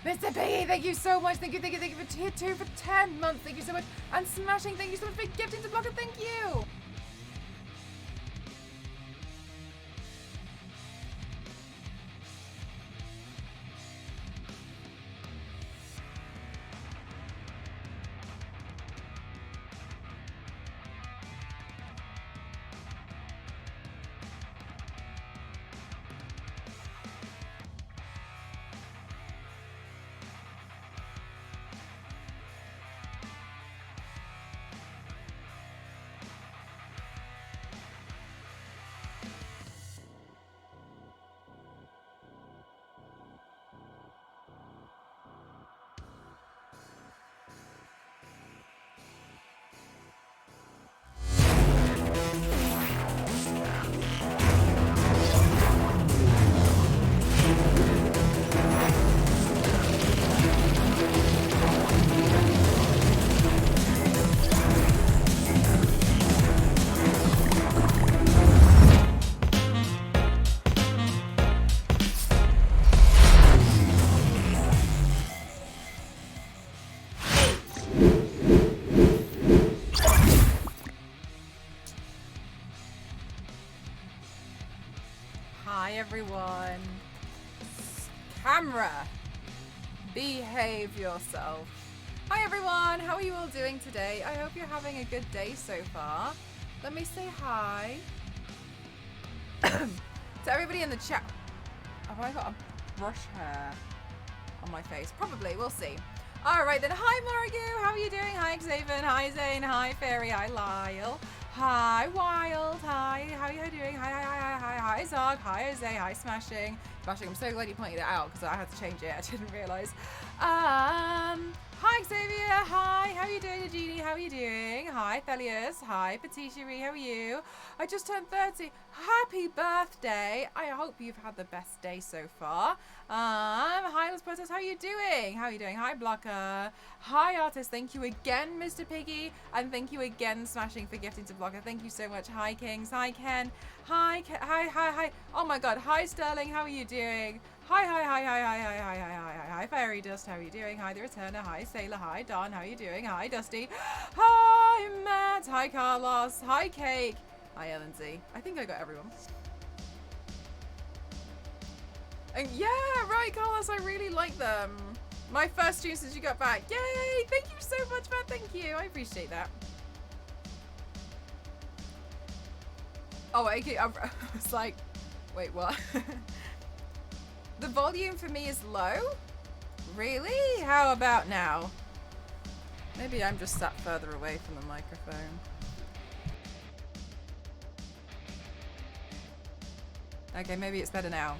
Mr. Piggy, thank you so much. Thank you for tier 2 for 10 months. Thank you so much. And Smashing, thank you so much for gifting to Blocker. Thank you. Everyone, camera, behave yourself. Hi everyone, how are you all doing today? I hope you're having a good day so far. Let me say hi to everybody in the chat. Have I got a brush hair on my face? Probably, we'll see. Alright then, hi Margu, how are you doing? Hi Xavier, hi Zane, hi Fairy, hi Lyle. Hi Wild, hi, how are you doing? Hi Zog, hi Jose, hi Smashing. I'm so glad you pointed it out because I had to change it, I didn't realise. Hi Xavier, hi, how are you doing Eugenie, how are you doing? Hi Thelius, hi Patisserie, how are you? I just turned 30, happy birthday. I hope you've had the best day so far. Hi Let's Protest, how are you doing? How are you doing? Hi Blocker, hi Artist, thank you again Mr. Piggy, and thank you again Smashing for gifting to Blocker, thank you so much. Hi Kings, hi Ken, hi, oh my god, hi Sterling, how are you doing? Hi, Fairy Dust, how are you doing? Hi, The Returner, hi, Sailor, hi, Don, how are you doing? Hi, Dusty, hi, Matt, hi, Carlos, hi, Cake, hi, Ellen Z. I think I got everyone. And yeah, right, Carlos, I really like them. My first stream since you got back. Yay, thank you so much, Matt, thank you. I appreciate that. Oh, okay, I was like, wait, what? The volume for me is low? Really? How about now? Maybe I'm just sat further away from the microphone. Okay, maybe it's better now.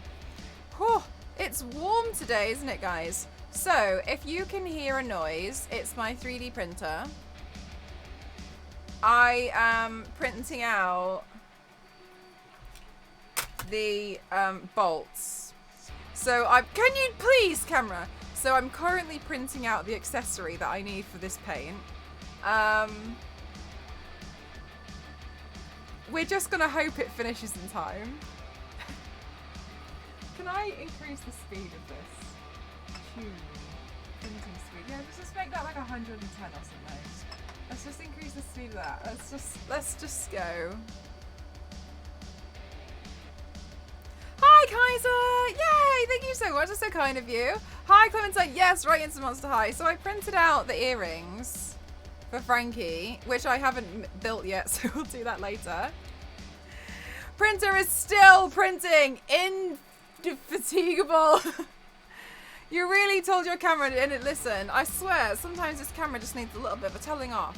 Whew, it's warm today, isn't it, guys? So, if you can hear a noise, it's my 3D printer. I am printing out the bolts. So can you please, camera? So I'm currently printing out the accessory that I need for this paint. We're just gonna hope it finishes in time. Can I increase the speed of this? Printing speed. Yeah, just make that like 110 or something. Let's just increase the speed of that. Let's just go. Hi Kaiser! Yay! Thank you so much. That's so kind of you. Hi Clementine. Yes, right into Monster High. So I printed out the earrings for Frankie, which I haven't built yet, so we'll do that later. Printer is still printing. Indefatigable. You really told your camera to listen. I swear, sometimes this camera just needs a little bit of a telling off.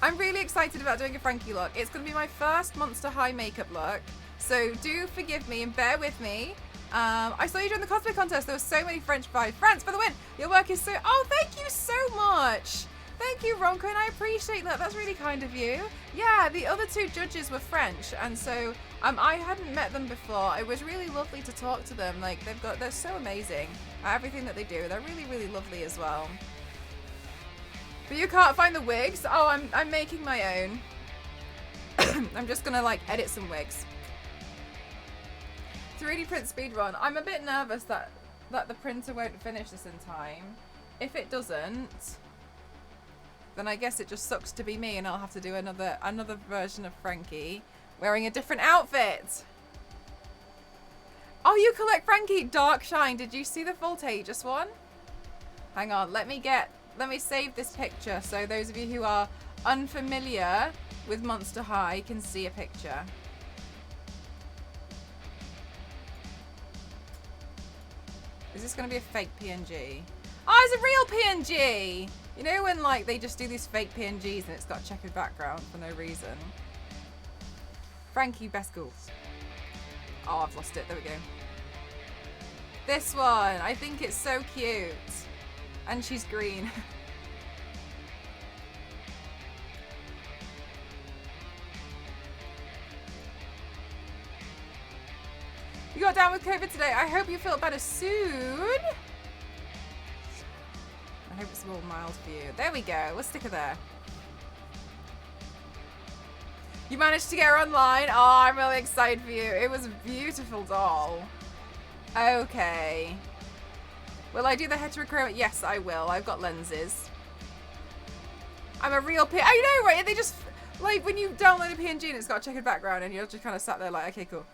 I'm really excited about doing a Frankie look. It's going to be my first Monster High makeup look. So do forgive me and bear with me. I saw you during the cosplay contest. There were so many French vibes. France for the win. Your work is so... Oh, thank you so much. Thank you, Ronco, and I appreciate that. That's really kind of you. Yeah, the other two judges were French, and so I hadn't met them before. It was really lovely to talk to them. Like, they're so amazing at everything that they do. They're really, really lovely as well. But you can't find the wigs? Oh, I'm making my own. I'm just gonna like edit some wigs. 3D print speedrun. I'm a bit nervous that that the printer won't finish this in time. If it doesn't, then I guess it just sucks to be me, and I'll have to do another version of Frankie wearing a different outfit. Oh, you collect Frankie Dark Shine. Did you see the Voltageous one? Hang on, let me save this picture so those of you who are unfamiliar with Monster High can see a picture. Is this going to be a fake PNG? Oh, it's a real PNG! You know when like they just do these fake PNGs and it's got a checkered background for no reason? Frankie, best cool. Oh, I've lost it. There we go. This one. I think it's so cute. And she's green. You got down with COVID today. I hope you feel better soon. I hope it's all mild for you. There we go. We'll stick her there. You managed to get her online? Oh, I'm really excited for you. It was a beautiful doll. Okay. Will I do the heterochroma? Yes, I will. I've got lenses. I'm a real I know, right? They just, like, when you download a PNG and it's got a checkered background and you're just kind of sat there like, okay, cool.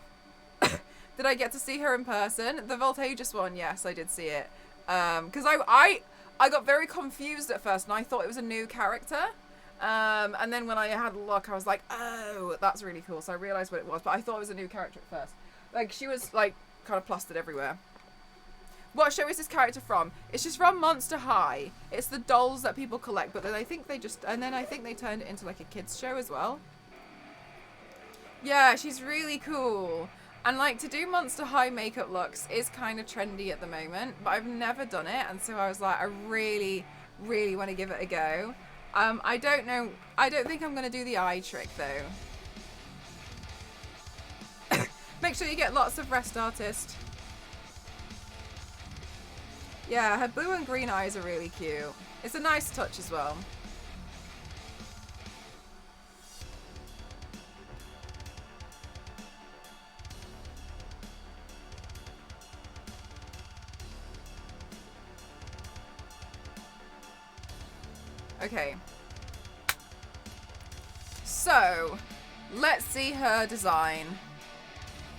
Did I get to see her in person? The Voltageous one, yes, I did see it. Because I got very confused at first and I thought it was a new character. And then when I had a look, I was like, oh, that's really cool. So I realized what it was, but I thought it was a new character at first. Like, she was, like, kind of plastered everywhere. What show is this character from? It's just from Monster High. It's the dolls that people collect, but then I think they turned it into, like, a kids show as well. Yeah, she's really cool. And, like, to do Monster High makeup looks is kind of trendy at the moment, but I've never done it, and so I was like, I really, really want to give it a go. I don't know. I don't think I'm going to do the eye trick, though. Make sure you get lots of Rest Artist. Yeah, her blue and green eyes are really cute. It's a nice touch as well. Okay. So, let's see her design.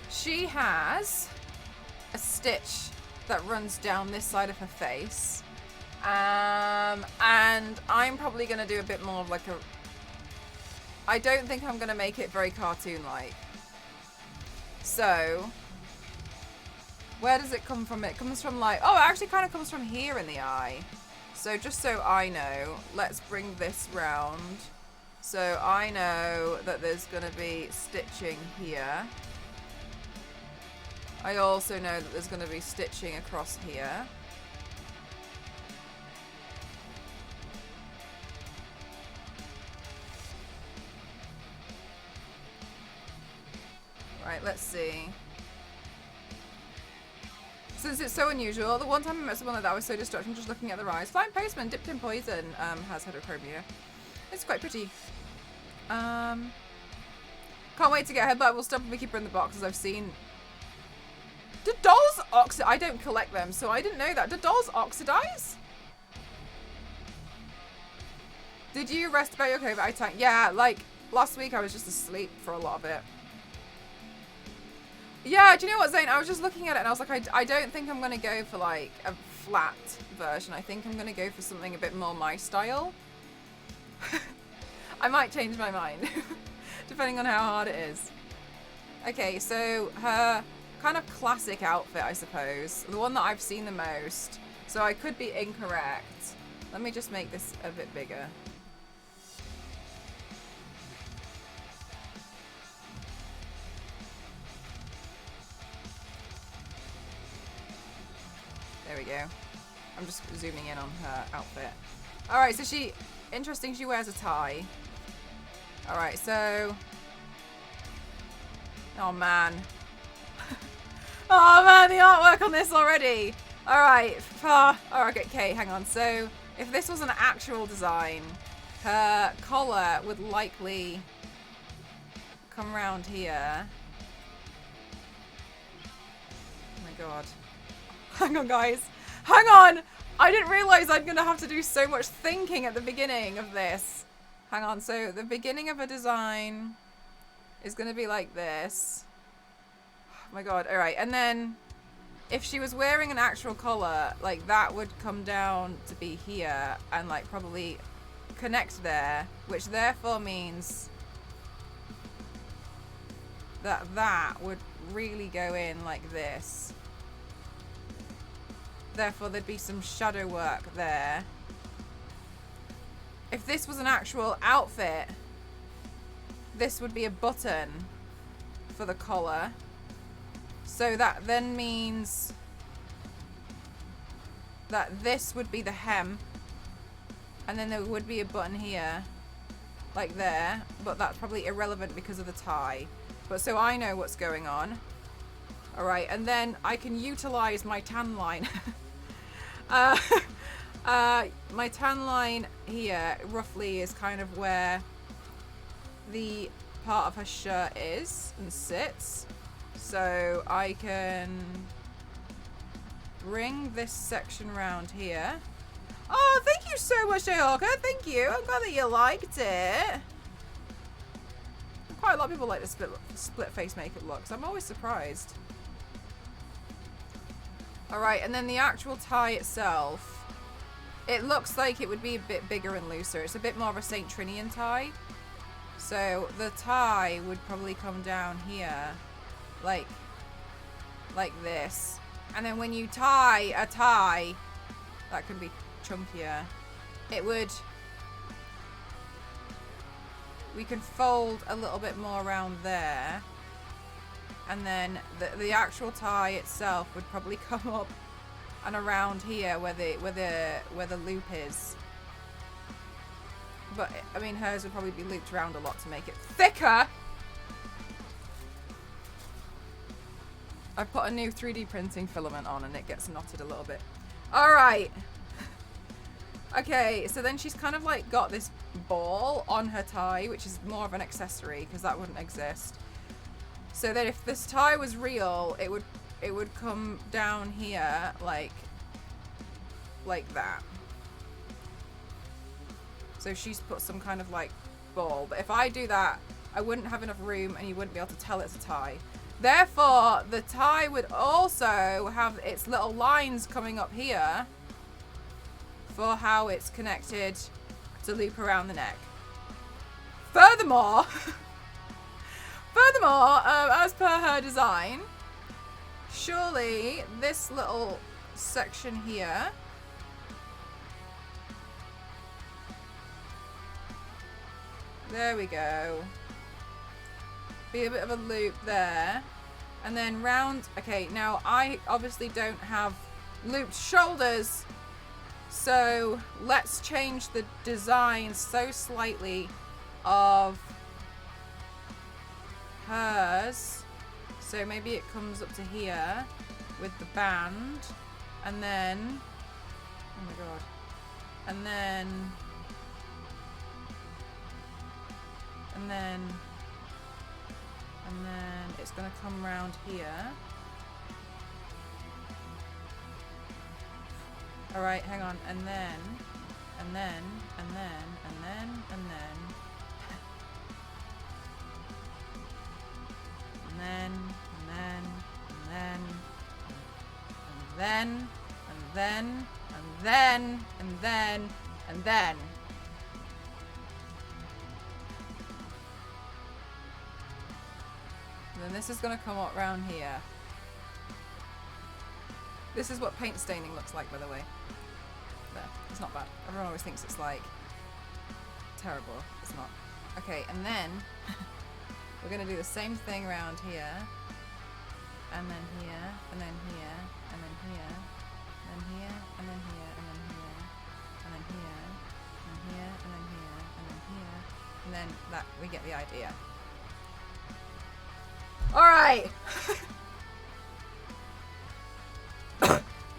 She has a stitch that runs down this side of her face. And I'm probably going to do a bit more of like a... I don't think I'm going to make it very cartoon-like. So, where does it come from? It comes from like... Oh, it actually kind of comes from here in the eye. So just so I know, let's bring this round. So I know that there's going to be stitching here. I also know that there's going to be stitching across here. Right, let's see. Since it's so unusual, the one time I met someone like that, I was so distracted from just looking at their eyes. Flying Postman, dipped in poison, has heterochromia. It's quite pretty. Can't wait to get her, but we'll stop and we keep her in the box, as I've seen. Do dolls oxidize? I don't collect them, so I didn't know that. Do dolls oxidize? Did you rest about your COVID attack? Yeah, like, last week I was just asleep for a lot of it. Yeah, do you know what, Zane? I was just looking at it and I was like, I don't think I'm going to go for like a flat version. I think I'm going to go for something a bit more my style. I might change my mind, depending on how hard it is. Okay, so her kind of classic outfit, I suppose. The one that I've seen the most. So I could be incorrect. Let me just make this a bit bigger. There we go. I'm just zooming in on her outfit. Alright, so interesting, she wears a tie. Alright, so... Oh man. Oh man, the artwork on this already! Alright, alright, okay, hang on. So, if this was an actual design, her collar would likely come around here. Oh my god. Hang on, guys. Hang on! I didn't realize I'm gonna have to do so much thinking at the beginning of this. Hang on, so the beginning of a design is gonna be like this. Oh my god, alright, and then if she was wearing an actual collar, like that would come down to be here and like probably connect there, which therefore means that that would really go in like this. Therefore there'd be some shadow work there. If this was an actual outfit, this would be a button for the collar. So that then means that this would be the hem, and then there would be a button here, like there, but that's probably irrelevant because of the tie. But so I know what's going on. Alright, and then I can utilize my tan line. My tan line here roughly is kind of where the part of her shirt is and sits. So I can bring this section round here. Oh, thank you so much, Jayhawker. Thank you. I'm glad that you liked it. Quite a lot of people like the split face makeup looks. I'm always surprised. Alright, and then the actual tie itself, it looks like it would be a bit bigger and looser. It's a bit more of a St. Trinian tie. So the tie would probably come down here, like this. And then when you tie a tie, that can be chunkier, it would, we can fold a little bit more around there. And then the actual tie itself would probably come up and around here where the loop is. But I mean, hers would probably be looped around a lot to make it thicker. I've put a new 3D printing filament on and it gets knotted a little bit. All right. Okay, so then she's kind of like got this ball on her tie, which is more of an accessory because that wouldn't exist. So that if this tie was real, it would come down here like that. So she's put some kind of like ball. But if I do that, I wouldn't have enough room and you wouldn't be able to tell it's a tie. Therefore, the tie would also have its little lines coming up here for how it's connected to loop around the neck. Furthermore, as per her design, surely this little section here there we go, be a bit of a loop there, and then round. Okay, now I obviously don't have looped shoulders, so let's change the design so slightly of hers. So maybe it comes up to here with the band, and then, oh my god, and then it's gonna come around here. All right, hang on, and then then this is gonna come up around here. This is what paint staining looks like, by the way. There, it's not bad. Everyone always thinks it's like terrible. It's not. Okay, and then we're gonna do the same thing around here, and then here, and then here, and then here, and then here, and then here, and then here, and then here, and here, and then here, and then here, and then that, we get the idea. All right.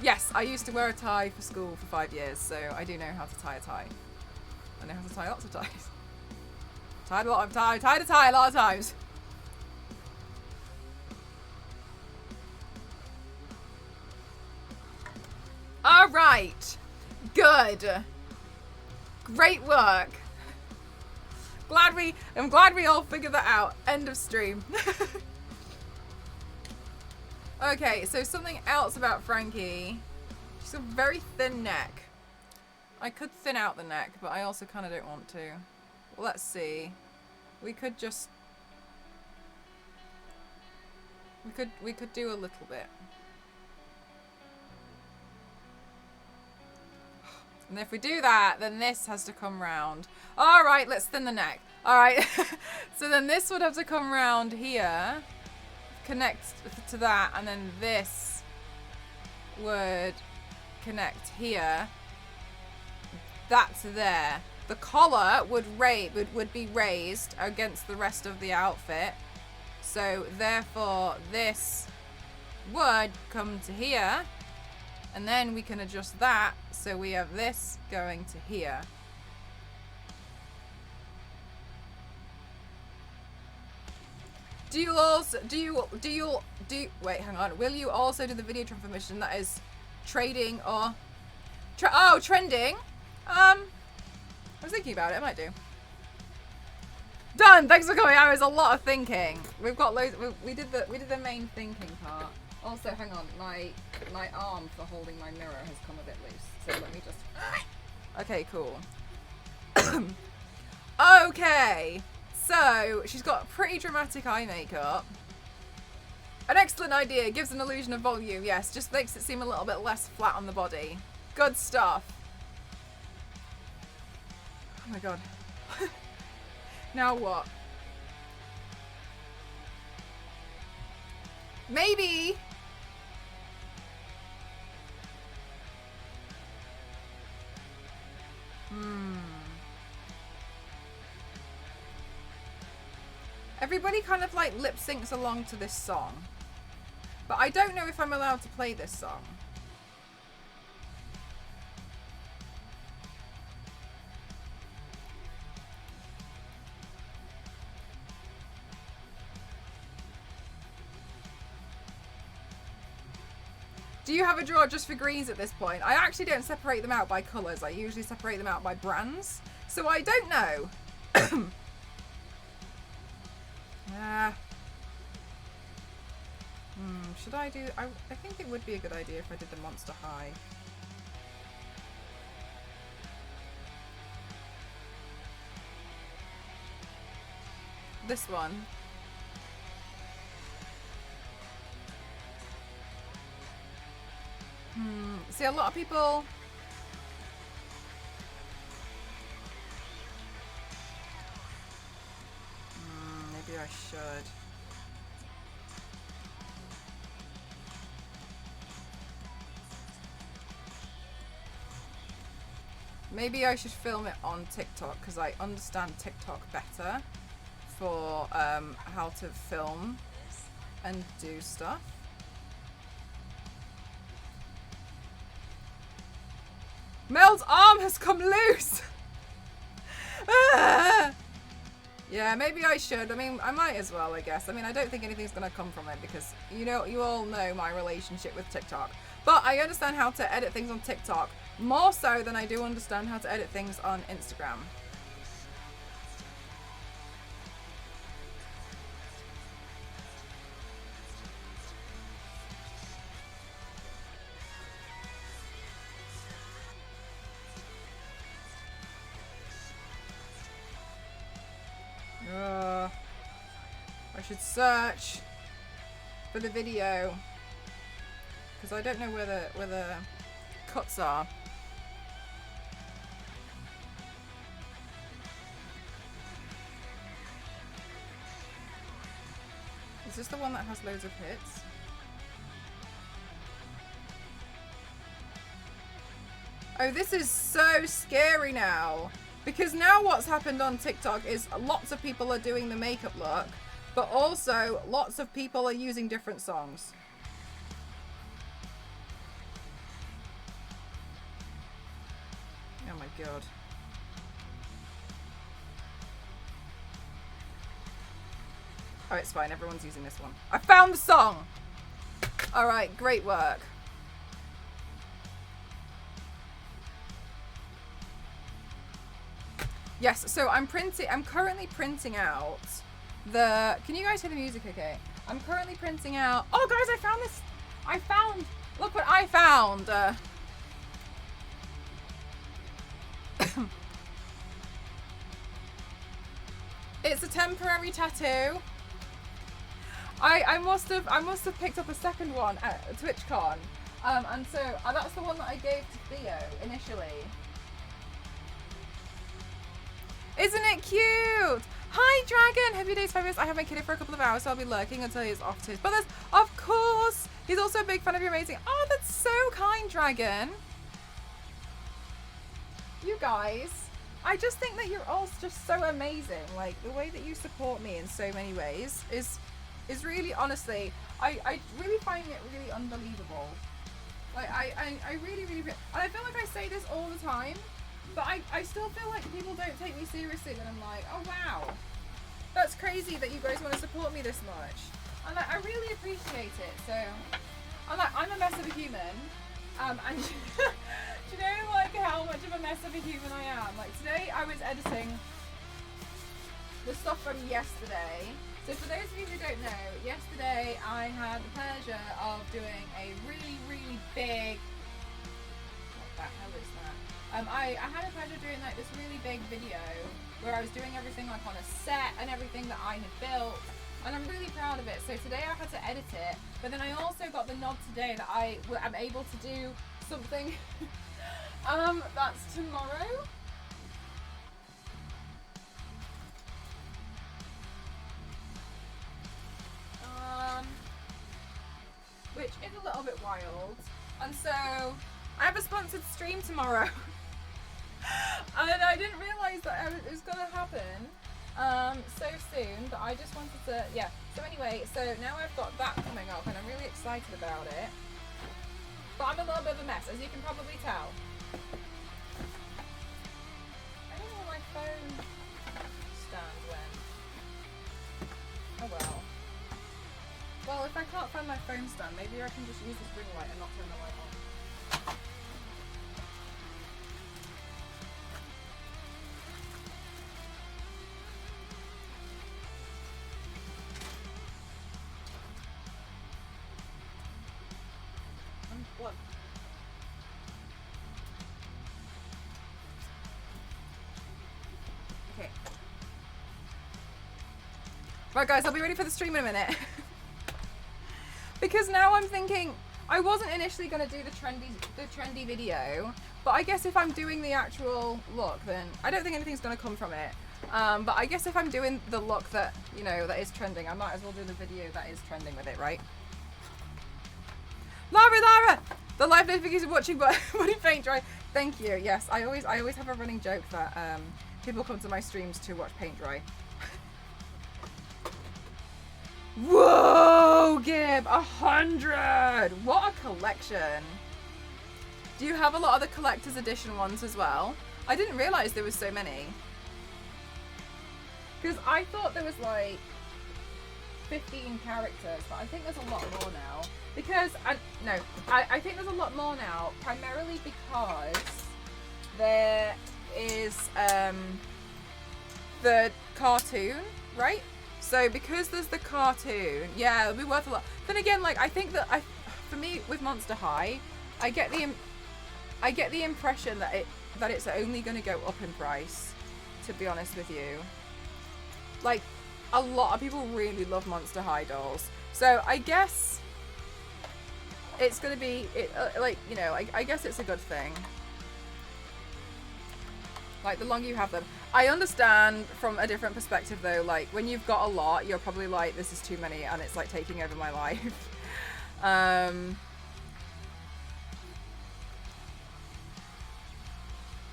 Yes, I used to wear a tie for school for 5 years, so I do know how to tie a tie. I know how to tie lots of ties. Tied a tie a lot of times. right. Good. Great work. I'm glad we all figured that out. End of stream. Okay, so something else about Frankie. She's got a very thin neck. I could thin out the neck, but I also kind of don't want to. Well, let's see. We could just... We could do a little bit. And if we do that, then this has to come round. All right, let's thin the neck. All right. So then this would have to come round here, connect to that, and then this would connect here. That's there. The collar would be raised against the rest of the outfit. So therefore this would come to here, and then we can adjust that so we have this going to here. Wait, hang on. Will you also do the video transformation that is trading or trending? I was thinking about it. I might do. Done. Thanks for coming. I was a lot of thinking. We've got loads. We did the main thinking part. Also, hang on. My arm for holding my mirror has come a bit loose. So let me just. Okay, cool. Okay. So she's got pretty dramatic eye makeup. An excellent idea. Gives an illusion of volume. Yes, just makes it seem a little bit less flat on the body. Good stuff. Oh my god. Now what? Maybe. Everybody kind of like lip syncs along to this song. But I don't know if I'm allowed to play this song. Do you have a drawer just for greens at this point? I actually don't separate them out by colours. I usually separate them out by brands. So I don't know. Should I do... I think it would be a good idea if I did the Monster High. This one. See, a lot of people... maybe I should. Maybe I should film it on TikTok because I understand TikTok better for how to film and do stuff. Mel's arm has come loose! Yeah, maybe I should. I mean, I might as well, I guess. I mean, I don't think anything's going to come from it because, you know, you all know my relationship with TikTok. But I understand how to edit things on TikTok more so than I do understand how to edit things on Instagram. I should search for the video because I don't know where the cuts are. Is this the one that has loads of hits? Oh, this is so scary now. Because now what's happened on TikTok is lots of people are doing the makeup look, but also lots of people are using different songs. Oh my god. Oh, it's fine. Everyone's using this one. I found the song! Alright, great work. Yes, so I'm currently printing out the, can you guys hear the music okay? I'm currently printing out, oh guys, look what I found. It's a temporary tattoo. I must have picked up a second one at TwitchCon. And so that's the one that I gave to Theo initially. Isn't it cute? Hi, Dragon. Hope your day's fabulous. I have my kid here for a couple of hours, so I'll be lurking until he's off to his brothers. Of course. He's also a big fan of your amazing. Oh, that's so kind, Dragon. You guys, I just think that you're all just so amazing. Like, the way that you support me in so many ways is really, honestly, I really find it really unbelievable. Like, I really, and I feel like I say this all the time, but I still feel like people don't take me seriously when I'm like, oh wow, that's crazy that you guys want to support me this much. And like, I really appreciate it. So I'm a mess of a human, and do you know like how much of a mess of a human I am? Like today I was editing the stuff from yesterday. So for those of you who don't know, yesterday I had the pleasure of doing a really, really big, what the hell is that? I had a pleasure doing like this really big video where I was doing everything like on a set and everything that I had built, and I'm really proud of it. So today I had to edit it, but then I also got the nod today that I am able to do something that's tomorrow. Which is a little bit wild. And so I have a sponsored stream tomorrow. And I didn't realise that it was going to happen so soon, but I just wanted to, yeah. So anyway, so now I've got that coming up and I'm really excited about it. But I'm a little bit of a mess, as you can probably tell. I don't know where my phone stand went. Oh well. Well, if I can't find my phone stand, maybe I can just use this ring light and not turn the light on. Unplug. Okay. Right guys, I'll be ready for the stream in a minute. Because now I'm thinking, I wasn't initially going to do the trendy video, but I guess if I'm doing the actual look, then I don't think anything's going to come from it. But I guess if I'm doing the look that, you know, that is trending, I might as well do the video that is trending with it, right? Lara! The live notification watching body paint dry. Thank you. Yes, I always have a running joke that people come to my streams to watch paint dry. Whoa, Gib, 100! What a collection. Do you have a lot of the collector's edition ones as well? I didn't realise there was so many. Because I thought there was like 15 characters, but I think there's a lot more now. Because, I think there's a lot more now, primarily because there is the cartoon, right? So because there's the cartoon, yeah, it'll be worth a lot. Then again, like I think that for me with Monster High, I get the impression that it's only going to go up in price. To be honest with you, like a lot of people really love Monster High dolls, so I guess it's going to be like, you know, I guess it's a good thing. Like, the longer you have them. I understand from a different perspective, though. Like, when you've got a lot, you're probably like, this is too many, and it's, like, taking over my life.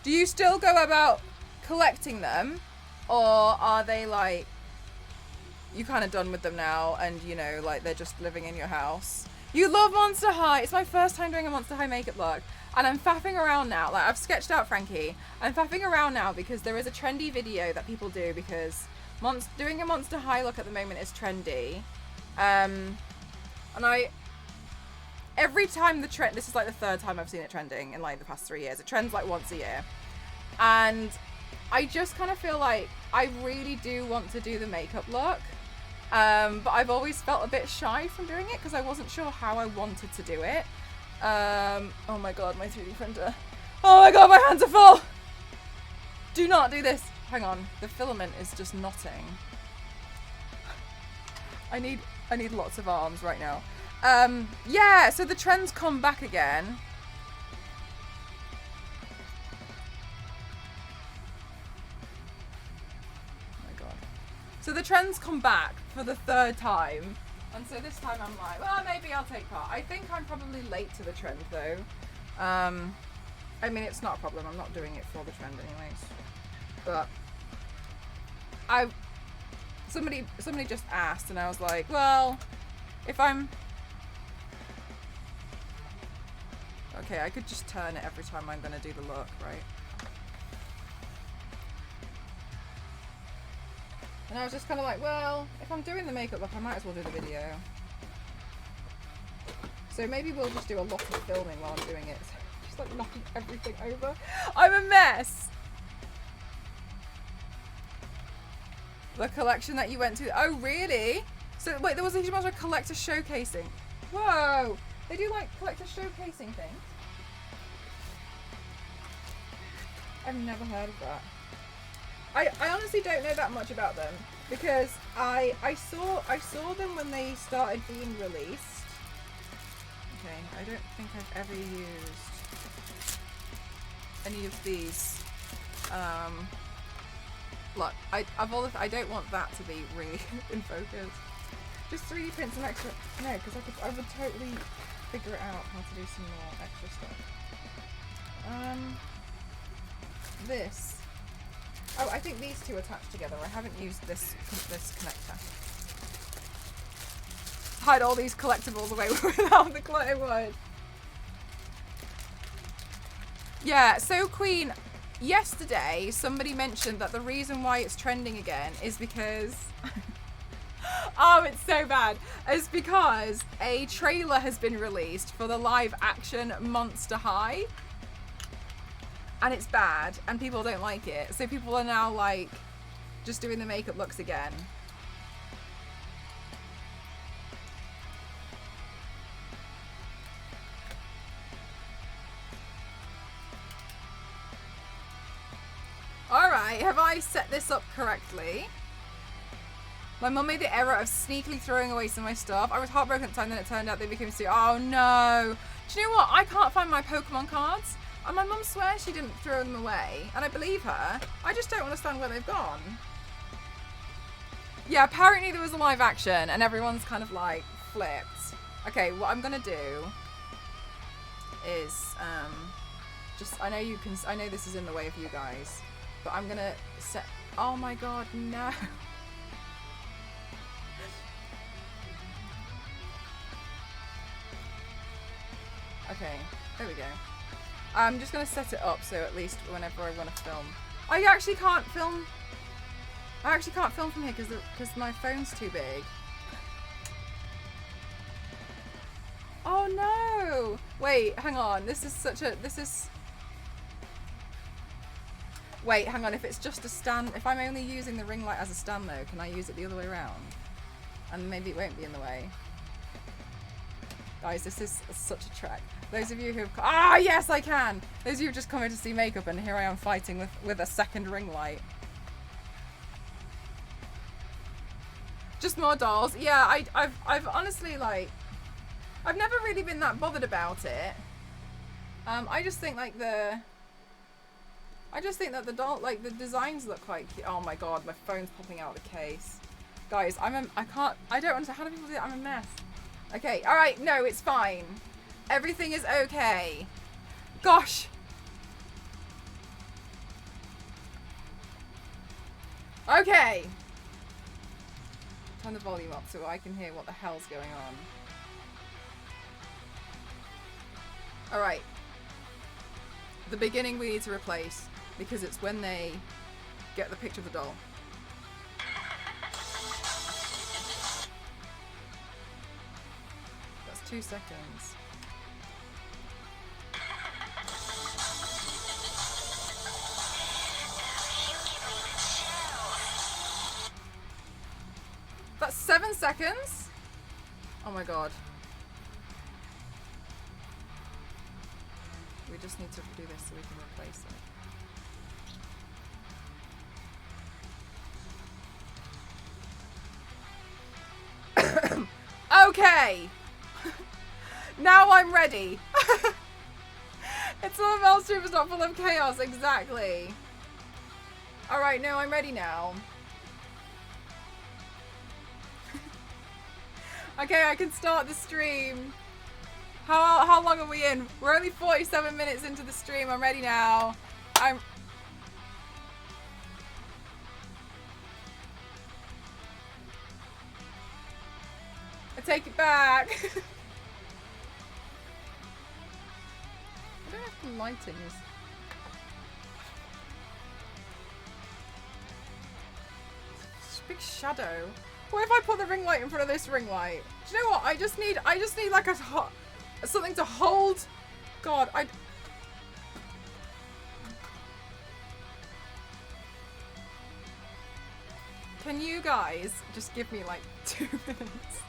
Do you still go about collecting them? Or are they, like, you kind of done with them now, and, you know, like, they're just living in your house? You love Monster High! It's my first time doing a Monster High makeup look. And I'm faffing around now, like I've sketched out Frankie. I'm faffing around now because there is a trendy video that people do because doing a Monster High look at the moment is trendy. And every time this is like the third time I've seen it trending in like the past 3 years. It trends like once a year. And I just kind of feel like I really do want to do the makeup look. But I've always felt a bit shy from doing it because I wasn't sure how I wanted to do it. Oh my god, my 3D printer. Oh my god, my hands are full! Do not do this. Hang on, the filament is just knotting. I need lots of arms right now. Yeah, so the trends come back again. So the trends come back for the 3rd time, and so this time I'm like, well, maybe I'll take part. I think I'm probably late to the trend though. I mean, it's not a problem. I'm not doing it for the trend anyways. But somebody just asked, and I was like, well, if I'm okay, I could just turn it every time I'm gonna do the look, right? And I was just kind of like, well, if I'm doing the makeup look, I might as well do the video. So maybe we'll just do a lot of filming while I'm doing it. Just like knocking everything over. I'm a mess! The collection that you went to. Oh, really? So, wait, there was a huge amount of collector showcasing. Whoa! They do like collector showcasing things? I've never heard of that. I honestly don't know that much about them because I saw them when they started being released. Okay, I don't think I've ever used any of these. Look, I don't want that to be really in focus. Just 3D print some extra. No, because I would totally figure out how to do some more extra stuff. This. Oh, I think these two attach together. I haven't used this connector. Hide all these collectibles away without the clutter word. Yeah, so Queen, yesterday somebody mentioned that the reason why it's trending again is because oh, it's so bad. It's because a trailer has been released for the live action Monster High. And it's bad, and people don't like it. So people are now like, just doing the makeup looks again. Alright, have I set this up correctly? My mum made the error of sneakily throwing away some of my stuff. I was heartbroken at the time, then it turned out they became so. Oh no. Do you know what? I can't find my Pokemon cards. And my mum swears she didn't throw them away, and I believe her. I just don't understand where they've gone. Yeah, apparently there was a live action, and everyone's kind of like flipped. Okay, what I'm gonna do is I know this is in the way of you guys, but I'm gonna set. Oh my god, no. Okay, there we go. I'm just going to set it up so at least whenever I want to film. I actually can't film. I actually can't film from here because my phone's too big. Oh no! Wait, hang on. This is. Wait, hang on. If it's just a stand, if I'm only using the ring light as a stand though, can I use it the other way around? And maybe it won't be in the way. Guys, this is such a trek. Those of you who have... yes, I can! Those of you who have just come here to see makeup, and here I am fighting with a second ring light. Just more dolls. Yeah, I've honestly, like... I've never really been that bothered about it. I just think, like, the doll... Like, the designs look quite cute. Oh my god, my phone's popping out of the case. Guys, I don't understand. How do people do that? I'm a mess. Okay, alright, no, it's fine. Everything is okay. Gosh. Okay. Turn the volume up so I can hear what the hell's going on. Alright. The beginning we need to replace because it's when they get the picture of the doll. That's 2 seconds. 7 seconds. Oh my god. We just need to do this so we can replace it. Okay. Now I'm ready. It's all a maelstrom is not full of chaos. Exactly. All right, no, I'm ready now. Okay, I can start the stream. How long are we in? We're only 47 minutes into the stream. I'm ready now. I take it back. I don't know if the lighting is... It's a big shadow. What if I put the ring light in front of this ring light? Do you know what? I just need like something to hold. God, Can you guys just give me like 2 minutes?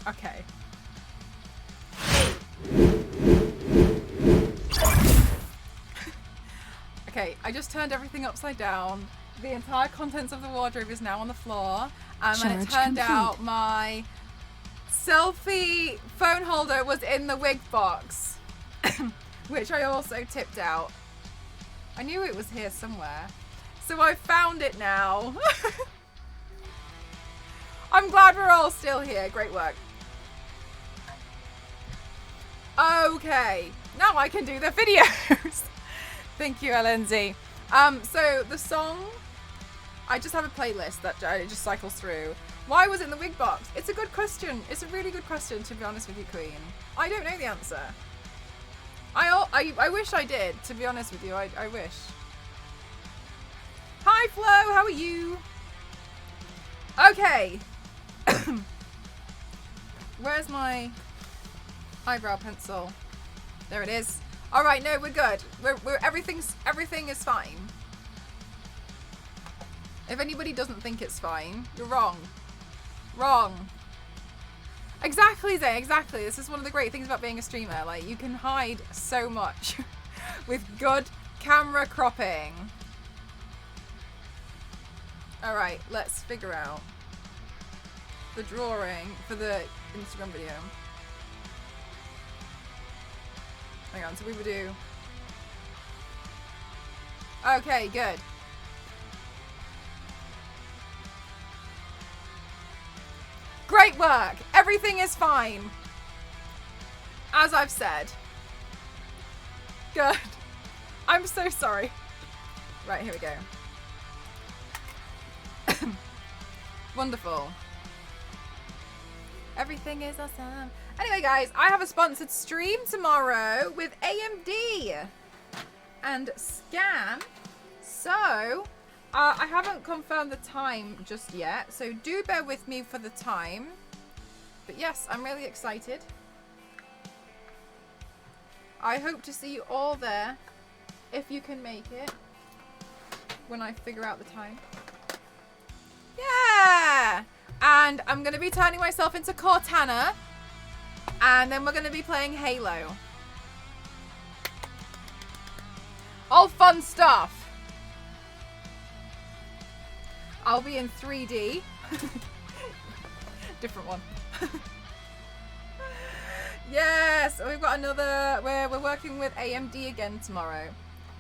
Okay. Okay, I just turned everything upside down. The entire contents of the wardrobe is now on the floor. And it turned out my selfie phone holder was in the wig box, which I also tipped out. I knew it was here somewhere. So I found it now. I'm glad we're all still here. Great work. Okay, now I can do the videos. Thank you, LNZ. So the song, I just have a playlist that it just cycles through. Why was it in the wig box? It's a good question. It's a really good question, to be honest with you, Queen. I don't know the answer. I wish I did, to be honest with you. I wish. Hi, Flo. How are you? Okay. Where's my eyebrow pencil? There it is. All right, no, we're good. Everything is fine. If anybody doesn't think it's fine, you're wrong. Wrong. Exactly, Zay, exactly. This is one of the great things about being a streamer. Like, you can hide so much with good camera cropping. Alright, let's figure out the drawing for the Instagram video. Hang on, so we would do... Okay, good. Great work! Everything is fine. As I've said. Good. I'm so sorry. Right, here we go. Wonderful. Everything is awesome. Anyway, guys, I have a sponsored stream tomorrow with AMD and Scan. So, I haven't confirmed the time just yet, so do bear with me for the time. But yes, I'm really excited. I hope to see you all there, if you can make it, when I figure out the time. Yeah! And I'm going to be turning myself into Cortana, and then we're going to be playing Halo. All fun stuff. I'll be in 3D. Different one. Yes, we've got another, we're working with AMD again tomorrow,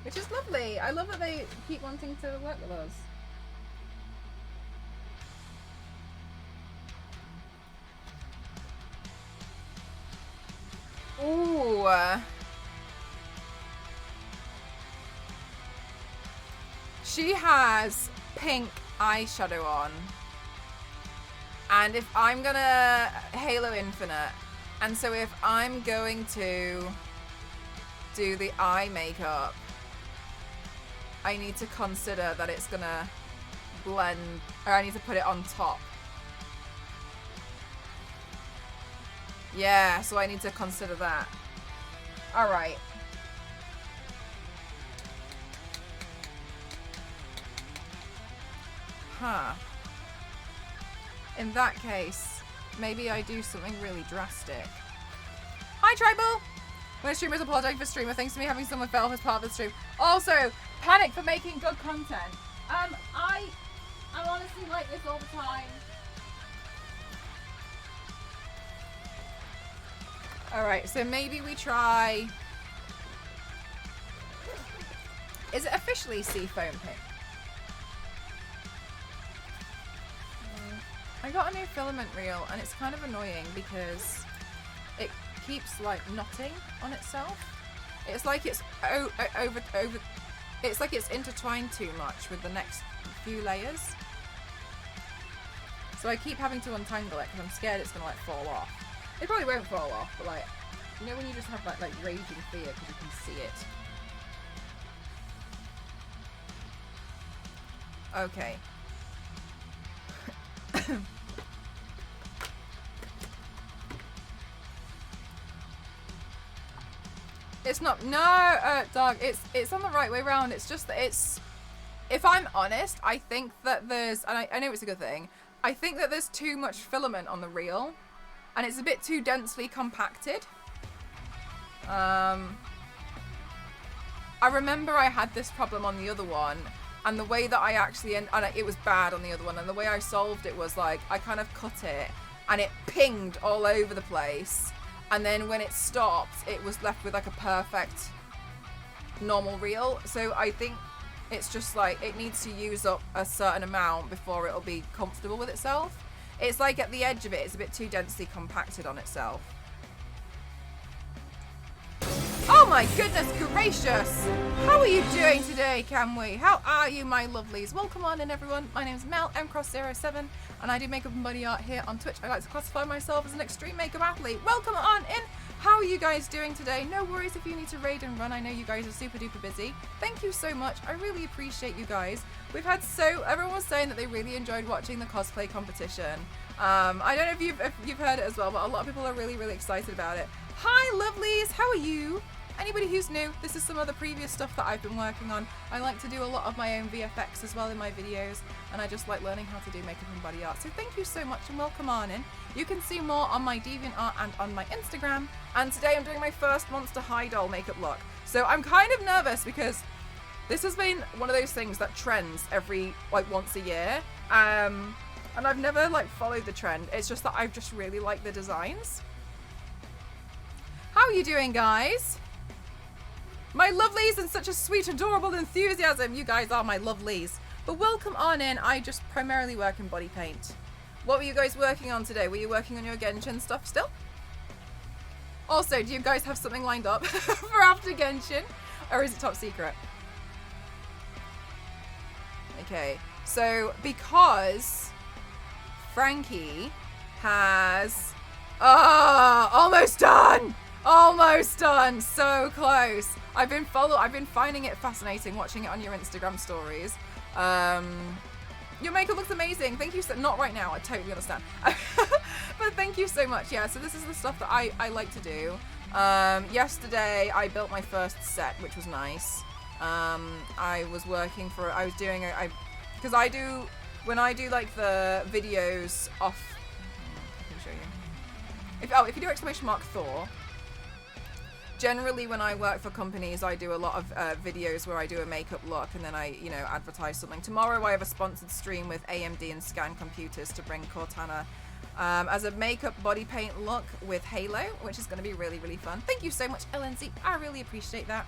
which is lovely. I love that they keep wanting to work with us. Ooh. She has pink eyeshadow on. And if I'm gonna Halo Infinite, and so if I'm going to do the eye makeup, I need to consider that it's gonna blend, or I need to put it on top. Yeah, so I need to consider that. Alright. Huh. In that case, maybe I do something really drastic. Hi, Tribal! When streamers apologize for streamer, thanks to me having someone fail as part of the stream. Also, panic for making good content. I'm honestly like this all the time. Alright, so maybe we try... Is it officially Seafoam Pink? I got a new filament reel and it's kind of annoying because it keeps like knotting on itself. It's like it's it's like it's intertwined too much with the next few layers. So I keep having to untangle it because I'm scared it's gonna like fall off. It probably won't fall off, but like, you know when you just have that like raging fear because you can see it. Okay. It's not, no, dog, it's on the right way around. It's just that it's, if I'm honest, I think that there's, and I know it's a good thing, I think that there's too much filament on the reel and it's a bit too densely compacted. I remember I had this problem on the other one, and the way that I actually, and it was bad on the other one, and the way I solved it was like, I kind of cut it, and it pinged all over the place, and then when it stopped, it was left with like a perfect normal reel. So I think it's just like, it needs to use up a certain amount before it'll be comfortable with itself. It's like at the edge of it, it's a bit too densely compacted on itself. Oh my goodness gracious! How are you doing today, can we? How are you, my lovelies? Welcome on in, everyone. My name's Mel, mcross07, and I do makeup and body art here on Twitch. I like to classify myself as an extreme makeup athlete. Welcome on in! How are you guys doing today? No worries if you need to raid and run. I know you guys are super duper busy. Thank you so much. I really appreciate you guys. We've had everyone was saying that they really enjoyed watching the cosplay competition. I don't know if you've heard it as well, but a lot of people are really, really excited about it. Hi, lovelies. How are you? Anybody who's new, this is some of the previous stuff that I've been working on. I like to do a lot of my own VFX as well in my videos, and I just like learning how to do makeup and body art. So thank you so much and welcome on in. You can see more on my DeviantArt and on my Instagram. And today I'm doing my first Monster High doll makeup look. So I'm kind of nervous because this has been one of those things that trends every, like, once a year. And I've never, like, followed the trend. It's just that I've just really liked the designs. How are you doing, guys? My lovelies and such a sweet, adorable enthusiasm. You guys are my lovelies. But welcome on in. I just primarily work in body paint. What were you guys working on today? Were you working on your Genshin stuff still? Also, do you guys have something lined up for after Genshin? Or is it top secret? Okay, so because Frankie has... almost done! Almost done! So close! I've been finding it fascinating watching it on your Instagram stories. Your makeup looks amazing. Thank you so... Not right now, I totally understand. But thank you so much. Yeah, so this is the stuff that I like to do. Yesterday, I built my first set, which was nice. I was working for... I was doing... Because I do... When I do, like, the videos off... I can show you. If you do exclamation mark Thor... Generally, when I work for companies, I do a lot of videos where I do a makeup look and then I, you know, advertise something. Tomorrow, I have a sponsored stream with AMD and Scan Computers to bring Cortana as a makeup body paint look with Halo, which is going to be really, really fun. Thank you so much, LNZ. I really appreciate that.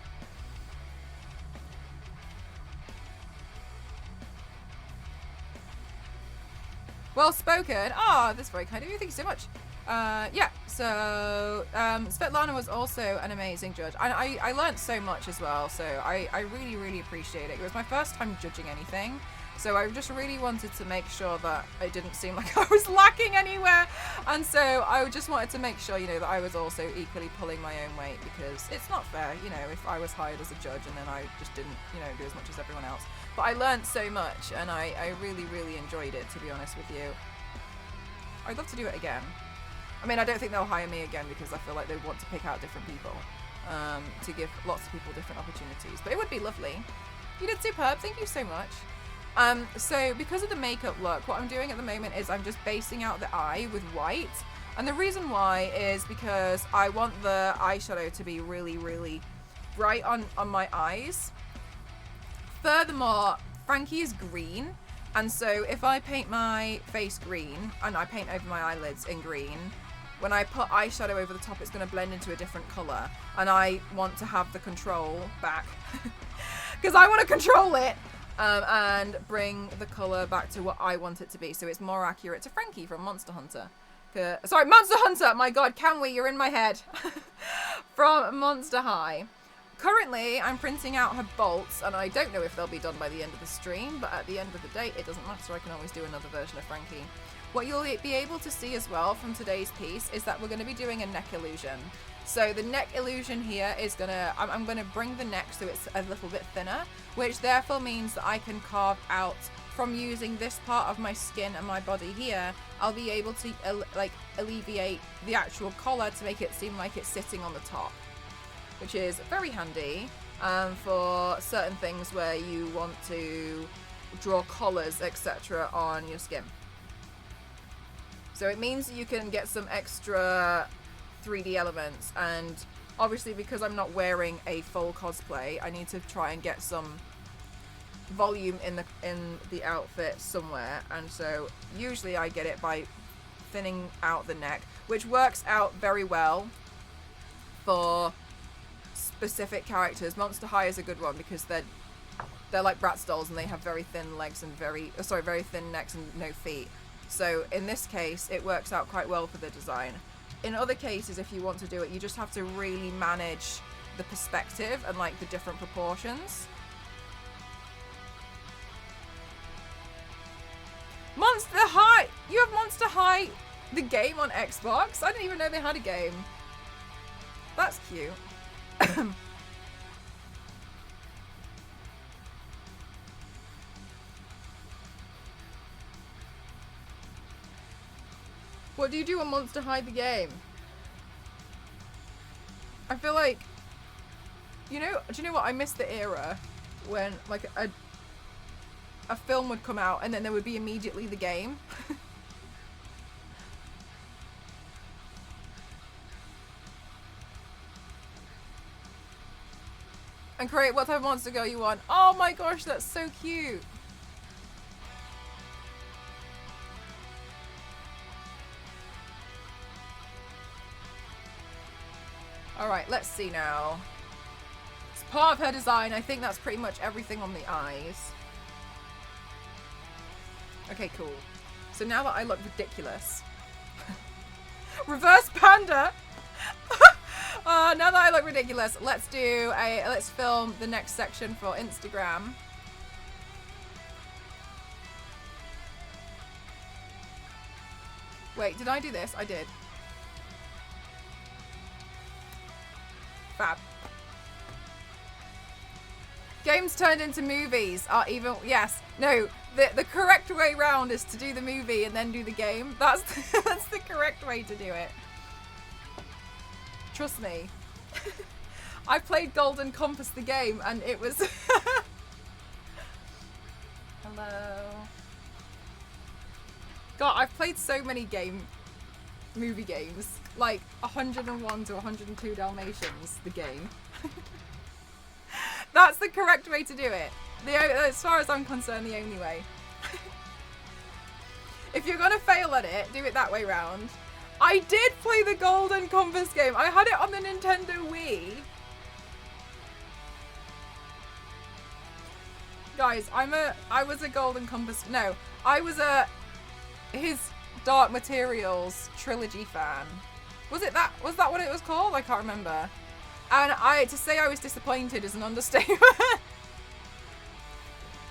Well spoken. Oh, that's very kind of you. Thank you so much. Yeah, so Svetlana was also an amazing judge. I learned so much as well, so I really, really appreciate it. It was my first time judging anything, so I just really wanted to make sure that it didn't seem like I was lacking anywhere, and so I just wanted to make sure, you know, that I was also equally pulling my own weight, because it's not fair, you know, if I was hired as a judge and then I just didn't, you know, do as much as everyone else. But I learned so much, and I really, really enjoyed it, to be honest with you. I'd love to do it again. I mean, I don't think they'll hire me again because I feel like they want to pick out different people to give lots of people different opportunities. But it would be lovely. You did superb. Thank you so much. So because of the makeup look, what I'm doing at the moment is I'm just basing out the eye with white. And the reason why is because I want the eyeshadow to be really, really bright on my eyes. Furthermore, Frankie is green. And so if I paint my face green and I paint over my eyelids in green, when I put eyeshadow over the top, it's going to blend into a different colour. And I want to have the control back because I want to control it and bring the colour back to what I want it to be. So it's more accurate to Frankie from Monster Hunter. Sorry, Monster Hunter! My god, can we? You're in my head. From Monster High. Currently, I'm printing out her bolts, and I don't know if they'll be done by the end of the stream, but at the end of the day, it doesn't matter. I can always do another version of Frankie. What you'll be able to see as well from today's piece is that we're going to be doing a neck illusion. So the neck illusion here is I'm going to bring the neck so it's a little bit thinner, which therefore means that I can carve out from using this part of my skin and my body here. I'll be able to alleviate the actual collar to make it seem like it's sitting on the top, which is very handy for certain things where you want to draw collars, etc. on your skin. So it means that you can get some extra 3D elements, and obviously because I'm not wearing a full cosplay, I need to try and get some volume in the outfit somewhere, and so usually I get it by thinning out the neck, which works out very well for specific characters. Monster High is a good one because they're like Bratz dolls and they have very thin legs and very thin necks and no feet. So in this case, it works out quite well for the design. In other cases, if you want to do it, you just have to really manage the perspective and like the different proportions. Monster High! You have Monster High, the game on Xbox? I didn't even know they had a game. That's cute. What do you do on Monster High the game? I feel like do you know what? I miss the era when like a film would come out and then there would be immediately the game. And create what type of monster girl you want. Oh my gosh, that's so cute. Alright, let's see now. It's part of her design. I think that's pretty much everything on the eyes. Okay, cool. So now that I look ridiculous. Reverse panda! Now that I look ridiculous, let's film the next section for Instagram. Wait, did I do this? I did. Fab. Games turned into movies are even, yes, no, the correct way round is to do the movie and then do the game. That's the correct way to do it. Trust me. I played Golden Compass the game and it was Hello. God, I've played so many movie games. Like 101 to 102 Dalmatians, the game. That's the correct way to do it. As far as I'm concerned, the only way. If you're gonna fail at it, do it that way round. I did play the Golden Compass game. I had it on the Nintendo Wii. Guys, I was a Golden Compass, no, I was his Dark Materials trilogy fan. Was that what it was called? I can't remember. And to say I was disappointed is an understatement.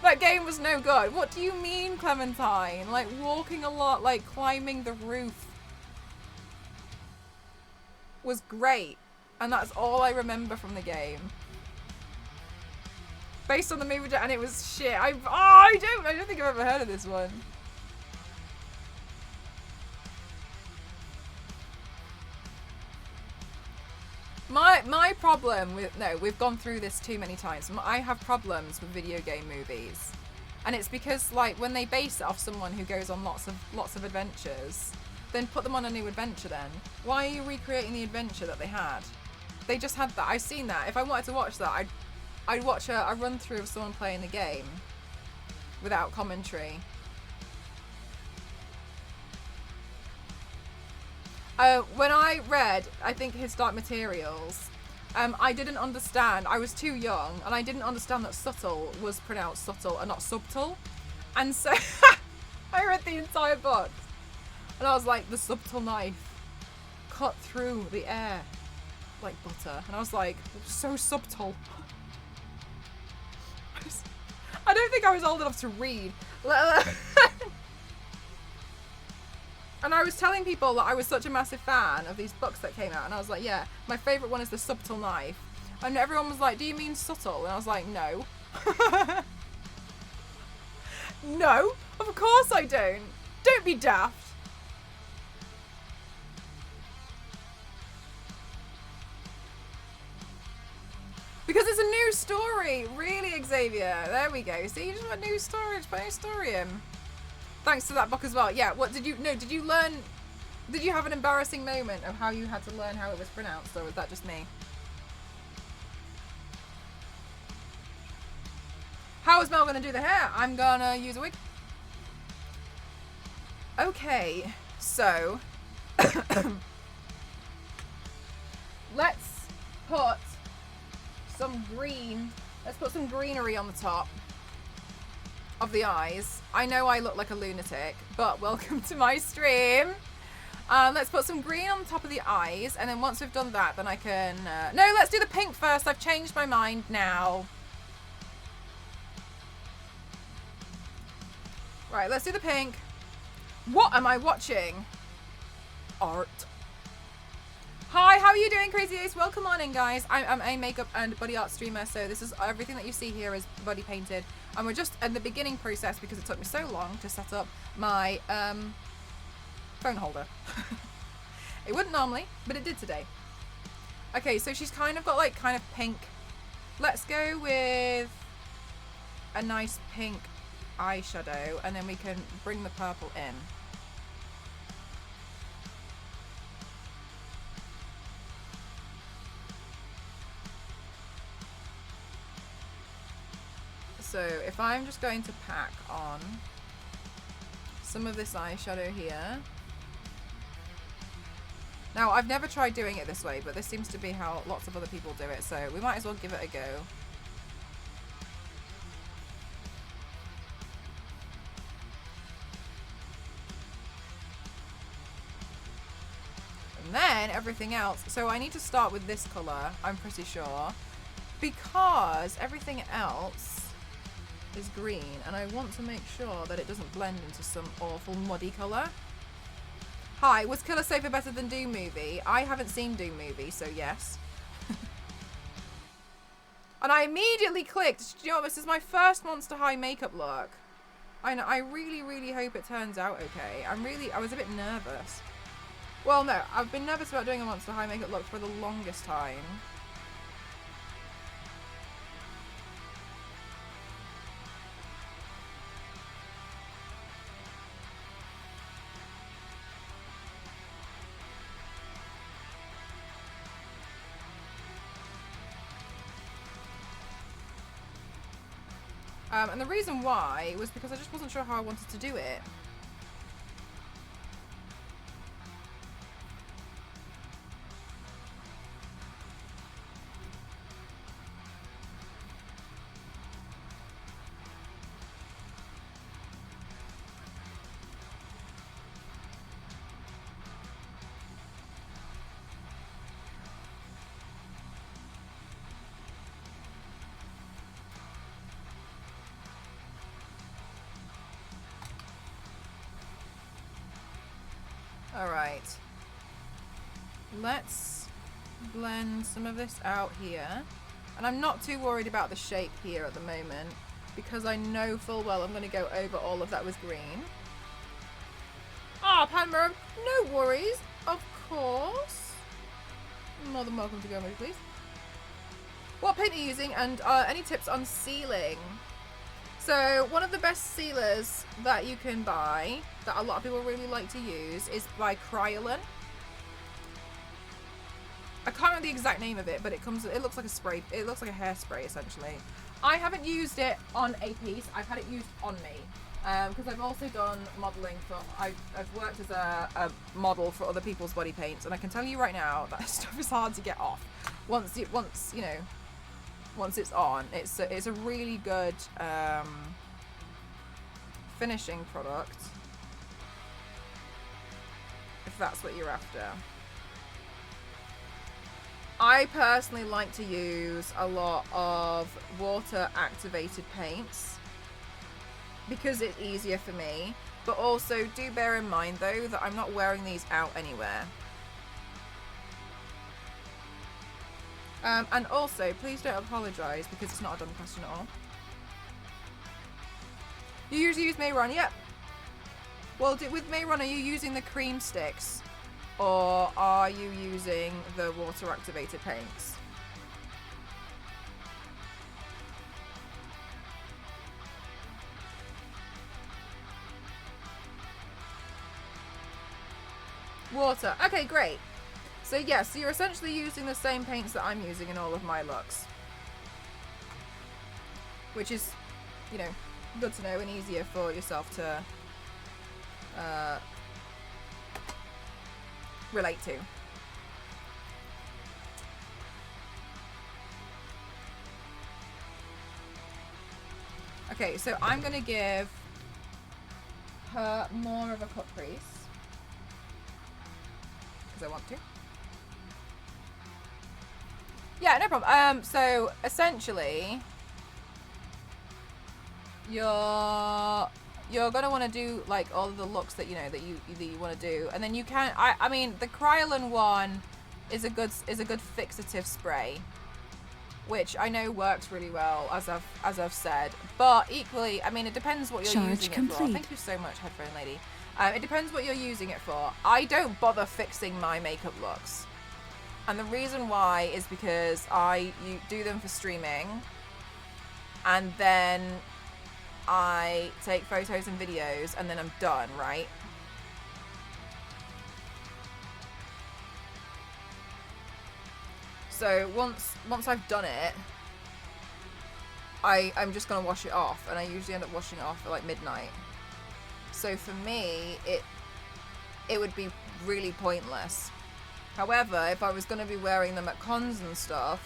That game was no good. What do you mean, Clementine? Like walking a lot, like climbing the roof was great. And that's all I remember from the game. Based on the movie, and it was shit. I don't think I've ever heard of this one. My problem with, no, we've gone through this too many times. I have problems with video game movies. And it's because like when they base it off someone who goes on lots of adventures, then put them on a new adventure then. Why are you recreating the adventure that they had? They just had that. I've seen that. If I wanted to watch that, I'd watch a run through of someone playing the game without commentary. When I read, I think his Dark Materials, I didn't understand. I was too young, and I didn't understand that subtle was pronounced subtle and not subtle. And so I read the entire book, and I was like, the subtle knife cut through the air like butter. And I was like, so subtle. I don't think I was old enough to read. And I was telling people that I was such a massive fan of these books that came out, and I was like, yeah, my favourite one is The Subtle Knife. And everyone was like, do you mean subtle? And I was like, no. No, of course I don't. Don't be daft. Because it's a new story. Really, Xavier. There we go. See, you just want a new story. Just put a new story in. Thanks to that book as well. Yeah, what did you learn? Did you have an embarrassing moment of how you had to learn how it was pronounced, or was that just me? How is Mel going to do the hair? I'm going to use a wig. Okay, so let's put some green. Let's put some greenery on the top of the eyes. I know I look like a lunatic, but welcome to my stream. Let's put some green on the top of the eyes, and then once we've done that, then I can... No, let's do the pink first. I've changed my mind now. Right, let's do the pink. What am I watching? Art. Hi, how are you doing, Crazy Ace? Welcome on in, guys. I'm a makeup and body art streamer, so this is everything that you see here is body painted. And we're just in the beginning process because it took me so long to set up my phone holder. It wouldn't normally, but it did today. Okay, so she's kind of got like kind of pink Let's go with a nice pink eyeshadow, and then we can bring the purple in. So if I'm just going to pack on some of this eyeshadow here. Now, I've never tried doing it this way, but this seems to be how lots of other people do it, so we might as well give it a go. And then everything else. So I need to start with this colour, I'm pretty sure, because everything else is green, and I want to make sure that it doesn't blend into some awful muddy colour. Hi, was Killer Sofa better than Doom Movie? I haven't seen Doom Movie, so yes. And I immediately clicked. Do you know what? This is my first Monster High makeup look. I know, I really, really hope it turns out okay. I was a bit nervous. Well, no, I've been nervous about doing a Monster High makeup look for the longest time. And the reason why was because I just wasn't sure how I wanted to do it. Alright, let's blend some of this out here. And I'm not too worried about the shape here at the moment, because I know full well I'm going to go over all of that with green. Ah, Panmurray, no worries, of course. More than welcome to go with, please. What paint are you using, and any tips on sealing? So one of the best sealers that you can buy, that a lot of people really like to use, is by Kryolan. I can't remember the exact name of it, but it looks like a spray. It looks like a hairspray, essentially. I haven't used it on a piece. I've had it used on me. Because I've also done modelling for, I've worked as a model for other people's body paints, and I can tell you right now that stuff is hard to get off. Once it's on, it's a really good finishing product, if that's what you're after. I personally like to use a lot of water activated paints because it's easier for me, but also do bear in mind though that I'm not wearing these out anywhere. And also, please don't apologise because it's not a dumb question at all. You usually use Mayron? Yep. Well, with Mayron, are you using the cream sticks? Or are you using the water activated paints? Water. Okay, great. So yes, so you're essentially using the same paints that I'm using in all of my looks. Which is, you know, good to know and easier for yourself to relate to. Okay, so I'm going to give her more of a cut crease. Because I want to. Yeah, no problem. So essentially, you're gonna want to do like all of the looks that you want to do, and then you can. I mean, the Kryolan one is a good fixative spray, which I know works really well, as I've said. But equally, I mean, it depends what you're using it for. Thank you so much, headphone lady. It depends what you're using it for. I don't bother fixing my makeup looks. And the reason why is because you do them for streaming, and then I take photos and videos, and then I'm done, right? So once I've done it, I'm just gonna wash it off, and I usually end up washing it off at like midnight. So for me, it would be really pointless. However, if I was gonna be wearing them at cons and stuff,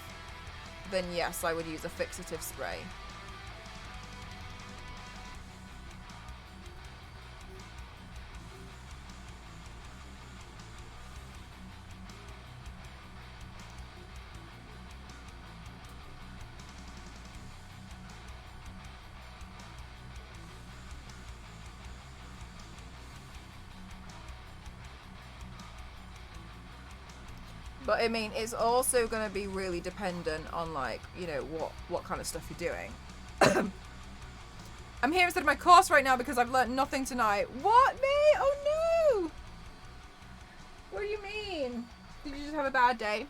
then yes, I would use a fixative spray. But I mean, it's also going to be really dependent on, like, you know, what kind of stuff you're doing. I'm here instead of my course right now because I've learnt nothing tonight. What, me? Oh no! What do you mean? Did you just have a bad day?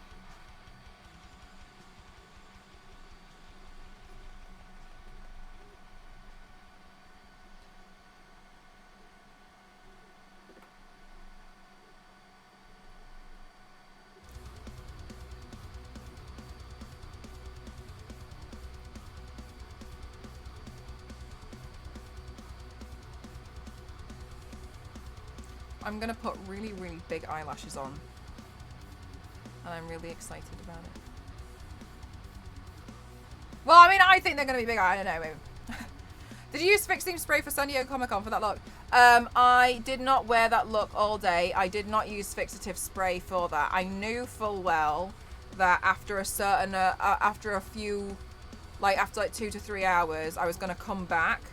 I'm gonna put really, really big eyelashes on. And I'm really excited about it. Well, I mean, I think they're gonna be big. I don't know, maybe. Did you use fixing spray for San Diego Comic Con for that look? I did not wear that look all day. I did not use fixative spray for that. I knew full well that after a certain, after like 2 to 3 hours, I was gonna come back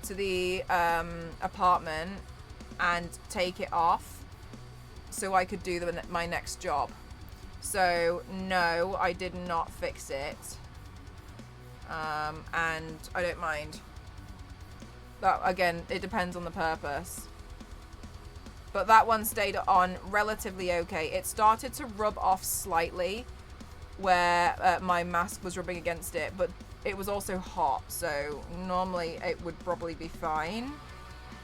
to the apartment and take it off so I could do my next job. So no, I did not fix it, and I don't mind. But again, it depends on the purpose. But that one stayed on relatively okay. It started to rub off slightly where my mask was rubbing against it, but it was also hot, so normally it would probably be fine.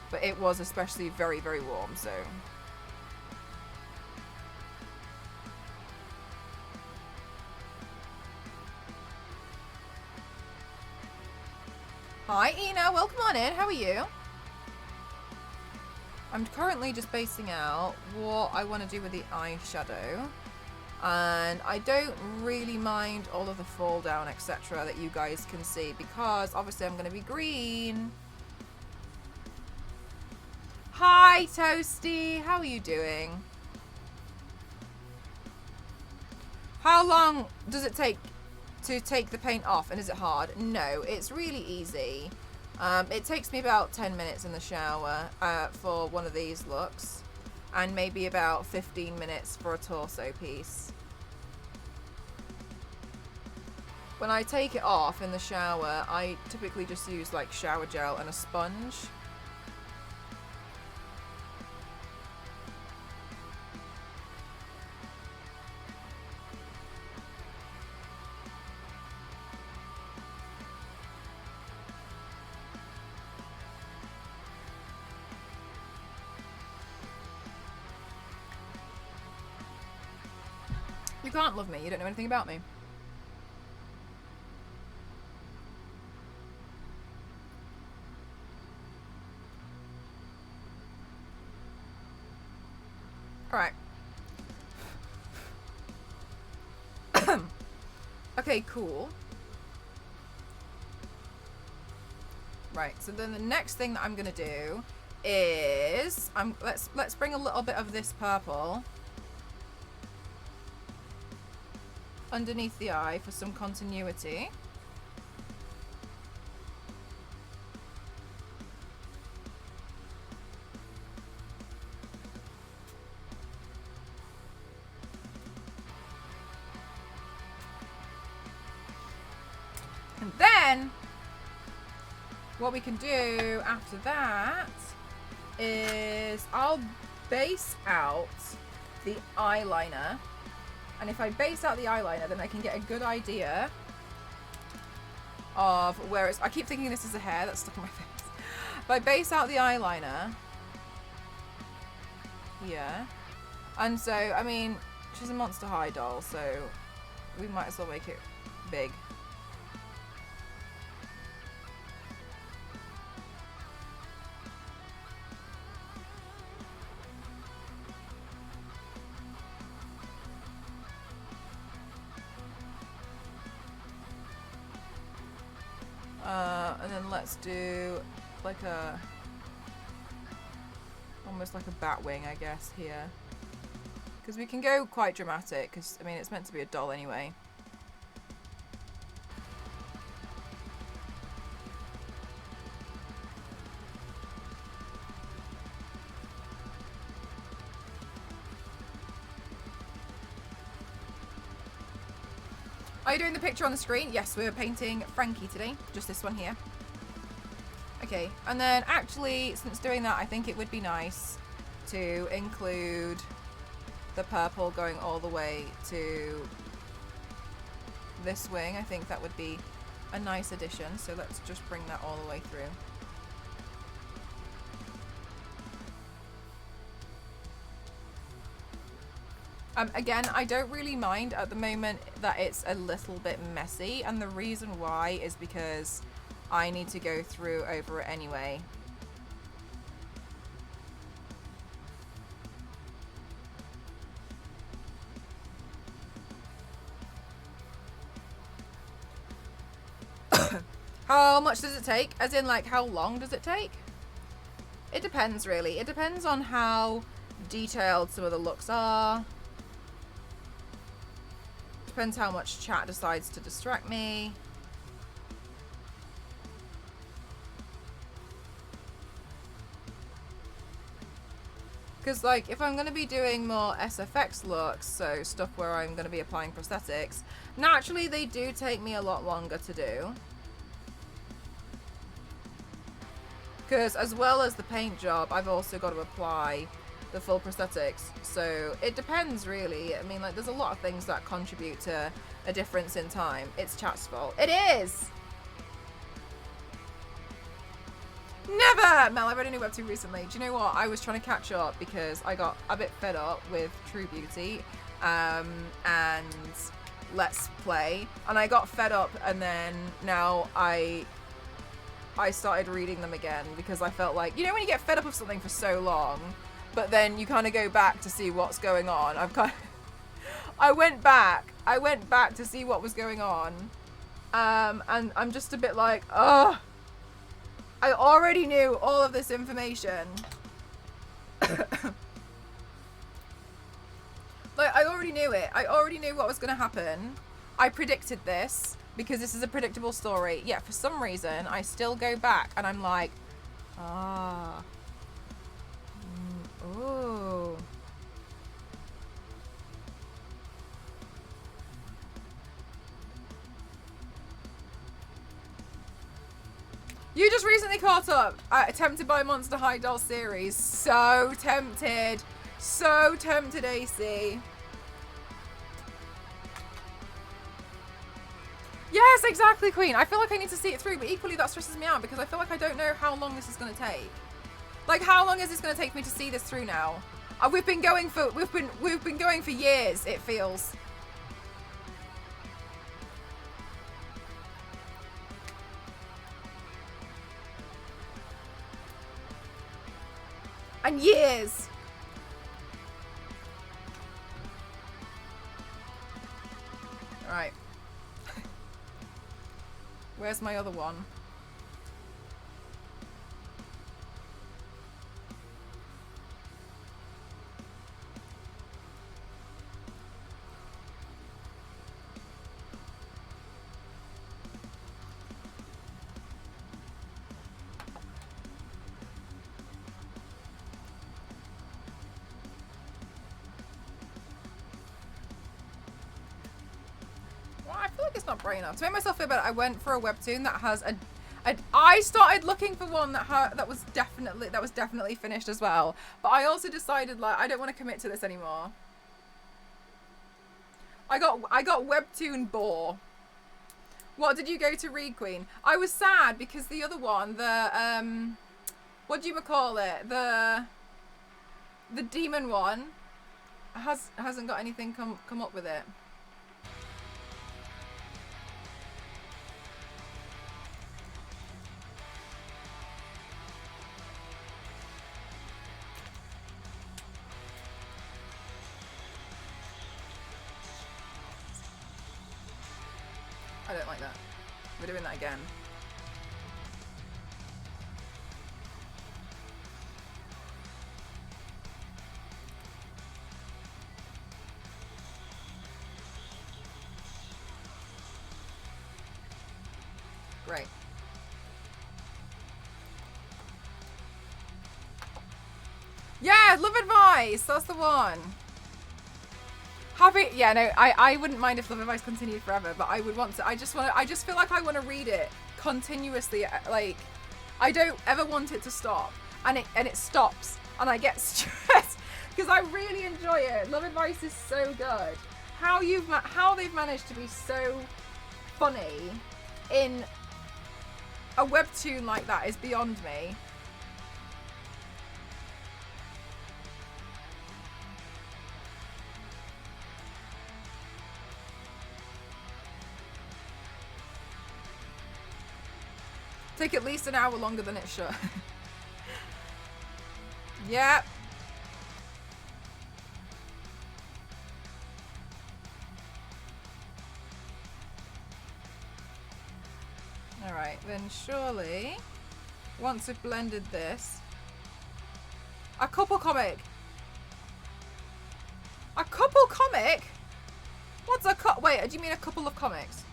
But it was especially very, very warm, so. Hi, Ina. Welcome on in. How are you? I'm currently just basing out what I want to do with the eyeshadow. And I don't really mind all of the fall down, etc. that you guys can see, because obviously I'm going to be green. Hi, Toasty. How are you doing? How long does it take to take the paint off, and is it hard? No, it's really easy. It takes me about 10 minutes in the shower for one of these looks, and maybe about 15 minutes for a torso piece. When I take it off in the shower, I typically just use like shower gel and a sponge. You can't love me, you don't know anything about me. Alright. Okay, cool. Right, so then the next thing that I'm gonna do is let's bring a little bit of this purple underneath the eye for some continuity. And then what we can do after that is I'll base out the eyeliner And if I base out the eyeliner, then I can get a good idea of where it's... I keep thinking this is a hair that's stuck on my face. If I base out the eyeliner here, and so, I mean, she's a Monster High doll, so we might as well make it big. And then let's do like a, almost like a bat wing, I guess, here. Because we can go quite dramatic, because, I mean, it's meant to be a doll anyway. Are you doing the picture on the screen? Yes, we're painting Frankie today. Just this one here. Okay, and then actually, since doing that, I think it would be nice to include the purple going all the way to this wing. I think that would be a nice addition. So let's just bring that all the way through. Again, I don't really mind at the moment that it's a little bit messy, and the reason why is because I need to go through over it anyway. How much does it take? As in, like, how long does it take? It depends, really. It depends on how detailed some of the looks are. Depends how much chat decides to distract me. Because, like, if I'm going to be doing more SFX looks, so stuff where I'm going to be applying prosthetics, naturally they do take me a lot longer to do. Because as well as the paint job, I've also got to apply the full prosthetics. So it depends, really. I mean, like, there's a lot of things that contribute to a difference in time. It's chat's fault. It is! Never! Mel, I read a new webtoon recently. Do you know what? I was trying to catch up because I got a bit fed up with True Beauty and Let's Play. And I got fed up, and then now I started reading them again because I felt like, you know when you get fed up of something for so long, but then you kind of go back to see what's going on. I went back to see what was going on, and I'm just a bit like, ugh. I already knew all of this information. Like, I already knew it. I already knew what was going to happen. I predicted this because this is a predictable story. Yet for some reason, I still go back and I'm like, ah. Ooh. You just recently caught up. Tempted by Monster High Doll series. So tempted. So tempted, AC. Yes, exactly, Queen. I feel like I need to see it through, but equally that stresses me out because I feel like I don't know how long this is going to take. Like, how long is this going to take me to see this through now? We've been going for years, it feels. And years. All right. Where's my other one? Not bright enough. To make myself feel better, I went for a webtoon that has I started looking for one that was definitely finished as well. But I also decided, like, I don't want to commit to this anymore. I got Webtoon Bore. What did you go to read, Queen? I was sad because the other one, the what do you call it? The demon one hasn't got anything come up with it. I don't like that. We're doing that again. Great. Yeah, Love Advice. That's the one. Yeah, no, I wouldn't mind if Love Advice continued forever, but I would want to. I just feel like I want to read it continuously. Like, I don't ever want it to stop, and it stops, and I get stressed because I really enjoy it. Love Advice is so good. How they've managed to be so funny in a webtoon like that is beyond me. Take at least an hour longer than it should. Yep. Alright, then surely, once we've blended this, a couple comic? A couple comic? What's a wait, do you mean a couple of comics?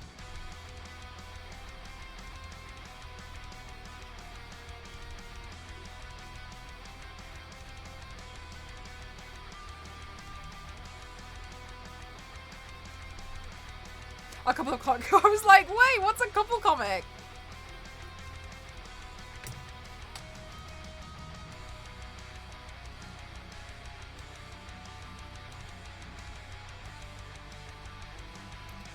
A couple of comic. I was like, wait, what's a couple comic?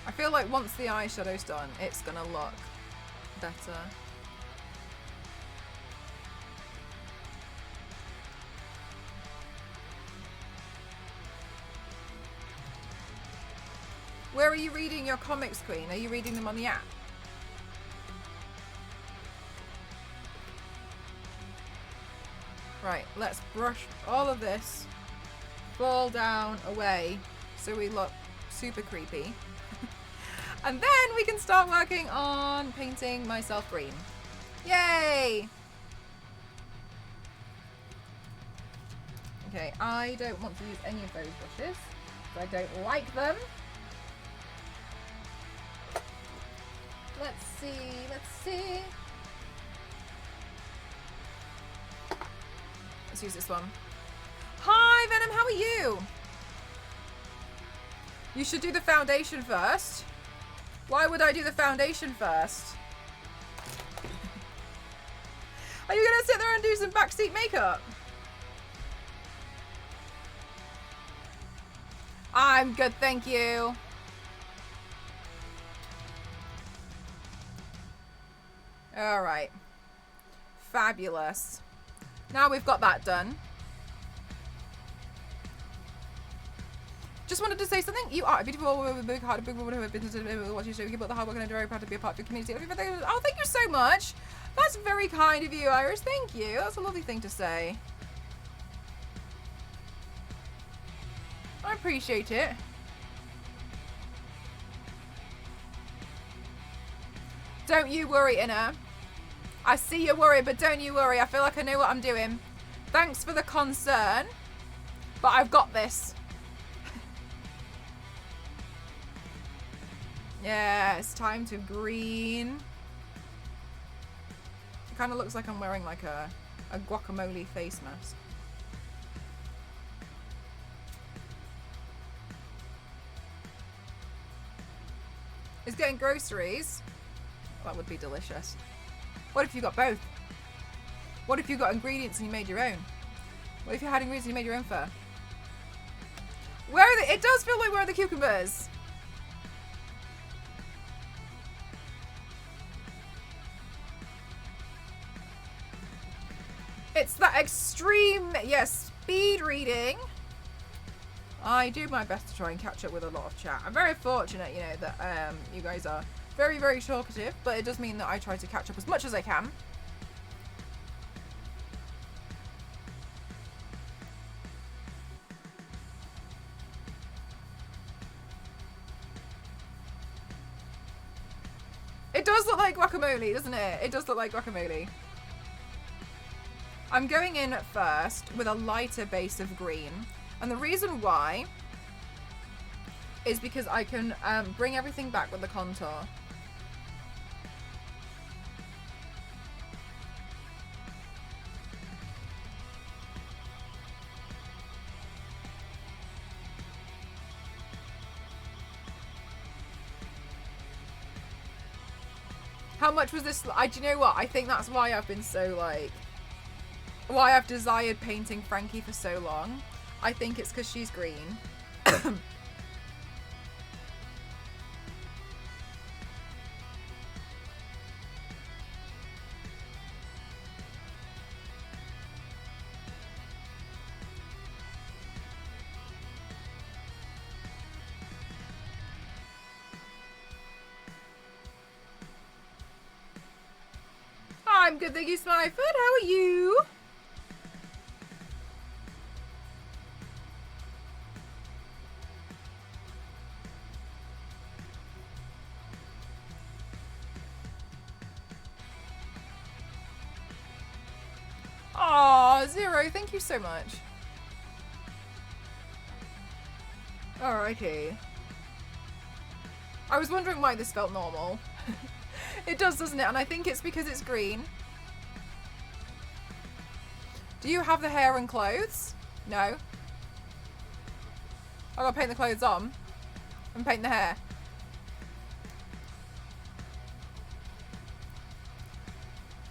I feel like once the eyeshadow's done, it's gonna look better. Where are you reading your comics, Queen? Are you reading them on the app? Right, let's brush all of this, fall down away, so we look super creepy. And then we can start working on painting myself green. Yay! Okay, I don't want to use any of those brushes, because I don't like them. Let's see. Let's use this one. Hi, Venom, how are you? You should do the foundation first. Why would I do the foundation first? Are you gonna sit there and do some backseat makeup? I'm good, thank you. All right. Fabulous. Now we've got that done. Just wanted to say something. You are a beautiful woman with a big heart, a big woman who has been to watch your show. You keep up the hard work and I'm very proud to be a part of your community. Oh, thank you so much. That's very kind of you, Iris. Thank you. That's a lovely thing to say. I appreciate it. Don't you worry, Inna. I see you worry, but don't you worry. I feel like I know what I'm doing. Thanks for the concern, but I've got this. Yeah, it's time to green. It kind of looks like I'm wearing like a guacamole face mask. Is getting groceries. That would be delicious. What if you got both? What if you got ingredients and you made your own? What if you had ingredients and you made your own fur? Where are the? It does feel like where are the cucumbers? It's that extreme, yes, speed reading. I do my best to try and catch up with a lot of chat. I'm very fortunate, you know, that you guys are very, very talkative, but it does mean that I try to catch up as much as I can. It does look like guacamole, doesn't it? It does look like guacamole. I'm going in first with a lighter base of green. And the reason why is because I can bring everything back with the contour. How much was this? Do you know what? I think that's why I've been so like... Why I've desired painting Frankie for so long. I think it's because she's green. I'm good, thank you, Smyfoot. How are you? Aw, Zero, thank you so much. Alrighty. I was wondering why this felt normal. It does, doesn't it? And I think it's because it's green. Do you have the hair and clothes? No. I gotta paint the clothes on and paint the hair.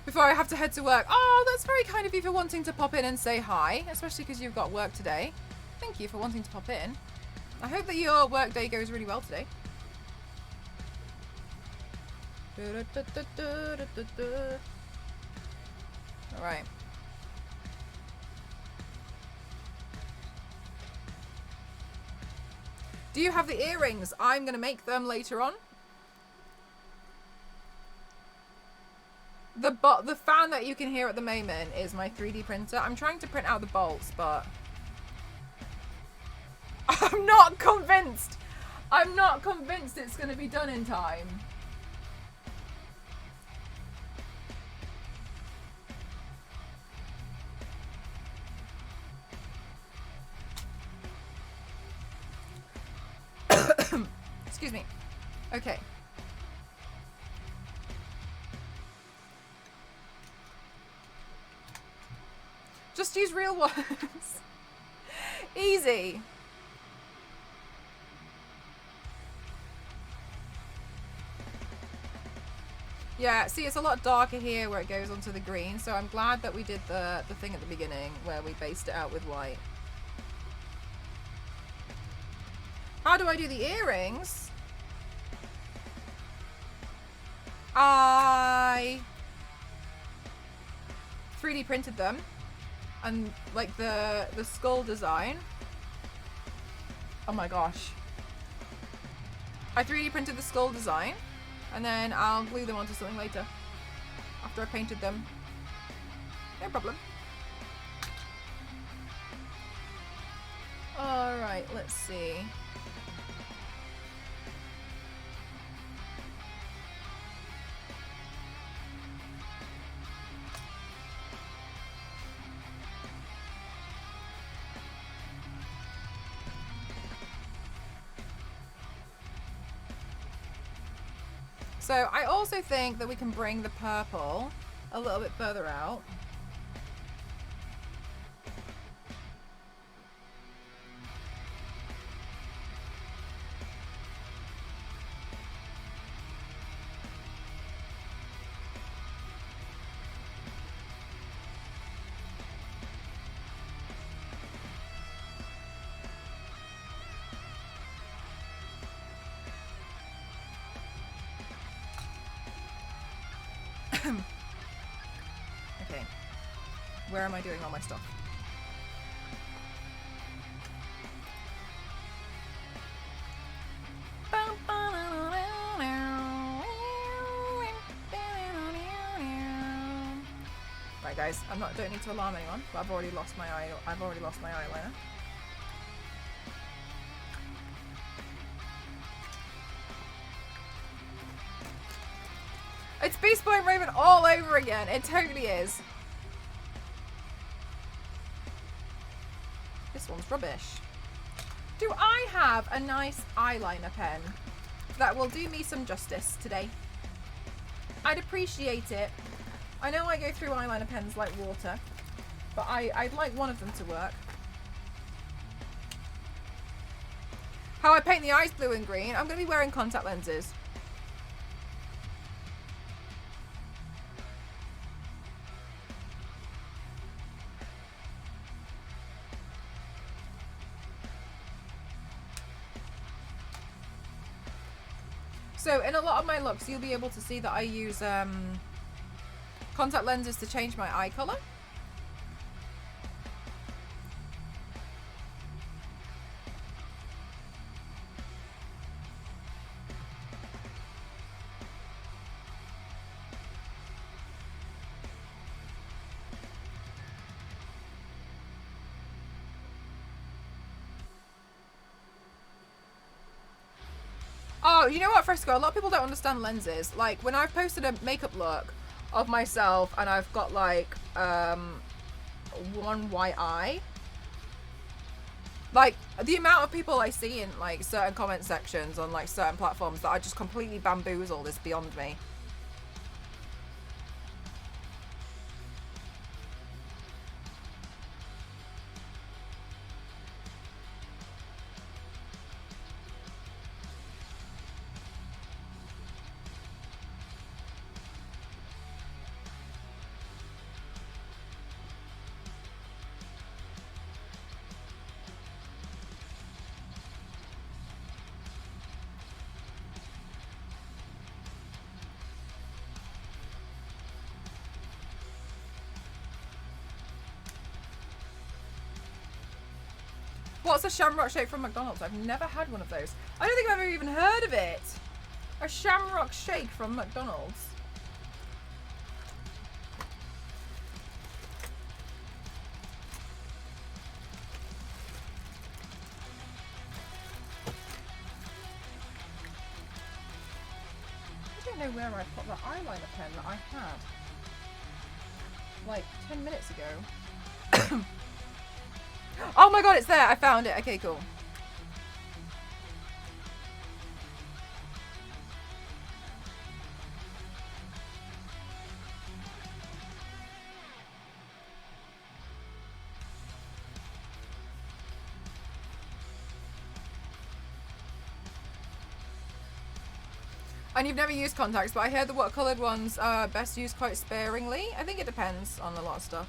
Before I have to head to work. Oh, that's very kind of you for wanting to pop in and say hi, especially because you've got work today. Thank you for wanting to pop in. I hope that your work day goes really well today. Alright. Do you have the earrings? I'm going to make them later on. The fan that you can hear at the moment is my 3D printer. I'm trying to print out the bolts, but I'm not convinced. I'm not convinced it's going to be done in time. Excuse me. Okay. Just use real ones. Easy. Yeah, see, it's a lot darker here where it goes onto the green, so I'm glad that we did the thing at the beginning where we based it out with white. How do I do the earrings? I 3D printed them, and like the skull design. Oh my gosh. I 3D printed the skull design, and then I'll glue them onto something later after I painted them. No problem. Alright, let's see. So I also think that we can bring the purple a little bit further out. Okay. Where am I doing all my stuff? Right, guys, don't need to alarm anyone, but I've already lost my eyeliner. It's Beast Boy and Raven all over again. It totally is. This one's rubbish. Do I have a nice eyeliner pen that will do me some justice today? I'd appreciate it. I know I go through eyeliner pens like water, but I'd like one of them to work. How I paint the eyes blue and green. I'm going to be wearing contact lenses. So in a lot of my looks, you'll be able to see that I use contact lenses to change my eye color. Oh, you know what, Fresco? A lot of people don't understand lenses. Like, when I've posted a makeup look of myself and I've got, like, one white eye, like, the amount of people I see in, like, certain comment sections on, like, certain platforms that are just completely bamboozled is beyond me. What's a shamrock shake from McDonald's? I've never had one of those. I don't think I've ever even heard of it. A shamrock shake from McDonald's. I don't know where I put that eyeliner pen that I had like 10 minutes ago. Oh my god, it's there! I found it. Okay, cool. And you've never used contacts, but I heard the watercoloured ones are best used quite sparingly. I think it depends on a lot of stuff.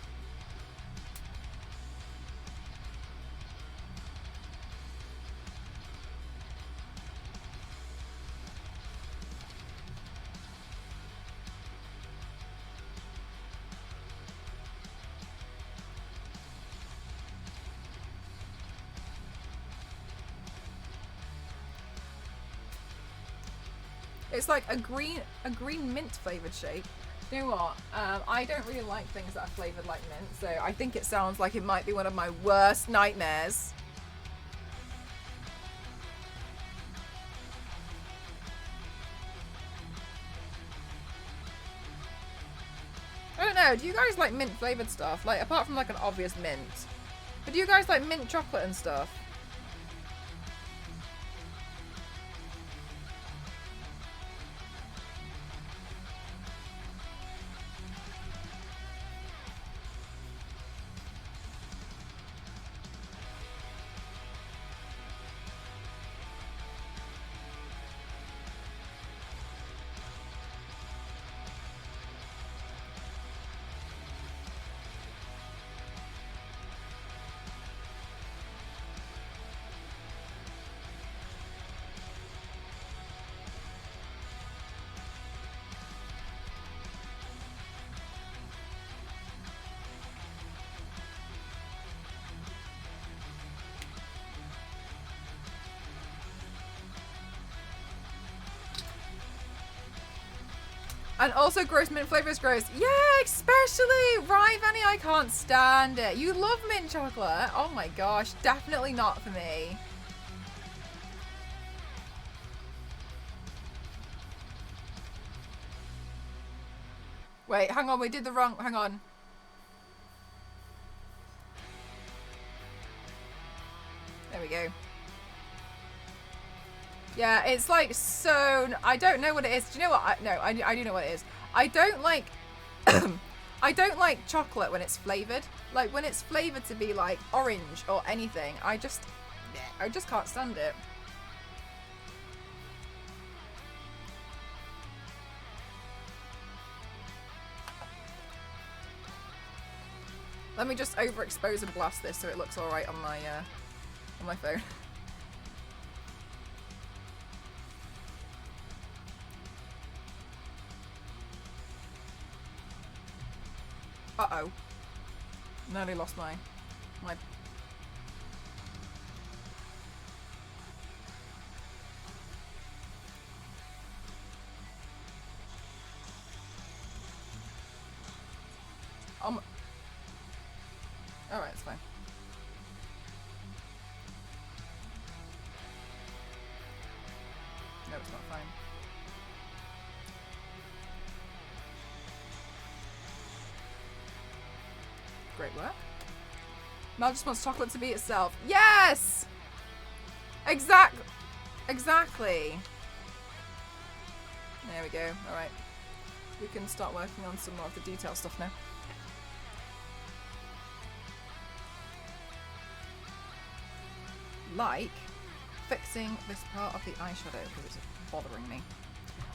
It's like a green mint flavored shake. You know what? I don't really like things that are flavored like mint, so I think it sounds like it might be one of my worst nightmares. I don't know. Do you guys like mint flavored stuff? Like, apart from like an obvious mint, but do you guys like mint chocolate and stuff? And also gross mint flavor is gross. Yeah, especially Rye Vanny, I can't stand it. You love mint chocolate. Oh my gosh, definitely not for me. Wait, hang on, we did the wrong, hang on. There we go. Yeah, it's like so, I don't know what it is. Do you know what? No, I do know what it is. I don't like, I don't like chocolate when it's flavored. Like when it's flavored to be like orange or anything, I just can't stand it. Let me just overexpose and blast this so it looks alright on my phone. Uh-oh. Nearly lost my... Alright, it's fine. No, it's not fine. Great work. Mel just wants chocolate to be itself. Yes! Exactly. There we go. Alright. We can start working on some more of the detail stuff now. Like fixing this part of the eyeshadow because it's bothering me.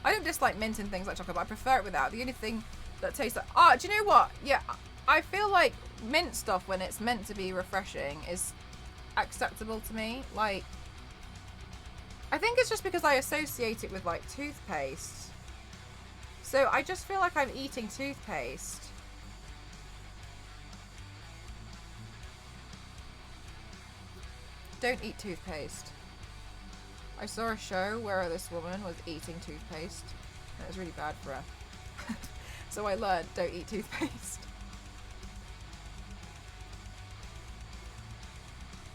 I don't dislike mint and things like chocolate, but I prefer it without. The only thing that tastes like... Oh, do you know what? Yeah, I feel like mint stuff, when it's meant to be refreshing, is acceptable to me. Like, I think it's just because I associate it with, like, toothpaste. So I just feel like I'm eating toothpaste. Don't eat toothpaste. I saw a show where this woman was eating toothpaste. And it was really bad for her. So I learned, don't eat toothpaste.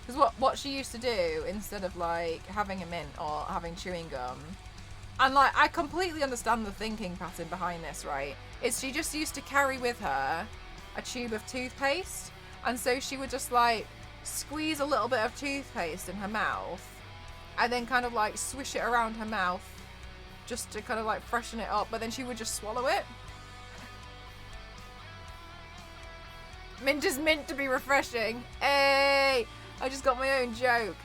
Because what she used to do, instead of like having a mint or having chewing gum, and like I completely understand the thinking pattern behind this, right? Is she just used to carry with her a tube of toothpaste, and so she would just like squeeze a little bit of toothpaste in her mouth and then kind of like swish it around her mouth just to kind of like freshen it up, but then she would just swallow it. Mint is meant to be refreshing. Hey, I just got my own joke.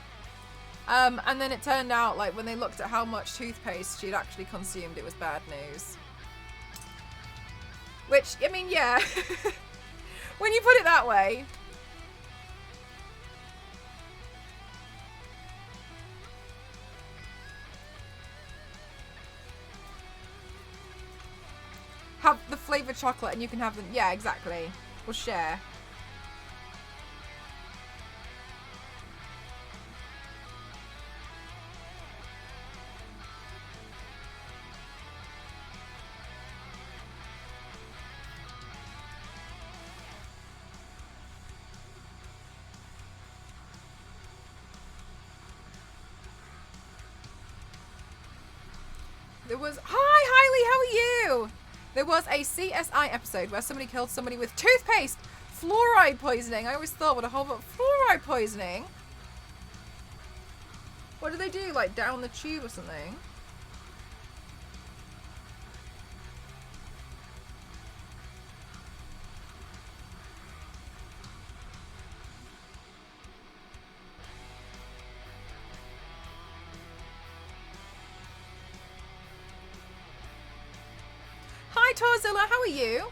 And then it turned out, like, when they looked at how much toothpaste she'd actually consumed, it was bad news. Which, I mean, yeah. When you put it that way. Have the flavoured chocolate and you can have them. Yeah, exactly. We'll share. There was... Hi, Hailey, how are you? There was a CSI episode where somebody killed somebody with toothpaste. Fluoride poisoning. I always thought, what a whole lot of fluoride poisoning. What do they do? Like down the tube or something? Hi, Torzilla, how are you?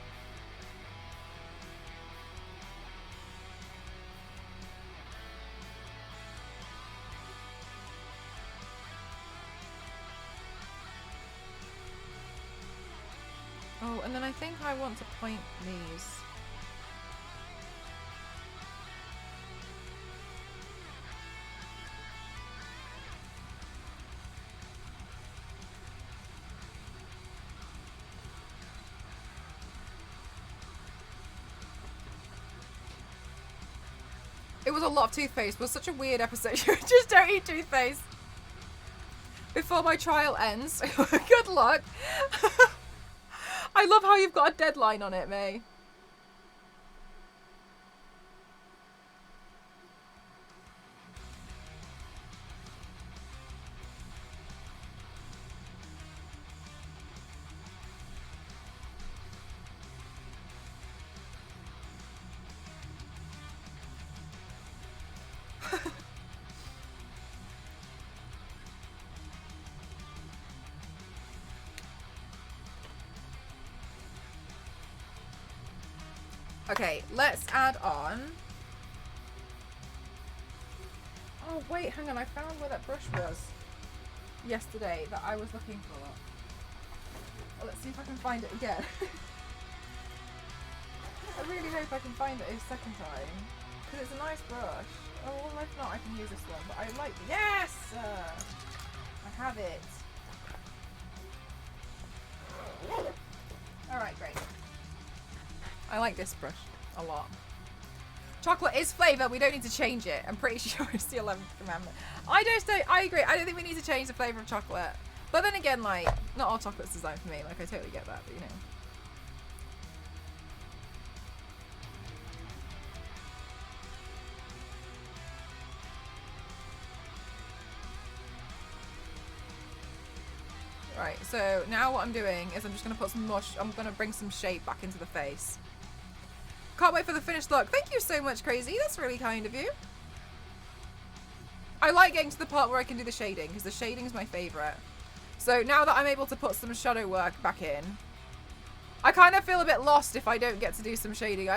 Oh, and then I think I want to point these. was a lot of toothpaste. It was such a weird episode. Just don't eat toothpaste. Before my trial ends. Good luck. I love how you've got a deadline on it, May. Okay, let's add on. Oh wait, hang on, I found where that brush was yesterday that I was looking for. Well, let's see if I can find it again. I really hope I can find it a second time, because it's a nice brush. Oh, well, if not, I can use this one, but I like, yes! I have it. Alright, great. I like this brush a lot. Chocolate is flavour, we don't need to change it. I'm pretty sure it's the 11th commandment. I agree, I don't think we need to change the flavour of chocolate. But then again, like, not all chocolate's designed for me. Like, I totally get that, but you know. Right, so now what I'm doing is I'm just going to put some mush, I'm going to bring some shape back into the face. Can't wait for the finished look. Thank you so much, Crazy. That's really kind of you. I like getting to the part where I can do the shading, because the shading is my favourite. So now that I'm able to put some shadow work back in, I kind of feel a bit lost if I don't get to do some shading.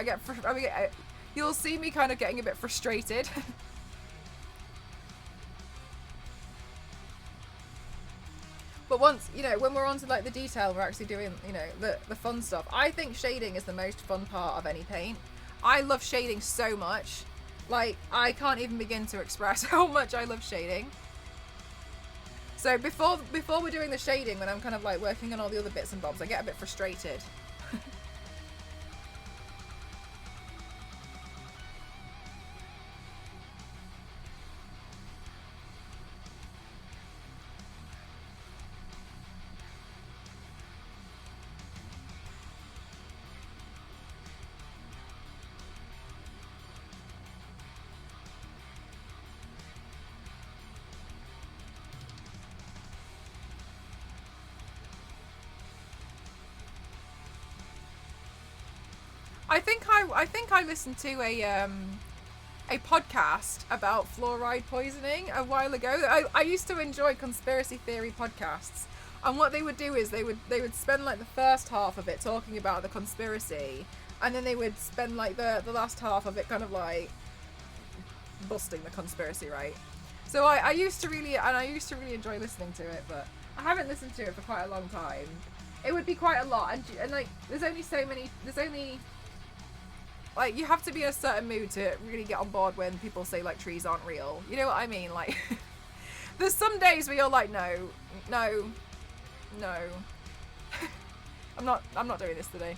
You'll see me kind of getting a bit frustrated. But once, you know, when we're on to like the detail, we're actually doing, you know, the fun stuff. I think shading is the most fun part of any paint. I love shading so much. Like, I can't even begin to express how much I love shading. So before we're doing the shading, when I'm kind of like working on all the other bits and bobs, I get a bit frustrated. I think I listened to a podcast about fluoride poisoning a while ago. I used to enjoy conspiracy theory podcasts, and what they would do is they would spend like the first half of it talking about the conspiracy, and then they would spend like the last half of it kind of like busting the conspiracy, right? So I used to really enjoy listening to it, but I haven't listened to it for quite a long time. It would be quite a lot, and like there's only like, you have to be in a certain mood to really get on board when people say, like, trees aren't real. You know what I mean? Like, there's some days where you're like, no. I'm not doing this today.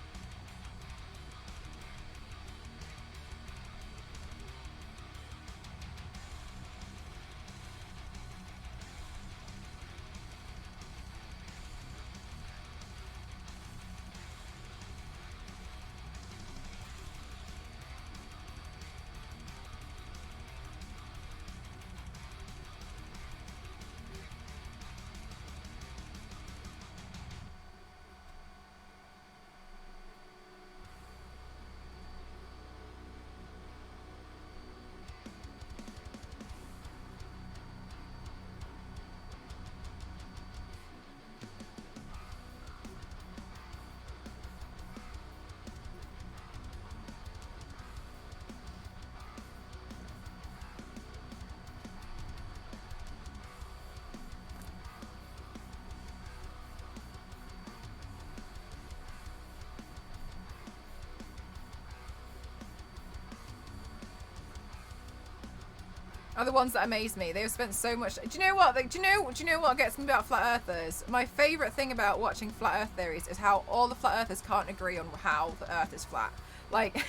Are the ones that amaze me. They've spent so much. Do you know what? Do you know what gets me about flat earthers? My favourite thing about watching flat earth theories is how all the flat earthers can't agree on how the earth is flat. Like,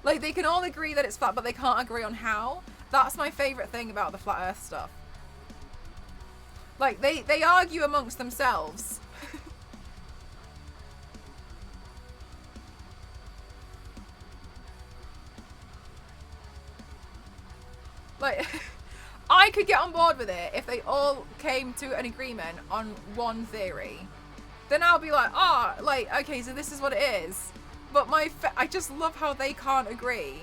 Like, they can all agree that it's flat, but they can't agree on how. That's my favourite thing about the flat earth stuff. Like, they argue amongst themselves. Like, I could get on board with it if they all came to an agreement on one theory. Then I'll be like, like, okay, so this is what it is. But I just love how they can't agree.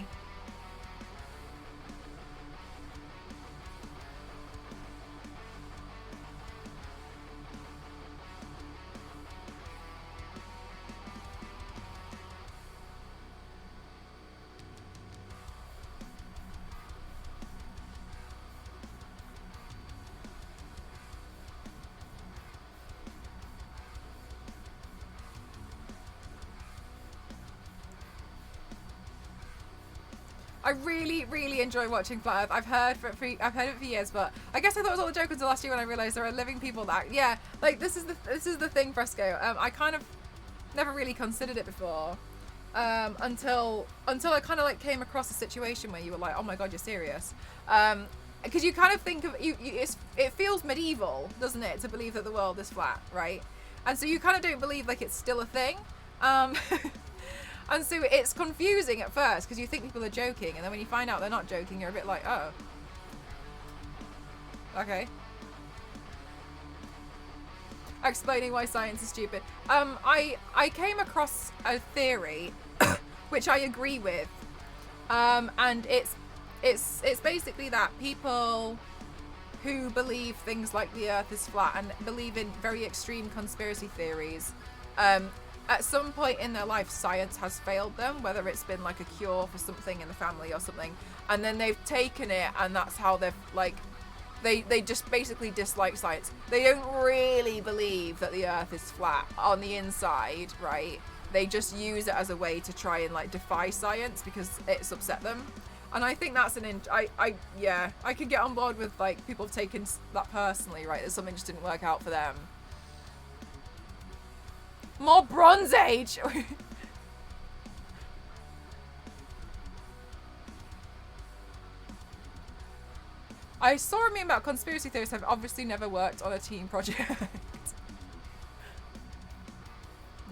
I really, really enjoy watching Flat Earth. I've heard it for years, but I guess I thought it was all a joke until last year when I realised there are living people that, yeah, like this is the thing, Fresco. I kind of never really considered it before, until I kind of like came across a situation where you were like, oh my god, you're serious, because you kind of think of it feels medieval, doesn't it, to believe that the world is flat, right? And so you kind of don't believe like it's still a thing. And so it's confusing at first because you think people are joking, and then when you find out they're not joking, you're a bit like, oh, okay. Explaining why science is stupid. I came across a theory which I agree with, and it's basically that people who believe things like the Earth is flat and believe in very extreme conspiracy theories, at some point in their life, science has failed them, whether it's been like a cure for something in the family or something, and then they've taken it, and that's how they've like, they just basically dislike science. They don't really believe that the Earth is flat on the inside, right? They just use it as a way to try and like defy science because it's upset them. And I think that's I could get on board with like people taking that personally, right? That something just didn't work out for them. More Bronze Age! I saw a meme about conspiracy theorists have obviously never worked on a team project.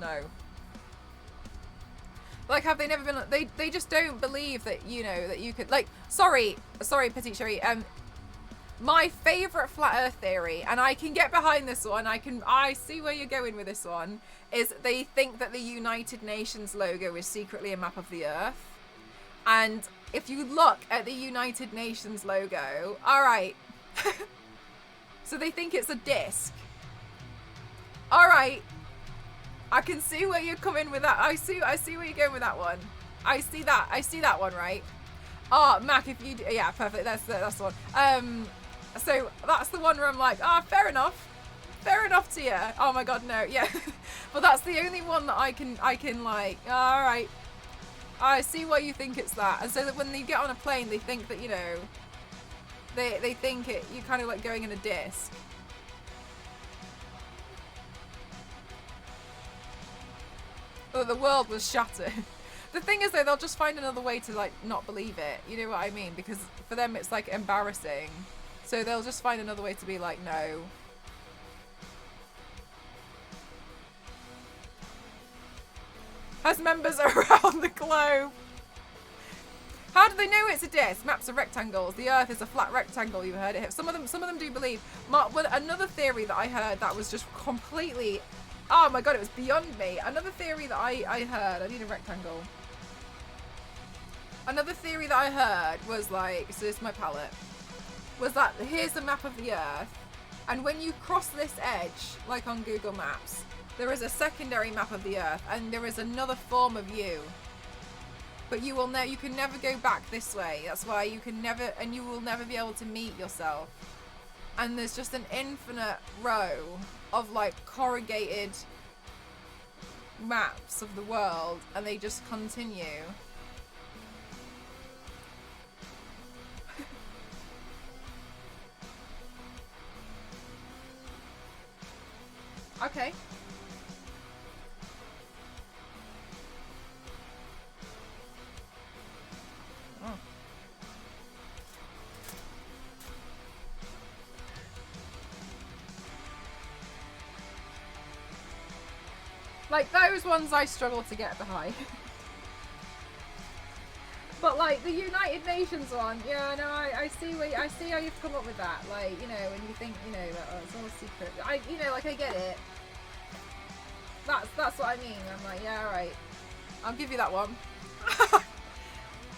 No. Like, have they never been... They just don't believe that, you know, that you could... Like, sorry, Petite Cherie, my favourite flat earth theory, and I can get behind this one, I see where you're going with this one, is they think that the United Nations logo is secretly a map of the Earth. And if you look at the United Nations logo, alright. So they think it's a disc. Alright. I can see where you're coming with that. I see where you're going with that one. I see that one, right? Oh, Mac, if you... Yeah, perfect. That's the one. So that's the one where I'm like, fair enough. Fair enough to you. Oh my god, no. Yeah. But that's the only one that I can like, alright. I see why you think it's that. And so that when you get on a plane, they think that, you know, they think you're kind of like going in a disc. Oh, the world was shattered. The thing is, though, they'll just find another way to, like, not believe it. You know what I mean? Because for them, it's, like, embarrassing. So they'll just find another way to be like, no. Has members around the globe. How do they know it's a disc? Maps are rectangles. The Earth is a flat rectangle. You heard it. Some of them do believe. Another theory that I heard that was just completely... Oh my god, it was beyond me. Another theory that I heard... I need a rectangle. Another theory that I heard was like... So this is my palette. Was that here's the map of the Earth. And when you cross this edge, like on Google Maps, there is a secondary map of the Earth. And there is another form of you. But you can never go back this way. That's why you can never... And you will never be able to meet yourself. And there's just an infinite row of like corrugated maps of the world, and they just continue. Okay. Like, those ones I struggle to get behind. But like the United Nations one, yeah, no, I see how you've come up with that. Like, you know, when you think, you know, that, oh, it's all secret. You know, like I get it. That's what I mean. I'm like, yeah, all right. I'll give you that one.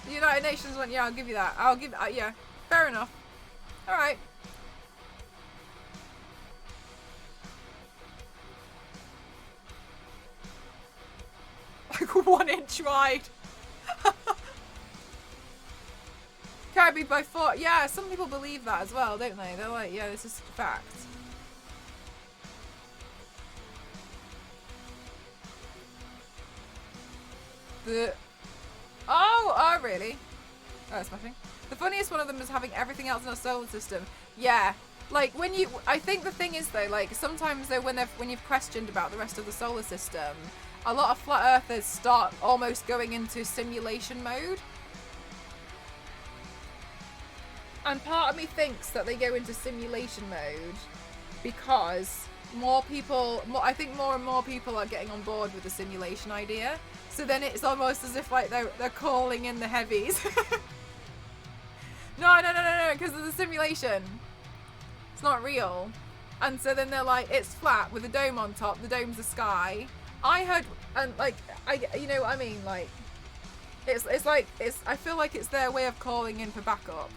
The United Nations one, yeah, I'll give you that. Yeah, fair enough. All right. Like 1 inch wide. Can be by 4. Yeah, some people believe that as well, don't they? They're like, yeah, this is fact. Oh, really? Oh, smashing. The funniest one of them is having everything else in our solar system. Yeah. Like, I think the thing is, though, like, sometimes, though, when you've questioned about the rest of the solar system, a lot of flat earthers start almost going into simulation mode. And part of me thinks that they go into simulation mode because I think more and more people are getting on board with the simulation idea. So then it's almost as if like they're calling in the heavies. No, because of the simulation. It's not real. And so then they're like, it's flat with a dome on top. The dome's the sky. I heard, and like, you know what I mean? Like, I feel like it's their way of calling in for backup.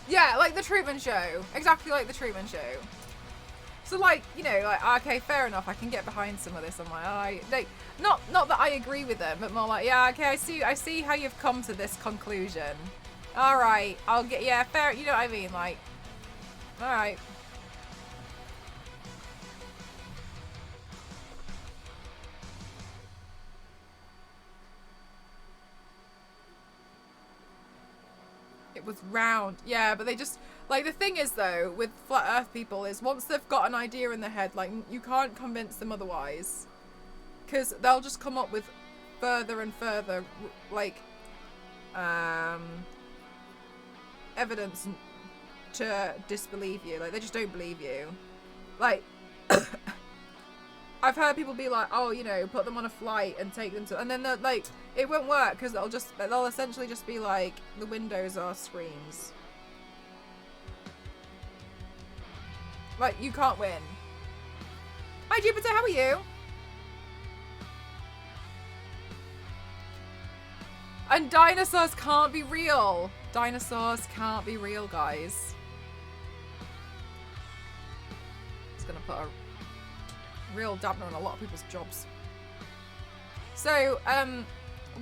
Yeah, like the Truman Show. Exactly like the Truman Show. So, like, you know, like, okay, fair enough. I can get behind some of this. I'm like, not that I agree with them, but more like, yeah, okay, I see how you've come to this conclusion. All right, I'll get, yeah, fair. You know what I mean? Like, all right. It was round. Yeah, but they just, like, the thing is, though, with flat earth people is once they've got an idea in their head, like, you can't convince them otherwise. Because they'll just come up with further and further, like, evidence to disbelieve you. Like, they just don't believe you. Like, I've heard people be like, oh, you know, put them on a flight and take them to, and then they're like, it won't work because they'll essentially just be like, the windows are screens. Like, you can't win. Hi Jupiter, how are you? And dinosaurs can't be real. Dinosaurs can't be real, guys. It's gonna put a real dampener on a lot of people's jobs. So,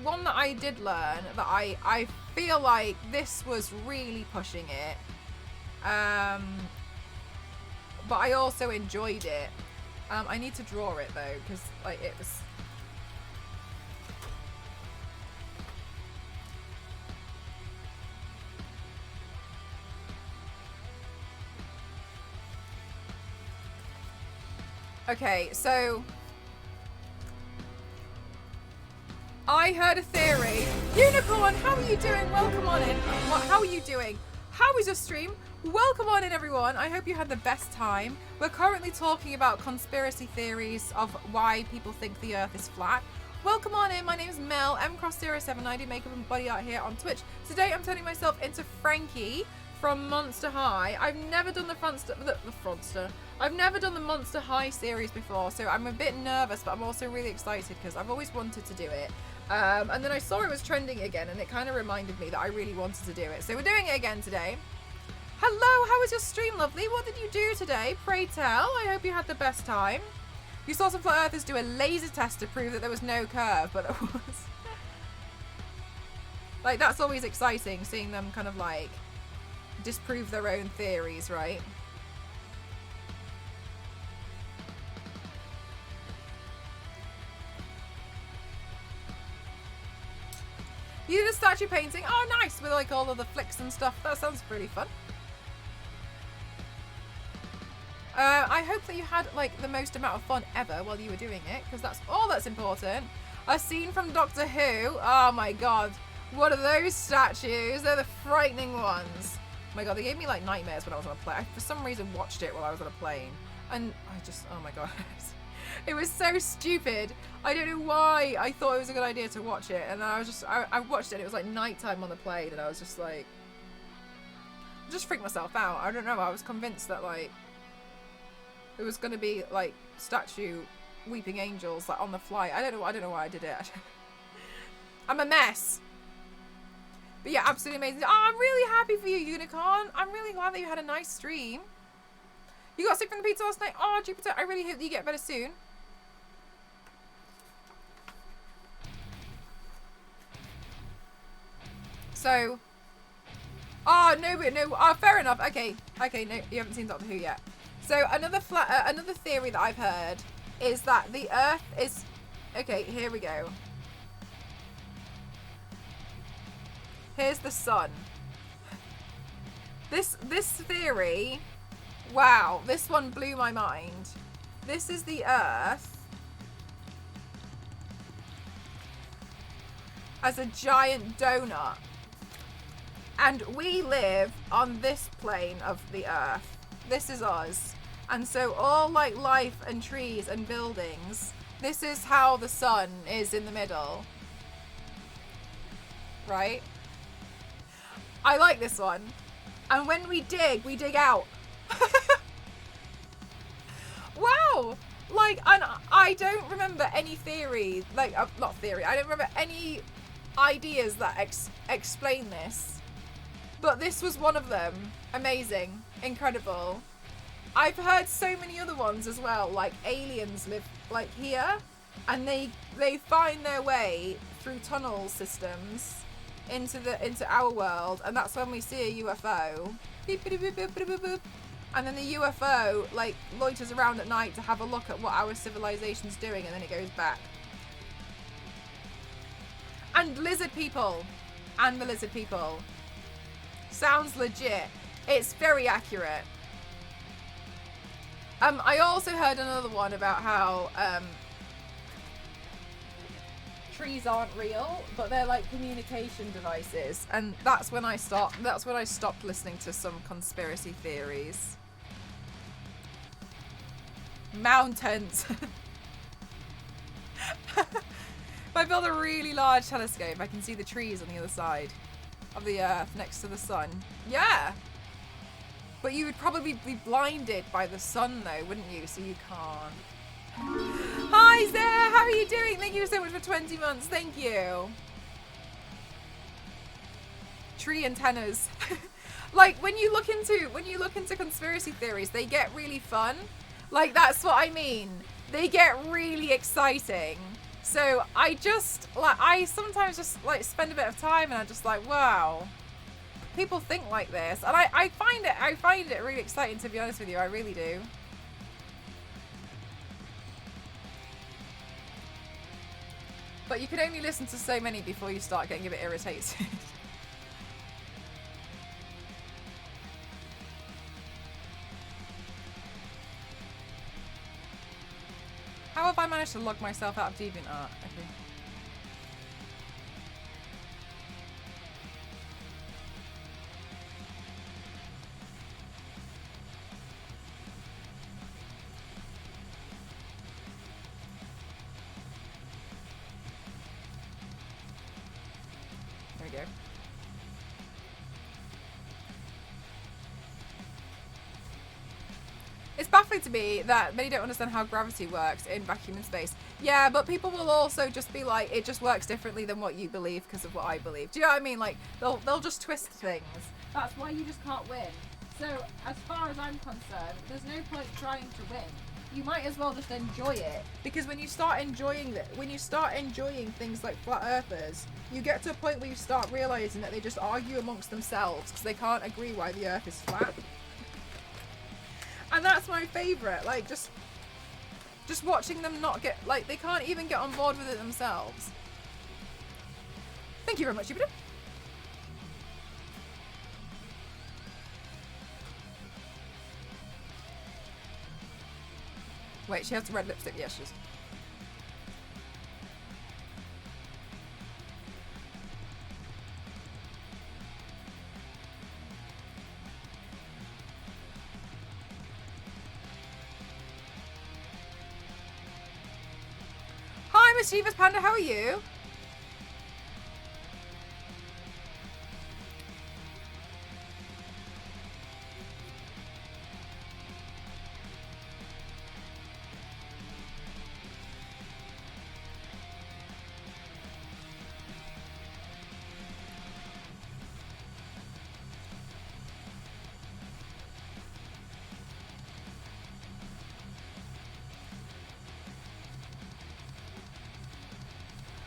one that I did learn that I feel like this was really pushing it, but I also enjoyed it. I need to draw it though, because like it was. Okay, so I heard a theory. Unicorn, how are you doing? Welcome on in. How are you doing? How is your stream? Welcome on in, everyone. I hope you had the best time. We're currently talking about conspiracy theories of why people think the Earth is flat. Welcome on in. My name is Mel, mcross07. I do makeup and body art here on Twitch. Today, I'm turning myself into Frankie from Monster High. I've never done I've never done the Monster High series before, so I'm a bit nervous, but I'm also really excited because I've always wanted to do it. And then I saw it was trending again, and it kind of reminded me that I really wanted to do it. So we're doing it again today. Hello, how was your stream, lovely? What did you do today? Pray tell. I hope you had the best time. You saw some flat earthers do a laser test to prove that there was no curve, but there was. Like, that's always exciting, seeing them kind of like disprove their own theories, right? You did a statue painting? Oh, nice! With like all of the flicks and stuff. That sounds really fun. I hope that you had like the most amount of fun ever while you were doing it, because that's all that's important. A scene from Doctor Who. Oh my god. What are those statues? They're the frightening ones. Oh my god, they gave me like nightmares when I was on a plane. I, for some reason, watched it while I was on a plane. And I just, oh my god. It was so stupid. I don't know why I thought it was a good idea to watch it. And I was just, I watched it and it was like nighttime on the plane. And I was just like, I just freaked myself out. I don't know. I was convinced that like, it was going to be like statue weeping angels like on the flight. I don't know why I did it. I'm a mess. But yeah, absolutely amazing. Oh, I'm really happy for you, Unicorn. I'm really glad that you had a nice stream. You got sick from the pizza last night? Oh, Jupiter, I really hope that you get better soon. So, oh, no, fair enough. Okay, no, you haven't seen Doctor Who yet. So, another theory that I've heard is that the Earth is... Okay, here we go. Here's the sun. This theory, wow, this one blew my mind. This is the Earth as a giant donut. And we live on this plane of the Earth. This is us. And so all like life and trees and buildings, this is how the sun is in the middle. Right? I like this one. And when we dig out. Wow! Like, and I don't remember any theory, like, not theory, I don't remember any ideas that explain this. But this was one of them. Amazing. Incredible. I've heard so many other ones as well, like aliens live, like, here. And they find their way through tunnel systems into our world, and that's when we see a UFO. Beep, beep, beep, beep, beep, beep, beep. And then the UFO like loiters around at night to have a look at what our civilization's doing, and then it goes back. And lizard people. And the lizard people. Sounds legit. It's very accurate. I also heard another one about how trees aren't real, but they're like communication devices, and that's when I stopped listening to some conspiracy theories. Mountains. If I build a really large telescope, I can see the trees on the other side of the Earth next to the sun. Yeah. But you would probably be blinded by the sun though, wouldn't you? So you can't. Hi there, how are you doing? Thank you so much for 20 months. Thank you. Tree antennas. Like when you look into conspiracy theories, they get really fun. Like that's what I mean. They get really exciting. So I sometimes just like spend a bit of time and I'm just like, wow. People think like this. And I find it really exciting, to be honest with you. I really do. But you can only listen to so many before you start getting a bit irritated. How have I managed to log myself out of DeviantArt? Okay. There we go. It's baffling to me that many don't understand how gravity works in vacuum and space. Yeah, but people will also just be like, it just works differently than what you believe because of what I believe. Do you know what I mean? Like, they'll just twist things. That's why you just can't win. So, as far as I'm concerned, there's no point trying to win. You might as well just enjoy it. Because when you start enjoying things like flat earthers, you get to a point where you start realizing that they just argue amongst themselves because they can't agree why the earth is flat. And that's my favourite, like, just watching them not get, like, they can't even get on board with it themselves. Thank you very much, Jupiter. Wait, she has red lipstick. Yes, she does. Hi, Mischievous Panda. How are you?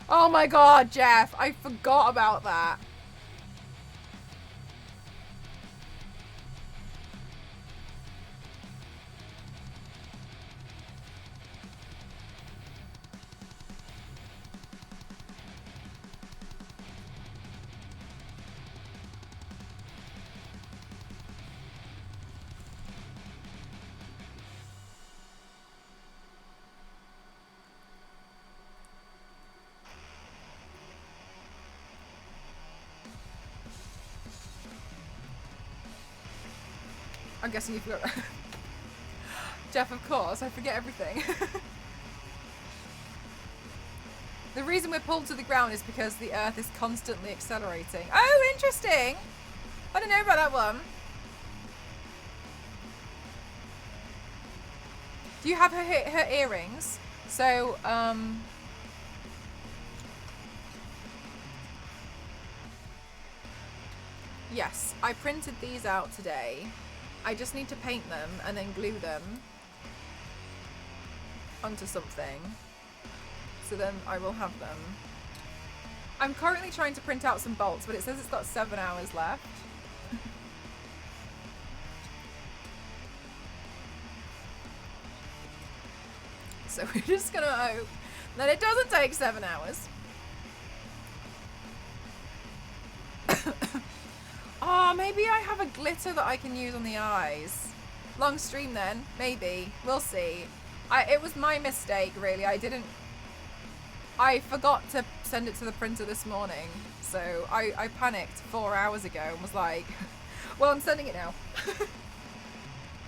Oh my god, Jeff, I forgot about that. I'm guessing you forgot. Jeff, of course, I forget everything. The reason we're pulled to the ground is because the Earth is constantly accelerating. Oh, interesting! I don't know about that one. Do you have her earrings? So, yes, I printed these out today. I just need to paint them and then glue them onto something. So then I will have them. I'm currently trying to print out some bolts, but it says it's got 7 hours left. So we're just gonna hope that it doesn't take 7 hours. Oh, maybe I have a glitter that I can use on the eyes. Long stream then, maybe. We'll see. It was my mistake, really. I forgot to send it to the printer this morning. So I panicked 4 hours ago and was like, well, I'm sending it now.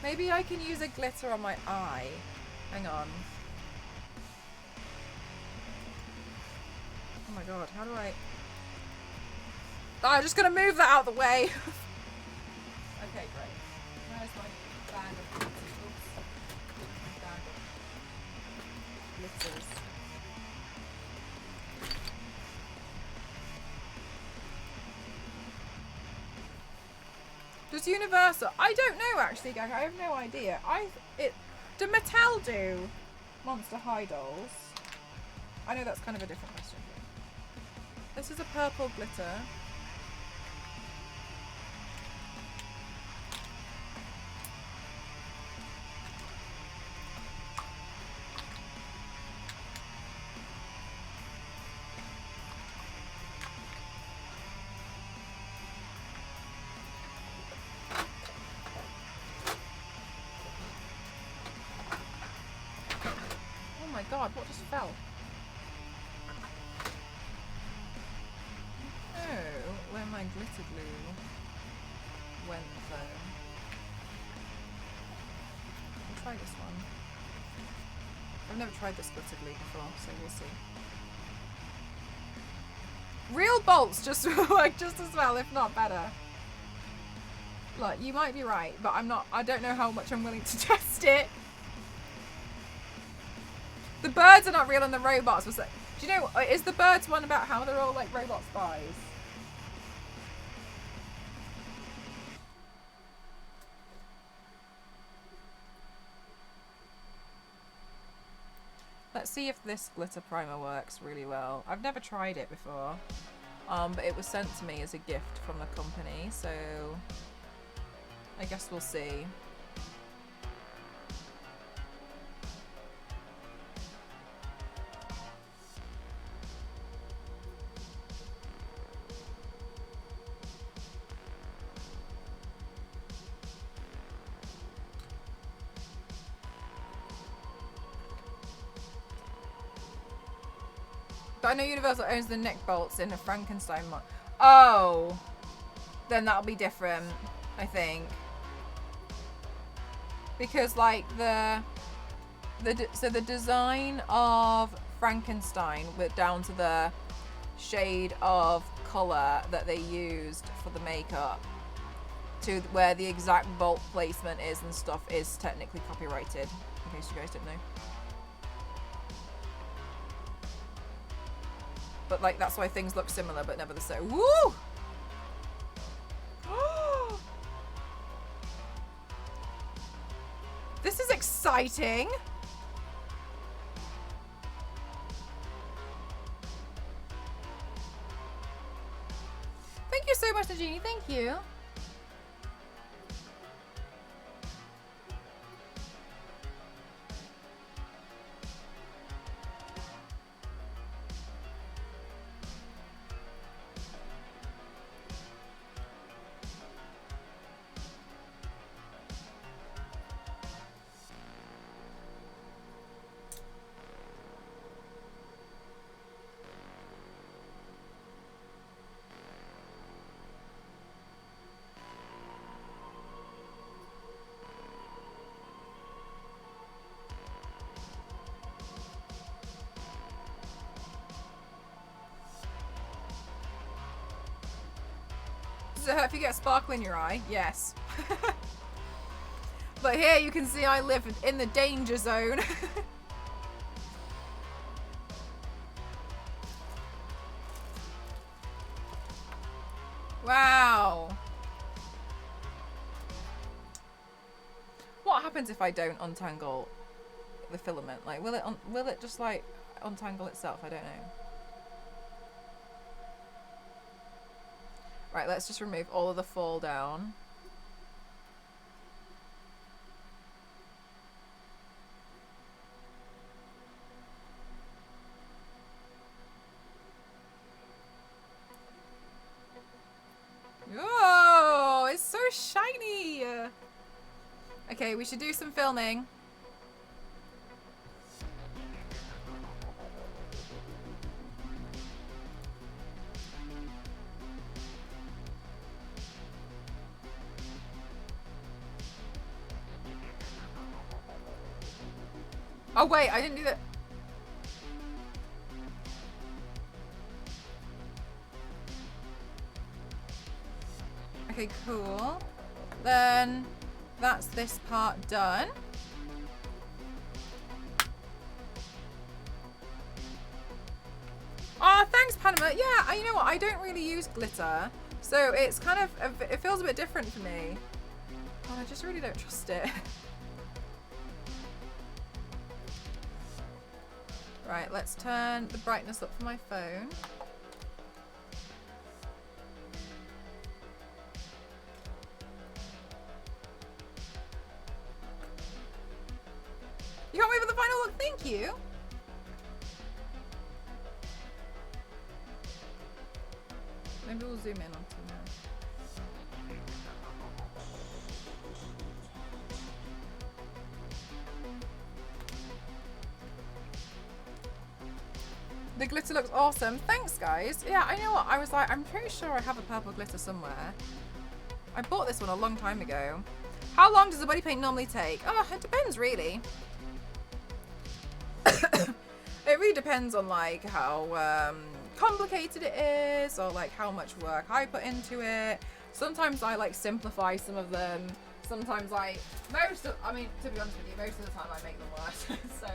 Maybe I can use a glitter on my eye. Hang on. Oh my god, how do I... Oh, I'm just gonna move that out of the way. Okay, great. Where's my bag of glitters? Oops. My bag of glitters. Does Universal? I don't know actually, gang. I have no idea. Do Mattel do Monster High dolls? I know that's kind of a different question. This is a purple glitter. Oh my god, what just fell? Oh, where my glitter glue went though. I'll try this one. I've never tried this glitter glue before, so we'll see. Real bolts just work just as well, if not better. Look, you might be right, but I don't know how much I'm willing to test it. The birds are not real and the robots was like, do you know, is the birds one about how they're all like robot spies? Let's see if this glitter primer works really well. I've never tried it before, but it was sent to me as a gift from the company, so I guess we'll see. But I know Universal owns the neck bolts in a Frankenstein mod. Oh, then that'll be different, I think. Because like so the design of Frankenstein went down to the shade of color that they used for the makeup to where the exact bolt placement is and stuff is technically copyrighted, in case you guys didn't know. But like that's why things look similar but never the same. Woo! This is exciting. Thank you so much, Nagini. Thank you. Does it hurt if you get sparkle in your eye? Yes. But here you can see I live in the danger zone. Wow. What happens if I don't untangle the filament? Like, will it just like untangle itself? I don't know. Right, let's just remove all of the fall down. Oh, it's so shiny. Okay, we should do some filming. Oh wait, I didn't do that. Okay, cool. Then that's this part done. Oh, thanks, Panama. Yeah, you know what? I don't really use glitter, so it's kind of, it feels a bit different for me. Oh, I just really don't trust it. Right, let's turn the brightness up for my phone. You can't wait for the final look, thank you. Maybe we'll zoom in onto now. The glitter looks awesome. Thanks, guys. Yeah, I know what. I was like, I'm pretty sure I have a purple glitter somewhere. I bought this one a long time ago. How long does a body paint normally take? Oh, it depends, really. It really depends on, like, how complicated it is or, like, how much work I put into it. Sometimes I, like, simplify some of them. Sometimes I... I mean, to be honest with you, most of the time I make them worse. So...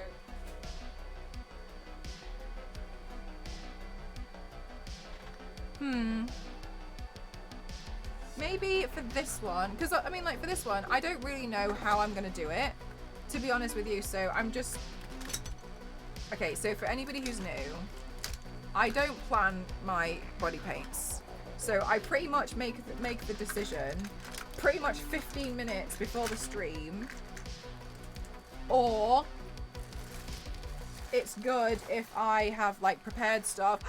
Maybe for this one, because I mean, like for this one, I don't really know how I'm gonna do it, to be honest with you. So I'm just okay. So for anybody who's new, I don't plan my body paints. So I pretty much make the decision pretty much 15 minutes before the stream, or it's good if I have like prepared stuff.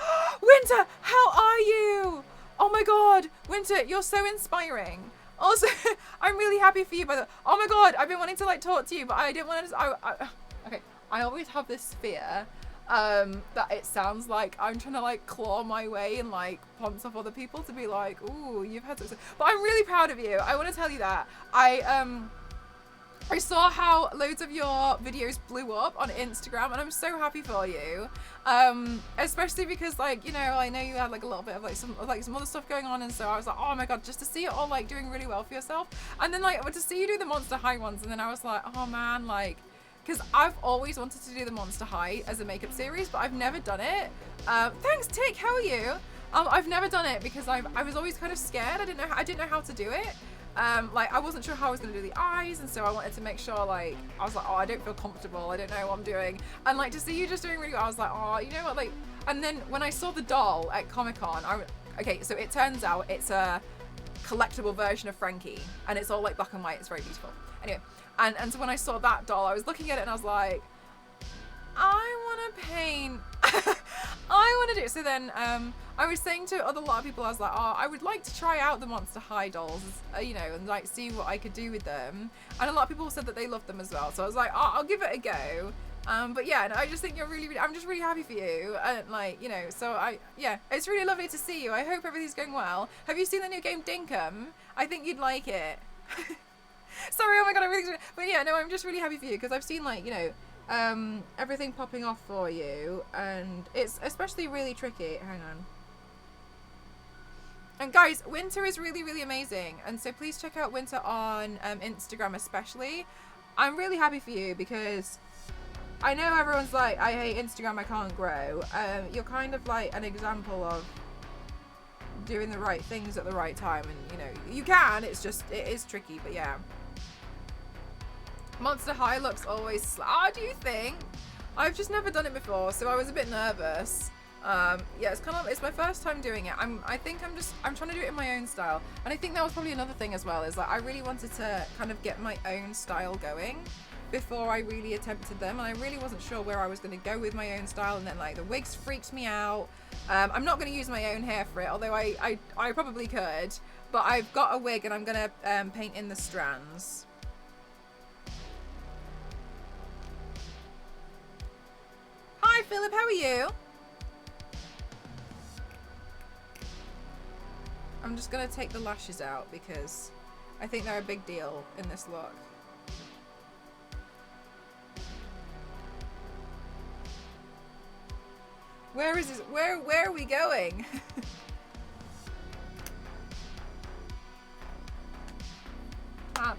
Winter, how are you? Oh my god, Winter, you're so inspiring. Also, I'm really happy for you, by the way. Oh my god, I've been wanting to like talk to you, but I didn't want to. Okay, I always have this fear that it sounds like I'm trying to like claw my way and like pump off other people to be like, ooh, you've had success. But I'm really proud of you. I want to tell you that. I saw how loads of your videos blew up on Instagram, and I'm so happy for you. Especially because, like, you know, I know you had like a little bit of like some other stuff going on, and so I was like, oh my god, just to see it all like doing really well for yourself, and then like to see you do the Monster High ones, and then I was like, oh man, like, because I've always wanted to do the Monster High as a makeup series, but I've never done it. Thanks, Tick. How are you? I've never done it because I was always kind of scared. I didn't know how to do it. Like I wasn't sure how I was going to do the eyes, and so I wanted to make sure, like, I was like, oh, I don't feel comfortable, I don't know what I'm doing, and like to see you just doing really well, I was like, oh, you know what, like, and then when I saw the doll at Comic-Con, okay, so it turns out it's a collectible version of Frankie, and it's all like black and white, it's very beautiful. Anyway, and so when I saw that doll, I was looking at it and I was like, I want to paint. I want to do it. So then I was saying to a lot of people, I was like, oh, I would like to try out the Monster High dolls, you know, and like see what I could do with them. And a lot of people said that they loved them as well. So I was like, oh, I'll give it a go. But yeah, I just think you're really, I'm just really happy for you. And like, you know, so yeah, it's really lovely to see you. I hope everything's going well. Have you seen the new game Dinkum? I think you'd like it. Sorry, oh my god, everything's, but yeah, no, I'm just really happy for you because I've seen, like, you know, everything popping off for you, and it's especially really tricky. Hang on. And guys, Winter is really, really amazing, and so please check out Winter on Instagram especially. I'm really happy for you because I know everyone's like, I hate Instagram, I can't grow. You're kind of like an example of doing the right things at the right time, and you know, you can, it's just, it is tricky, but yeah. Monster High looks always do you think? I've just never done it before, so I was a bit nervous. Yeah, it's kind of, it's my first time doing it. I think I'm trying to do it in my own style, and I think that was probably another thing as well, is like I really wanted to kind of get my own style going before I really attempted them, and I really wasn't sure where I was going to go with my own style, and then like the wigs freaked me out. I'm not going to use my own hair for it, although I probably could, but I've got a wig and I'm going to paint in the strands. Hi Philip, how are you? I'm just gonna take the lashes out because I think they're a big deal in this look. Where is this? Where are we going?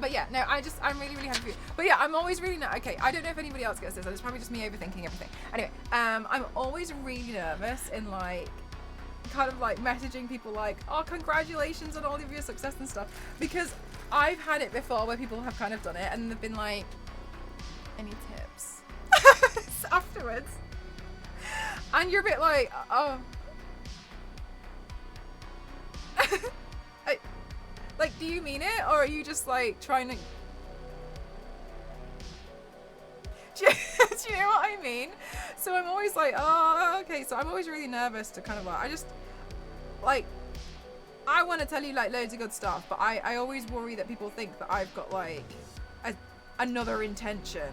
But yeah, no, I'm really, really happy for you. But yeah, I'm always really, okay, I don't know if anybody else gets this, and it's probably just me overthinking everything. Anyway, I'm always really nervous in like, kind of like messaging people like, oh, congratulations on all of your success and stuff, because I've had it before where people have kind of done it and they've been like, any tips? Afterwards. And you're a bit like, oh. Like, do you mean it, or are you just like trying to? Do you know what I mean? So I'm always like, oh, okay. So I'm always really nervous to kind of like, I want to tell you like loads of good stuff, but I always worry that people think that I've got like another intention.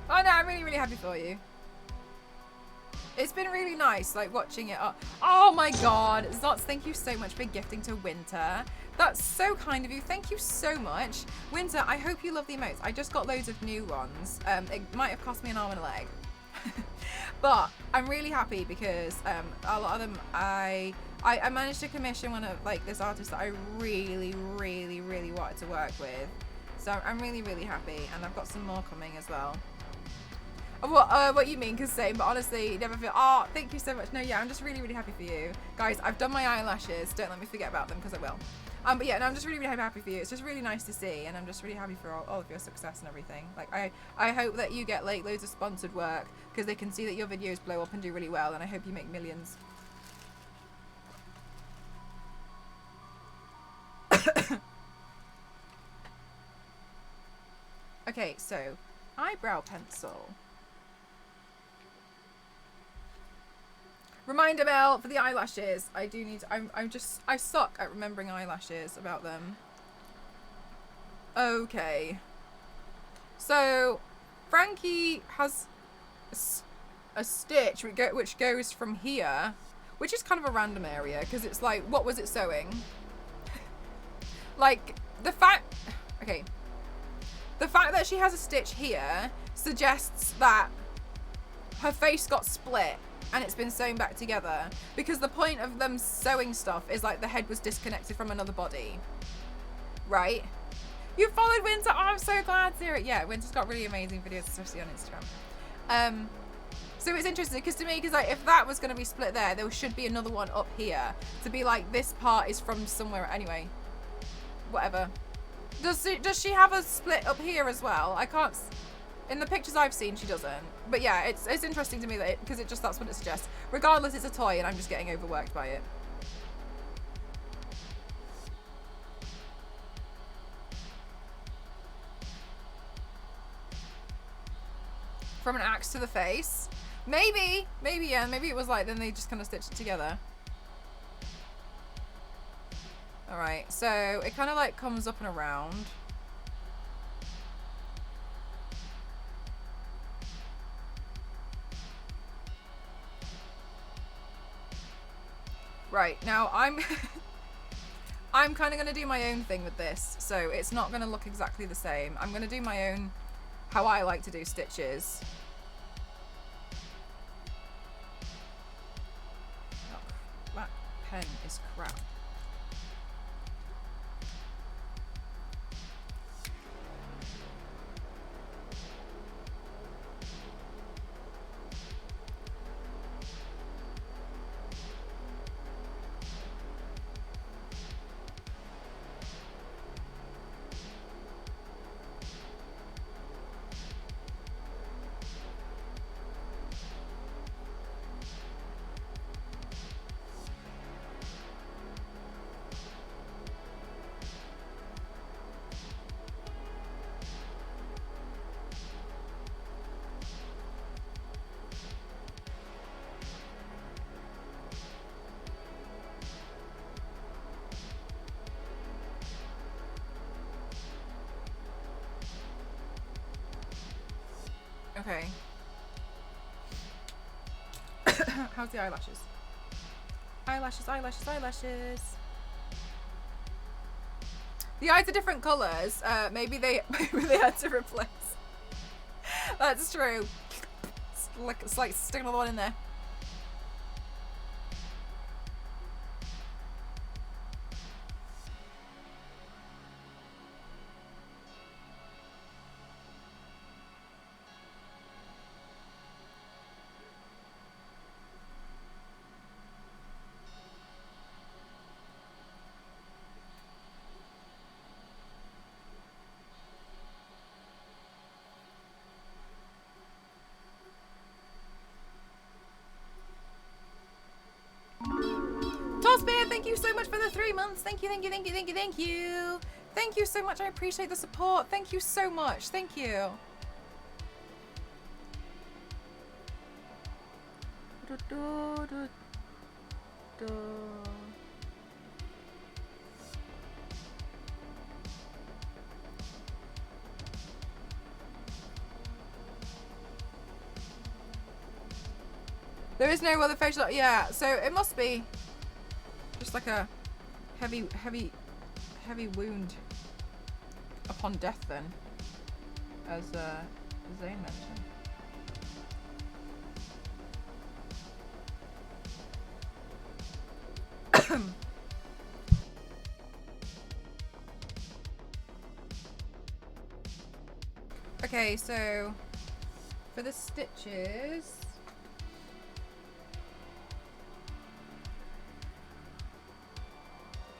Oh no, I'm really, really happy for you. It's been really nice, like, watching it. Oh my god, Zots, thank you so much for gifting to Winter. That's so kind of you. Thank you so much. Winter, I hope you love the emotes. I just got loads of new ones. It might have cost me an arm and a leg. But I'm really happy because a lot of them, I managed to commission one of, like, this artist that I really, really, really wanted to work with. So I'm really, really happy. And I've got some more coming as well. What you mean, because same, but honestly, never feel, oh, thank you so much. No, yeah, I'm just really, really happy for you. Guys, I've done my eyelashes. Don't let me forget about them, because I will. But yeah, no, I'm just really, really happy for you. It's just really nice to see, and I'm just really happy for all of your success and everything. Like, I hope that you get, like, loads of sponsored work, because they can see that your videos blow up and do really well, and I hope you make millions. Okay, so, eyebrow pencil. Reminder bell for the eyelashes. I do need to, I suck at remembering eyelashes about them. Okay. So, Frankie has a stitch which goes from here, which is kind of a random area, because it's like, what was it sewing? Like, the fact that she has a stitch here suggests that her face got split and it's been sewn back together, because the point of them sewing stuff is like the head was disconnected from another body, right? You followed Winter. Oh, I'm so glad to hear it. Yeah, Winter's got really amazing videos, especially on Instagram. So it's interesting because to me, like, if that was going to be split there should be another one up here to be like, this part is from somewhere. Anyway, whatever. Does she have a split up here as well? I can't. In the pictures I've seen, she doesn't. But yeah, it's interesting to me that because that's what it suggests. Regardless, it's a toy, and I'm just getting overworked by it. From an axe to the face. Maybe, yeah, maybe it was like, then they just kind of stitched it together. Alright, so it kind of like comes up and around. Right, now I'm kind of going to do my own thing with this, so it's not going to look exactly the same. I'm going to do my own, how I like to do stitches. That pen is crap. Okay. How's the eyelashes? Eyelashes. The eyes are different colours. Maybe they had to replace. That's true. It's like stick another one in there. Thank you so much for the 3 months. Thank you. Thank you so much. I appreciate the support. Thank you so much. Thank you. There is no other facial. Yeah, so it must be just like a heavy wound upon death then, as Zane mentioned. Okay, so for the stitches,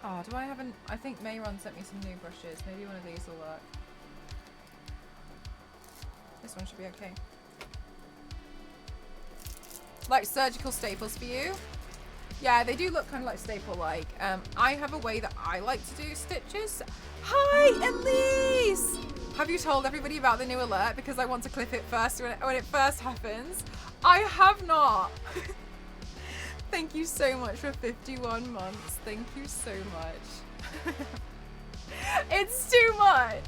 oh, do I have an... I think Mayron sent me some new brushes. Maybe one of these will work. This one should be okay. Like surgical staples for you? Yeah, they do look kind of like staple-like. I have a way that I like to do stitches. Hi, Elise! Have you told everybody about the new alert? Because I want to clip it first when it first happens. I have not. Thank you so much for 51 months. Thank you so much. It's too much.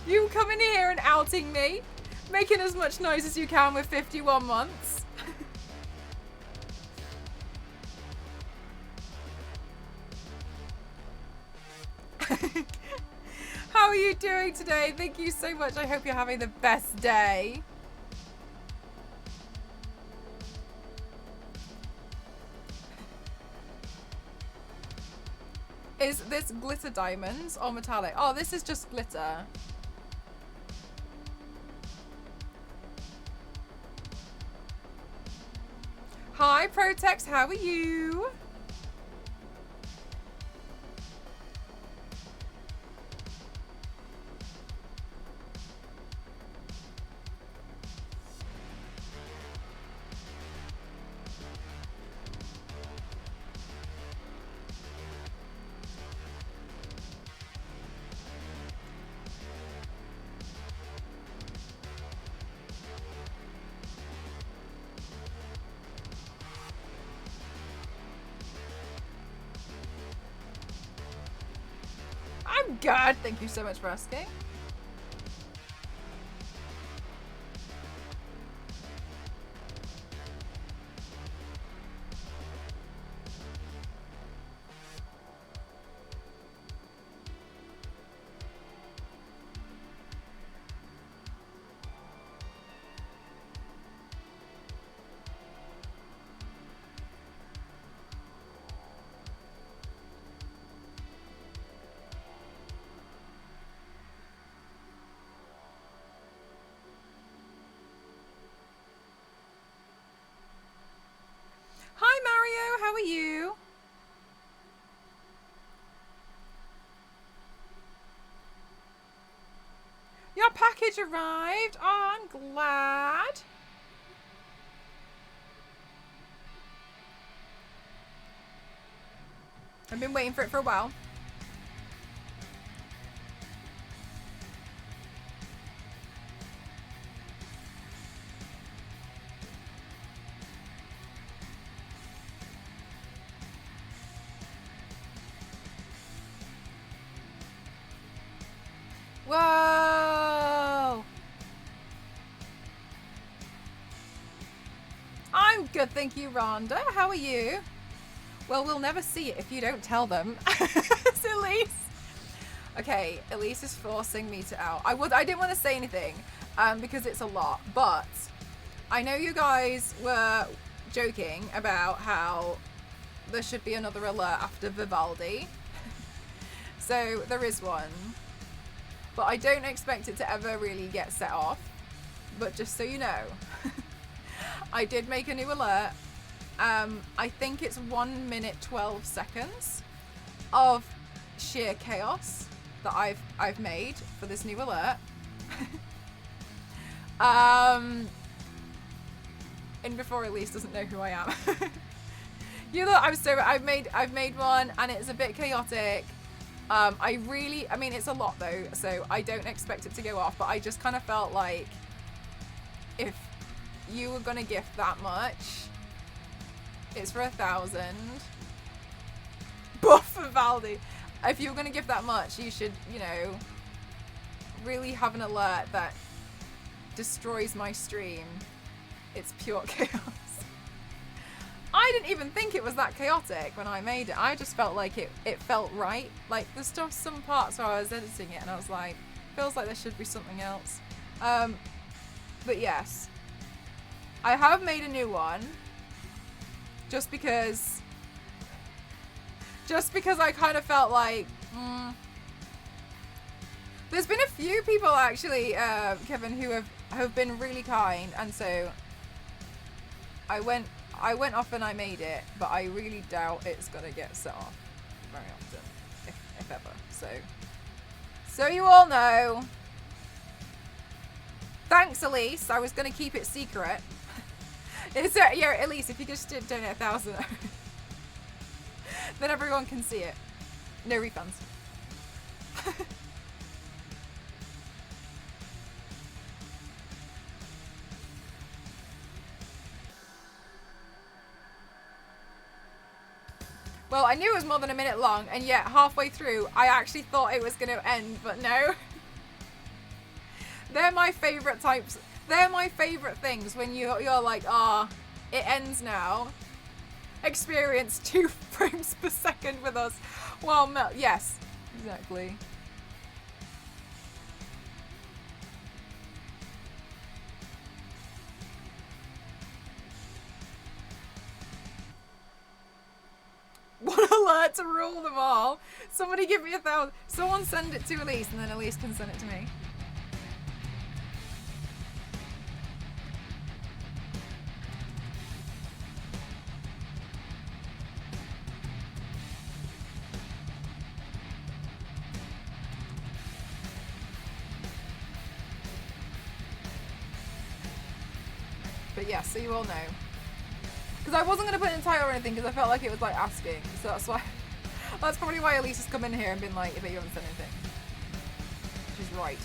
You coming here and outing me, making as much noise as you can with 51 months. How are you doing today? Thank you so much. I hope you're having the best day. Is this glitter diamonds or metallic? Oh, this is just glitter. Hi, Protex. How are you? I'm good. Thank you so much for asking. Hi, Mario. How are you? Your package arrived. Oh, I'm glad. I've been waiting for it for a while. Whoa! I'm good, thank you, Rhonda. How are you? Well, we'll never see it if you don't tell them. It's Elise. Okay, Elise is forcing me to out. I didn't want to say anything because it's a lot, but I know you guys were joking about how there should be another alert after Vivaldi. So there is one. But I don't expect it to ever really get set off. But just so you know, I did make a new alert. I think it's 1 minute 12 seconds of sheer chaos that I've made for this new alert. And before Elise doesn't know who I am. You know, I've made one and it's a bit chaotic. I mean, it's a lot though, so I don't expect it to go off, but I just kind of felt like if you were gonna gift that much, it's for 1,000. Buff Vivaldi. If you were gonna give that much, you should, you know, really have an alert that destroys my stream. It's pure chaos. I didn't even think it was that chaotic when I made it. I just felt like it felt right. Like there's still some parts where I was editing it and I was like, feels like there should be something else. But yes, I have made a new one just because I kind of felt like, there's been a few people actually, Kevin, who have been really kind, and so I went off and I made it, but I really doubt it's gonna get set off very often, if ever. So you all know. Thanks, Elise. I was gonna keep it secret. Yeah, Elise, if you just donate 1,000, then everyone can see it. No refunds. Well, I knew it was more than a minute long, and yet halfway through, I actually thought it was going to end, but no. They're my favorite types. They're my favorite things when you're like, ah, it ends now. Experience 2 frames per second with us. Well, yes, exactly. One alert to rule them all. Somebody give me 1,000. Someone send it to Elise, and then Elise can send it to me. But yeah, so you all know. Because I wasn't going to put in a title or anything because I felt like it was like asking. So that's why. That's probably why Elise has come in here and been like, but you haven't said anything. She's right.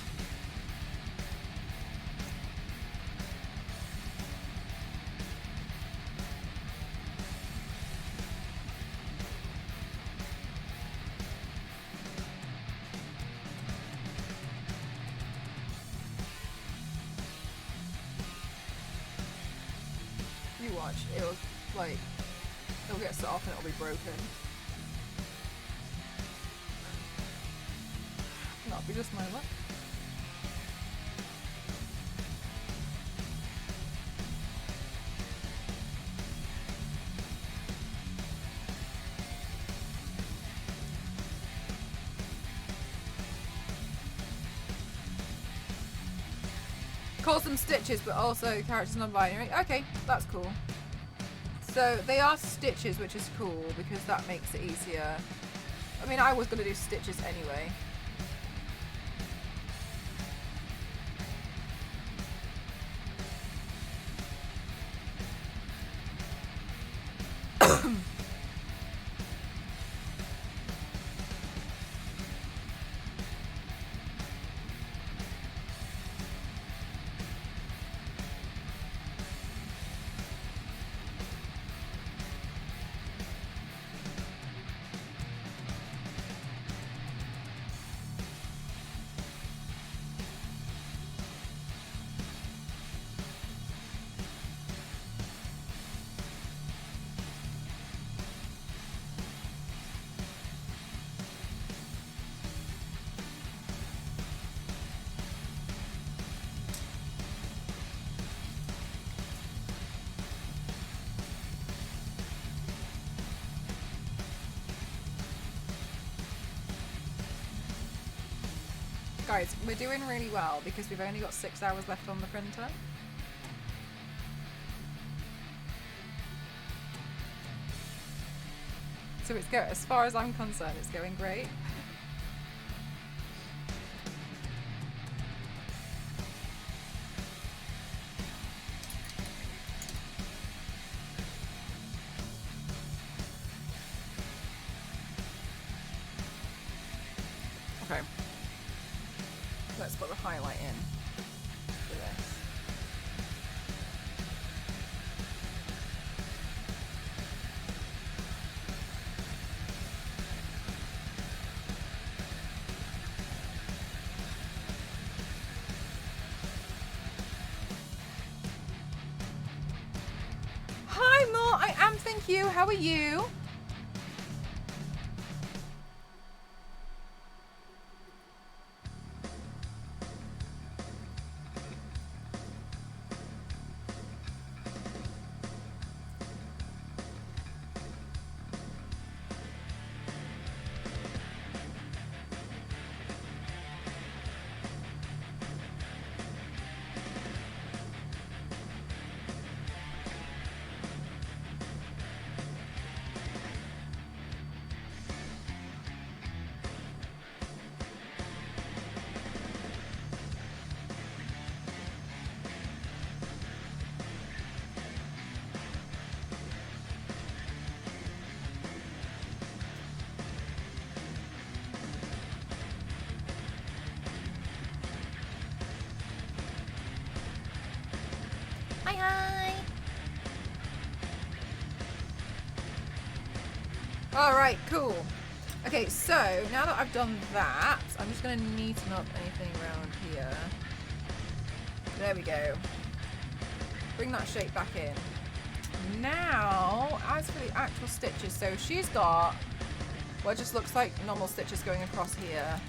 You watch. It'll, like, it'll get set off and it'll be broken. That'll be just my luck. Call them stitches, but also characters non-binary. Okay, that's cool. So they are stitches, which is cool because that makes it easier. I mean, I was going to do stitches anyway. Guys, we're doing really well because we've only got 6 hours left on the printer. So it's as far as I'm concerned, it's going great. Okay. Let's put the highlight in for this. Hi, Mo. I am, thank you. How are you? Alright, cool. Okay, so now that I've done that, I'm just going to neaten up anything around here. There we go. Bring that shape back in. Now, as for the actual stitches, so she's got what just looks like normal stitches going across here.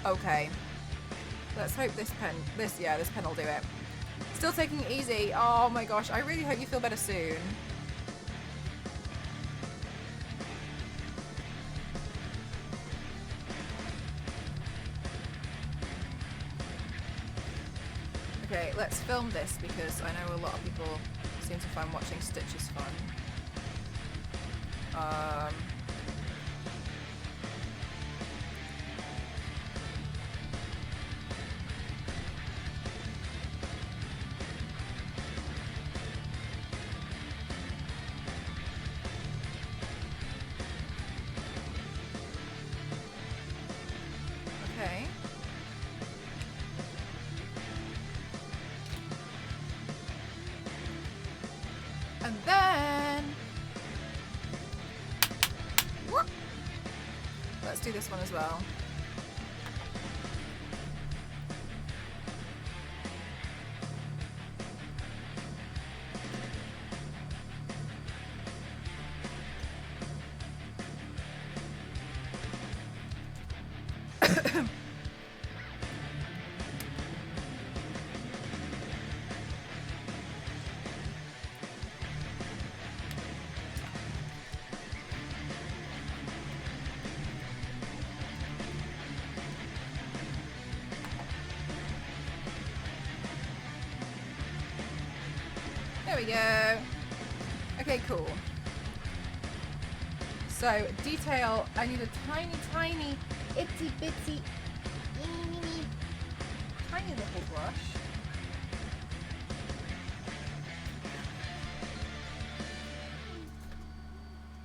Okay. Let's hope this pen will do it. Still taking it easy. Oh my gosh, I really hope you feel better soon. Okay, let's film this because I know a lot of people seem to find watching stitches fun. Okay. And then let's do this one as well. There we go. Okay, cool. So, detail, I need a tiny, tiny, itsy bitsy, tiny little brush.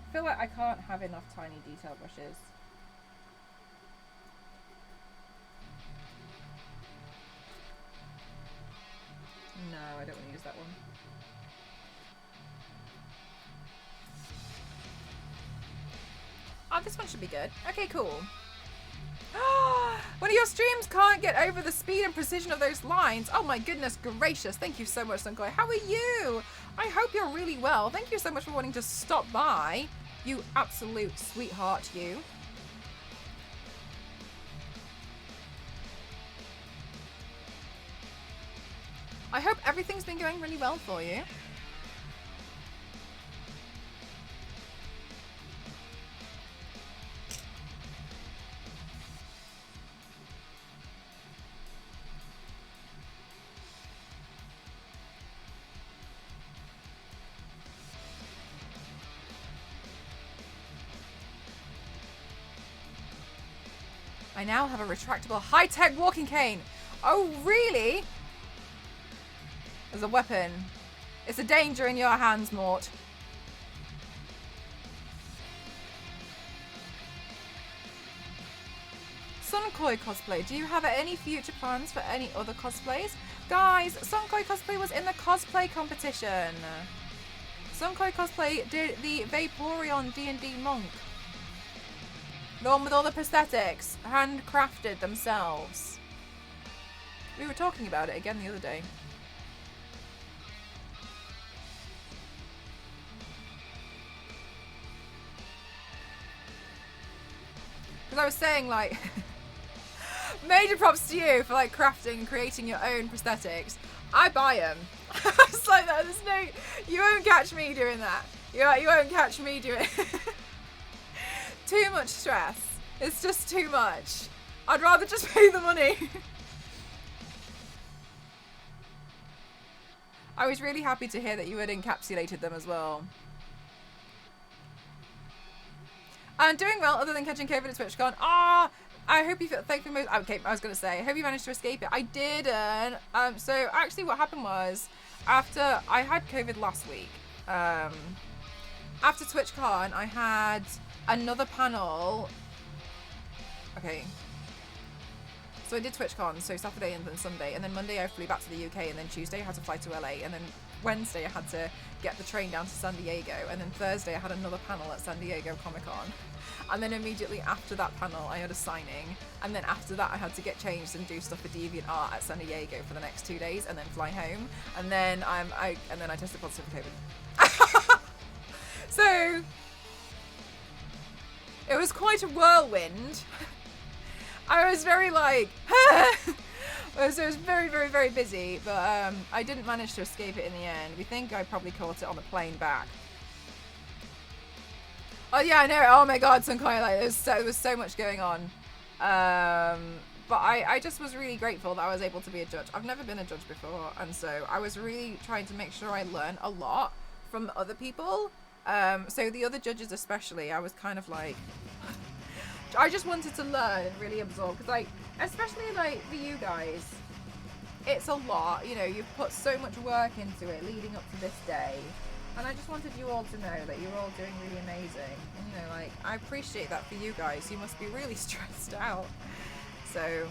I feel like I can't have enough tiny detail brushes. No, I don't want to use that one. Oh, this one should be good. Okay, cool. One of your streams can't get over the speed and precision of those lines. Oh my goodness gracious. Thank you so much, Sunkoi. How are you? I hope you're really well. Thank you so much for wanting to stop by. You absolute sweetheart, you. I hope everything's been going really well for you. I now have a retractable high-tech walking cane. Oh, really? As a weapon. It's a danger in your hands, Mort. Sunkoi cosplay. Do you have any future plans for any other cosplays? Guys, Sunkoi cosplay was in the cosplay competition. Sunkoi cosplay did the Vaporeon D&D monk. The one with all the prosthetics, handcrafted themselves. We were talking about it again the other day. Because I was saying, like, major props to you for, like, crafting and creating your own prosthetics. I buy them. I was like, there's no, you won't catch me doing that. You won't catch me doing too much stress. It's just too much. I'd rather just pay the money. I was really happy to hear that you had encapsulated them as well. I'm doing well other than catching COVID at TwitchCon. Ah, I hope you feel thankfully most. Okay, I was going to say, I hope you managed to escape it. I didn't. So actually what happened was, after I had COVID last week, after TwitchCon, I had another panel. Okay. So I did TwitchCon, so Saturday and then Sunday, and then Monday I flew back to the UK, and then Tuesday I had to fly to LA, and then Wednesday I had to get the train down to San Diego, and then Thursday I had another panel at San Diego Comic-Con, and then immediately after that panel I had a signing, and then after that I had to get changed and do stuff for DeviantArt at San Diego for the next 2 days, and then fly home, and then I tested positive for COVID. So it was quite a whirlwind. I was very like, so it was very, very, very busy, but I didn't manage to escape it in the end. We think I probably caught it on the plane back. Oh yeah, I know. Oh my God, Sunkai, like there was so much going on. But I just was really grateful that I was able to be a judge. I've never been a judge before, and so I was really trying to make sure I learn a lot from other people. So the other judges especially, I was kind of like, I just wanted to learn and really absorb, because like, especially like for you guys, it's a lot, you know, you've put so much work into it leading up to this day, and I just wanted you all to know that you're all doing really amazing, and you know, like, I appreciate that for you guys. You must be really stressed out, so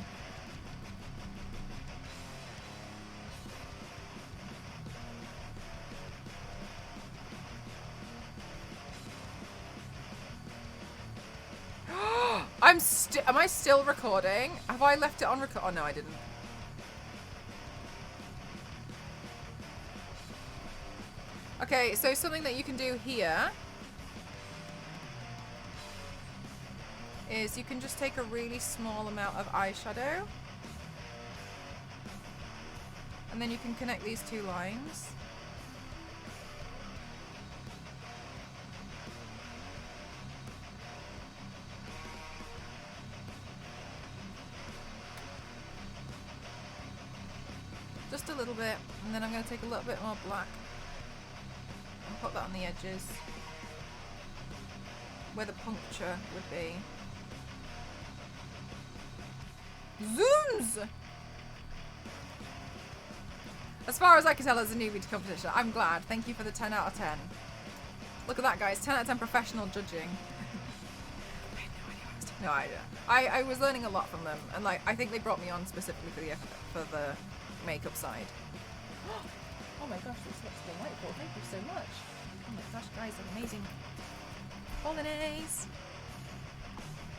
am I still recording? Have I left it on record? Oh no, I didn't. Okay, so something that you can do here is you can just take a really small amount of eyeshadow, and then you can connect these two lines. Just a little bit, and then I'm going to take a little bit more black and put that on the edges where the puncture would be. Zooms! As far as I can tell, as a newbie to competition, I'm glad. Thank you for the 10 out of 10. Look at that, guys. 10 out of 10 professional judging. I had no idea what I was doing. No idea. I was learning a lot from them, and like, I think they brought me on specifically for the makeup side. Oh my gosh, this looks delightful. Thank you so much. Oh my gosh, guys, amazing holidays.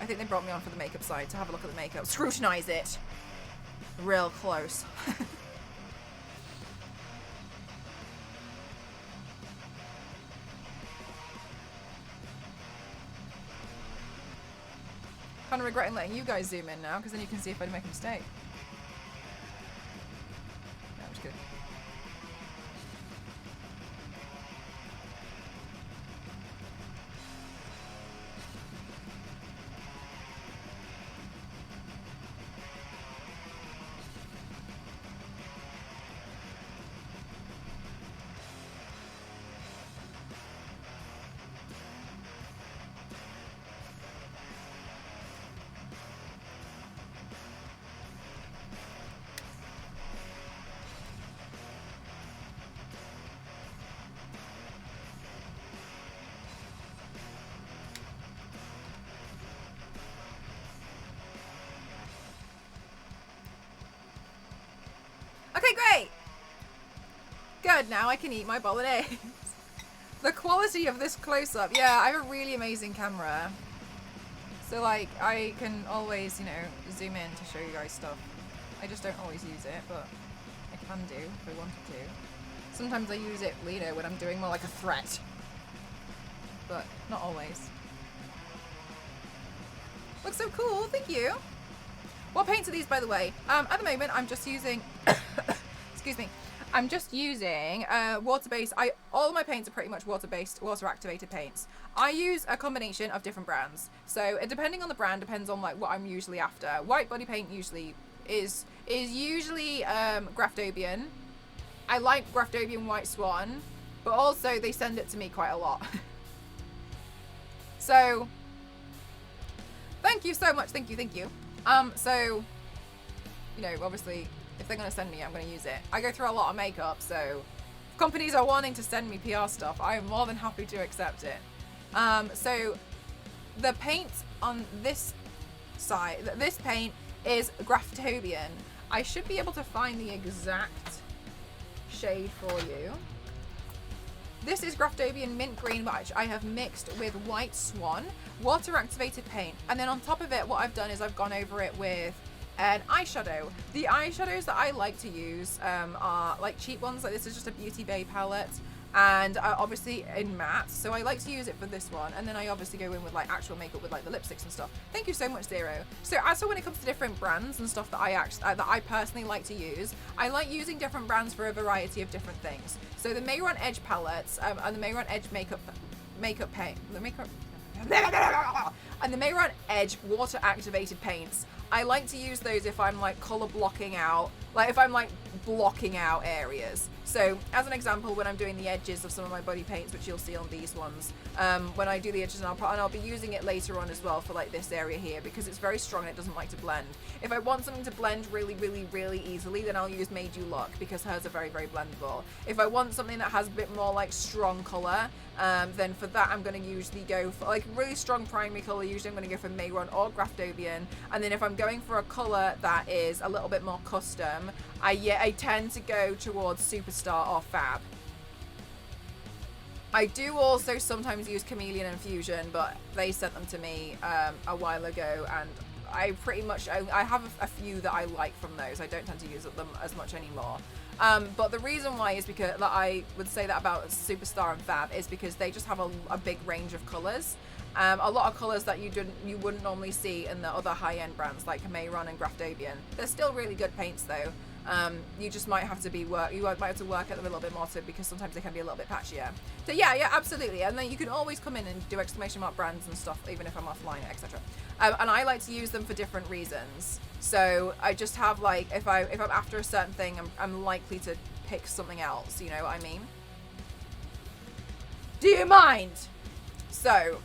I think they brought me on for the makeup side to have a look at the makeup, scrutinize it real close. Kind of regretting letting you guys zoom in now, because then you can see if I make a mistake. No, I'm just kidding. Okay, great! Good, now I can eat my bolognese. The quality of this close-up, yeah, I have a really amazing camera. So, like, I can always, you know, zoom in to show you guys stuff. I just don't always use it, but I can do if I wanted to. Sometimes I use it, you know, when I'm doing more like a threat. But not always. Looks so cool, thank you! What paints are these, by the way? At the moment, I'm just using... excuse me. I'm just using water-based... all of my paints are pretty much water-based, water-activated paints. I use a combination of different brands. So, depending on the brand, depends on like what I'm usually after. White body paint usually is usually Graftobian. I like Graftobian White Swan, but also they send it to me quite a lot. So, thank you so much. Thank you, thank you. So, you know, obviously, if they're going to send me, I'm going to use it. I go through a lot of makeup, so if companies are wanting to send me PR stuff, I am more than happy to accept it. So, the paint on this side, this paint is Graftobian. I should be able to find the exact shade for you. This is Graftobian Mint Green, which I have mixed with White Swan, water activated paint. And then on top of it, what I've done is I've gone over it with an eyeshadow. The eyeshadows that I like to use are like cheap ones. Like this is just a Beauty Bay palette. And obviously in matte, so I like to use it for this one, and then I obviously go in with like actual makeup with like the lipsticks and stuff. Thank you so much, Zero. So as for when it comes to different brands and stuff that I personally like to use, I like using different brands for a variety of different things. So the Mayron Edge palettes and the Mayron Edge makeup paint, and the Mayron Edge water activated paints. I like to use those if I'm like color blocking out, like if I'm like blocking out areas. So as an example, when I'm doing the edges of some of my body paints, which you'll see on these ones, when I do the edges, and I'll be using it later on as well for like this area here, because it's very strong and it doesn't like to blend. If I want something to blend really, really, really easily, then I'll use Made You Look, because hers are very, very blendable. If I want something that has a bit more like strong color, then for that I'm going to usually go for like really strong primary color. Usually I'm going to go for Mayron or Graftobian, and then if I'm going for a color that is a little bit more custom, I tend to go towards Superstar or Fab. I do also sometimes use Chameleon and Fusion, but they sent them to me a while ago, and I pretty much I have a few that I like from those. I don't tend to use them as much anymore. But the reason why is because that I would say that about Superstar and Fab is because they just have a big range of colors. A lot of colors that you wouldn't normally see in the other high-end brands like Mayron and Graftobian. They're still really good paints though. You just might have to work at them a little bit more, because sometimes they can be a little bit patchier. So yeah, absolutely. And then you can always come in and do exclamation mark brands and stuff, even if I'm offline, etc. And I like to use them for different reasons. So I just have like, if I'm after a certain thing, I'm likely to pick something else. You know what I mean? Do you mind? So,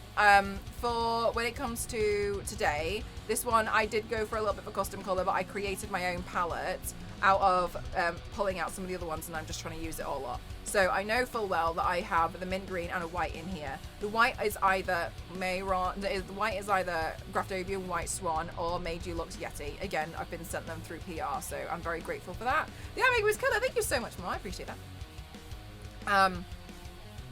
for when it comes to today, this one I did go for a little bit of a custom color, but I created my own palette out of pulling out some of the other ones, and I'm just trying to use it all up. So I know full well that I have the mint green and a white in here. The white is either Graftobian White Swan or Made You Look Yeti. Again, I've been sent them through PR, so I'm very grateful for that. The eye makeup was killer. Thank you so much, Mom. I appreciate that.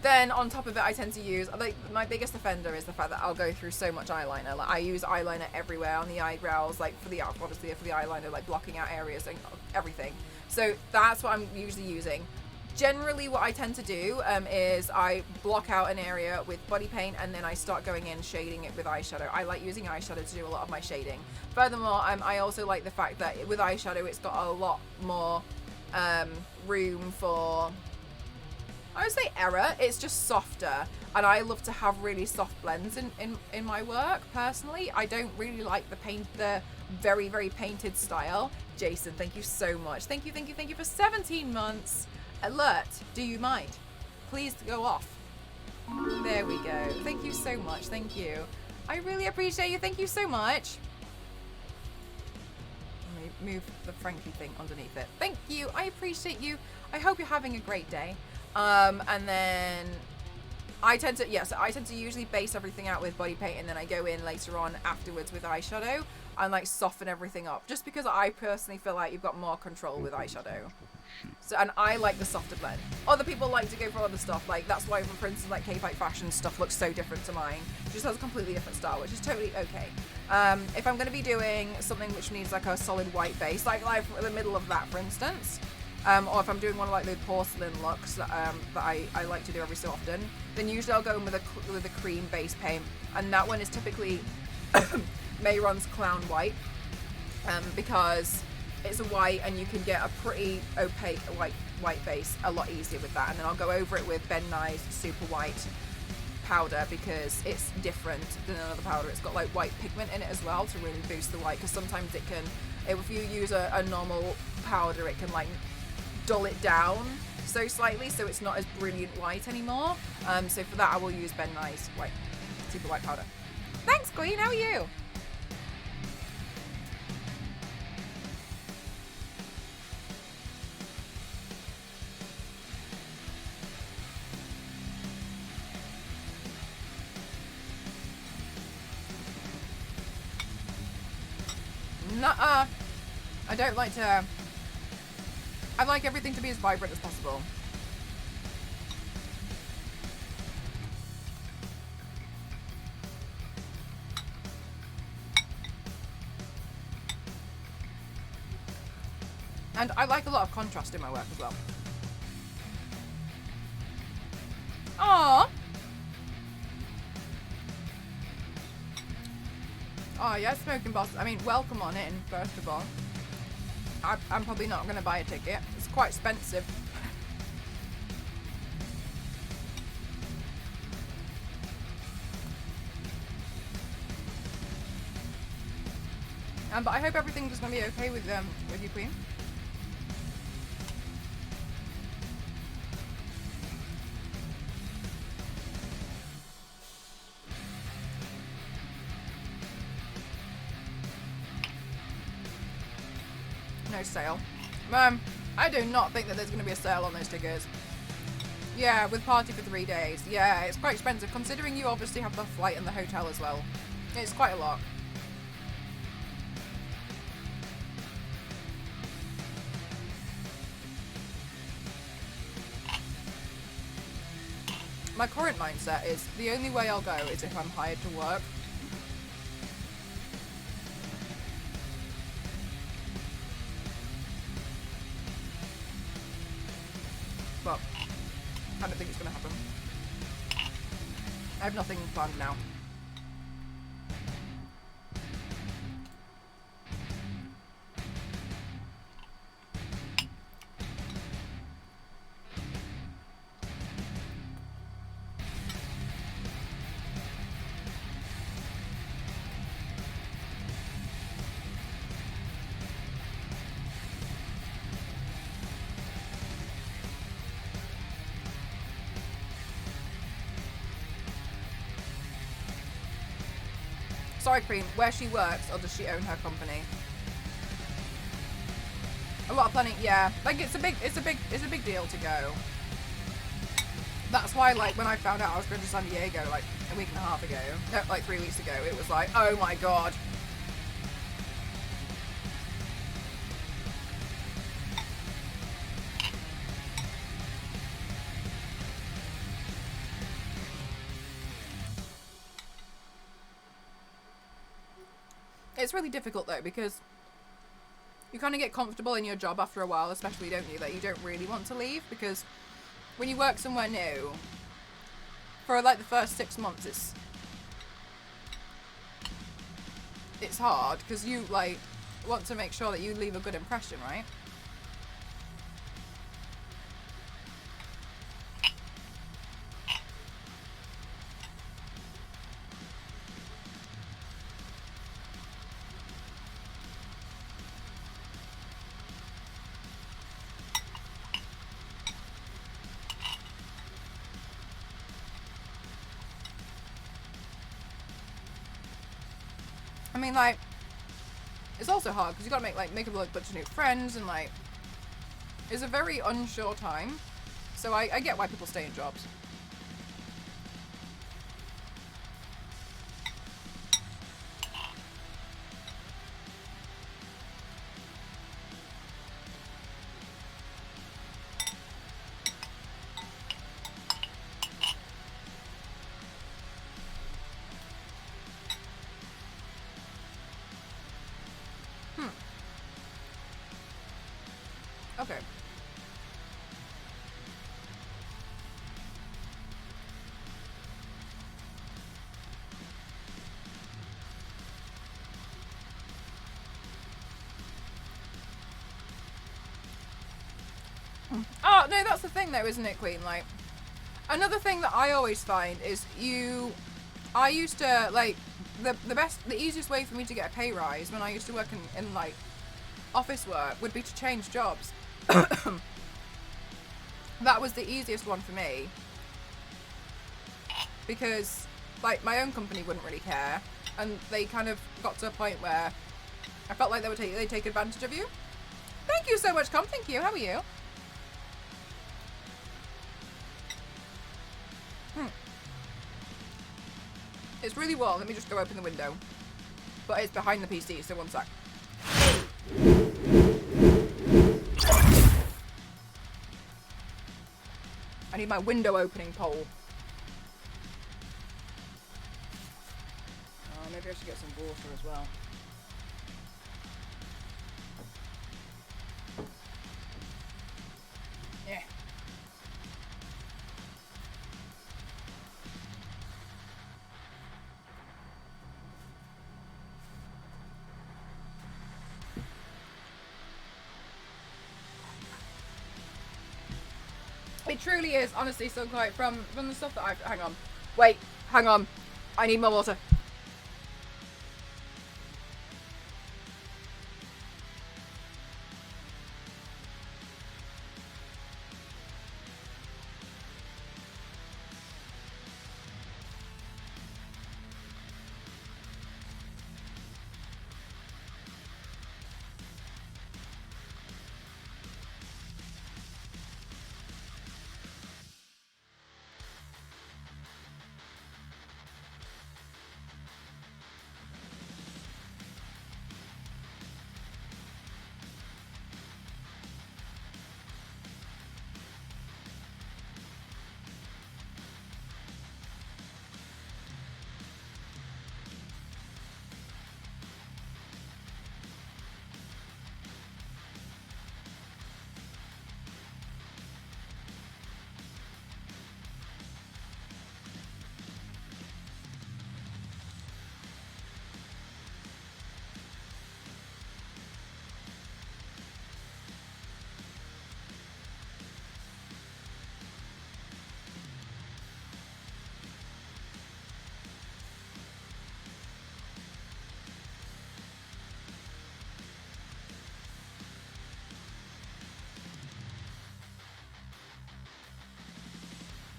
Then on top of it, I tend to use, like, my biggest offender is the fact that I'll go through so much eyeliner. Like, I use eyeliner everywhere on the eyebrows, like obviously for the eyeliner, like blocking out areas and everything. So that's what I'm usually using. Generally what I tend to do is I block out an area with body paint, and then I start going in shading it with eyeshadow. I like using eyeshadow to do a lot of my shading. Furthermore, I also like the fact that with eyeshadow it's got a lot more room for, I would say, error. It's just softer, and I love to have really soft blends in my work personally. I don't really like the very, very painted style. Jason, thank you so much. Thank you for 17 months. Alert, do you mind? Please go off. There we go. Thank you so much. Thank you. I really appreciate you. Thank you so much. Let me move the Frankie thing underneath it. Thank you. I appreciate you. I hope you're having a great day. And then I tend to usually base everything out with body paint, and then I go in later on afterwards with eyeshadow and like soften everything up, just because I personally feel like you've got more control with eyeshadow. So, and I like the softer blend. Other people like to go for other stuff, like that's why, for instance, like K-Fight Fashion stuff looks so different to mine. It just has a completely different style, which is totally okay. If I'm going to be doing something which needs like a solid white base, like the middle of that, for instance, or if I'm doing one of like the porcelain looks that I like to do every so often, then usually I'll go in with a cream base paint, and that one is typically Mayron's Clown White, because it's a white and you can get a pretty opaque white base a lot easier with that. And then I'll go over it with Ben Nye's Super White powder, because it's different than another powder. It's got like white pigment in it as well to really boost the white, because sometimes it can, if you use a normal powder, it can like dull it down so slightly, so it's not as brilliant white anymore. So for that I will use Ben Nye's Super White powder. Thanks, Queen. How are you? Nuh-uh. I don't like to... I like everything to be as vibrant as possible. And I like a lot of contrast in my work as well. Aww. Oh yeah, Smoking Boss. I mean, welcome on in, first of all. I'm probably not going to buy a ticket. It's quite expensive. But I hope everything's just going to be okay with you, Queen. No sale. I do not think that there's going to be a sale on those tickets. Yeah, with party for 3 days. Yeah, it's quite expensive considering you obviously have the flight and the hotel as well. It's quite a lot. My current mindset is the only way I'll go is if I'm hired to work. But I don't think it's going to happen. I have nothing planned now. Sorry, Queen, where she works, or does she own her company? A lot of planning, yeah. Like it's a big deal to go. That's why, like, when I found out I was going to San Diego like a week and a half ago, no, like 3 weeks ago, it was like, oh my god. It's really difficult though, because you kind of get comfortable in your job after a while, especially, don't you, that you don't really want to leave, because when you work somewhere new, for like the first 6 months, it's hard, because you like want to make sure that you leave a good impression, right? I mean, like, it's also hard because you got to make a bunch of new friends, and like, it's a very unsure time. So I get why people stay in jobs. Okay. Oh, no, that's the thing though, isn't it, Queen? Like, another thing that I always find is I used to, like, the easiest way for me to get a pay rise when I used to work in like, office work would be to change jobs. That was the easiest one for me. Because, like, my own company wouldn't really care. And they kind of got to a point where I felt like they'd take advantage of you. Thank you so much, Com. Thank you. How are you? It's really warm. Let me just go open the window. But it's behind the PC, so one sec. I need my window opening pole. Oh, maybe I should get some water as well. It truly is, honestly, so quite from the stuff that I've... Hang on. Wait, hang on. I need more water.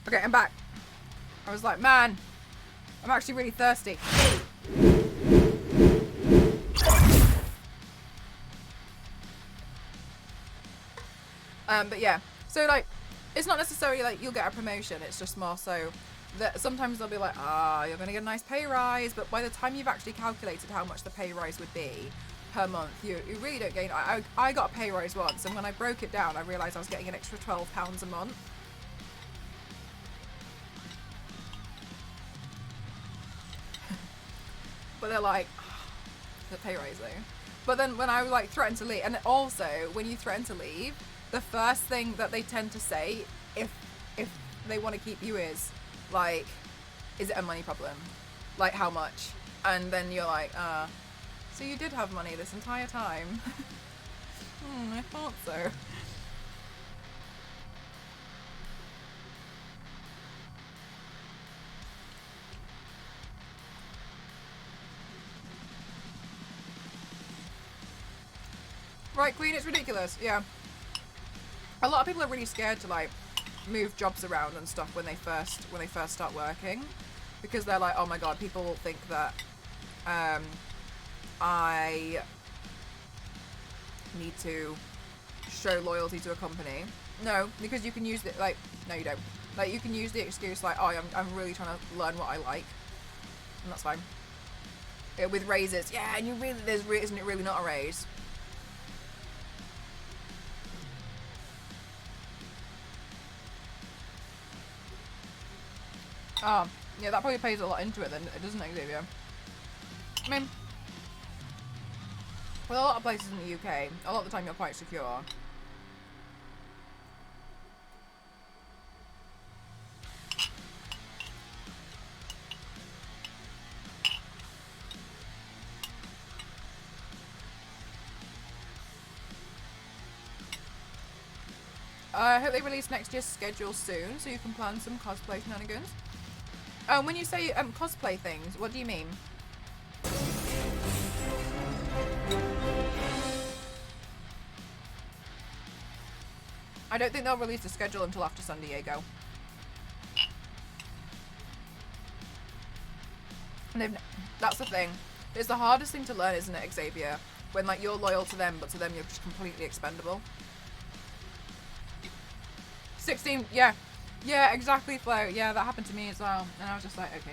Okay, I'm back. I was like, man, I'm actually really thirsty. But yeah, so like, it's not necessarily like you'll get a promotion, it's just more so that sometimes they'll be like, you're gonna get a nice pay rise, but by the time you've actually calculated how much the pay rise would be per month, you really don't gain. I got a pay rise once, and when I broke it down, I realised I was getting an extra £12 a month. But they're like, the pay rise though. But then when I like threatened to leave, and also when you threaten to leave, the first thing that they tend to say, if they want to keep you, is like, is it a money problem? Like, how much? And then you're like, so you did have money this entire time. I thought so. Right, Queen, it's ridiculous. Yeah. A lot of people are really scared to like move jobs around and stuff when they first start working, because they're like, oh my god, people will think that I need to show loyalty to a company. No, because you can use it like, no you don't. Like, you can use the excuse like, oh, I'm really trying to learn what I like, and that's fine. With raises, yeah, and you really, isn't it really not a raise? Oh, yeah, that probably plays a lot into it then, doesn't it, Xavier? I mean, with a lot of places in the UK, a lot of the time you're quite secure. I hope they release next year's schedule soon, so you can plan some cosplay shenanigans. When you say cosplay things, what do you mean? I don't think they'll release the schedule until after San Diego. And that's the thing. It's the hardest thing to learn, isn't it, Xavier? When like you're loyal to them, but to them you're just completely expendable. 16, yeah. Yeah, exactly, Flo. Yeah, that happened to me as well. And I was just like, okay.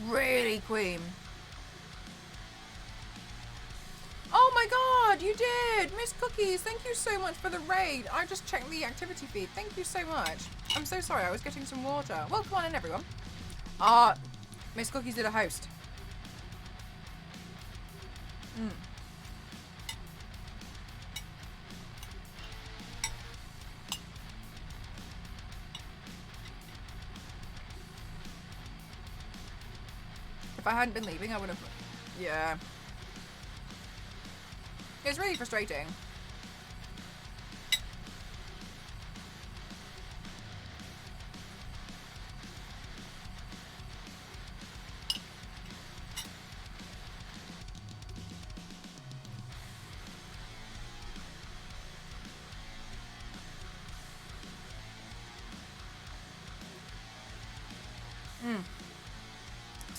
Really, Queen? Oh my god, you did! Miss Cookies, thank you so much for the raid. I just checked the activity feed. Thank you so much. I'm so sorry, I was getting some water. Well, come on in, everyone. Miss Cookies did a host. if I hadn't been leaving, I would have... Yeah. It's really frustrating.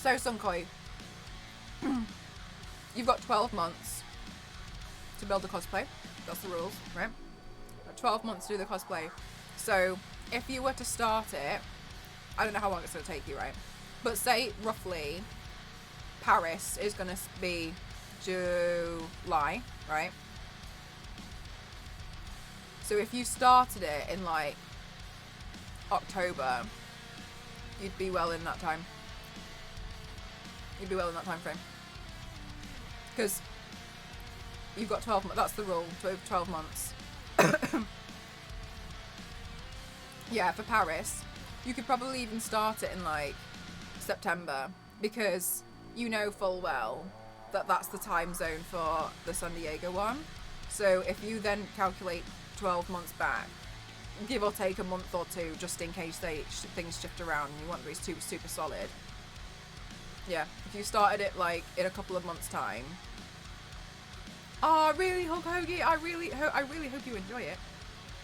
So, Sunkoi, you've got 12 months to build a cosplay. That's the rules, right? 12 months to do the cosplay. So, if you were to start it, I don't know how long it's going to take you, right? But say, roughly, Paris is going to be July, right? So, if you started it in, like, October, you'd be well in that time. You'd be well in that time frame. Because you've got 12 months. That's the rule. 12 months. Yeah, for Paris. You could probably even start it in, like, September. Because you know full well that that's the time zone for the San Diego one. So if you then calculate 12 months back, give or take a month or two, just in case things shift around and you want to be super solid. Yeah, if you started it like in a couple of months' time. Oh, really, Hulk Hoagie? I really hope you enjoy it,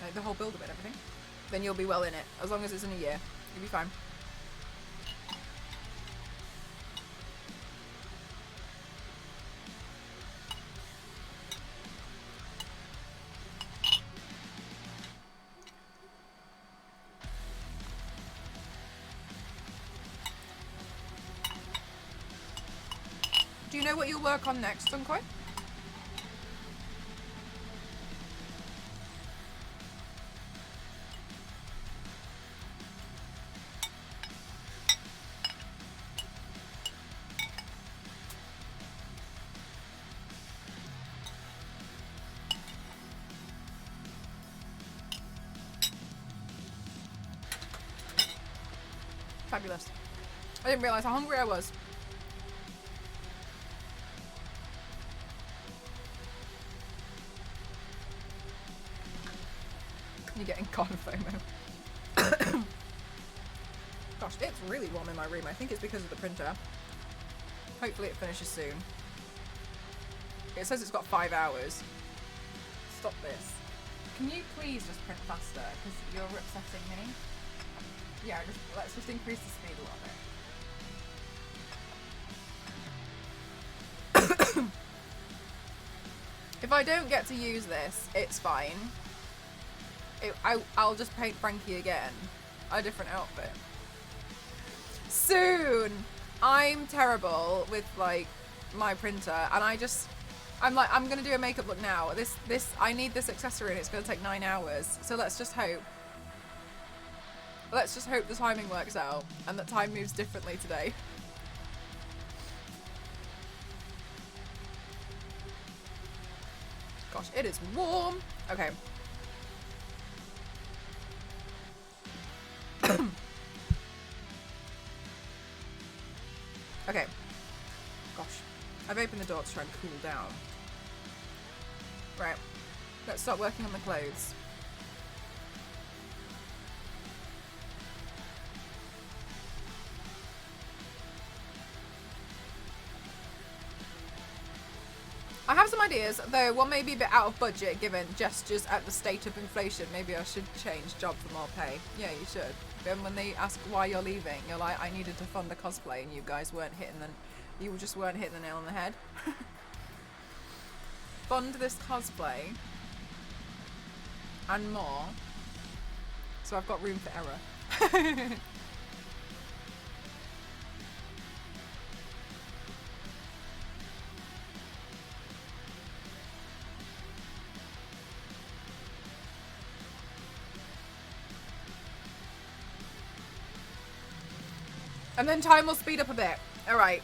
like the whole build of it and everything. Then you'll be well in it. As long as it's in a year, you'll be fine. Do you know what you'll work on next, Sunkoi? Fabulous. I didn't realise how hungry I was. You're getting con FOMO. Gosh, it's really warm in my room. I think it's because of the printer. Hopefully it finishes soon. It says it's got 5 hours. Stop this. Can you please just print faster? Because you're upsetting me. Yeah, let's just increase the speed a little bit. If I don't get to use this, it's fine. I'll just paint Frankie again. A different outfit. Soon! I'm terrible with, like, my printer, and I'm like, I'm gonna do a makeup look now. I need this accessory and it's gonna take 9 hours. So let's just hope. Let's just hope the timing works out and that time moves differently today. Gosh, it is warm. Okay. Okay. Gosh. I've opened the door to try and cool down. Right. Let's start working on the clothes. I have some ideas, though one may be a bit out of budget given gestures at the state of inflation. Maybe I should change job for more pay. Yeah, you should. Then when they ask why you're leaving, you're like, I needed to fund a cosplay and you guys weren't hitting the... You just weren't hitting the nail on the head. Fund this cosplay. And more. So I've got room for error. And then time will speed up a bit. Alright.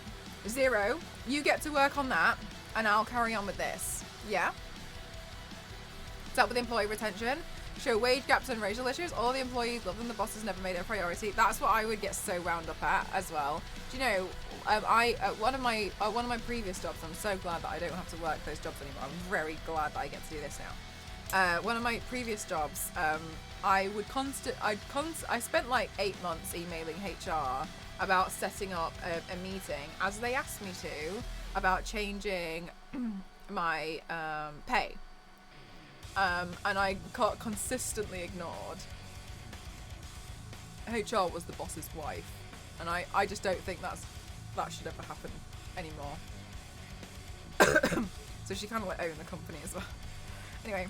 Zero, you get to work on that, and I'll carry on with this. Yeah? What's up with employee retention? show wage gaps and racial issues. All the employees love them. The bosses never made it a priority. That's what I would get so wound up at as well. Do you know? One of my previous jobs. I'm so glad that I don't have to work those jobs anymore. I'm very glad that I get to do this now. One of my previous jobs, I spent like 8 months emailing HR about setting up a meeting, as they asked me to, about changing my pay. And I got consistently ignored. HR was the boss's wife, and I just don't think that should ever happen anymore. So she kind of like owned the company as well. Anyway.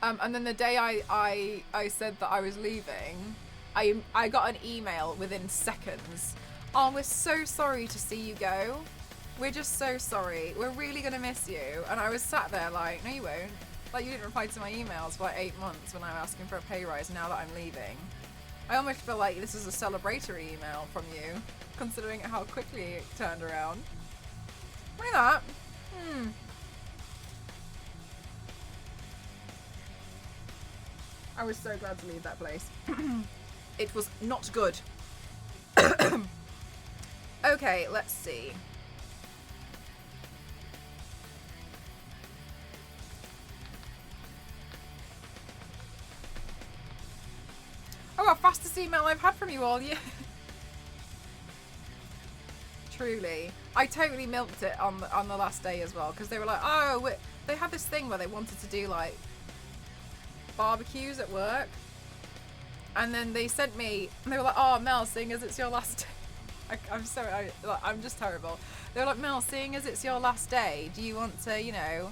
And then the day I said that I was leaving, I got an email within seconds. Oh, we're so sorry to see you go. We're just so sorry. We're really going to miss you. And I was sat there like, no you won't. Like, you didn't reply to my emails for like 8 months when I was asking for a pay rise now that I'm leaving. I almost feel like this is a celebratory email from you, considering how quickly it turned around. Look at that. I was so glad to leave that place. It was not good. Okay, let's see. Oh, our fastest email I've had from you all year. Truly. I totally milked it on the last day as well, because they were like, oh, they had this thing where they wanted to do like barbecues at work, and then they sent me, and they were like, oh Mel, seeing as it's your last day, I'm just terrible. They were like, Mel, seeing as it's your last day, do you want to, you know,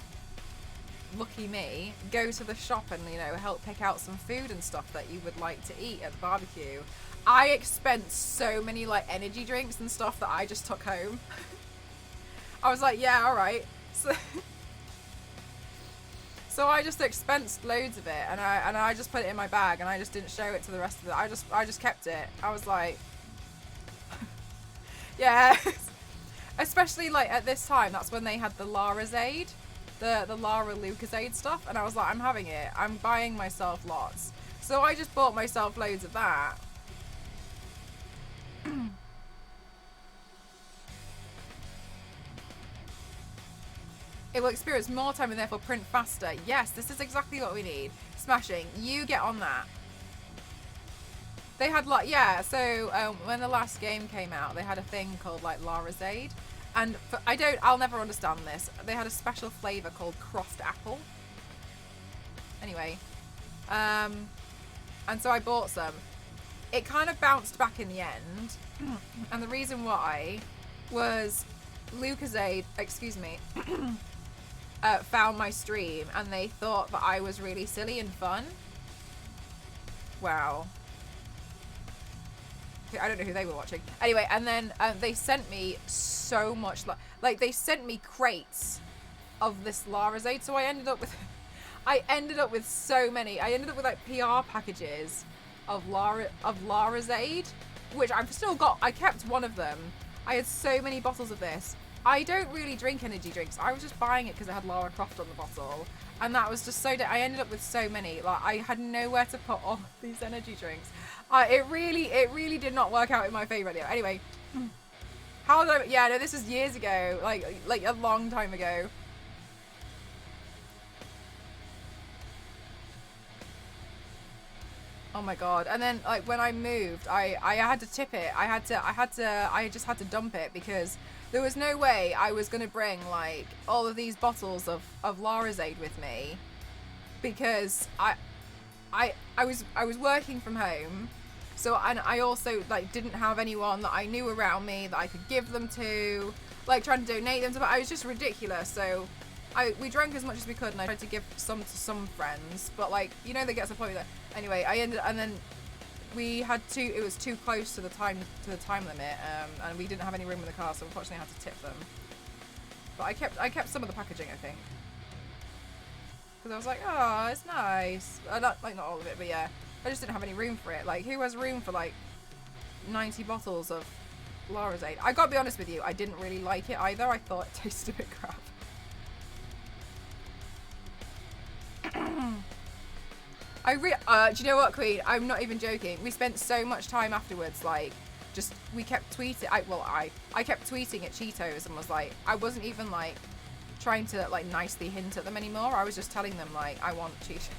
lucky me, go to the shop and, you know, help pick out some food and stuff that you would like to eat at the barbecue? I expensed so many like energy drinks and stuff that I just took home. I was like, yeah, alright. So I just expensed loads of it, and I just put it in my bag, and I just didn't show it to the rest of it. I just kept it. I was like, yeah. Especially like at this time, that's when they had the Larazade, the Lara Lucasade stuff, and I was like, I'm having it. I'm buying myself lots. So I just bought myself loads of that. It will experience more time and therefore print faster. Yes, this is exactly what we need. Smashing. You get on that. They had like, yeah, so when the last game came out, they had a thing called like Larazade. And I'll never understand this. They had a special flavour called Crossed Apple. Anyway. And so I bought some. It kind of bounced back in the end. And the reason why was Lucasade, excuse me, found my stream and they thought that I was really silly and fun. Wow. I don't know who they were watching. Anyway, and then they sent me so much, like they sent me crates of this Larazade. So I ended up with so many. I ended up with like PR packages of Larazade, which I've still got. I kept one of them. I had so many bottles of this. I don't really drink energy drinks. I was just buying it because it had Lara Croft on the bottle, and that was just so. I ended up with so many. Like I had nowhere to put all these energy drinks. It really did not work out in my favour. Anyway, how did I? Yeah, no, this was years ago. Like a long time ago. Oh my god. And then like when I moved, I had to tip it. I just had to dump it because there was no way I was going to bring like all of these bottles of Larazade with me, because I was working from home. So, and I also like didn't have anyone that I knew around me that I could give them to, like trying to donate them to, but I was just ridiculous. So we drank as much as we could, and I tried to give some to some friends, but like, you know, they get to the point that anyway, and then we had it was too close to the time limit, and we didn't have any room in the car, so unfortunately I had to tip them. But I kept some of the packaging, I think, because I was like, oh, it's nice. Not all of it, but yeah, I just didn't have any room for it. Like, who has room for like 90 bottles of Larazade? I gotta be honest with you, I didn't really like it either. I thought it tasted a bit crap. Do you know what, Queen? I'm not even joking. We spent so much time afterwards, like, we kept tweeting. I kept tweeting at Cheetos and was like, I wasn't even like trying to like nicely hint at them anymore. I was just telling them like, I want Cheetos.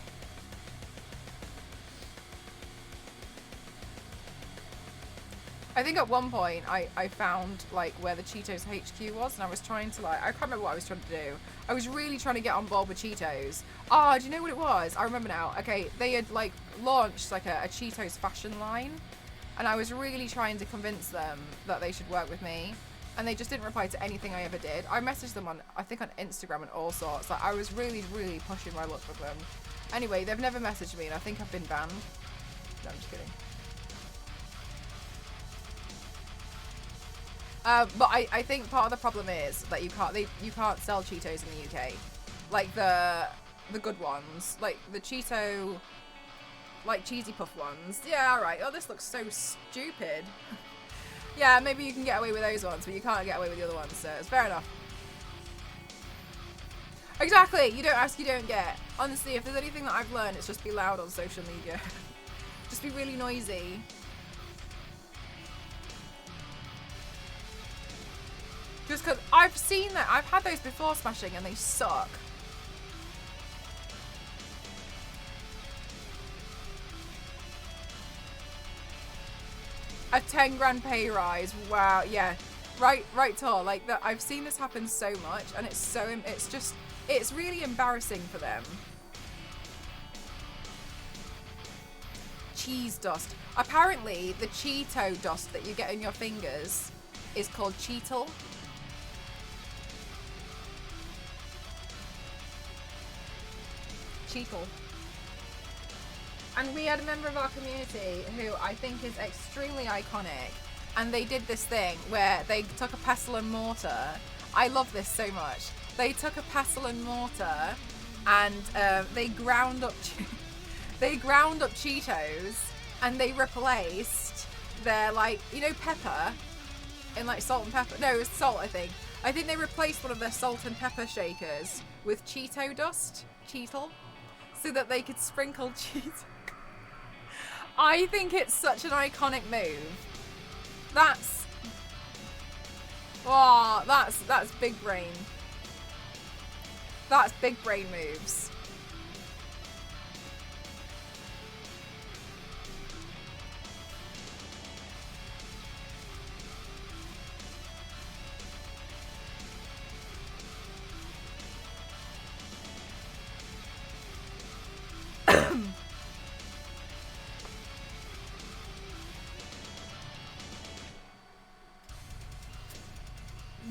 I think at one point I found like where the Cheetos HQ was, and I was trying to like, I can't remember what I was trying to do. I was really trying to get on board with Cheetos. Oh, do you know what it was? I remember now. Okay, they had like launched like a Cheetos fashion line, and I was really trying to convince them that they should work with me, and they just didn't reply to anything I ever did. I messaged them on, I think on Instagram and all sorts. Like I was really, really pushing my luck with them. Anyway, they've never messaged me, and I think I've been banned. No, I'm just kidding. But I think part of the problem is that you can't sell Cheetos in the UK, like the good ones, like the Cheeto, like cheesy puff ones. Yeah, all right. Oh, this looks so stupid. Yeah, maybe you can get away with those ones, but you can't get away with the other ones. So it's fair enough. Exactly. You don't ask, you don't get. Honestly, if there's anything that I've learned, it's just be loud on social media. Just be really noisy. Just because I've seen that. I've had those before smashing and they suck. A 10 grand pay rise. Wow. Yeah. Right, Tor. Like that. I've seen this happen so much, and it's really embarrassing for them. Cheese dust. Apparently, the Cheeto dust that you get in your fingers is called Cheetle. Cheetle. And we had a member of our community who I think is extremely iconic, and they did this thing where they took a pestle and mortar. I love this so much. They took a pestle and mortar and they ground up Cheetos, and they replaced their, like, you know, pepper in like salt and pepper. No, it was salt, I think. I think they replaced one of their salt and pepper shakers with Cheeto dust, Cheetle, so that they could sprinkle Cheeto. I think it's such an iconic move. That's big brain. That's big brain moves.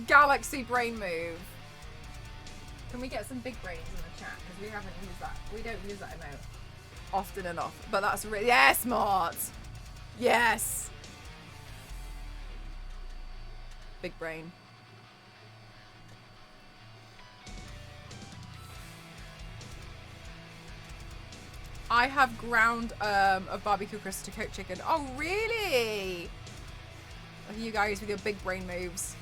Galaxy brain move. Can we get some big brains in the chat? Because we haven't used that. We don't use that emote often enough. But that's really... Yes, Mort! Yes! Big brain. I have ground a barbecue crust to coat chicken. Oh, really? Look at you guys with your big brain moves.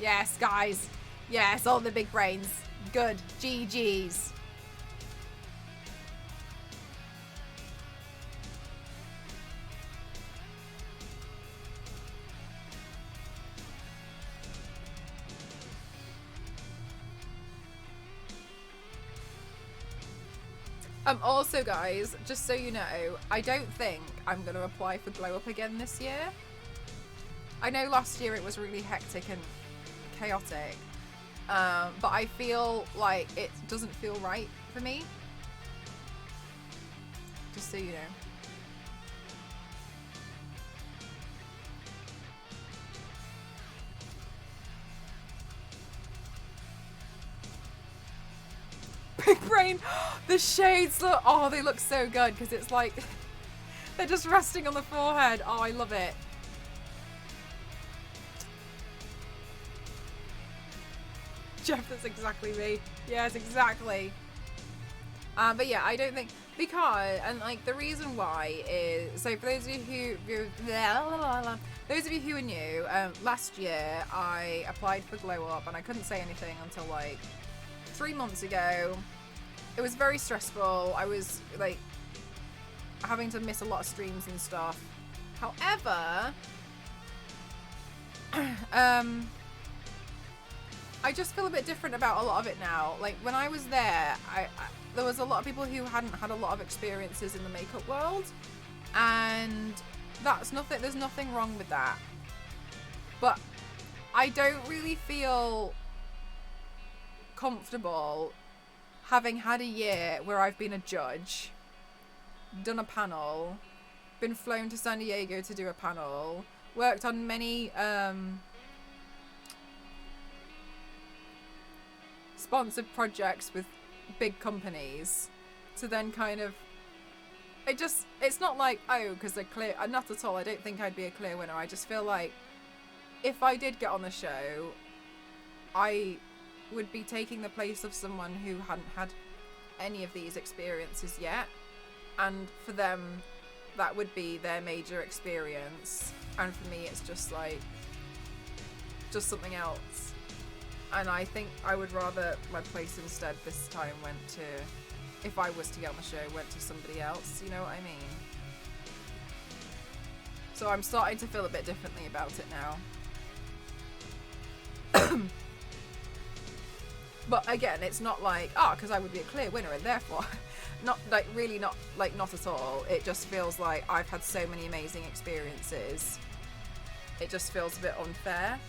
Yes, guys. Yes, all the big brains. Good. GG's. Also, guys, just so you know, I don't think I'm going to apply for Glow Up again this year. I know last year it was really hectic and chaotic, but I feel like it doesn't feel right for me. Just so you know. Big brain. The shades look, oh, they look so good because it's like they're just resting on the forehead. Oh, I love it. Jeff, that's exactly me. Yes, exactly. But yeah, I don't think, because, and like the reason why is, so for those of you who are new, last year I applied for Glow Up and I couldn't say anything until like 3 months ago. it was very stressful. I was like having to miss a lot of streams and stuff. However, I just feel a bit different about a lot of it now. Like when I was there, there was a lot of people who hadn't had a lot of experiences in the makeup world, and that's nothing. There's nothing wrong with that, but I don't really feel comfortable having had a year where I've been a judge, done a panel, been flown to San Diego to do a panel, worked on many sponsored projects with big companies, to then kind of it's not like, oh, because they're clear, not at all. I don't think I'd be a clear winner. I just feel like if I did get on the show, I would be taking the place of someone who hadn't had any of these experiences yet, and for them that would be their major experience, and for me it's just like just something else. And I think I would rather my place instead this time went to, if I was to get on the show, went to somebody else, you know what I mean? So I'm starting to feel a bit differently about it now. But again, it's not like, because I would be a clear winner and therefore not like really not at all. It just feels like I've had so many amazing experiences. It just feels a bit unfair.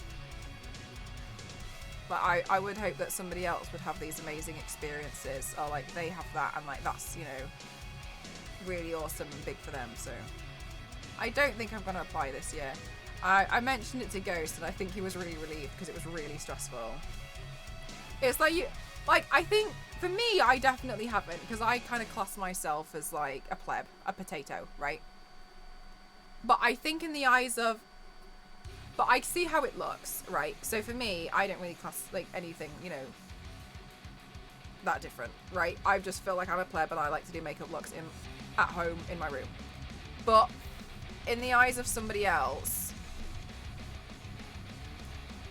But I would hope that somebody else would have these amazing experiences, or like they have that, and like that's, you know, really awesome and big for them. So I don't think I'm going to apply this year. I mentioned it to Ghost, and I think he was really relieved because it was really stressful. It's like I think for me, I definitely haven't, because I kind of class myself as like a pleb, a potato, right? But I think in the eyes of, but I see how it looks, right? So for me, I don't really class like anything, you know, that different, right? I just feel like I'm a pleb and I like to do makeup looks at home in my room. But in the eyes of somebody else,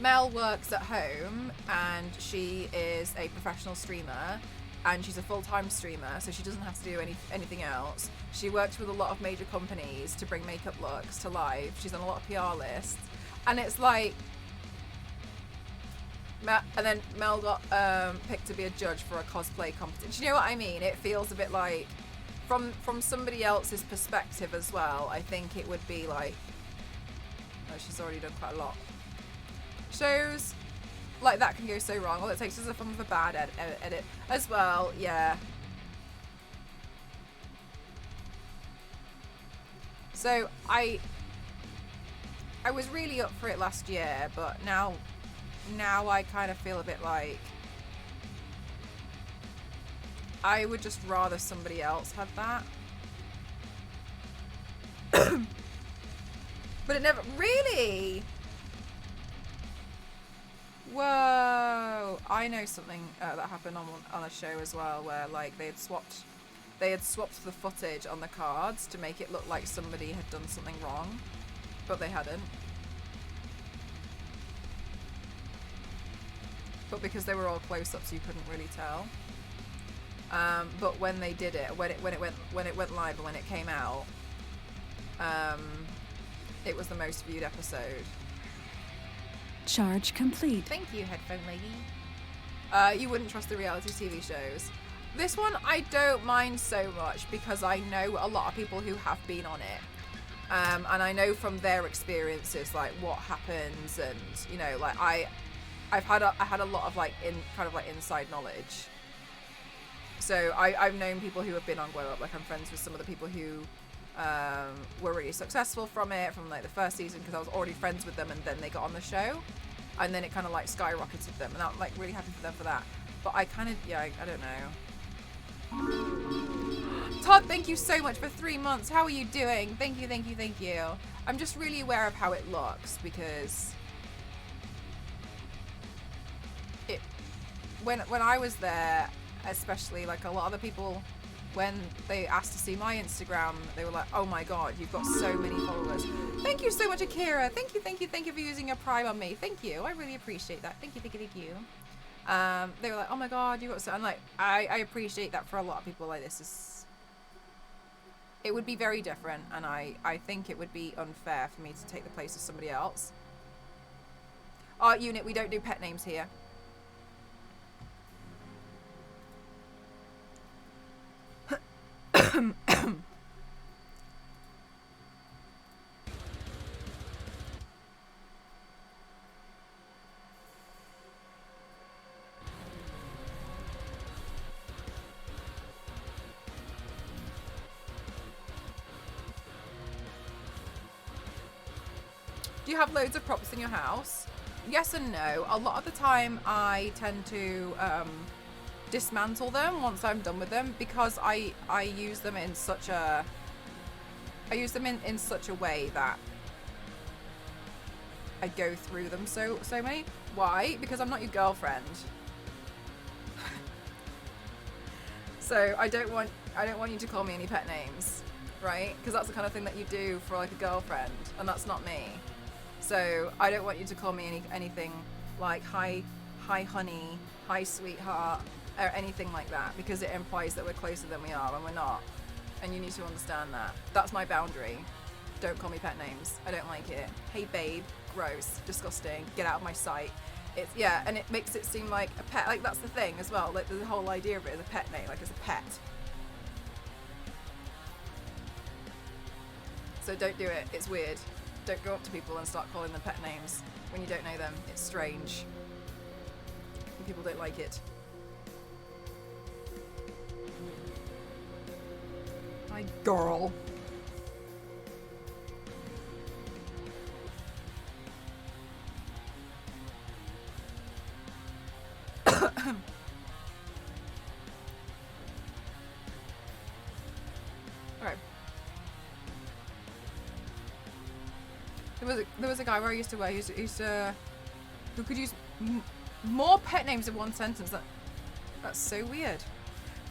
Mel works at home and she is a professional streamer, and she's a full-time streamer, so she doesn't have to do anything else. She works with a lot of major companies to bring makeup looks to life. She's on a lot of PR lists. And it's like, and then Mel got picked to be a judge for a cosplay competition. Do you know what I mean? It feels a bit like, from somebody else's perspective as well, I think it would be like, oh, she's already done quite a lot. Shows like that can go so wrong. All it takes is a form of a bad edit as well. Yeah. So I was really up for it last year, but now I kind of feel a bit like I would just rather somebody else had that. But it never really. Whoa! I know something that happened on a show as well, where like they had swapped the footage on the cards to make it look like somebody had done something wrong, but they hadn't. But because they were all close-ups, you couldn't really tell. But when they did it, when it went live and when it came out, it was the most viewed episode. Charge complete. Thank you, headphone lady. You wouldn't trust the reality TV shows. This one I don't mind so much because I know a lot of people who have been on it. And I know from their experiences like what happens, and you know, like I had a lot of like inside knowledge. So I've known people who have been on Glow Up. Like I'm friends with some of the people who were really successful from it, from like the first season, because I was already friends with them, and then they got on the show, and then it kind of like skyrocketed them, and I'm like really happy for them for that. But I kind of, yeah, I don't know. Todd, thank you so much for 3 months. How are you doing? Thank you. I'm just really aware of how it looks, because when I was there, especially like a lot of the people, when they asked to see my Instagram, they were like, oh my god, you've got so many followers. Thank you so much, Akira. Thank you for using your Prime on me. Thank you. I really appreciate that. Thank you. They were like, oh my god, you got so. I'm like, I appreciate that for a lot of people. Like, this is. It would be very different, and I think it would be unfair for me to take the place of somebody else. Art unit, we don't do pet names here. Do you have loads of props in your house? Yes and no. A lot of the time I tend to dismantle them once I'm done with them, because I use them in such a in such a way that I go through them so many. Why? Because I'm not your girlfriend. So I don't want you to call me any pet names, right? Because that's the kind of thing that you do for like a girlfriend, and that's not me. So I don't want you to call me anything like hi honey, hi sweetheart, or anything like that, because it implies that we're closer than we are, and we're not. And you need to understand that. That's my boundary. Don't call me pet names. I don't like it. Hey babe, gross, disgusting, get out of my sight. It's, yeah, and it makes it seem like a pet. Like, that's the thing as well. Like, the whole idea of it is a pet name, like it's a pet. So don't do it. It's weird. Don't go up to people and start calling them pet names when you don't know them. It's strange. And people don't like it. My girl. Okay. There was a guy where I used to work who could use more pet names in one sentence. That's so weird.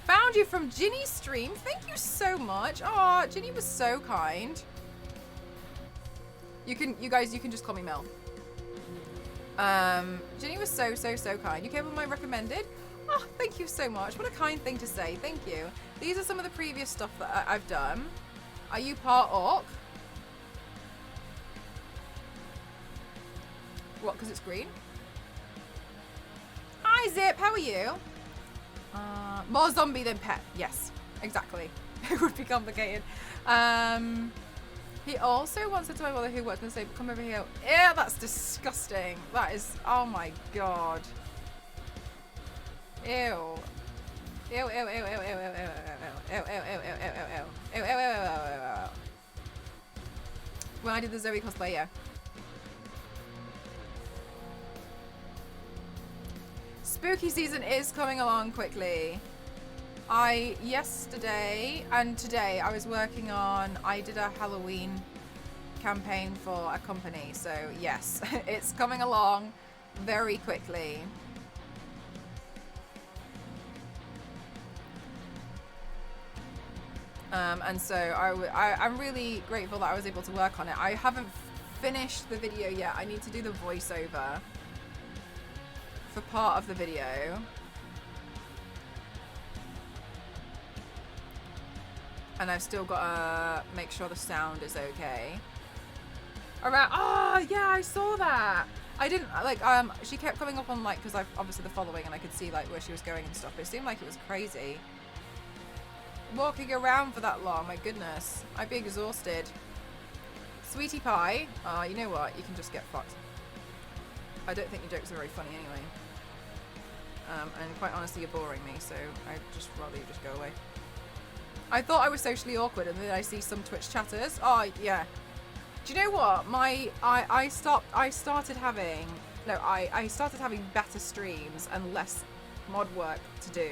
Found you from Ginny's stream. Thank you so much. Oh, Ginny was so kind. You guys can just call me Mel. Ginny was so kind. You came on my recommended. Oh, thank you so much. What a kind thing to say. Thank you. These are some of the previous stuff that I've done. Are you part orc? What, because it's green? Hi, Zip. How are you? More zombie than pet. Yes, exactly. It would be complicated. He also once said to my mother, who worked in the same, come over here. Ew, that's disgusting. That is, oh my god. Ew. Ew, ew, ew, ew, ew, ew, ew, ew, ew, ew, ew, ew, ew, ew, ew, ew. When I did the Zoe cosplay, yeah. Spooky season is coming along quickly. Yesterday and today I was working on, I did a Halloween campaign for a company, so yes, it's coming along very quickly. And so I'm really grateful that I was able to work on it. I haven't finished the video yet. I need to do the voiceover for part of the video. And I've still got to make sure the sound is okay. Alright, oh yeah, I saw that. I didn't, like, she kept coming up on, like, because I've obviously the following and I could see, like, where she was going and stuff. But it seemed like it was crazy. Walking around for that long, my goodness. I'd be exhausted. Sweetie Pie, you know what, you can just get fucked. I don't think your jokes are very funny anyway. And quite honestly, you're boring me, so I'd just rather you just go away. I thought I was socially awkward, and then I see some Twitch chatters. Oh, yeah. Do you know what? I started having better streams and less mod work to do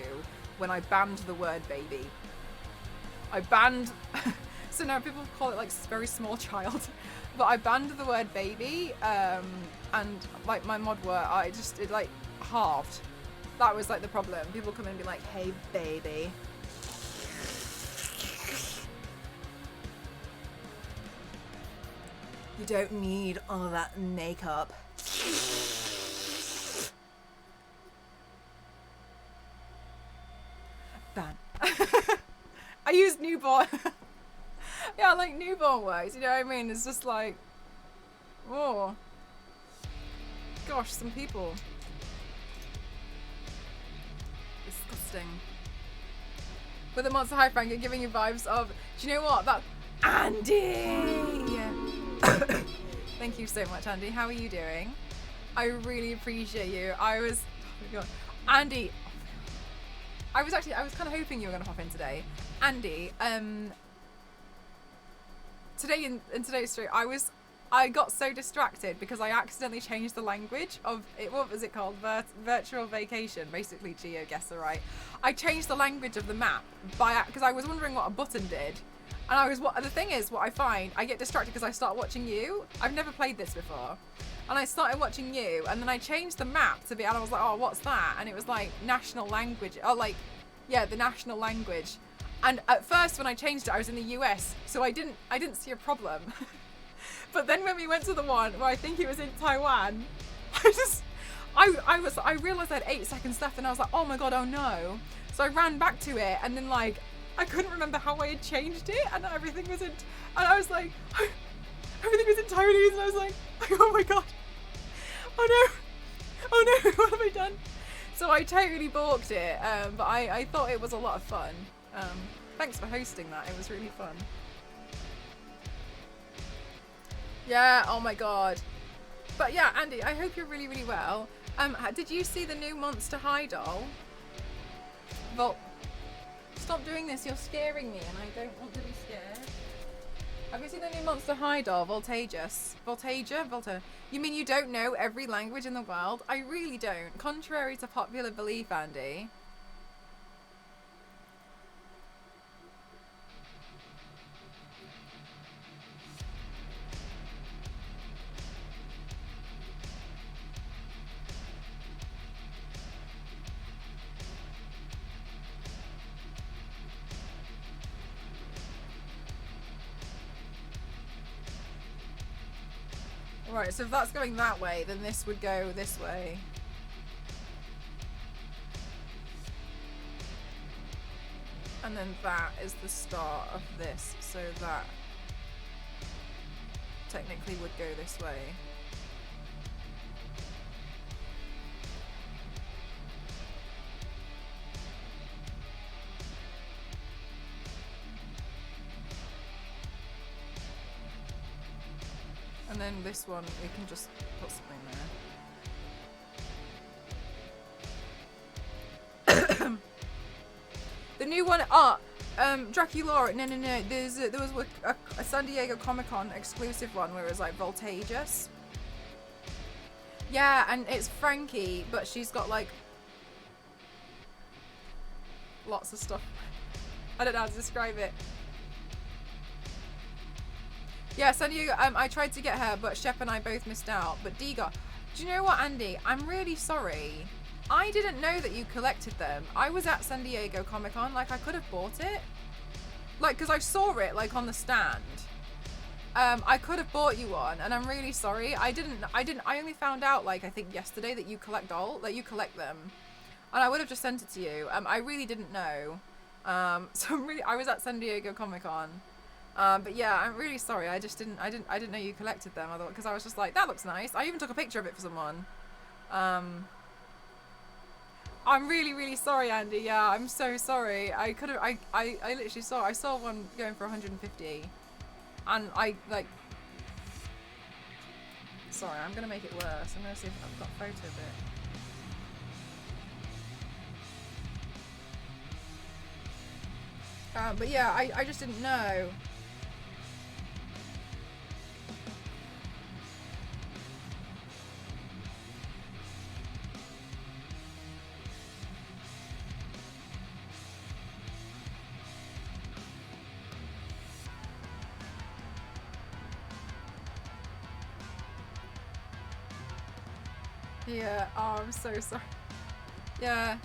when I banned the word baby. I banned, so now people call it like very small child, but I banned the word baby, and like my mod work, it like halved. That was like the problem. People come in and be like, hey baby. You don't need all that makeup. like newborn works, you know what I mean? It's just like, oh, gosh, some people. Disgusting. With the Monster High Frankie giving you vibes of, do you know what? That Andy! Yeah. Thank you so much, Andy. How are you doing? I really appreciate you. Oh my God. Andy, I was kind of hoping you were going to pop in today. Andy, today in today's stream, I got so distracted because I accidentally changed the language of it. What was it called? Virtual vacation, basically GeoGuessr, right? I changed the language of the map because I was wondering what a button did, and the thing is, what I find, I get distracted because I start watching you. I've never played this before, and I started watching you, and then I changed the map to be, and I was like, oh, what's that? And it was like national language, the national language. And at first, when I changed it, I was in the US, so I didn't see a problem. But then when we went to the one where I think it was in Taiwan, I realized I had 8 seconds left, and I was like, oh my God, oh no. So I ran back to it, and then like, I couldn't remember how I had changed it, and everything was and I was like, everything was in Taiwanese, and I was like, oh my God, oh no, what have I done? So I totally balked it, but I thought it was a lot of fun. Thanks for hosting that, it was really fun. Yeah, oh my God. But yeah, Andy, I hope you're really, really well. Did you see the new Monster High doll? Well, stop doing this, you're scaring me, and I don't want to be scared. Have you seen the new Monster High doll, Voltagia? You mean you don't know every language in the world? I really don't. Contrary to popular belief, Andy. Right, so if that's going that way, then this would go this way. And then that is the start of this, so that technically would go this way. And then this one, we can just put something there. The new one, Draculaura, no, there was a San Diego Comic-Con exclusive one where it was like Voltagious. Yeah, and it's Frankie, but she's got like lots of stuff. I don't know how to describe it. Yeah, San Diego, I tried to get her, but Shep and I both missed out. But Diga, do you know what, Andy? I'm really sorry. I didn't know that you collected them. I was at San Diego Comic-Con, like I could have bought it. Like, because I saw it, like, on the stand. I could have bought you one, and I'm really sorry. I only found out, like, I think yesterday that you collect them. And I would have just sent it to you. I really didn't know. So I was at San Diego Comic-Con. But yeah, I'm really sorry. I didn't know you collected them. I thought, because I was just like, that looks nice. I even took a picture of it for someone. I'm really, really sorry, Andy. Yeah, I'm so sorry. I literally I saw one going for 150, and sorry, I'm gonna make it worse. I'm gonna see if I've got a photo of it. But yeah, I just didn't know. Yeah, oh, I'm so sorry. Yeah.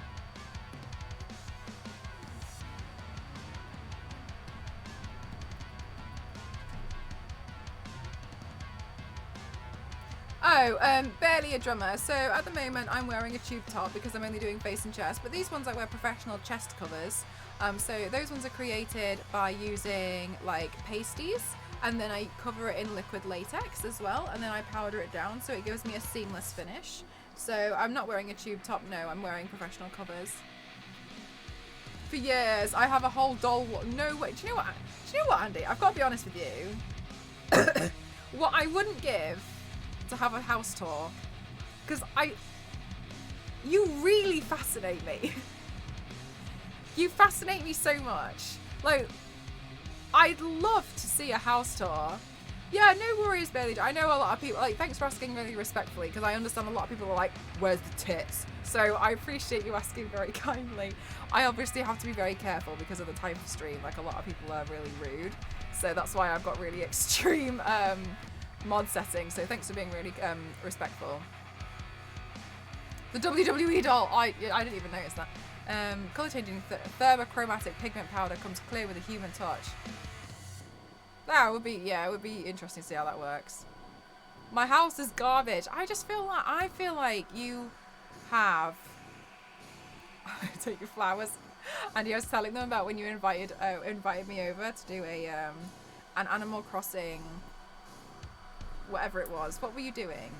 Oh, barely a drummer. So at the moment I'm wearing a tube top because I'm only doing face and chest, but these ones I wear professional chest covers. So those ones are created by using like pasties. and then I cover it in liquid latex as well, and then I powder it down so it gives me a seamless finish. So I'm not wearing a tube top, no, I'm wearing professional covers. For years, I have a whole doll. No way. Do you know what, Andy? I've got to be honest with you. What I wouldn't give to have a house tour, because you really fascinate me. You fascinate me so much. Like, I'd love to see a house tour. Yeah, no worries, Bailey. I know a lot of people, like, thanks for asking really respectfully, because I understand a lot of people are like, where's the tits? So I appreciate you asking very kindly. I obviously have to be very careful because of the type of stream. Like, a lot of people are really rude. So that's why I've got really extreme mod settings. So thanks for being really respectful. The WWE doll, I didn't even notice that. Colour changing thermochromatic pigment powder comes clear with a human touch. That would be, yeah, it would be interesting to see how that works. My house is garbage. I feel like you have take your flowers. And I was telling them about when you invited me over to do an Animal Crossing, whatever it was. What were you doing?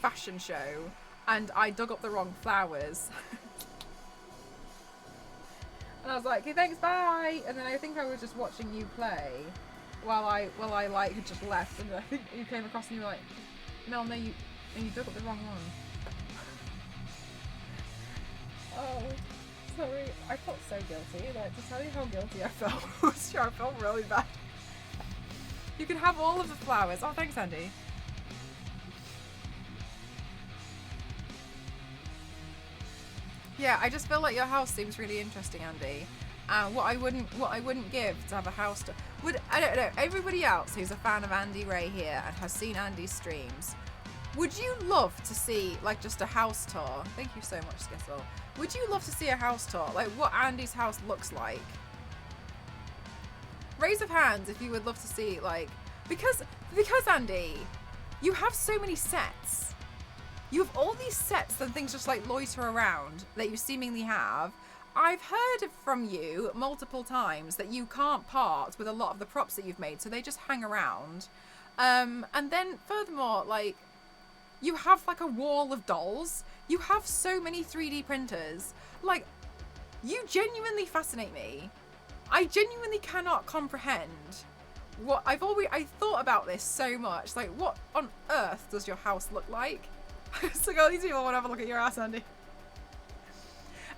Fashion show. And I dug up the wrong flowers. And I was like, okay, thanks, bye. And then I think I was just watching you play while I like had just left, and I think you came across and you were like, Mel, no, you dug up the wrong one. Oh, sorry. I felt so guilty. Like, to tell you how guilty I felt, sure, I felt really bad. You can have all of the flowers. Oh, thanks, Andy. Yeah, I just feel like your house seems really interesting, Andy. And what I wouldn't give to have a house to, I don't know, everybody else who's a fan of Andy Ray here and has seen Andy's streams, would you love to see like just a house tour? Thank you so much, Skittle. Would you love to see a house tour? Like what Andy's house looks like? Raise of hands if you would love to see, like, because Andy, you have so many sets. You have all these sets and things just like loiter around that you seemingly have. I've heard from you multiple times that you can't part with a lot of the props that you've made, so they just hang around. And then furthermore, like, you have like a wall of dolls. You have so many 3D printers. Like, you genuinely fascinate me. I genuinely cannot comprehend what I thought about this so much. Like, what on earth does your house look like? So all these people want to have a look at your ass, Andy.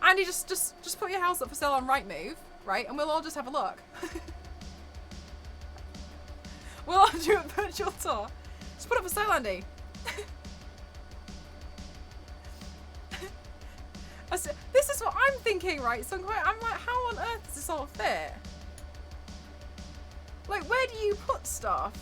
Andy, just put your house up for sale on Rightmove, right? And we'll all just have a look. We'll all do a virtual tour. Just put it up for sale, Andy. This is what I'm thinking, right? So I'm like, how on earth does this all fit? Like, where do you put stuff?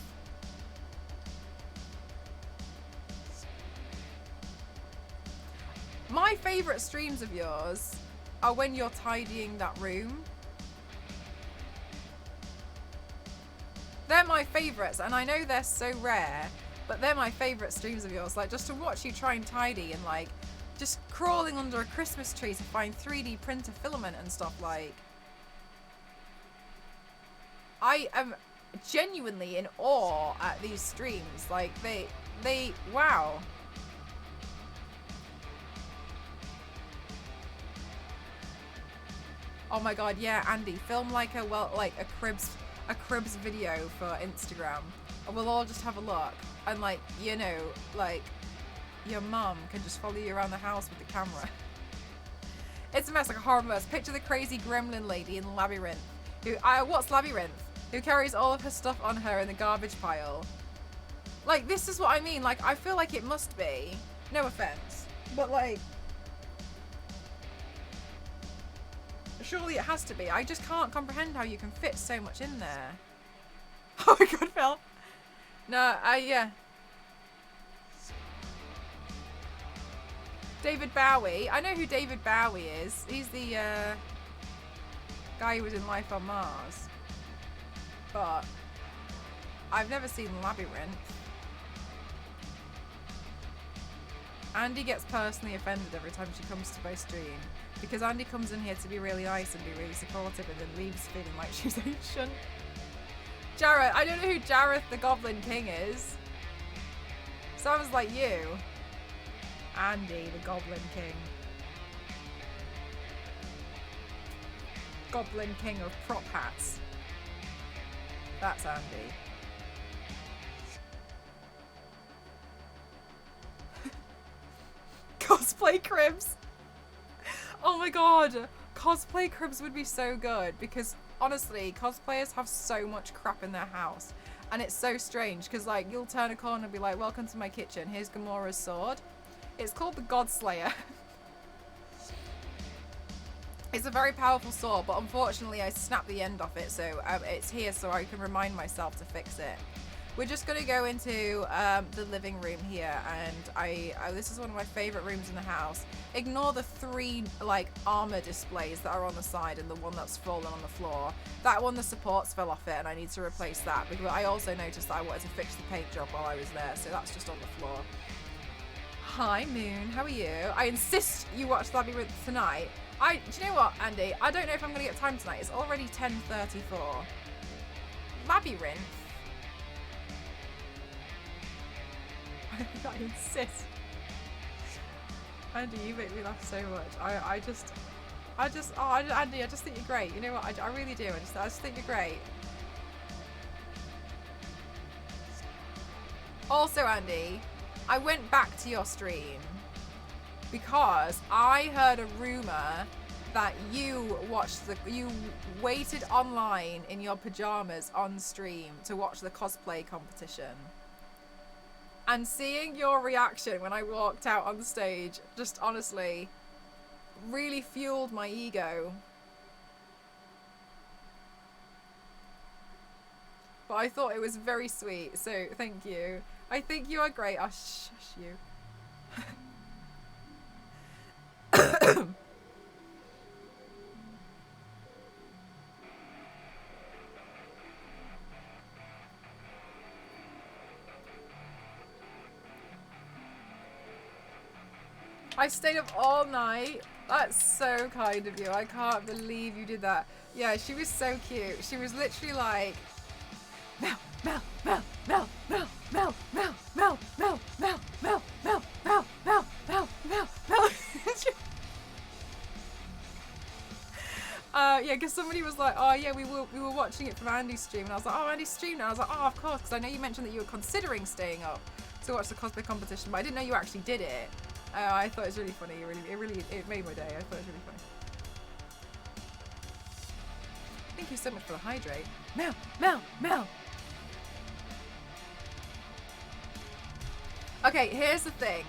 My favourite streams of yours are when you're tidying that room. They're my favourites, and I know they're so rare, but they're my favourite streams of yours. Like, just to watch you try and tidy and, like, just crawling under a Christmas tree to find 3D printer filament and stuff, like. I am genuinely in awe at these streams. Like, they wow. Oh my god, yeah, Andy, film like a cribs video for Instagram, and we'll all just have a look, and like, you know, like your mum can just follow you around the house with the camera. It's a mess, like a horror mess. Picture the crazy gremlin lady in Labyrinth, who what's Labyrinth? Who carries all of her stuff on her in the garbage pile. Like, this is what I mean. Like, I feel like it must be. No offense, but like. Surely it has to be. I just can't comprehend how you can fit so much in there. Oh my god, Phil. No, yeah. David Bowie. I know who David Bowie is. He's the guy who was in Life on Mars. But I've never seen Labyrinth. Andy gets personally offended every time she comes to my stream. Because Andy comes in here to be really nice and be really supportive and then leaves feeling like she's ancient. Jareth. I don't know who Jareth the Goblin King is. Sounds like you. Andy the Goblin King. Goblin King of prop hats. That's Andy. Cosplay cribs. Oh my god. Cosplay cribs would be so good because honestly, cosplayers have so much crap in their house. And it's so strange because like you'll turn a corner and be like, welcome to my kitchen. Here's Gamora's sword. It's called the Godslayer. It's a very powerful sword, but unfortunately I snapped the end off it, so it's here so I can remind myself to fix it. We're just going to go into the living room here, and this is one of my favourite rooms in the house. Ignore the 3 like armour displays that are on the side and the one that's fallen on the floor. That one, the supports fell off it, and I need to replace that, because I also noticed that I wanted to fix the paint job while I was there, so that's just on the floor. Hi Moon, how are you? I insist you watch Labyrinth tonight. Do you know what, Andy? I don't know if I'm going to get time tonight. It's already 10:34. Labyrinth? I insist. Andy, you make me laugh so much. Andy, I just think you're great. You know what? I really do. I just think you're great. Also, Andy, I went back to your stream because I heard a rumor that you waited online in your pajamas on stream to watch the cosplay competition. And seeing your reaction when I walked out on the stage just honestly really fueled my ego. But I thought it was very sweet, so thank you. I think you are great. Oh, shush you. I stayed up all night. That's so kind of you. I can't believe you did that. Yeah, she was so cute. She was literally like, Mel, Mel, Mel, Mel, Mel, Mel, Mel, Mel, Mel, Mel, Mel, Mel, Mel, Mel, Mel, Mel, Mel. Yeah, because somebody was like, oh yeah, we were watching it from Andy's stream, and I was like, oh, Andy's stream now. I was like, oh, of course, because I know you mentioned that you were considering staying up to watch the cosplay competition, but I didn't know you actually did it. I thought it was really funny. It made my day. I thought it was really funny. Thank you so much for the hydrate. Mel, Mel, Mel. Okay, here's the thing.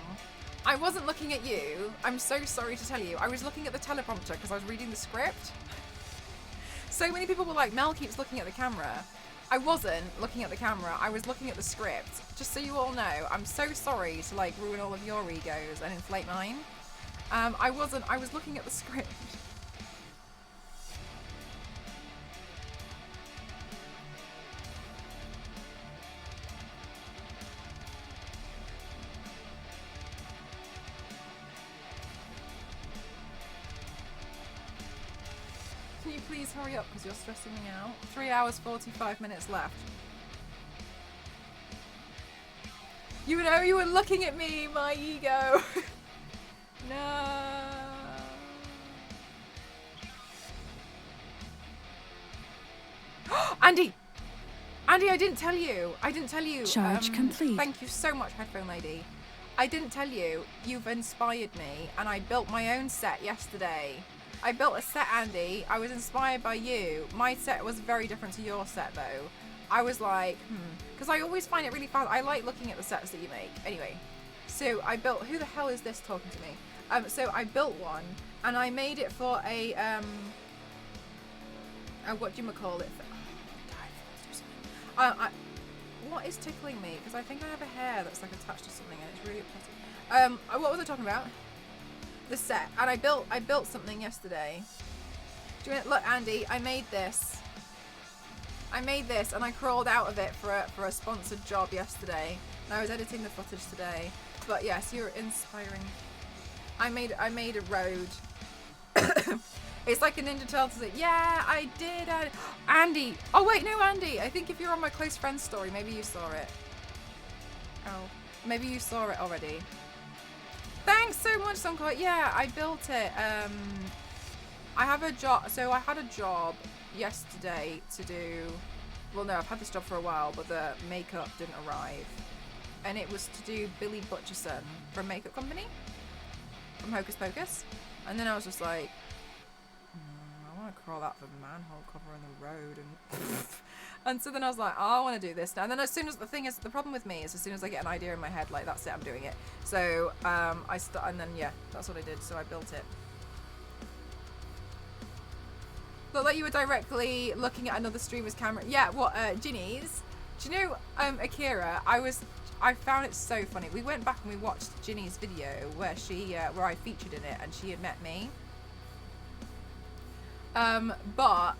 I wasn't looking at you. I'm so sorry to tell you. I was looking at the teleprompter because I was reading the script. So many people were like, Mel keeps looking at the camera. I wasn't looking at the camera. I was looking at the script. Just so you all know, I'm so sorry to like ruin all of your egos and inflate mine. I wasn't. I was looking at the script. Can you please hurry up because you're stressing me out? 3 hours, 45 minutes left. You know you were looking at me, my ego. No. Andy! Andy, I didn't tell you. Charge complete. Thank you so much, headphone lady. I didn't tell you. You've inspired me, and I built my own set yesterday. I built a set, Andy. I was inspired by you. My set was very different to your set, though. I was like, because I always find it really fun. I like looking at the sets that you make. Anyway, so I built. Who the hell is this talking to me? So I built one, and I made it for a what do you call it? What is tickling me? Because I think I have a hair that's like attached to something, and it's really upsetting. What was I talking about? The set, and I built something yesterday. Do you want to, look, Andy? I made this, and I crawled out of it for a sponsored job yesterday, and I was editing the footage today. But yes, you're inspiring. I made a road. It's like a Ninja Turtles. Yeah, I did. Andy. Oh, wait, no, Andy. I think if you're on my close friends story, maybe you saw it. Oh, maybe you saw it already. Thanks so much, Suncourt. Yeah, I built it. I have a job. So I had a job yesterday to do. Well, no, I've had this job for a while, but the makeup didn't arrive. And it was to do Billy Butcherson from Makeup Company, from Hocus Pocus. And then I was just like, I want to crawl out of a manhole cover in the road. And so then I was like, oh, I want to do this now. And then as soon as, the thing is, the problem with me is as soon as I get an idea in my head, like, that's it, I'm doing it. So and then, yeah, that's what I did. So I built it. Looked like you were directly looking at another streamer's camera. Yeah, what, Ginny's? Do you know, Akira, I found it so funny. We went back and we watched Ginny's video where where I featured in it and she had met me. But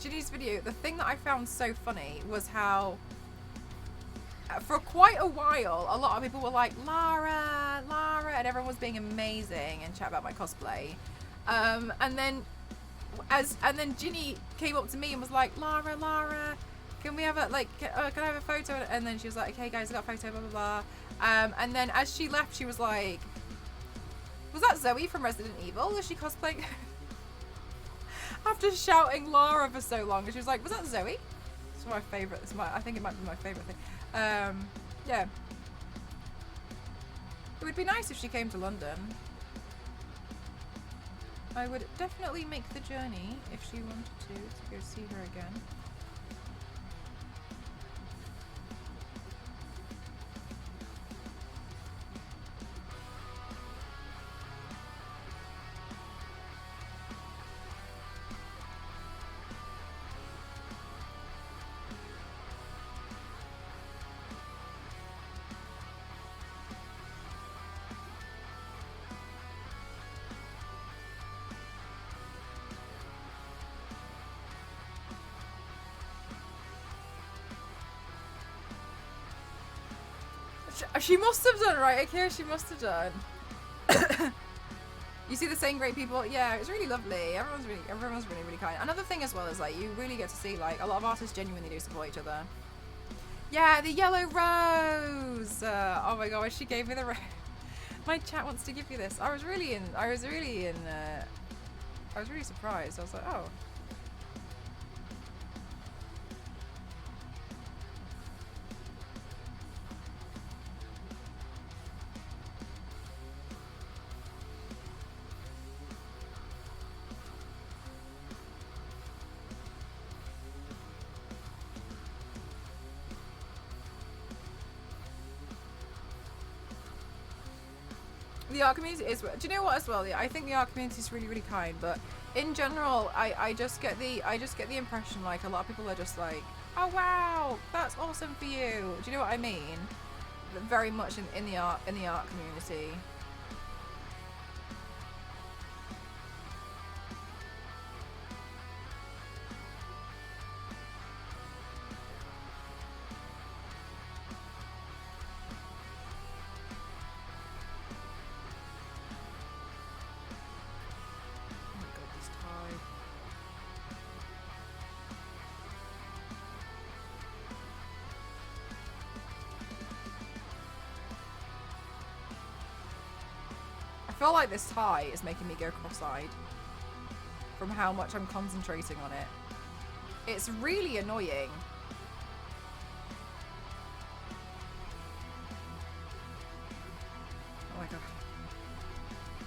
Ginny's video, the thing that I found so funny was how for quite a while, a lot of people were like, Lara, and everyone was being amazing and chat about my cosplay. And then Ginny came up to me and was like, Lara, can we have a, like, can I have a photo? And then she was like, okay guys, I got a photo, blah, blah, blah. And then as she left, she was like, was that Zoe from Resident Evil? Is she cosplaying? After shouting Lara for so long, and she was like, was that Zoe? It's my favourite, I think it might be my favourite thing. Yeah. It would be nice if she came to London. I would definitely make the journey if she wanted to go see her again. She must have done, right? Okay, she must have done. You see the same great people? Yeah, it's really lovely. Everyone's really kind. Another thing as well is like you really get to see like a lot of artists genuinely do support each other. Yeah, the yellow rose. Oh my god, she gave me the rose. My chat wants to give you this. I was really surprised. I was like, oh. The art community is. Do you know what as well? I think the art community is really kind, but in general, I just get the impression like a lot of people are just like, oh wow, that's awesome for you. Do you know what I mean? Very much in the art community. I feel like this tie is making me go cross-eyed from how much I'm concentrating on it. It's really annoying. Oh my god.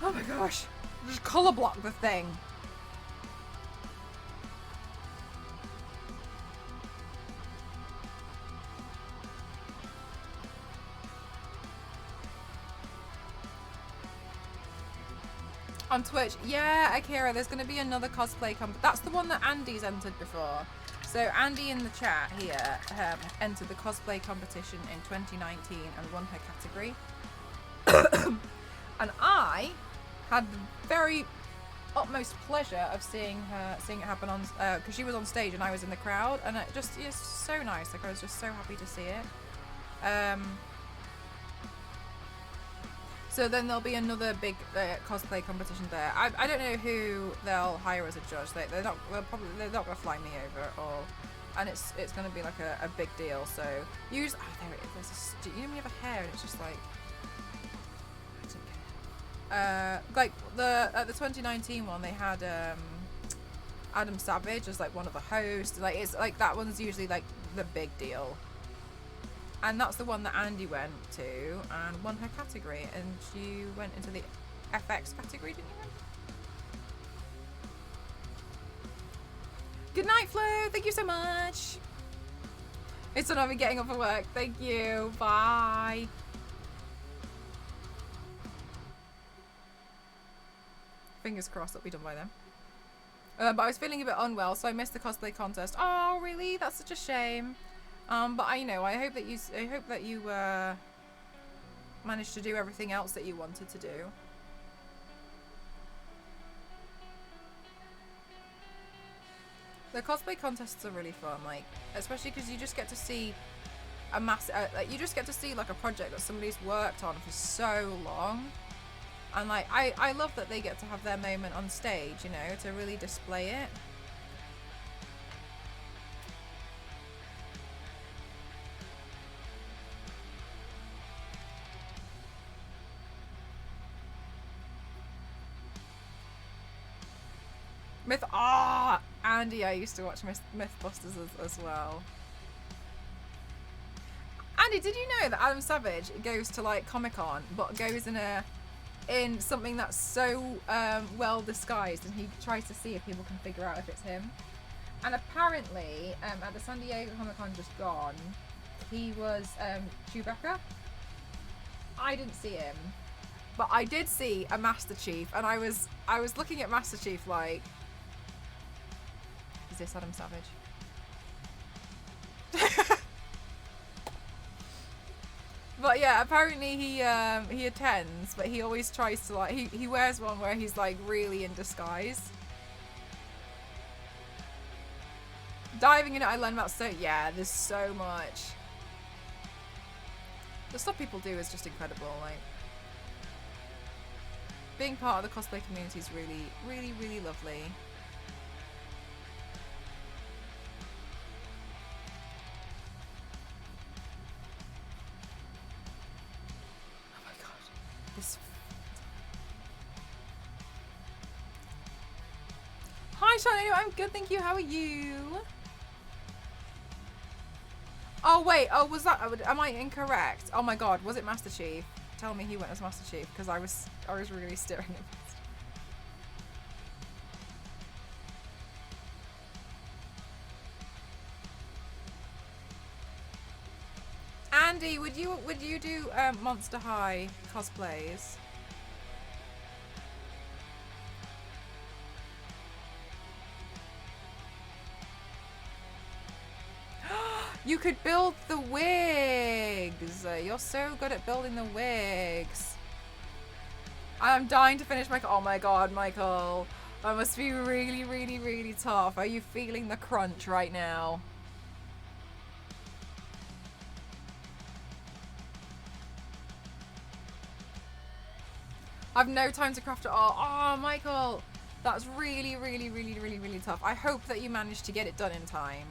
Oh my gosh. Just colour block the thing. On Twitch, yeah, Akira, there's going to be another cosplay that's the one that Andy's entered before. So Andy in the chat here entered the cosplay competition in 2019 and won her category. And I had the very utmost pleasure of seeing it happen on because she was on stage and I was in the crowd, and it's so nice. Like I was just so happy to see it. So then there'll be another big cosplay competition there. I don't know who they'll hire as a judge. They're not gonna fly me over, and it's gonna be like a big deal. So use there it is. You know when you have a hair and it's just like I don't care. Like the 2019 one, they had Adam Savage as like one of the hosts. Like it's like that one's usually like the big deal. And that's the one that Andy went to and won her category. And she went into the FX category, didn't you? Good night, Flo. Thank you so much. It's not me getting up for work. Thank you. Bye. Fingers crossed that'll be done by then. But I was feeling a bit unwell, so I missed the cosplay contest. Oh, really? That's such a shame. But I hope that you managed to do everything else that you wanted to do. The cosplay contests are really fun, like especially because you just get to see a you just get to see like a project that somebody's worked on for so long, and like I love that they get to have their moment on stage, you know, to really display it. Andy, I used to watch Mythbusters as well. Andy, did you know that Adam Savage goes to like Comic-Con, but goes in something that's so well disguised, and he tries to see if people can figure out if it's him. And apparently, at the San Diego Comic-Con just gone, he was Chewbacca. I didn't see him, but I did see a Master Chief, and I was looking at Master Chief like, is this Adam Savage? But yeah, apparently he attends, but he always tries to like he wears one where he's like really in disguise. Diving in it, I learned about there's so much. The stuff people do is just incredible. Like being part of the cosplay community is really, really, really lovely. Hi, Charlie. I'm good, thank you. How are you? Oh wait. Oh, was that? Am I incorrect? Oh my God. Was it Master Chief? Tell me he went as Master Chief, because I was really staring at Andy, would you do Monster High cosplays? You could build the wigs. You're so good at building the wigs. I'm dying to finish my. Oh my God, Michael, that must be really, really, really tough. Are you feeling the crunch right now? I've no time to craft it all. Oh, Michael, that's really, really, really, really, really tough. I hope that you managed to get it done in time.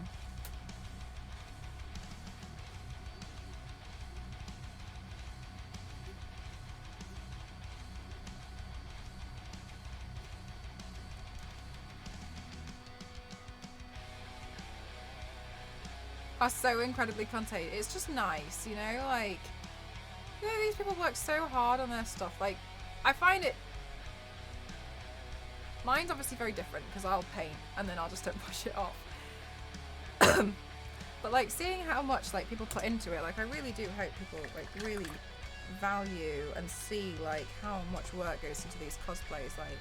Are so incredibly content. It's just nice, you know, like, you know, these people work so hard on their stuff. Like, I find it, mine's obviously very different because I'll paint and then I'll just don't push it off. But like seeing how much like people put into it, like I really do hope people like really value and see like how much work goes into these cosplays. Like,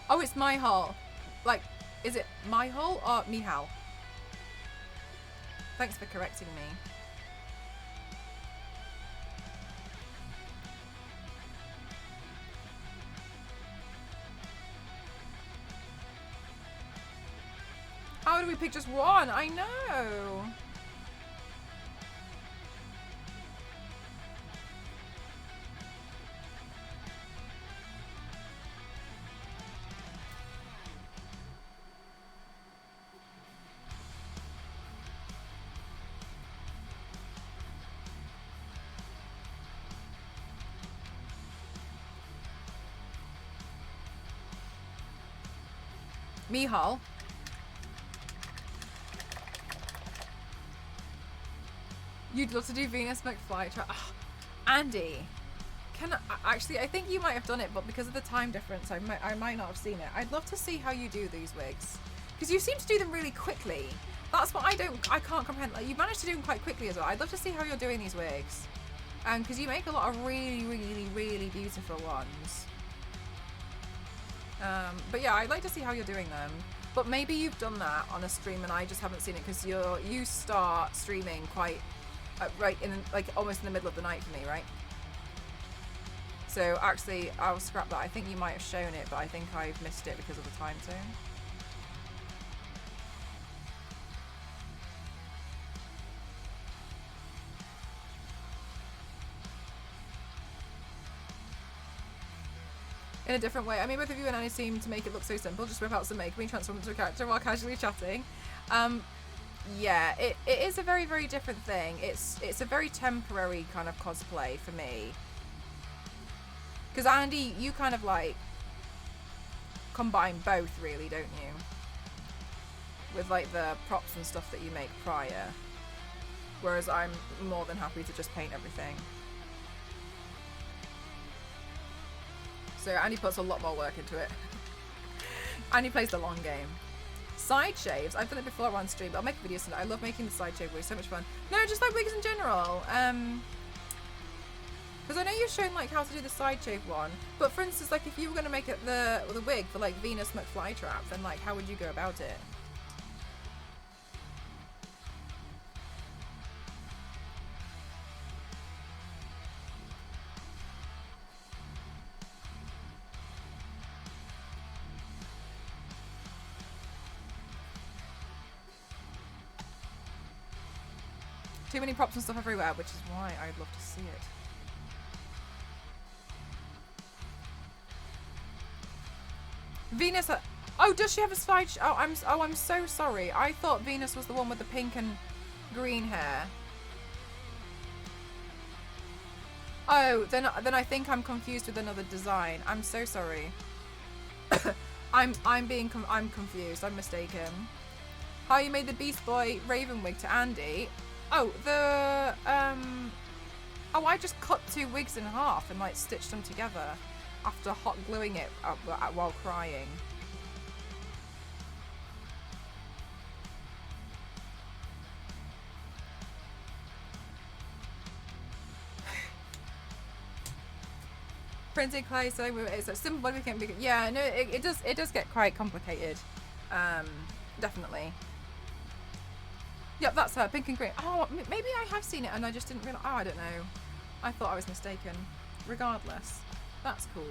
oh, it's my hall. Like, is it my hall or Mihal? Thanks for correcting me. How do we pick just one? I know. Mihal. You'd love to do Venus McFly. Andy, actually, I think you might have done it, but because of the time difference, I might not have seen it. I'd love to see how you do these wigs, because you seem to do them really quickly. That's what I can't comprehend. Like, you managed to do them quite quickly as well. I'd love to see how you're doing these wigs, because you make a lot of really, really, really beautiful ones. But yeah, I'd like to see how you're doing them. But maybe you've done that on a stream and I just haven't seen it, because you start streaming quite right in, like, almost in the middle of the night for me, right? So actually, I'll scrap that. I think you might have shown it, but I think I've missed it because of the time zone. In a different way. I mean, both of you and Annie seem to make it look so simple. Just whip out some makeup and transform into a character while casually chatting. Yeah, it is a very, very different thing. It's a very temporary kind of cosplay for me. Because Andy, you kind of like combine both, really, don't you? With like the props and stuff that you make prior. Whereas I'm more than happy to just paint everything. So Andy puts a lot more work into it. Andy plays the long game. Side shaves, I've done it before on stream, but I'll make a video soon. I love making the side shave wigs, so much fun. No, just like wigs in general. Because I know you've shown like how to do the side shave one, but for instance, like if you were going to make it the wig for like Venus McFlytrap, then like how would you go about it? Too many props and stuff everywhere, which is why I'd love to see it. Venus, oh, does she have a slide? Oh, I'm so sorry. I thought Venus was the one with the pink and green hair. Oh, then I think I'm confused with another design. I'm so sorry. I'm confused. I'm mistaken. How you made the Beast Boy Raven wig to Andy? Oh, oh, I just cut 2 wigs in half and like stitched them together after hot gluing it while crying. Printing clay, so it's a simple body can be, yeah, no, it does get quite complicated, definitely. Yep, that's her, pink and green. Oh, maybe I have seen it and I just didn't realize. Oh, I don't know. I thought I was mistaken. Regardless, that's cool.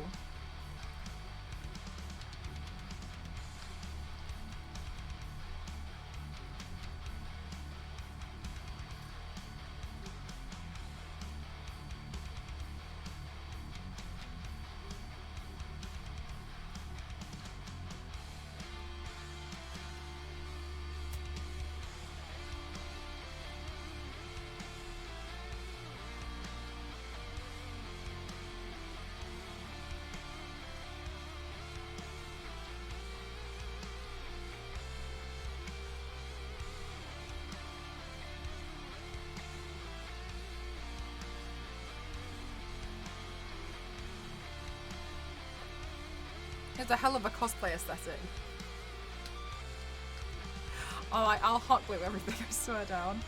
It's a hell of a cosplay aesthetic. Oh, I'll hot glue everything, I swear down.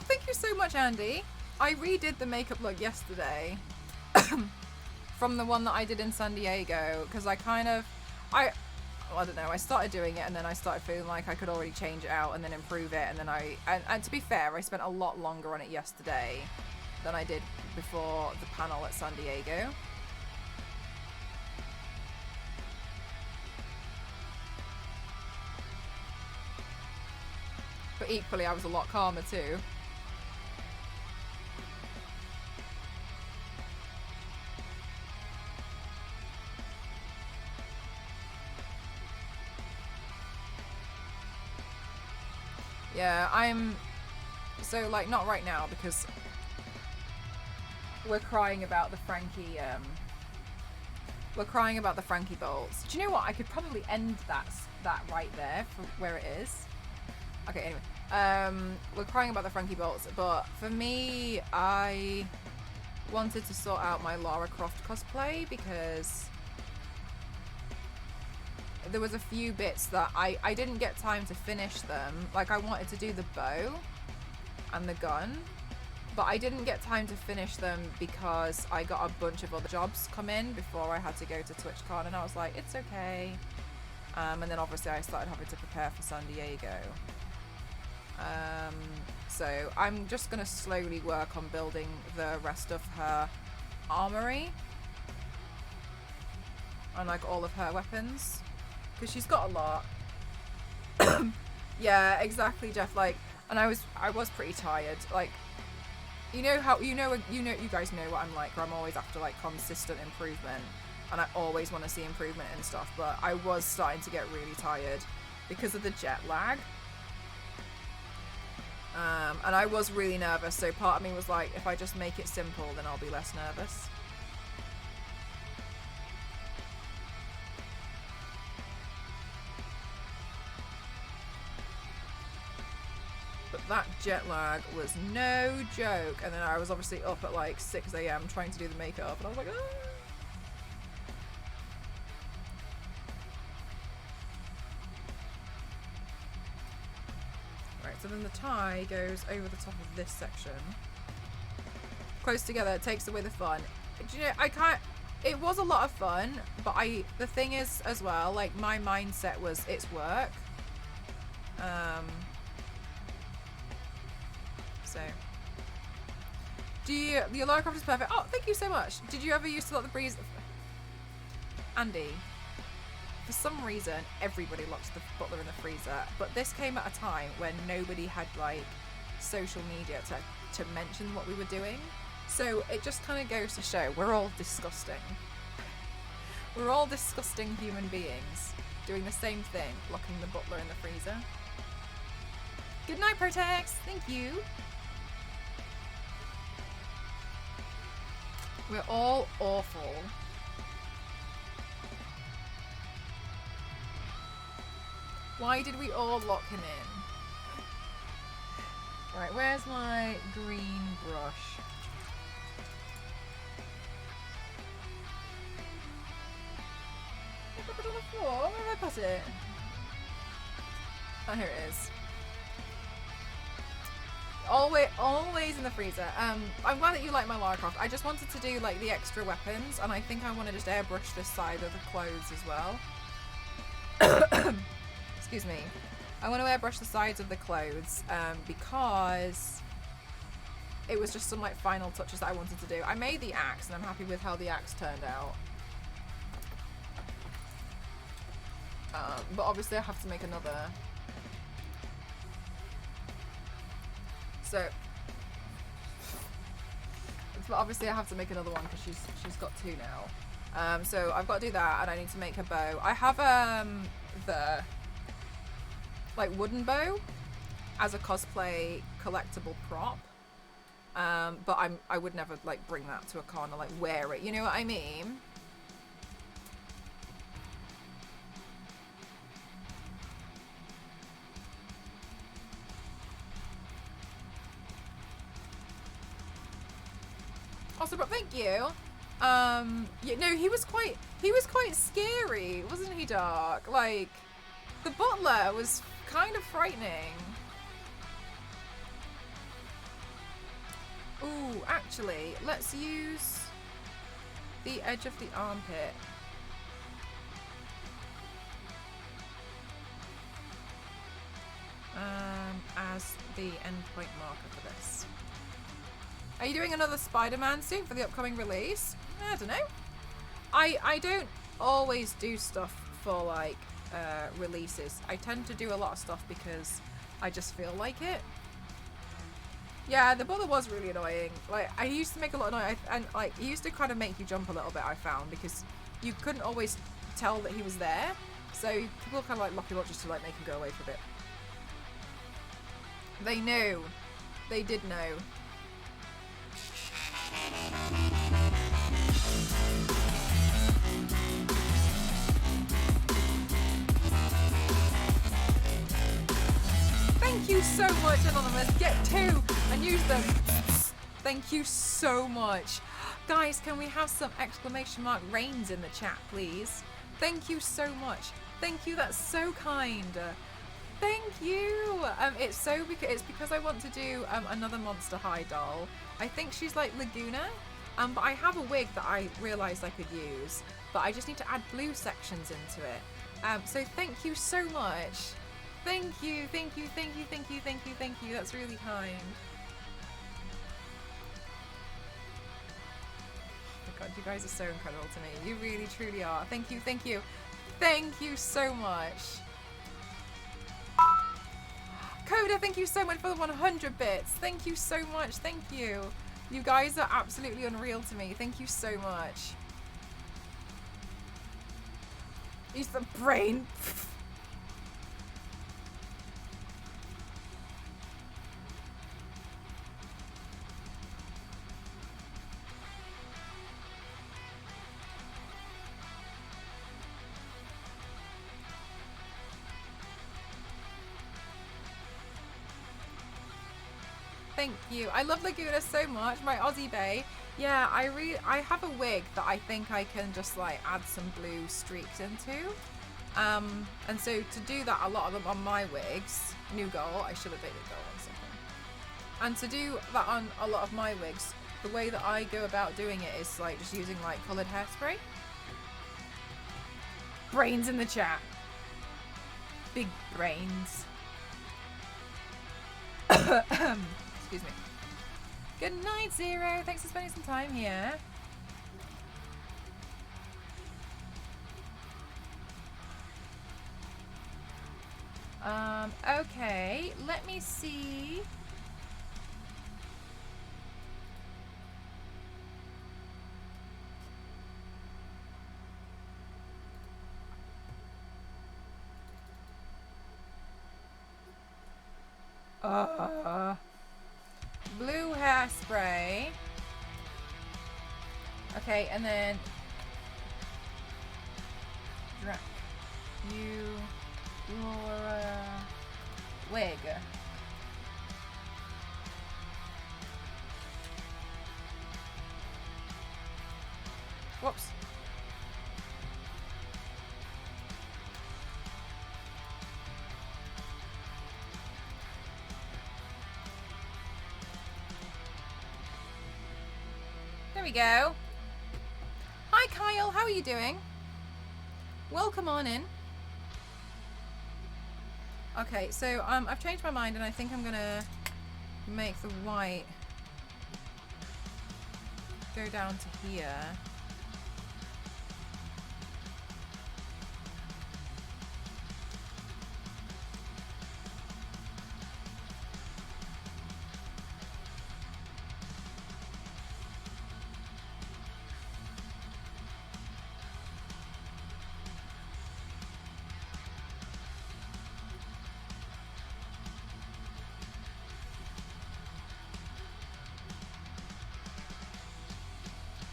Thank you so much, Andy. I redid the makeup look yesterday from the one that I did in San Diego because I well, I don't know, I started doing it and then I started feeling like I could already change it out and then improve it, and then and to be fair, I spent a lot longer on it yesterday than I did before the panel at San Diego. But equally, I was a lot calmer too. Yeah, so like not right now because we're crying about the Frankie bolts. Do you know what? I could probably end that right there for where it is. Okay, anyway. We're crying about the Frankie bolts, but for me, I wanted to sort out my Lara Croft cosplay because there was a few bits that I didn't get time to finish them. Like, I wanted to do the bow and the gun, but I didn't get time to finish them because I got a bunch of other jobs come in before I had to go to TwitchCon, and I was like, it's okay. And then obviously I started having to prepare for San Diego. So I'm just gonna slowly work on building the rest of her armory and like all of her weapons, because she's got a lot. Yeah, exactly, Jeff. Like, and I was pretty tired. Like, you know how you guys know what I'm like, where I'm always after like consistent improvement, and I always want to see improvement and stuff. But I was starting to get really tired because of the jet lag. And I was really nervous, so part of me was like, if I just make it simple, then I'll be less nervous. But that jet lag was no joke, and then I was obviously up at like 6 AM trying to do the makeup, and I was like, ah! So then the tie goes over the top of this section. Close together, it takes away the fun. Do you know, it was a lot of fun, but the thing is as well, like, my mindset was it's work. So. The Lara Croft is perfect. Oh, thank you so much. Did you ever used to lock the breeze? Andy. For some reason, everybody locks the butler in the freezer, but this came at a time when nobody had like social media to mention what we were doing. So it just kind of goes to show we're all disgusting. We're all disgusting human beings doing the same thing, locking the butler in the freezer. Good night, Protex. Thank you. We're all awful. Why did we all lock him in? Right, where's my green brush? I put it on the floor. Where did I put it? Oh, here it is. Always in the freezer. I'm glad that you like my Lara Croft. I just wanted to do like the extra weapons, and I think I want to just airbrush this side of the clothes as well. Excuse me. I want to airbrush the sides of the clothes because it was just some like final touches that I wanted to do. I made the axe, and I'm happy with how the axe turned out. But obviously I have to make another. So, but obviously I have to make another one because she's got two now. So I've got to do that, and I need to make her bow. I have the like wooden bow as a cosplay collectible prop, but I would never like bring that to a con or like wear it. You know what I mean? Also, but thank you. Yeah, no, he was quite scary, wasn't he, Dark? Like, the butler was kind of frightening. Ooh, actually, let's use the edge of the armpit. the endpoint marker for this. Are you doing another Spider-Man suit for the upcoming release? I don't know. I don't always do stuff for like releases. I tend to do a lot of stuff because I just feel like it. Yeah, the bother was really annoying. Like, I used to make a lot of noise, and like, he used to kind of make you jump a little bit, I found, because you couldn't always tell that he was there. So people kind of like lucky watchers to like make him go away for a bit. They knew. They did know. Thank you so much, Anonymous. Get 2 and use them. Thank you so much. Guys, can we have some exclamation mark reigns in the chat, please? Thank you so much. Thank you, that's so kind. Thank you. It's because I want to do another Monster High doll. I think she's like Laguna. But I have a wig that I realised I could use, but I just need to add blue sections into it. So thank you so much. Thank you, thank you, thank you, thank you, thank you, thank you. That's really kind. Oh my god, you guys are so incredible to me. You really, truly are. Thank you, thank you. Thank you so much. Coda, thank you so much for the 100 bits. Thank you so much. Thank you. You guys are absolutely unreal to me. Thank you so much. Use the brain. Thank you. I love Laguna so much. My Aussie Bay. Yeah, I have a wig that I think I can just like add some blue streaks into. And so to do that, a lot of them on my wigs, new goal, I should have made it go on something. And to do that on a lot of my wigs, the way that I go about doing it is like just using like coloured hairspray. Brains in the chat. Big brains. Excuse me. Good night, Zero. Thanks for spending some time here. Okay. Let me see. Blue hairspray. Okay, and then Laura wig. Whoops. There we go. Hi Kyle, how are you doing? Welcome on in. Okay, so I've changed my mind and I think I'm gonna make the white go down to here.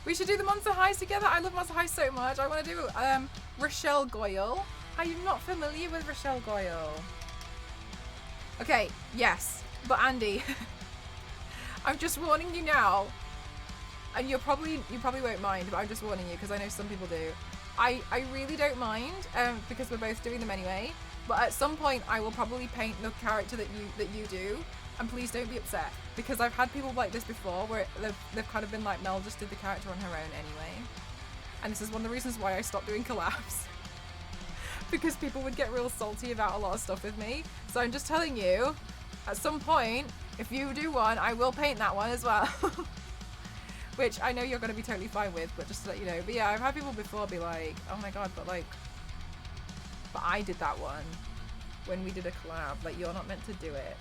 We should do the Monster Highs together. I love Monster Highs so much. I want to do Rochelle Goyle. Are you not familiar with Rochelle Goyle? Okay, yes. But Andy, I'm just warning you now. And you probably won't mind, but I'm just warning you because I know some people do. I really don't mind because we're both doing them anyway. But at some point, I will probably paint the character that you do. And please don't be upset, because I've had people like this before where they've kind of been like, Mel just did the character on her own anyway. And this is one of the reasons why I stopped doing collabs. Because people would get real salty about a lot of stuff with me. So I'm just telling you, At some point, if you do one, I will paint that one as well. Which I know you're going to be totally fine with, but just to let you know. But yeah, I've had people before be like, oh my god, but like, but I did that one when we did a collab. Like, you're not meant to do it.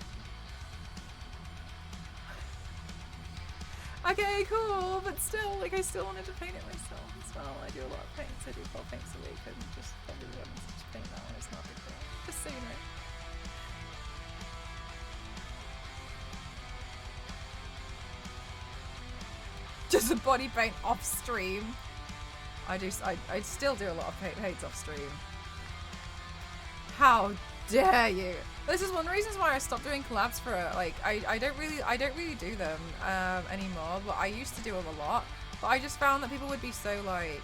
Okay, cool, but still, like, I still wanted to paint it myself as well. I do a lot of paints. I do 12 paints a week, and just probably wanted to just paint that one. It's not a big deal. Just so you know. Just a body paint off stream. I still do a lot of paints off stream. How dare you? This is one of the reasons why I stopped doing collabs for like I don't really do them anymore, but I used to do them a lot. But I just found that people would be so like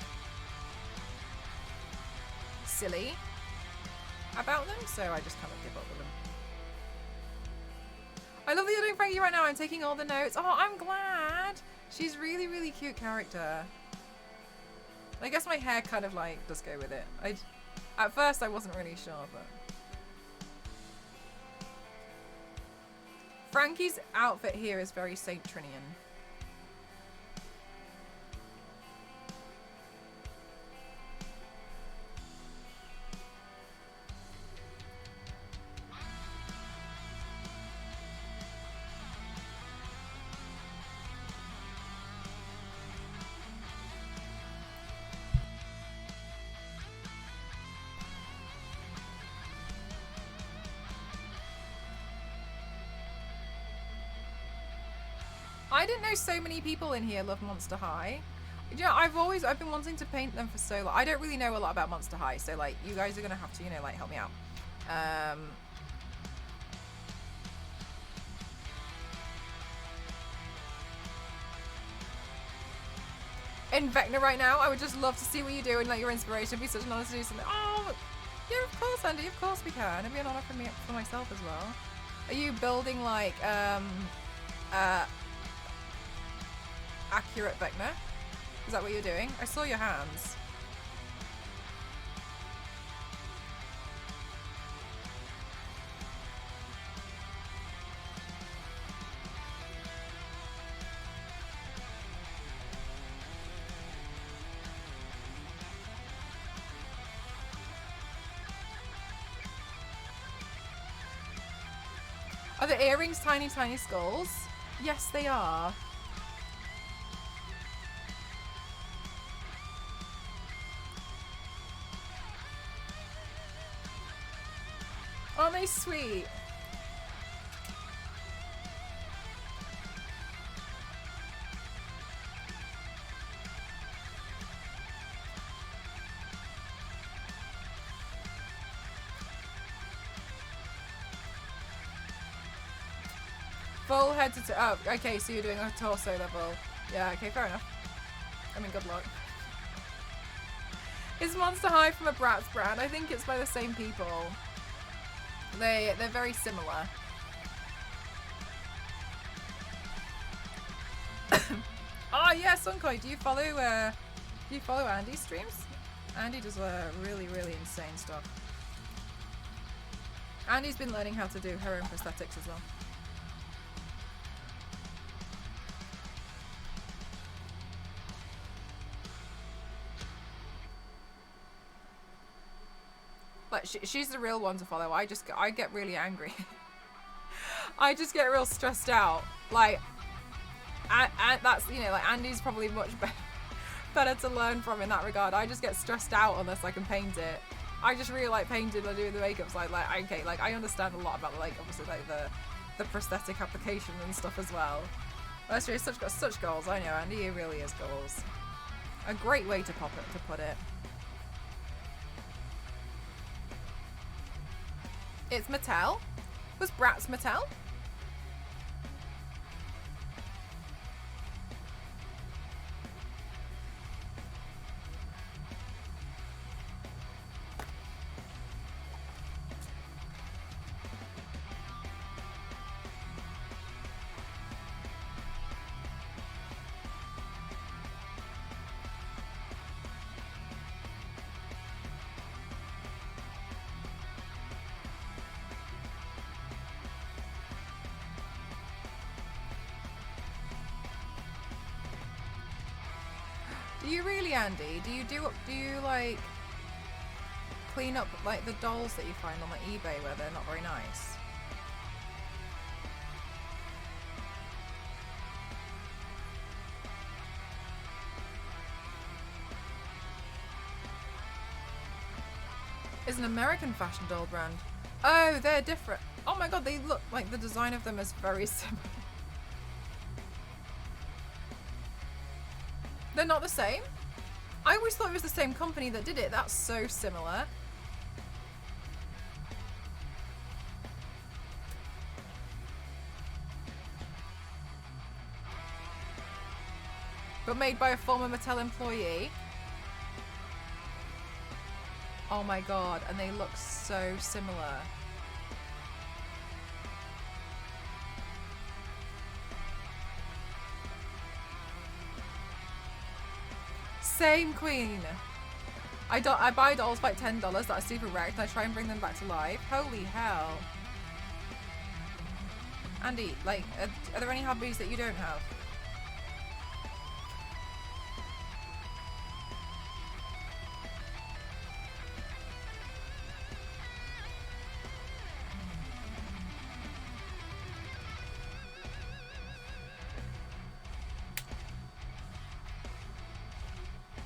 silly about them, so I just kind of give up with them. I love that you're doing Frankie right now. I'm taking all the notes. Oh, I'm glad. She's really, really cute character. I guess my hair kind of like does go with it. At first I wasn't really sure, but Frankie's outfit here is very Saint Trinian. I didn't know so many people in here love Monster High. You know, I've been wanting to paint them for so long. I don't really know a lot about Monster High, so like you guys are gonna have to, you know, like help me out. In Vecna right now, I would just love to see what you do and like your inspiration. It'd be such an honor to do something. Oh, yeah, of course, Andy. Of course we can. It'd be an honor for me, for myself as well. Are you building like accurate Vecna? Is that what you're doing? I saw your hands. Are the earrings tiny, tiny skulls? Yes, they are. Aren't they sweet? Full head to toe. Oh, okay, so you're doing a torso level. Yeah, okay, fair enough. I mean, good luck. Is Monster High from a Bratz brand? I think it's by the same people. They're very similar. Oh yeah, Sunkoi, do you follow Andy's streams? Andy does really, really insane stuff. Andy's been learning how to do her own prosthetics as well. Like she's the real one to follow. I get really angry. I just get real stressed out. Like, and that's, you know, like Andy's probably much better to learn from in that regard. I just get stressed out unless I can paint it. I just really like painting and doing the makeup side. Like, okay, like I understand a lot about like obviously like the prosthetic application and stuff as well. That's really got such goals. I know Andy, he really is goals. A great way to put it. It's Mattel? Was Bratz Mattel? Do you really, Andy? Do you like clean up like the dolls that you find on like eBay where they're not very nice? It's an American fashion doll brand. Oh, they're different. Oh my god, they look like the design of them is very similar. They're not the same? I always thought it was the same company that did it. That's so similar. But made by a former Mattel employee. Oh my god, and they look so similar. Same queen. I buy dolls for like $10 that are super wrecked and I try and bring them back to life. Holy hell. Andy, like, are there any hobbies that you don't have?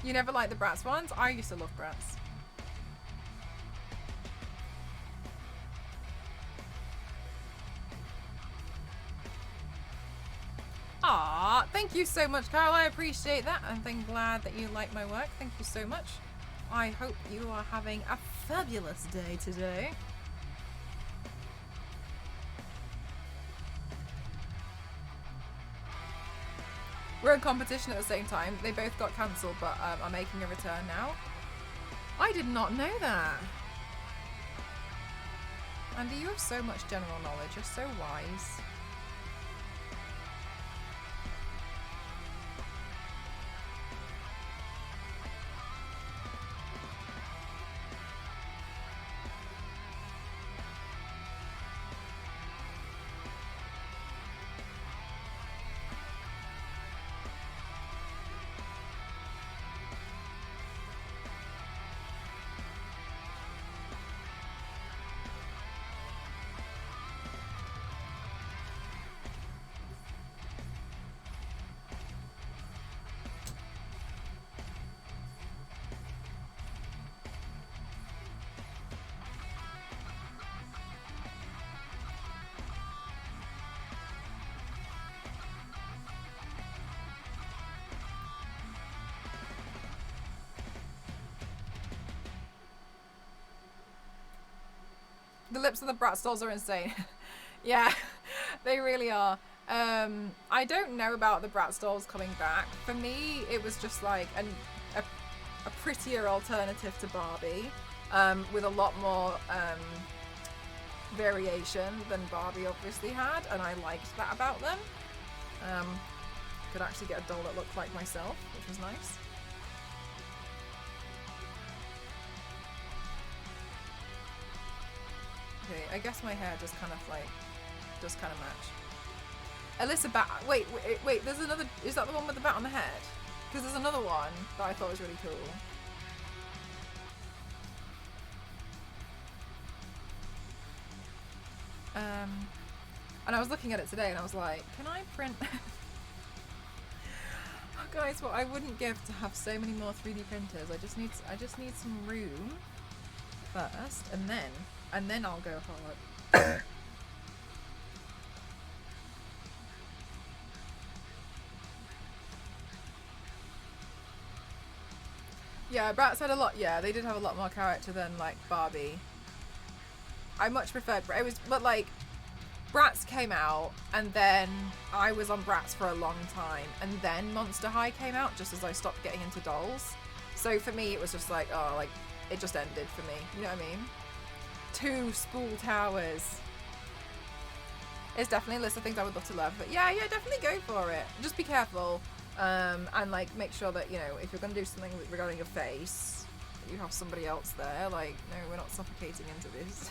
You never liked the Bratz ones? I used to love Bratz. Ah, thank you so much, Carl. I appreciate that. I'm glad that you like my work. Thank you so much. I hope you are having a fabulous day today. We're in competition at the same time. They both got cancelled, but I'm making a return now. I did not know that. Andy, you have so much general knowledge. You're so wise. The lips of the Bratz dolls are insane. Yeah, they really are. I don't know about the Bratz dolls coming back. For me, it was just like a prettier alternative to Barbie, with a lot more variation than Barbie obviously had, and I liked that about them. Could actually get a doll that looked like myself, which was nice. Okay, I guess my hair just kind of match. Alyssa Bat. Wait, there's another. Is that the one with the bat on the head? Because there's another one that I thought was really cool. And I was looking at it today and I was like, can I print? Oh, guys, what I wouldn't give to have so many more 3D printers. I just need some room first, and then I'll go hard. Yeah, Bratz had a lot. Yeah, they did have a lot more character than like Barbie. I much preferred. But like, Bratz came out, and then I was on Bratz for a long time, and then Monster High came out just as I stopped getting into dolls. So for me, it was just like, oh, like it just ended for me. You know what I mean? 2 spool towers. It's definitely a list of things I would love to love, but yeah, definitely go for it. Just be careful, and like make sure that, you know, if you're gonna do something regarding your face, you have somebody else there. Like, no, we're not suffocating into this.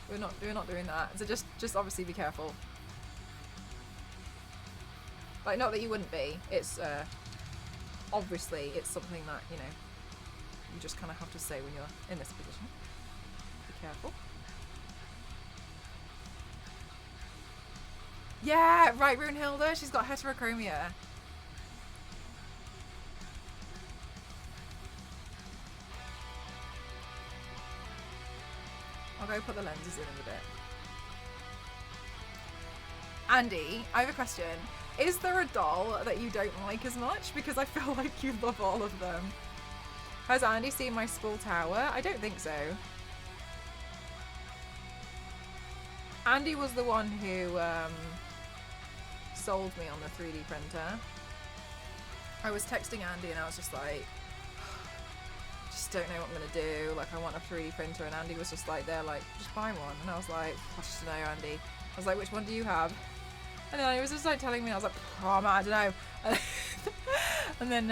We're not doing that. So just obviously be careful. Like, not that you wouldn't be. It's obviously it's something that, you know, you just kind of have to say when you're in this position. Be careful. Yeah, right, Runehilda, she's got heterochromia. I'll go put the lenses in a bit. Andy, I have a question. Is there a doll that you don't like as much? Because I feel like you love all of them. Has Andy seen my school tower? I don't think so. Andy was the one who sold me on the 3D printer. I was texting Andy and I was just like, just don't know what I'm gonna do. Like, I want a 3D printer, and Andy was just like, there, like, just buy one. And I was like, I just don't know, Andy. I was like, which one do you have? And then he was just like telling me, I was like, oh man, I don't know. and then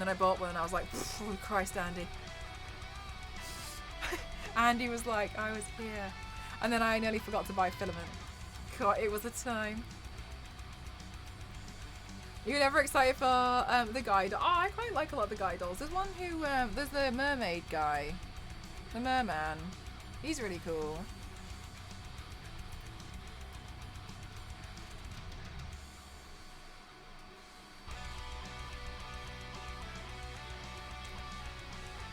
I bought one and I was like, oh Christ, Andy. Andy was like, I was here. And then I nearly forgot to buy filament. God, it was a time. You're never excited for the guy doll? Oh, I quite like a lot of the guy dolls. There's one who, there's the mermaid guy. The merman. He's really cool.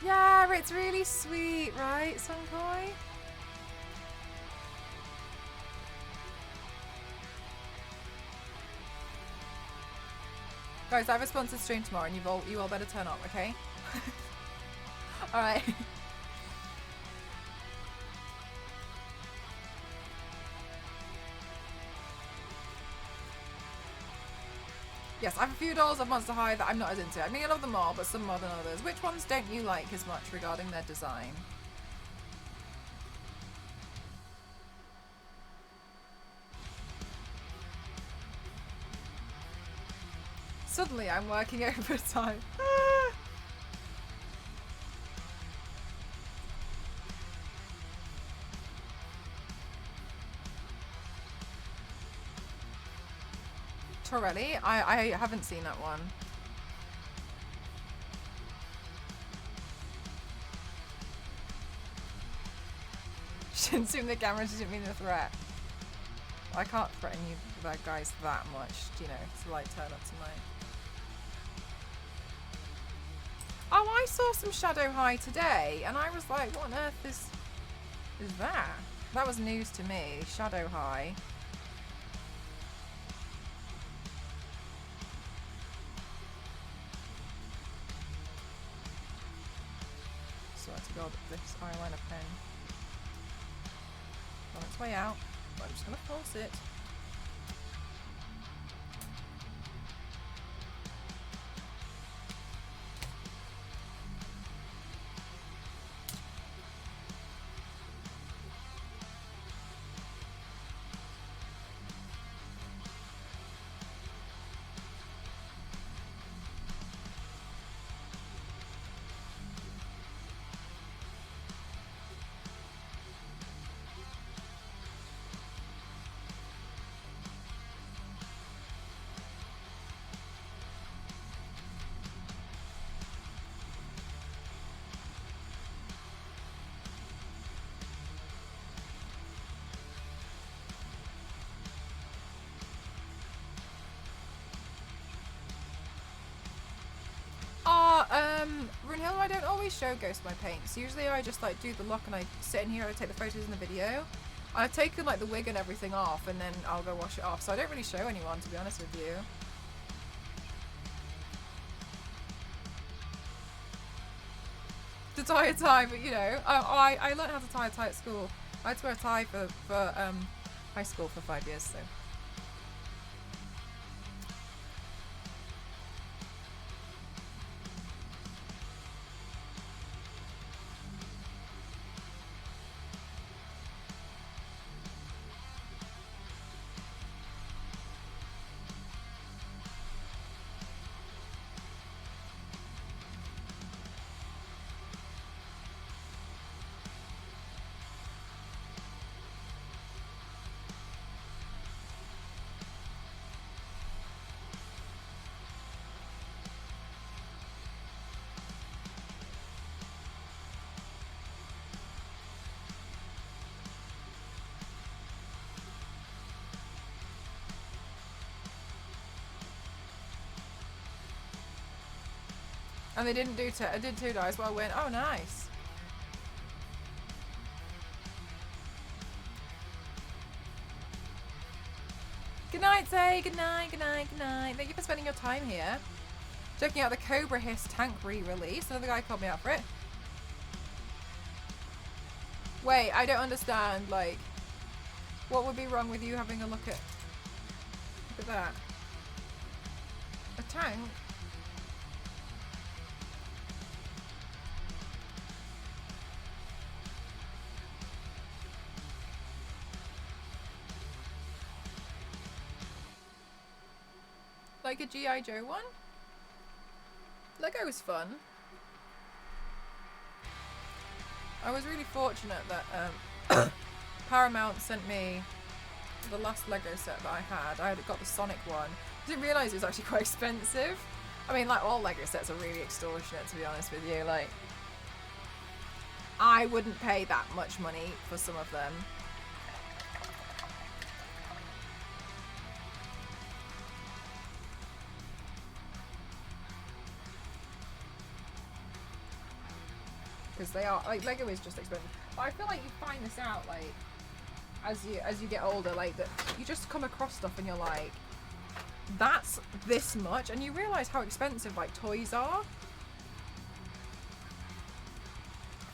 Yeah, it's really sweet, right, Sunkoi? Guys, I have a sponsored stream tomorrow, and you all better turn up, okay? All right. Yes, I have a few dolls of Monster High that I'm not as into. I mean, I love them all, but some more than others. Which ones don't you like as much regarding their design? Suddenly I'm working overtime. Torelli? I haven't seen that one. She didn't zoom the camera, she didn't mean a threat. I can't threaten you guys that much, you know, to like turn up tonight. Oh, I saw some Shadow High today, and I was like, what on earth is that? That was news to me, Shadow High. Swear to God, this eyeliner pen on its way out, but I'm just gonna force it. Runhill, I don't always show Ghost my paints. Usually I just like do the look and I sit in here and I take the photos in the video. I've taken like the wig and everything off and then I'll go wash it off. So I don't really show anyone, to be honest with you. To tie a tie, but you know, I learned how to tie a tie at school. I had to wear a tie for high school for 5 years, so. And they didn't do I did 2 dice. Well, I win. Oh, nice. Good night, Tay. Good night, good night, good night. Thank you for spending your time here. Checking out the Cobra Hiss tank re-release. Another guy called me out for it. Wait, I don't understand. Like, what would be wrong with you having a look at that? A tank? Like a G.I. Joe one? Lego was fun. I was really fortunate that Paramount sent me the last Lego set that I had. I had got the Sonic one. I didn't realise it was actually quite expensive. I mean, like, all Lego sets are really extortionate, to be honest with you. Like, I wouldn't pay that much money for some of them. Because they are, like, Lego is just expensive. But I feel like you find this out, like, as you get older, like, that you just come across stuff and you're like, that's this much, and you realise how expensive, like, toys are.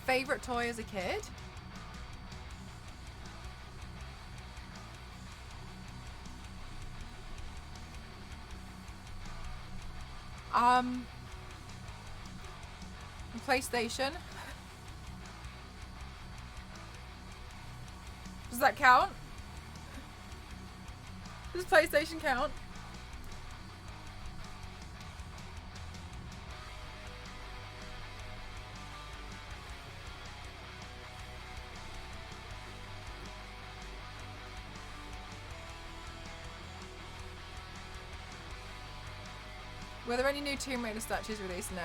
Favourite toy as a kid? PlayStation. Does that count? Does PlayStation count? Were there any new Tomb Raider statues released? No.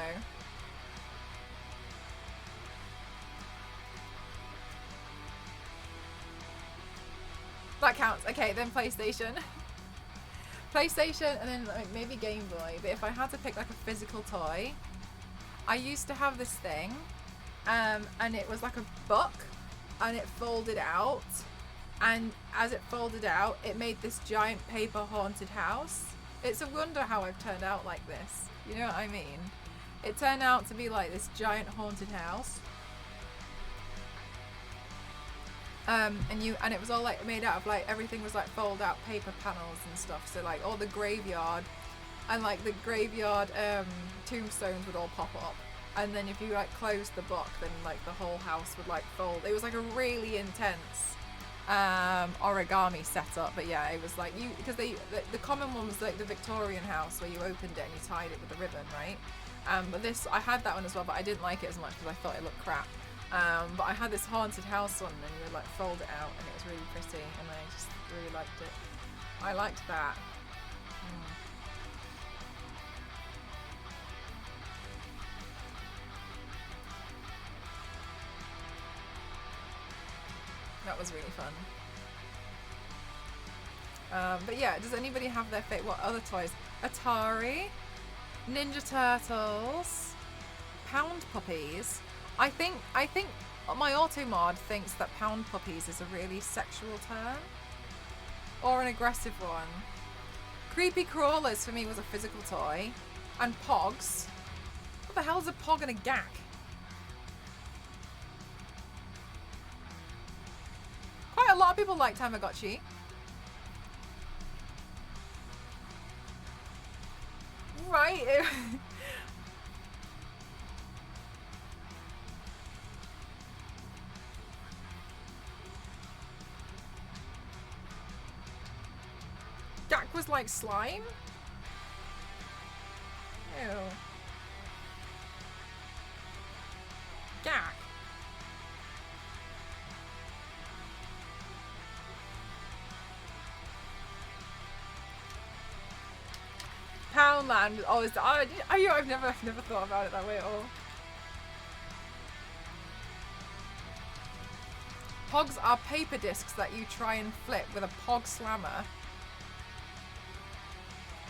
That counts. Okay, then PlayStation. PlayStation and then like maybe Game Boy. But if I had to pick like a physical toy, I used to have this thing, and it was like a book, and it folded out, and as it folded out, it made this giant paper haunted house. It's a wonder how I've turned out like this. You know what I mean? It turned out to be like this giant haunted house. And it was all like made out of like everything was like fold out paper panels and stuff. So like all the graveyard and like the graveyard tombstones would all pop up. And then if you like closed the book, then like the whole house would like fold. It was like a really intense origami setup. But yeah, it was like because the common one was like the Victorian house where you opened it and you tied it with a ribbon, right? But this I had that one as well, but I didn't like it as much because I thought it looked crap. But I had this haunted house one, and you would like fold it out, and it was really pretty, and I just really liked it. I liked that. That was really fun. But yeah, does anybody have their favorite? What other toys? Atari, Ninja Turtles, Pound Puppies. I think my Automod thinks that Pound Puppies is a really sexual term. Or an aggressive one. Creepy Crawlers for me was a physical toy. And Pogs. What the hell's a Pog and a Gak? Quite a lot of people like Tamagotchi. Right. Gak was like slime? Ew. Gak. Poundland was always. I've never thought about it that way at all. Pogs are paper discs that you try and flip with a Pog slammer.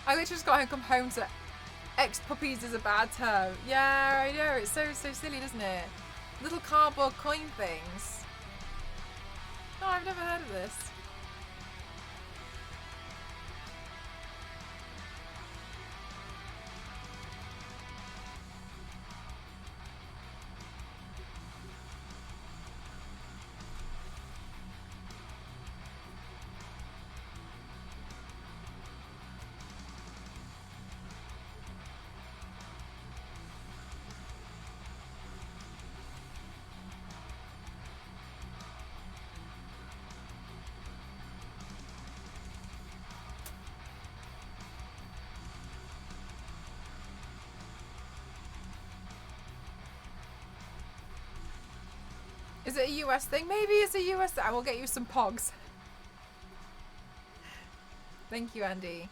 I literally just got home, come home to Ex-puppies is a bad term. Yeah, I know. It's so silly, isn't it? Little cardboard coin things. No, I've never heard of this. Is it a US thing? Maybe it's a US thing. I will get you some pogs. Thank you, Andy.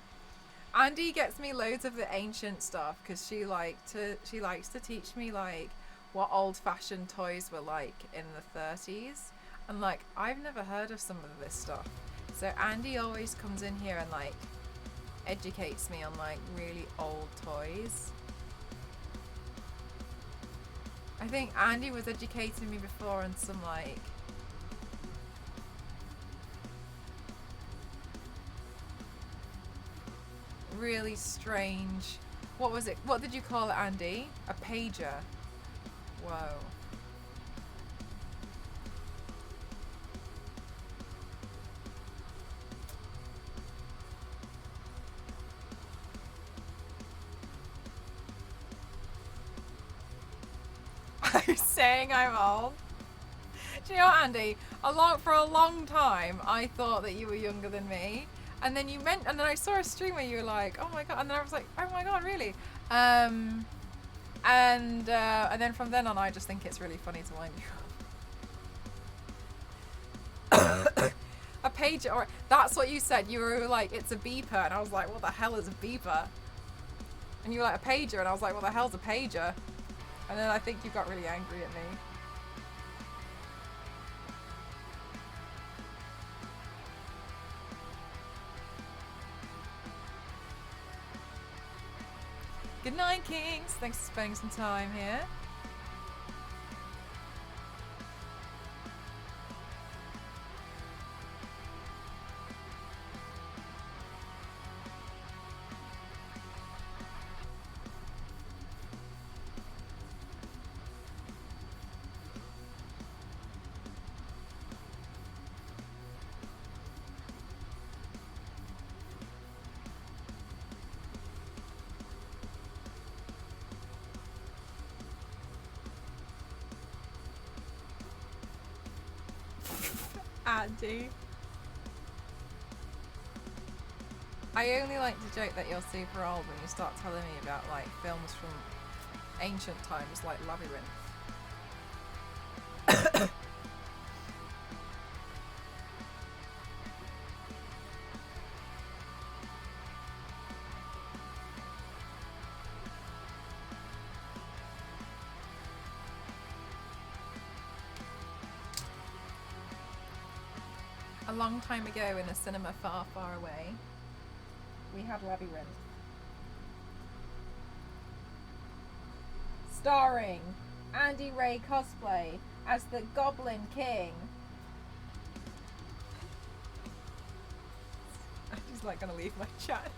Andy gets me loads of the ancient stuff because she likes to teach me like what old-fashioned toys were like in the 30s, and like I've never heard of some of this stuff. So Andy always comes in here and like educates me on like really old toys. I think Andy was educating me before on some like really strange, what was it? What did you call it, Andy? A pager. Whoa. I'm saying I'm old. Do you know what, Andy? For a long time, I thought that you were younger than me, and then and then I saw a stream where you were like, "Oh my god!" And then I was like, "Oh my god, really?" And then from then on, I just think it's really funny to wind you up. A pager, or that's what you said. You were like, "It's a beeper," and I was like, "What the hell is a beeper?" And you were like, "A pager," and I was like, "What the hell's a pager?" And then I think you got really angry at me. Good night, Kings. Thanks for spending some time here. Andy. I only like to joke that you're super old when you start telling me about like films from ancient times like Labyrinth. A long time ago in a cinema far, far away, we had Labyrinth. Starring Andy Ray cosplay as the Goblin King. I'm just like gonna leave my chat.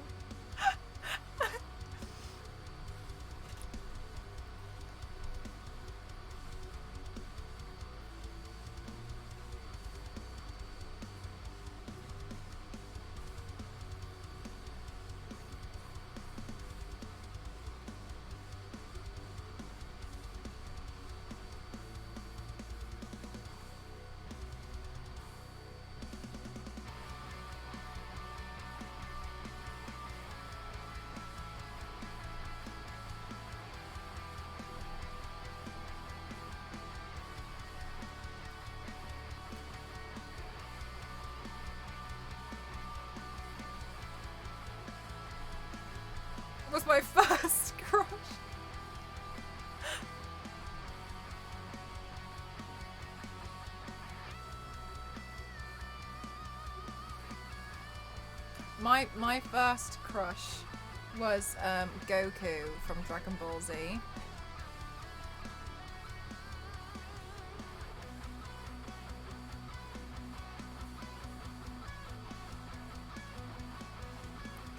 Was my first crush. My first crush was Goku from Dragon Ball Z.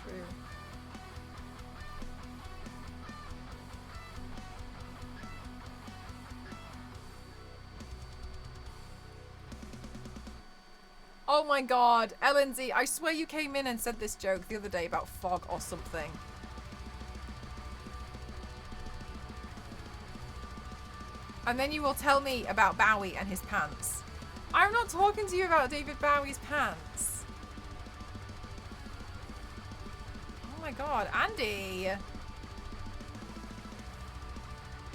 True. Oh my god, LNZ, I swear you came in and said this joke the other day about fog or something. And then you will tell me about Bowie and his pants. I'm not talking to you about David Bowie's pants. Oh my god, Andy.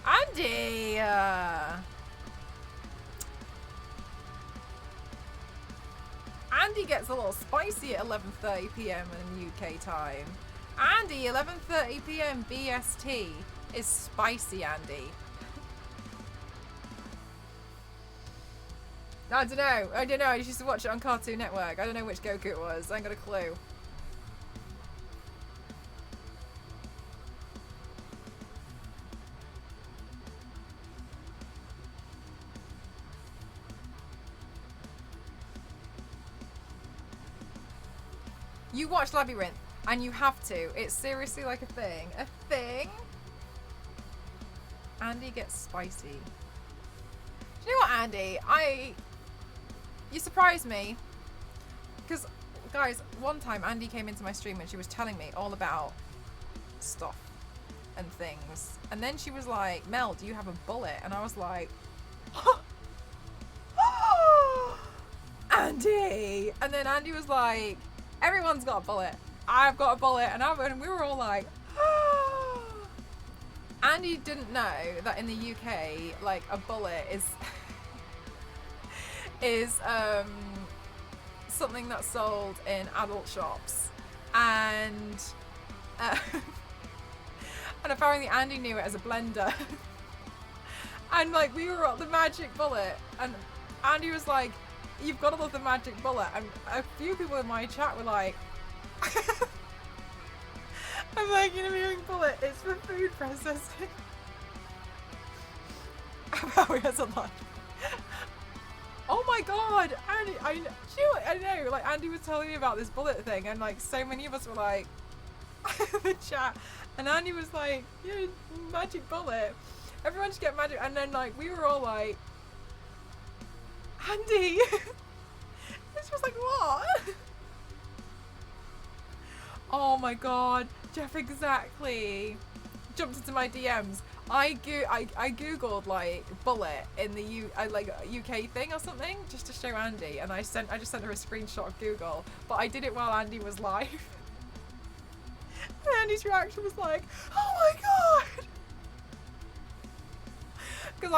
Andy! Andy gets a little spicy at 11:30 p.m. in UK time. Andy, 11:30 p.m. BST is spicy, Andy. I don't know. I don't know. I just used to watch it on Cartoon Network. I don't know which Goku it was. I ain't got a clue. You watch Labyrinth, and you have to. It's seriously like a thing. A thing? Andy gets spicy. Do you know what, Andy? You surprised me. Because, guys, one time Andy came into my stream and she was telling me all about stuff and things. And then she was like, Mel, do you have a bullet? And I was like, Andy! And then Andy was like, everyone's got a bullet. I've got a bullet. And we were all like, Andy didn't know that in the UK, like, a bullet is something that's sold in adult shops. And and apparently Andy knew it as a blender. And like, we were at the magic bullet, and Andy was like, you've got to love the magic bullet. And a few people in my chat were like, I'm like, you know, hearing bullet, it's for food processing. How has a lot. Oh my god, Andy, I know, like, Andy was telling me about this bullet thing, and like, so many of us were like, the chat, and Andy was like, yeah, magic bullet. Everyone should get magic, and then like, we were all like, Andy! It's just like, what? Oh my god, Jeff, exactly. Jumped into my DMs. I googled like bullet in the UK thing or something just to show Andy, and I just sent her a screenshot of Google, but I did it while Andy was live. And Andy's reaction was like, oh my god! Because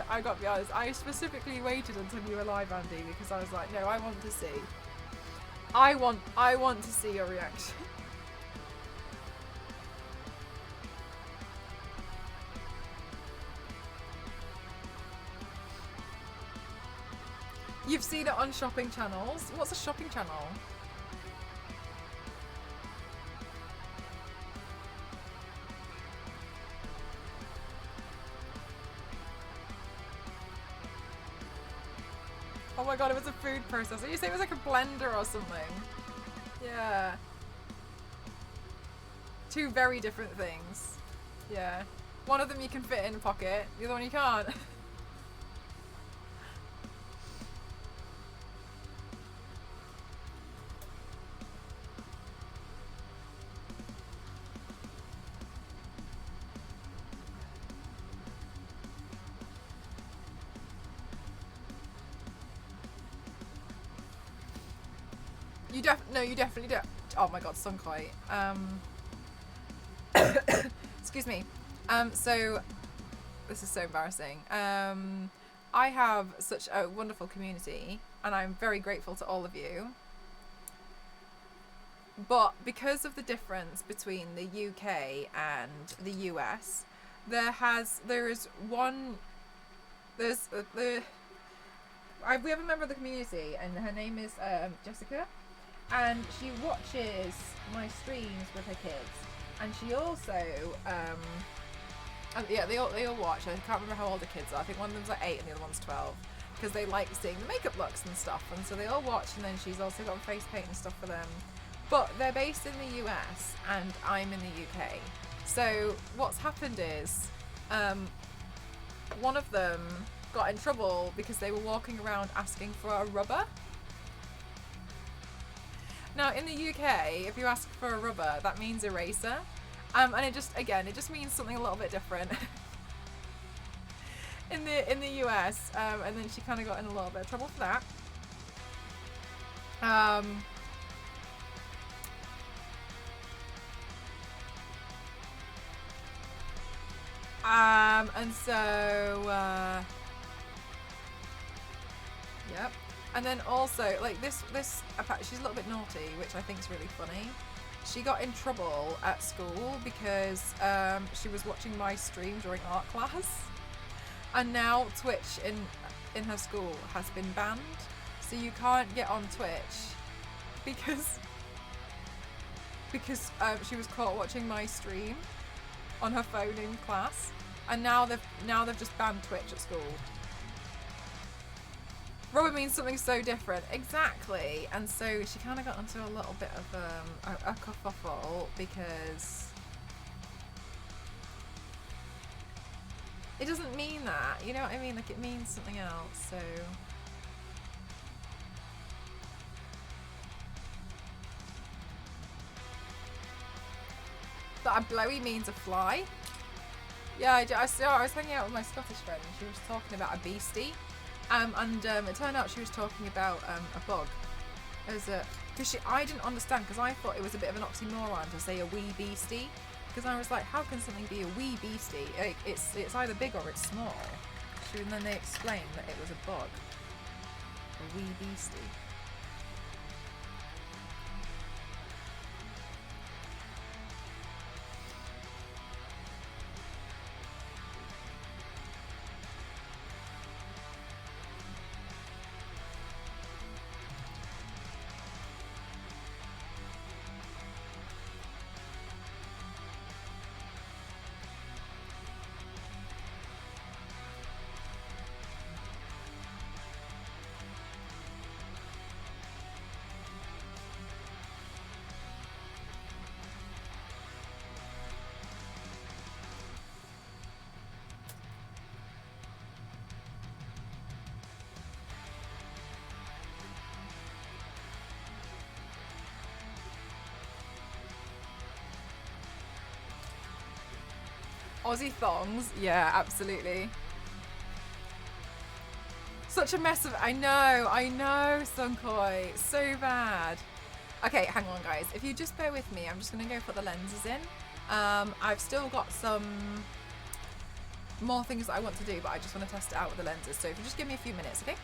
I got to be honest, I specifically waited until you were live, Andy, because I was like, no, I want to see. I want to see your reaction. You've seen it on shopping channels. What's a shopping channel? Oh my god, it was a food processor. You say it was like a blender or something. Yeah. Two very different things. Yeah. One of them you can fit in a pocket, the other one you can't. You definitely do. Oh my god, Sunkoi. Excuse me. So this is so embarrassing. I have such a wonderful community, and I'm very grateful to all of you. But because of the difference between the UK and the US, we have a member of the community, and her name is Jessica, and she watches my streams with her kids, And she also, and yeah, they all watch. I can't remember how old the kids are. I think one of them's like 8 and the other one's 12, because they like seeing the makeup looks and stuff. And so they all watch. And then she's also got face paint and stuff for them. But they're based in the US and I'm in the UK. So what's happened is, one of them got in trouble because they were walking around asking for a rubber. Now in the UK, if you ask for a rubber, that means eraser. And it just means something a little bit different. in the US, and then she kind of got in a little bit of trouble for that. And so, yep. And then also, like this, she's a little bit naughty, which I think is really funny. She got in trouble at school because she was watching my stream during art class, and now Twitch in her school has been banned, so you can't get on Twitch because she was caught watching my stream on her phone in class, and now they've just banned Twitch at school. Rubber means something so different. Exactly. And so she kind of got into a little bit of a kerfuffle because it doesn't mean that. You know what I mean? Like, it means something else. So but a blowy means a fly. Yeah, I was hanging out with my Scottish friend and she was talking about a beastie. And it turned out she was talking about a bug. Because I didn't understand, because I thought it was a bit of an oxymoron to say a wee beastie. Because I was like, how can something be a wee beastie? It's either big or it's small. And then they explained that it was a bug. A wee beastie. Aussie thongs, yeah, absolutely. Such a mess of, I know, Sunkoi, so bad. Okay, hang on guys, if you just bear with me, I'm just gonna go put the lenses in. I've still got some more things that I want to do, but I just want to test it out with the lenses, so if you just give me a few minutes, okay?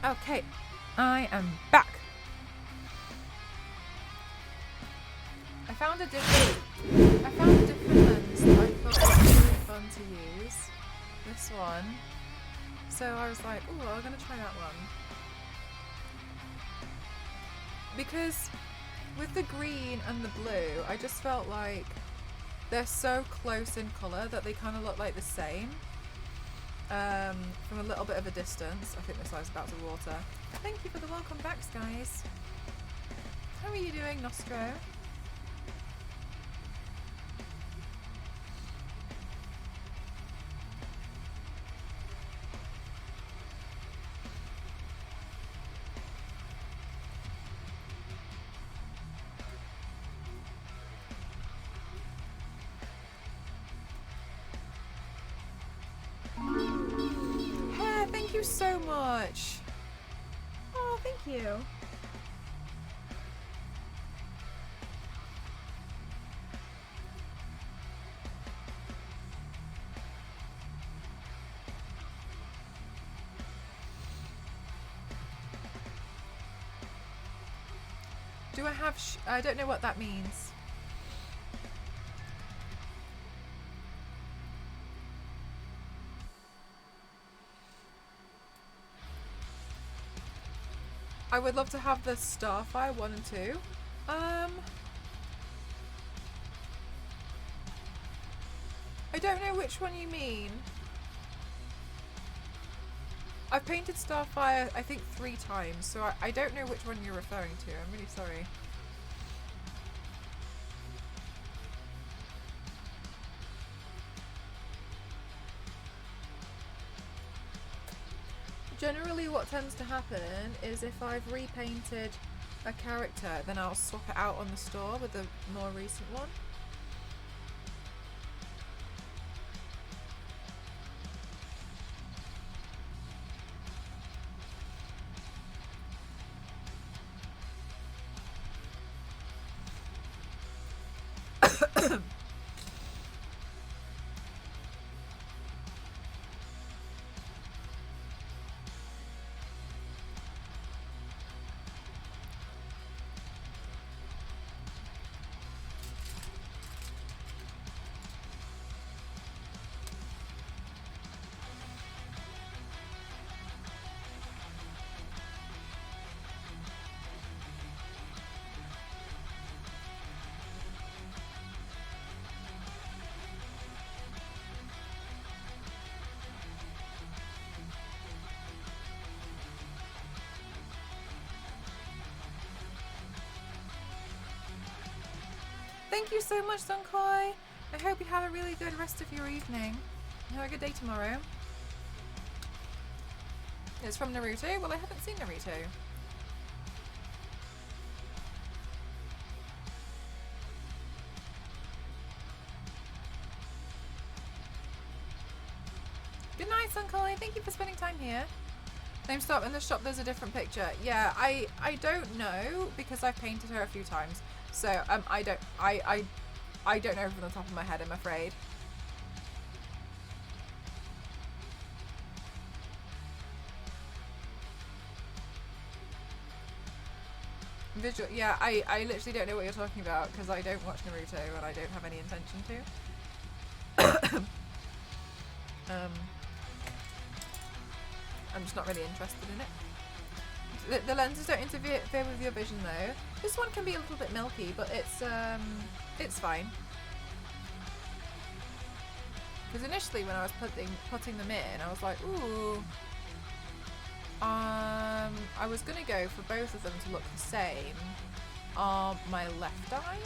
Okay, I am back. I found a different lens that I thought was really fun to use. This one. So I was like, oh, I'm gonna try that one. Because with the green and the blue, I just felt like they're so close in colour that they kind of look like the same. From a little bit of a distance. I think this eye's about to water. Thank you for the welcome backs, guys. How are you doing, Nostro? Thank you so much. Oh, thank you. Do I have I don't know what that means. I would love to have the Starfire 1 and 2. I don't know which one you mean. I've painted Starfire, I think 3 times, so I don't know which one you're referring to. I'm really sorry. Generally what tends to happen is if I've repainted a character, then I'll swap it out on the store with the more recent one. Thank you so much, Sunkoi. I hope you have a really good rest of your evening. Have a good day tomorrow. It's from Naruto? Well, I haven't seen Naruto. Good night, Sunkoi. Thank you for spending time here. Same stop in the shop. There's a different picture. Yeah, I don't know because I've painted her a few times. So I don't know from the top of my head, I'm afraid. Visual, yeah, I literally don't know what you're talking about because I don't watch Naruto and I don't have any intention to. I'm just not really interested in it. The lenses don't interfere with your vision though. This one can be a little bit milky, but it's fine. Because initially when I was putting them in, I was like, ooh. I was gonna go for both of them to look the same on my left eye.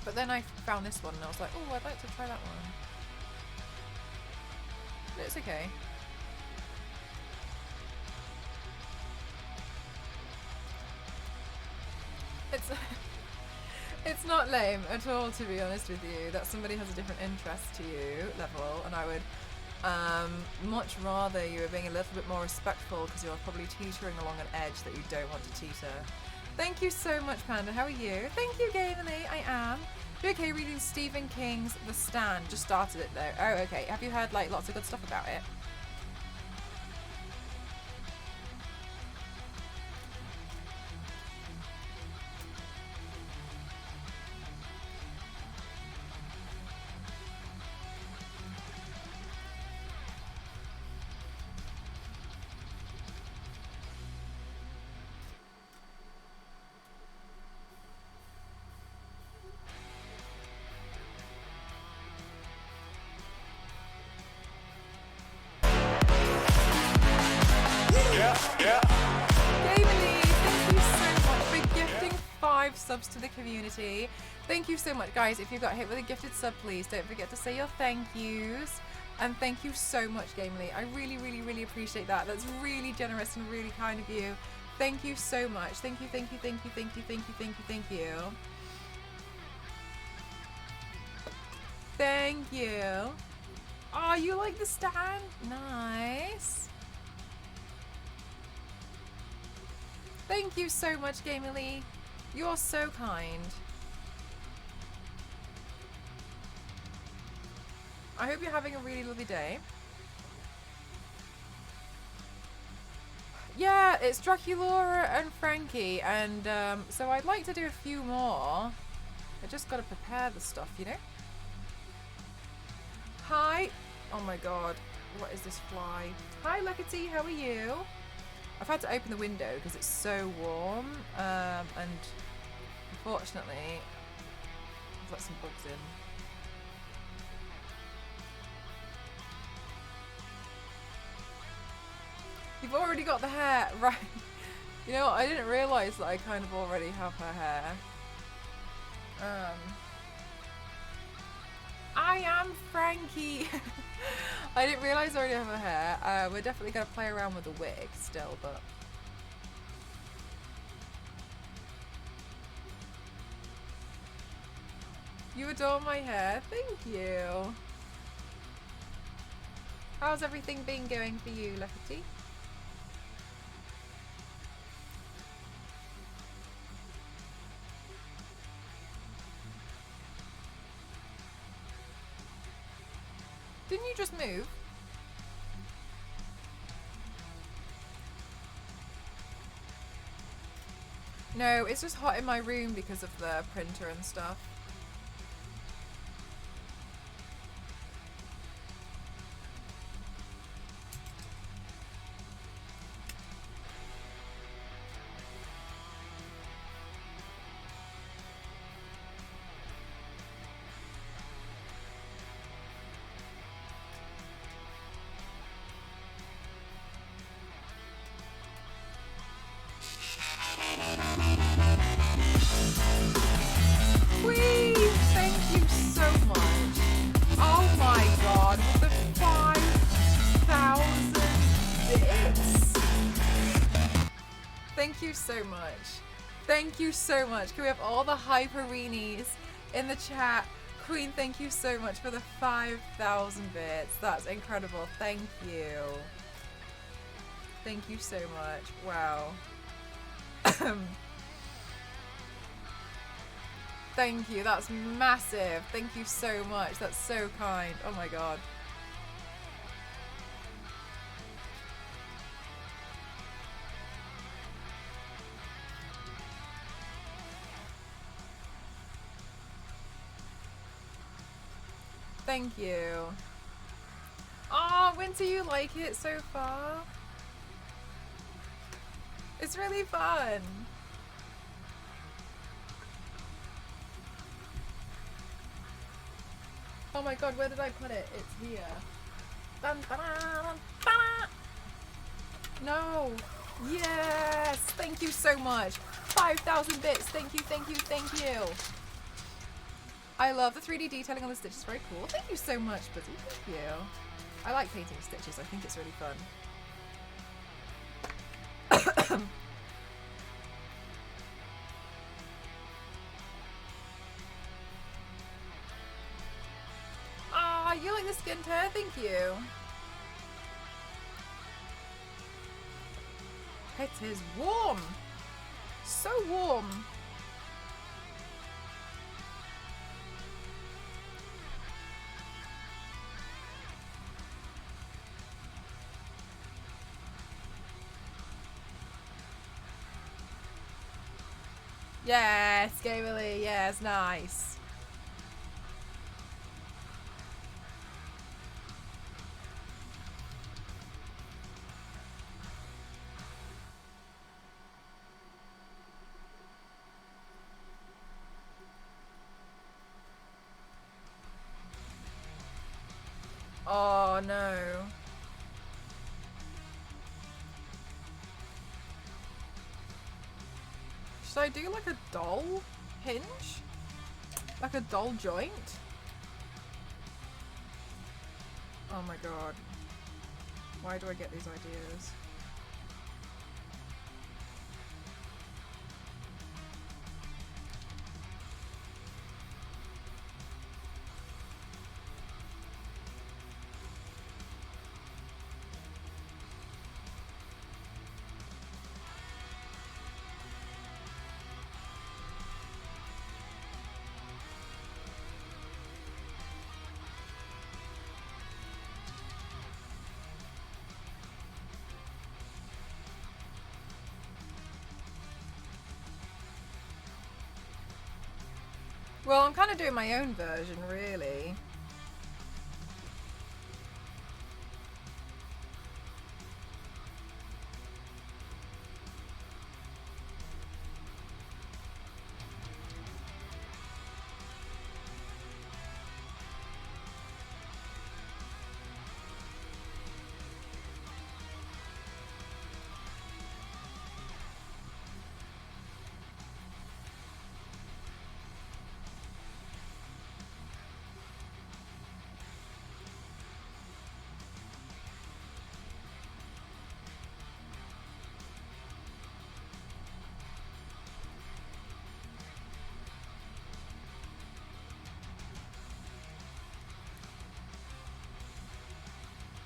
But then I found this one and I was like, oh, I'd like to try that one. But it's okay. It's not lame at all, to be honest with you, that somebody has a different interest to you level, and I would much rather you were being a little bit more respectful because you're probably teetering along an edge that you don't want to teeter. Thank you so much, Panda. How are you? Thank you, Gaily. I am. You okay reading Stephen King's The Stand? Just started it though. Oh, okay. Have you heard like lots of good stuff about it? Gamely, thank you so much for gifting 5 subs to the community. Thank you so much, guys. If you got hit with a gifted sub, please don't forget to say your thank yous. And thank you so much, Gamely. I really, really, really appreciate that. That's really generous and really kind of you. Thank you so much. Thank you, thank you, thank you, thank you, thank you, thank you, thank you. Thank you. Oh, you like the stand? Nice. Thank you so much, Gamely. You're so kind. I hope you're having a really lovely day. Yeah, it's Draculaura and Frankie, and so I'd like to do a few more. I just got to prepare the stuff, you know? Hi. Oh my god. What is this fly? Hi, Luckety, how are you? I've had to open the window because it's so warm, and unfortunately, I've let some bugs in. You've already got the hair, right? You know what, I didn't realise that I kind of already have her hair. I am Frankie! I didn't realise I already have her hair. We're definitely going to play around with the wig still, but... You adore my hair, thank you! How's everything been going for you, Luckety? Didn't you just move? No, it's just hot in my room because of the printer and stuff. Whee! Thank you so much. Oh my god, with the 5,000 bits. Thank you so much. Thank you so much. Can we have all the hypereenies in the chat? Queen, thank you so much for the 5,000 bits. That's incredible. Thank you. Thank you so much. Wow. Thank you. That's massive. Thank you so much. That's so kind. Oh my god. Thank you. Oh, Winter, you like it so far? It's really fun. Oh my god, where did I put it? It's here. Dun, dun, dun, dun. No. Yes. Thank you so much. 5,000 bits. Thank you, thank you, thank you. I love the 3D detailing on the stitches. Very cool. Thank you so much, Buzzy. Thank you. I like painting stitches. I think it's really fun. Ah, you like the skin tear? Thank you. It is warm. So warm. Yes, Gamerly. Yes, nice. Oh no. Should I do like a doll hinge? Like a doll joint? Oh my god. Why do I get these ideas? Well, I'm kind of doing my own version, really.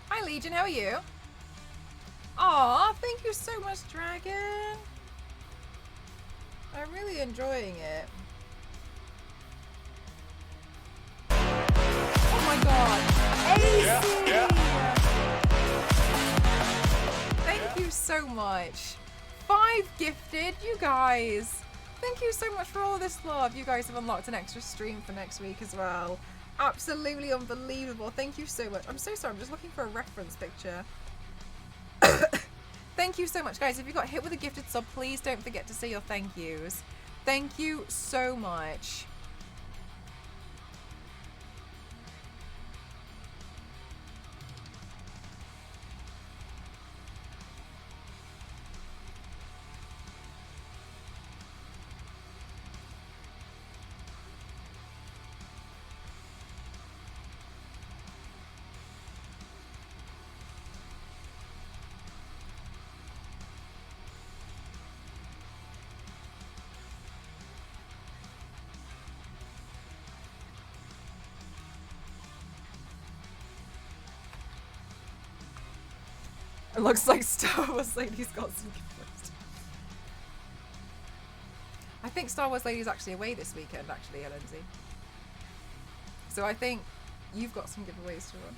Hi Legion, how are you? Aw, thank you so much, Dragon. I'm really enjoying it. Oh my god. AC! Thank you so much. 5 gifted, you guys. Thank you so much for all this love. You guys have unlocked an extra stream for next week as well. Absolutely unbelievable. Thank you so much. I'm so sorry. I'm just looking for a reference picture. Thank you so much, guys. If you got hit with a gifted sub, please don't forget to say your thank yous. Thank you so much. It looks like Star Wars Lady's got some giveaways. I think Star Wars Lady's actually away this weekend, actually, Lindsay. So I think you've got some giveaways to run.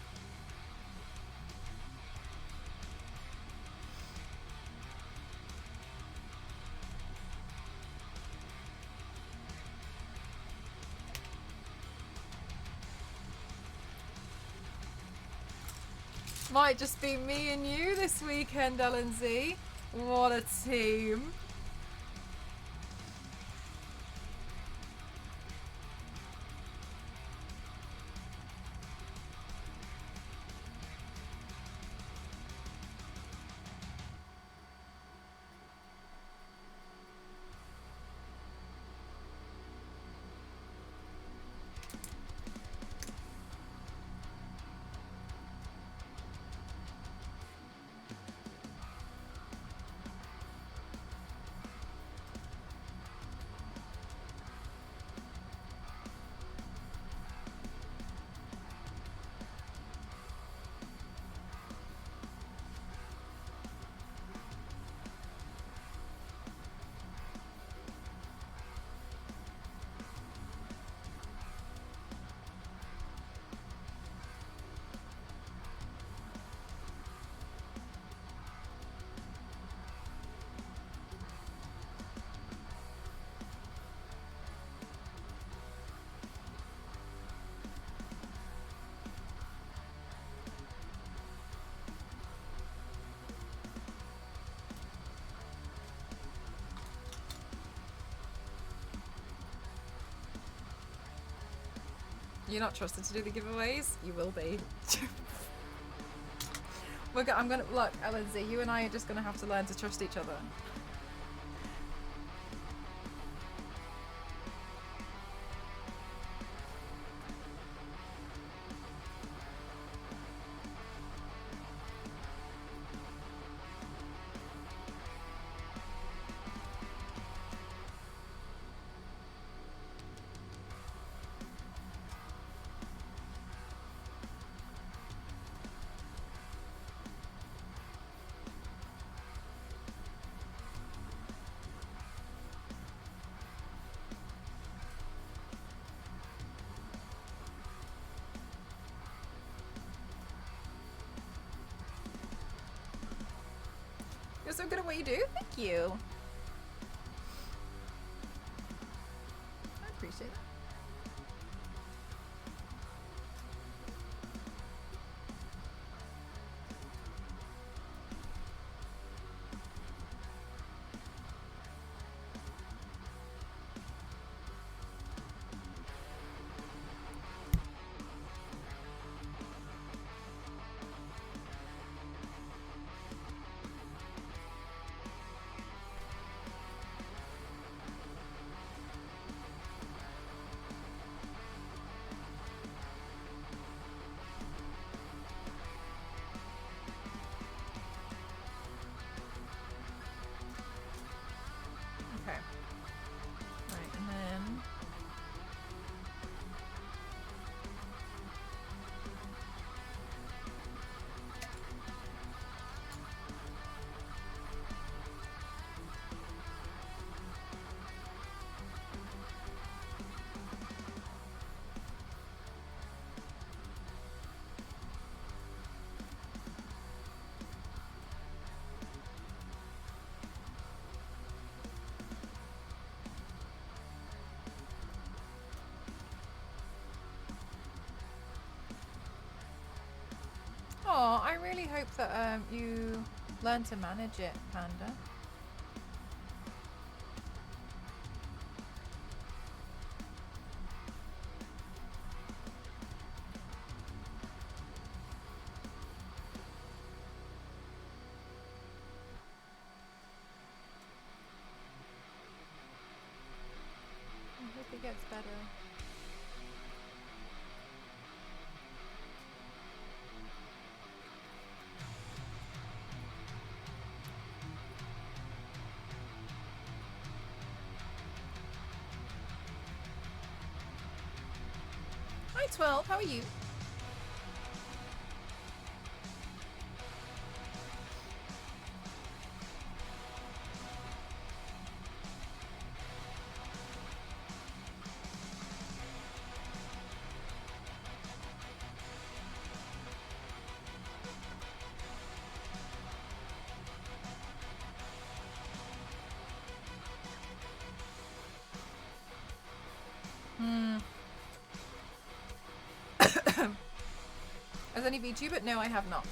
Might just be me and you this weekend, LNZ. What a team. You're not trusted to do the giveaways? You will be. I'm gonna look, LNZ, you and I are just gonna have to learn to trust each other. so good at what you do. Thank you. I appreciate that. Okay. Right, and then oh, I really hope that you learn to manage it, Panda. I hope it gets better. Hi 12, how are you? Has any VTuber? No, I have not.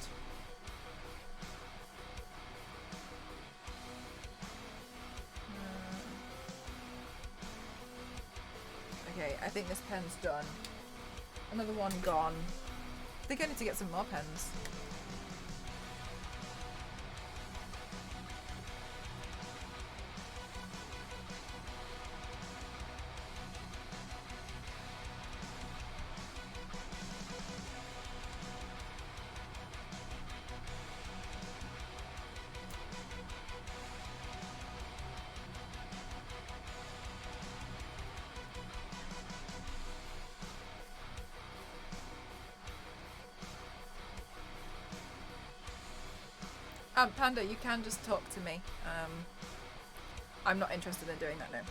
Okay, I think this pen's done. Another one gone. I think I need to get some more pens. Panda, you can just talk to me. I'm not interested in doing that now.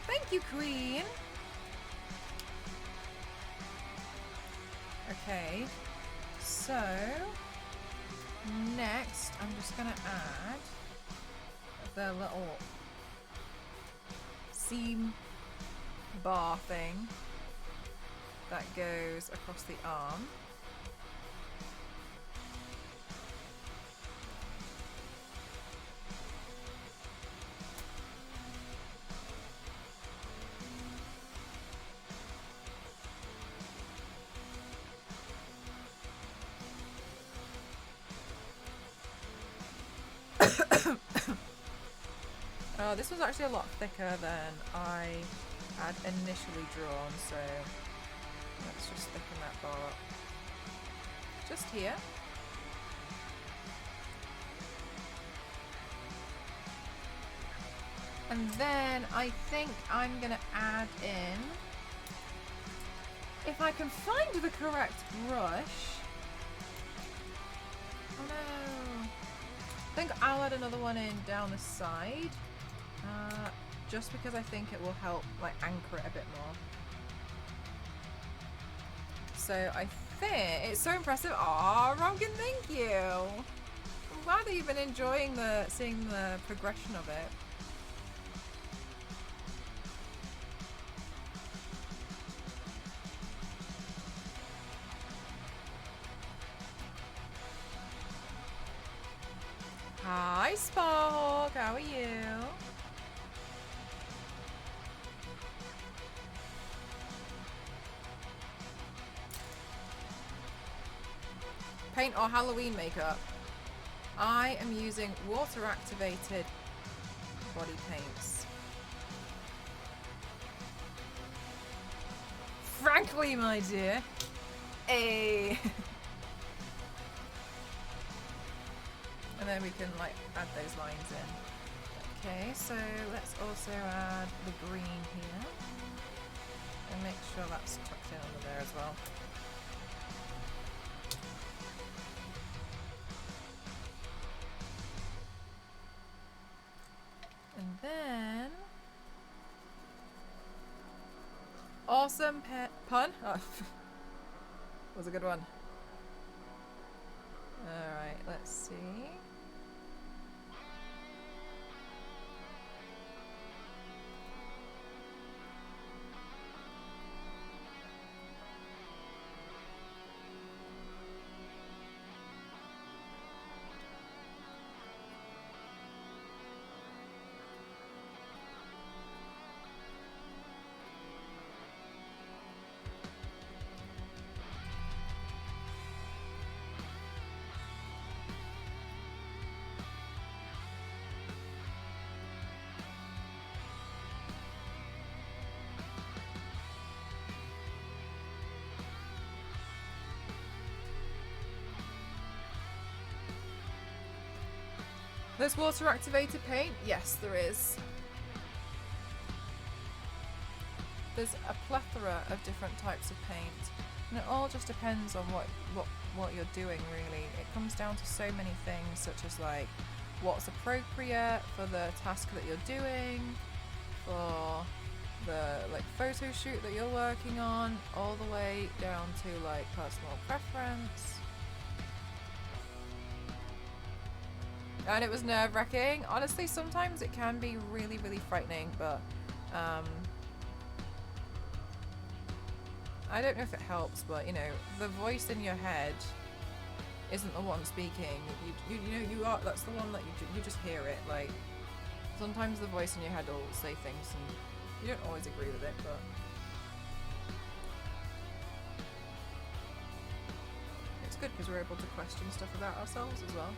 Thank you, Queen. Okay, so next I'm just gonna add the little seam bar thing that goes across the arm. Oh, this was actually a lot thicker than I had initially drawn, so Let's just thicken that bar up. Just here. And then I think I'm going to add in, if I can find the correct brush. Oh no. I think I'll add another one in down the side. Just because I think it will help like anchor it a bit more. So I think it's so impressive. Aw, Ronkin, thank you. I'm glad that you've been enjoying seeing the progression of it. Hi, Spark. How are you? Paint or Halloween makeup? I am using water activated body paints. Frankly, my dear. Hey. And then we can like add those lines in. Okay, so let's also add the green here. And make sure that's tucked in under there as well. And then awesome pun. Oh, was a good one. All right, let's see. There's water activated paint? Yes, there is. There's a plethora of different types of paint. And it all just depends on what you're doing, really. It comes down to so many things, such as like what's appropriate for the task that you're doing, for the like photo shoot that you're working on, all the way down to like personal preference. And it was nerve-wracking. Honestly, sometimes it can be really, really frightening, but I don't know if it helps, but you know, the voice in your head isn't the one speaking. You know, you are. That's the one that you just hear it. Like sometimes the voice in your head will say things, and you don't always agree with it, but it's good because we're able to question stuff about ourselves as well.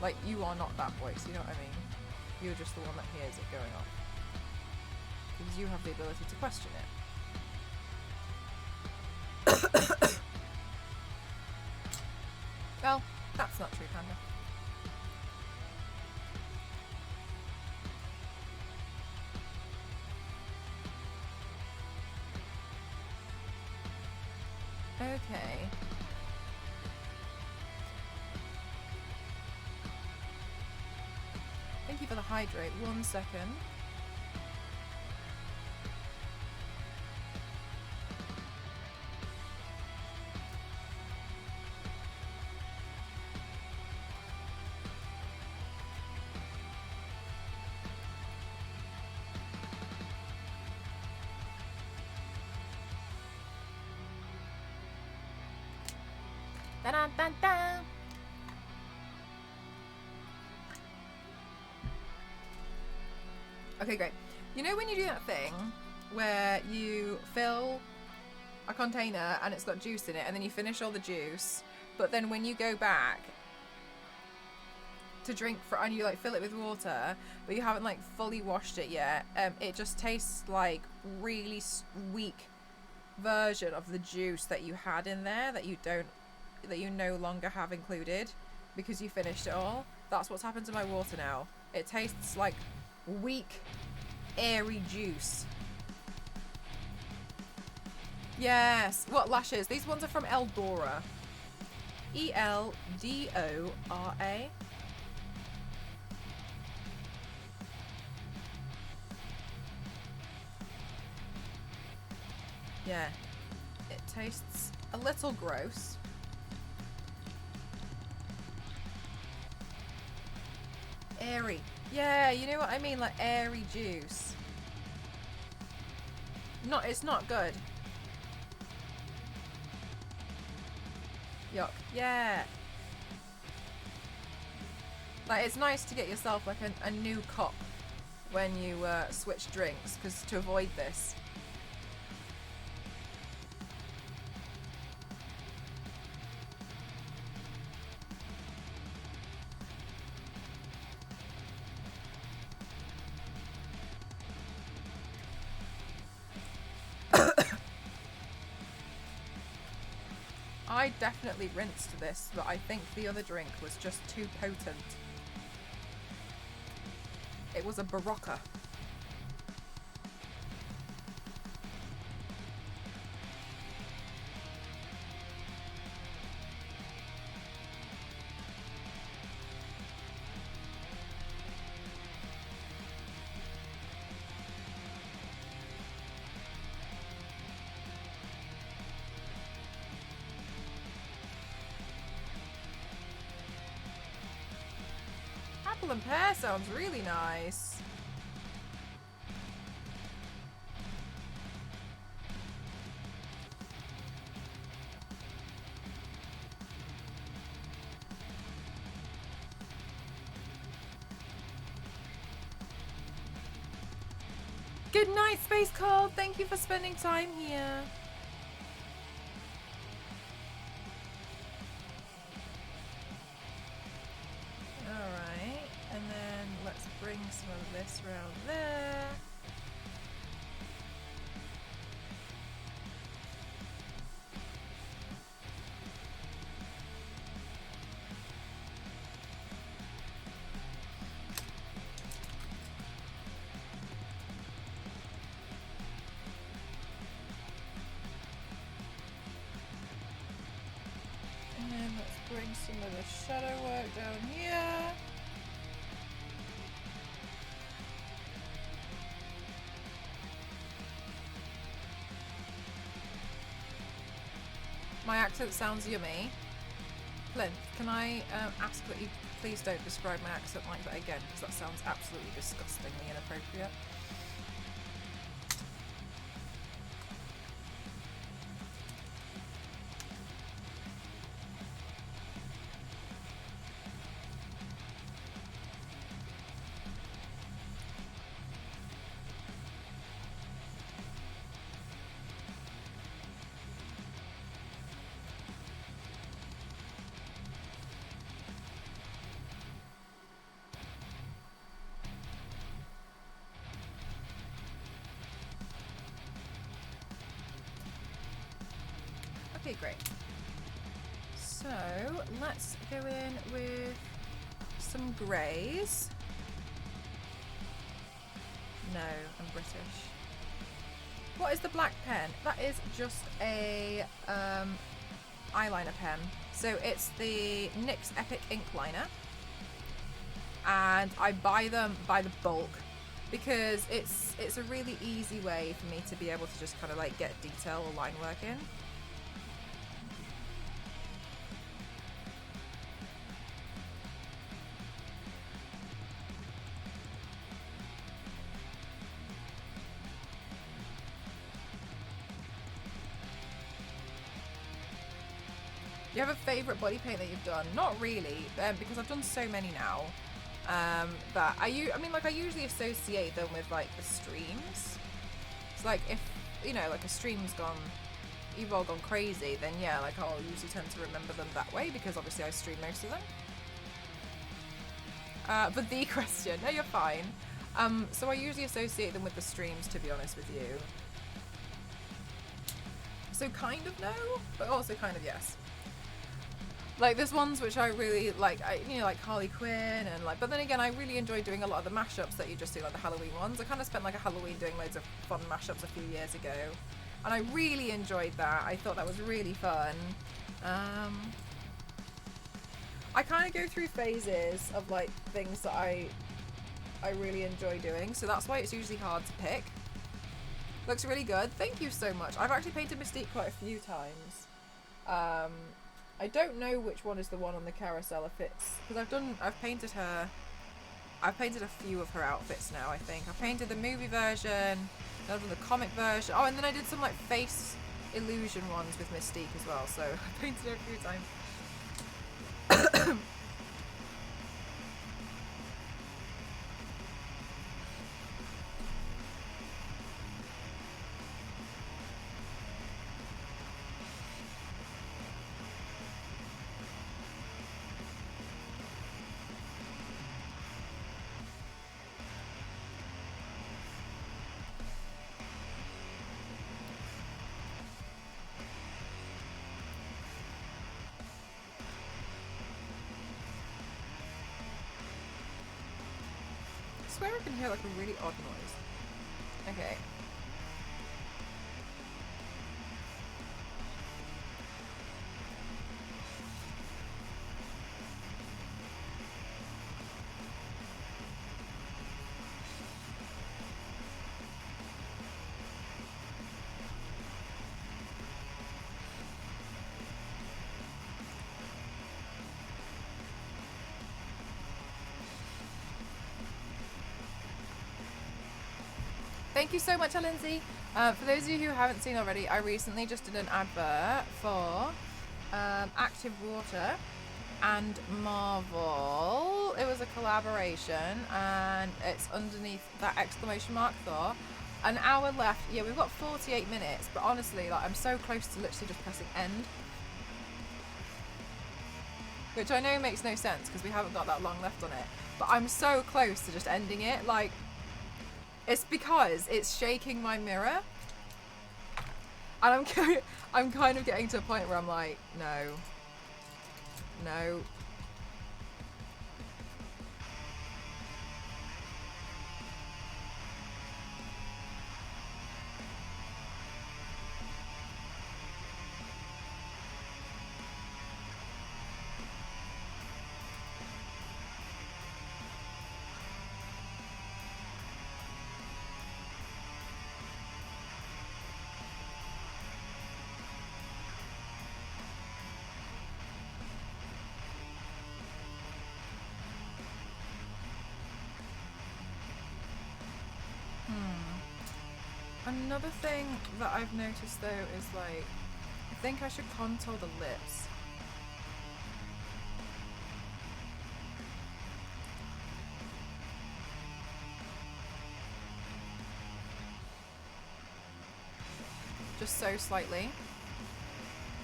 Like, you are not that voice, you know what I mean? You're just the one that hears it going on. Because you have the ability to question it. Well, that's not true, Panda. Okay. Thank you for the hydrate. 1 second. Da-da-da-da. Okay, great. You know when you do that thing where you fill a container and it's got juice in it and then you finish all the juice, but then when you go back to drink and you like fill it with water, but you haven't like fully washed it yet, it just tastes like really weak version of the juice that you had in there that you no longer have included because you finished it all. That's what's happened to my water now. It tastes like weak, airy juice. Yes. What lashes? These ones are from Eldora. Eldora. Yeah. It tastes a little gross. Airy. Yeah, you know what I mean? Like airy juice. It's not good. Yuck. Yeah. Like, it's nice to get yourself like a new cup when you switch drinks, because to avoid this. I definitely rinsed this, but I think the other drink was just too potent. It was a Barocca. Apple and pear sounds really nice. Good night, Space Cold. Thank you for spending time here. Alright, and then let's bring some of this around there. And then let's bring some of the shadow work down here. My accent sounds yummy. Clint, can I ask that you please don't describe my accent like that again, because that sounds absolutely disgustingly inappropriate. Okay, great. So let's go in with some greys. No, I'm British. What is the black pen? That is just a eyeliner pen. So it's the NYX Epic Ink Liner. And I buy them by the bulk because it's a really easy way for me to be able to just kind of like get detail or line work in. Do you have a favourite body paint that you've done? Not really, because I've done so many now. That I usually associate them with like the streams. It's like if like a stream's you've all gone crazy, then yeah, like I'll usually tend to remember them that way because obviously I stream most of them. But the question. No, you're fine. So I usually associate them with the streams, to be honest with you. So kind of no, but also kind of yes. Like there's ones which I really like, like Harley Quinn and like, but then again, I really enjoy doing a lot of the mashups that you just do, like the Halloween ones. I kind of spent like a Halloween doing loads of fun mashups a few years ago, and I really enjoyed that. I thought that was really fun. I kind of go through phases of like things that I really enjoy doing, so that's why it's usually hard to pick. Looks really good. Thank you so much. I've actually painted Mystique quite a few times. I don't know which one is the one on the carousel if it's because I've painted a few of her outfits now. I think I painted the movie version, then I've done the comic version. Oh, and then I did some like face illusion ones with Mystique as well. So I painted her a few times. I swear I can hear like a really odd noise. Okay. Thank you so much, Lindsay. For those of you who haven't seen already, I recently just did an advert for Active Water and Marvel. It was a collaboration, and it's underneath that exclamation mark Thor. An hour left. Yeah, we've got 48 minutes, but honestly, like I'm so close to literally just pressing end. Which I know makes no sense because we haven't got that long left on it. But I'm so close to just ending it. Like, it's because it's shaking my mirror. And I'm kind of getting to a point where I'm like, no. No. Another thing that I've noticed though is like, I think I should contour the lips. Just so slightly.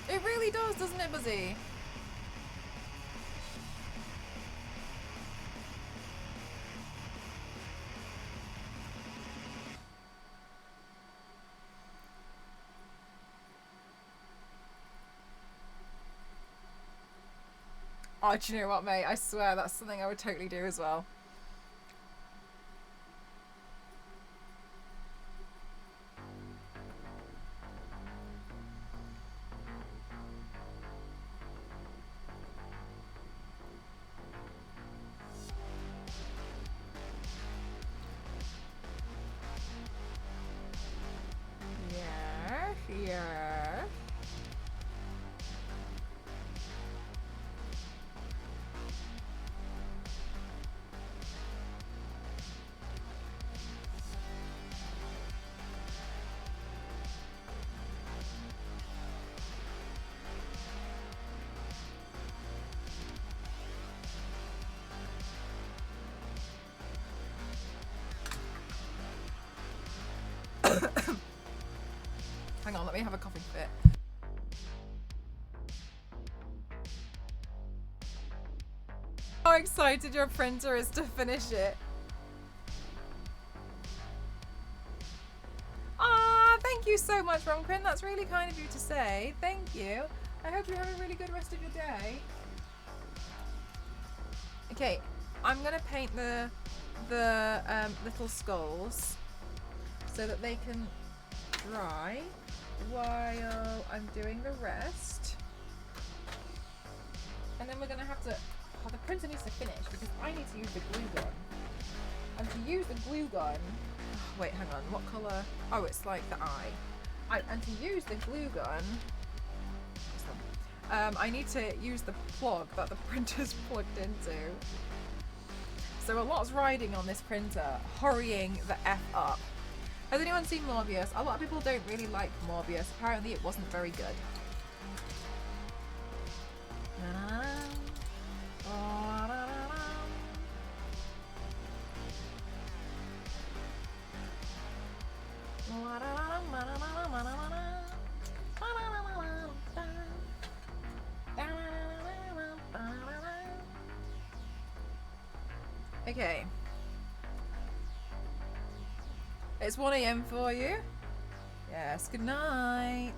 It really does, doesn't it, Buzzy? Oh, do you know what, mate? I swear that's something I would totally do as well. Yeah, yeah. Hang on, let me have a coughing fit. Oh, how excited your printer is to finish it. Ah, thank you so much, Ronquin. That's really kind of you to say. Thank you. I hope you have a really good rest of your day. Okay, I'm gonna paint the little skulls so that they can dry while I'm doing the rest. And then we're gonna have to. Oh, the printer needs to finish because I need to use the glue gun. And to use the glue gun. Oh, wait, hang on. What colour? Oh, it's like the eye. And to use the glue gun. This one. I need to use the plug that the printer's plugged into. So a lot's riding on this printer, hurrying the F up. Has anyone seen Morbius? A lot of people don't really like Morbius. Apparently it wasn't very good. Okay. It's 1 AM for you. Yes, good night.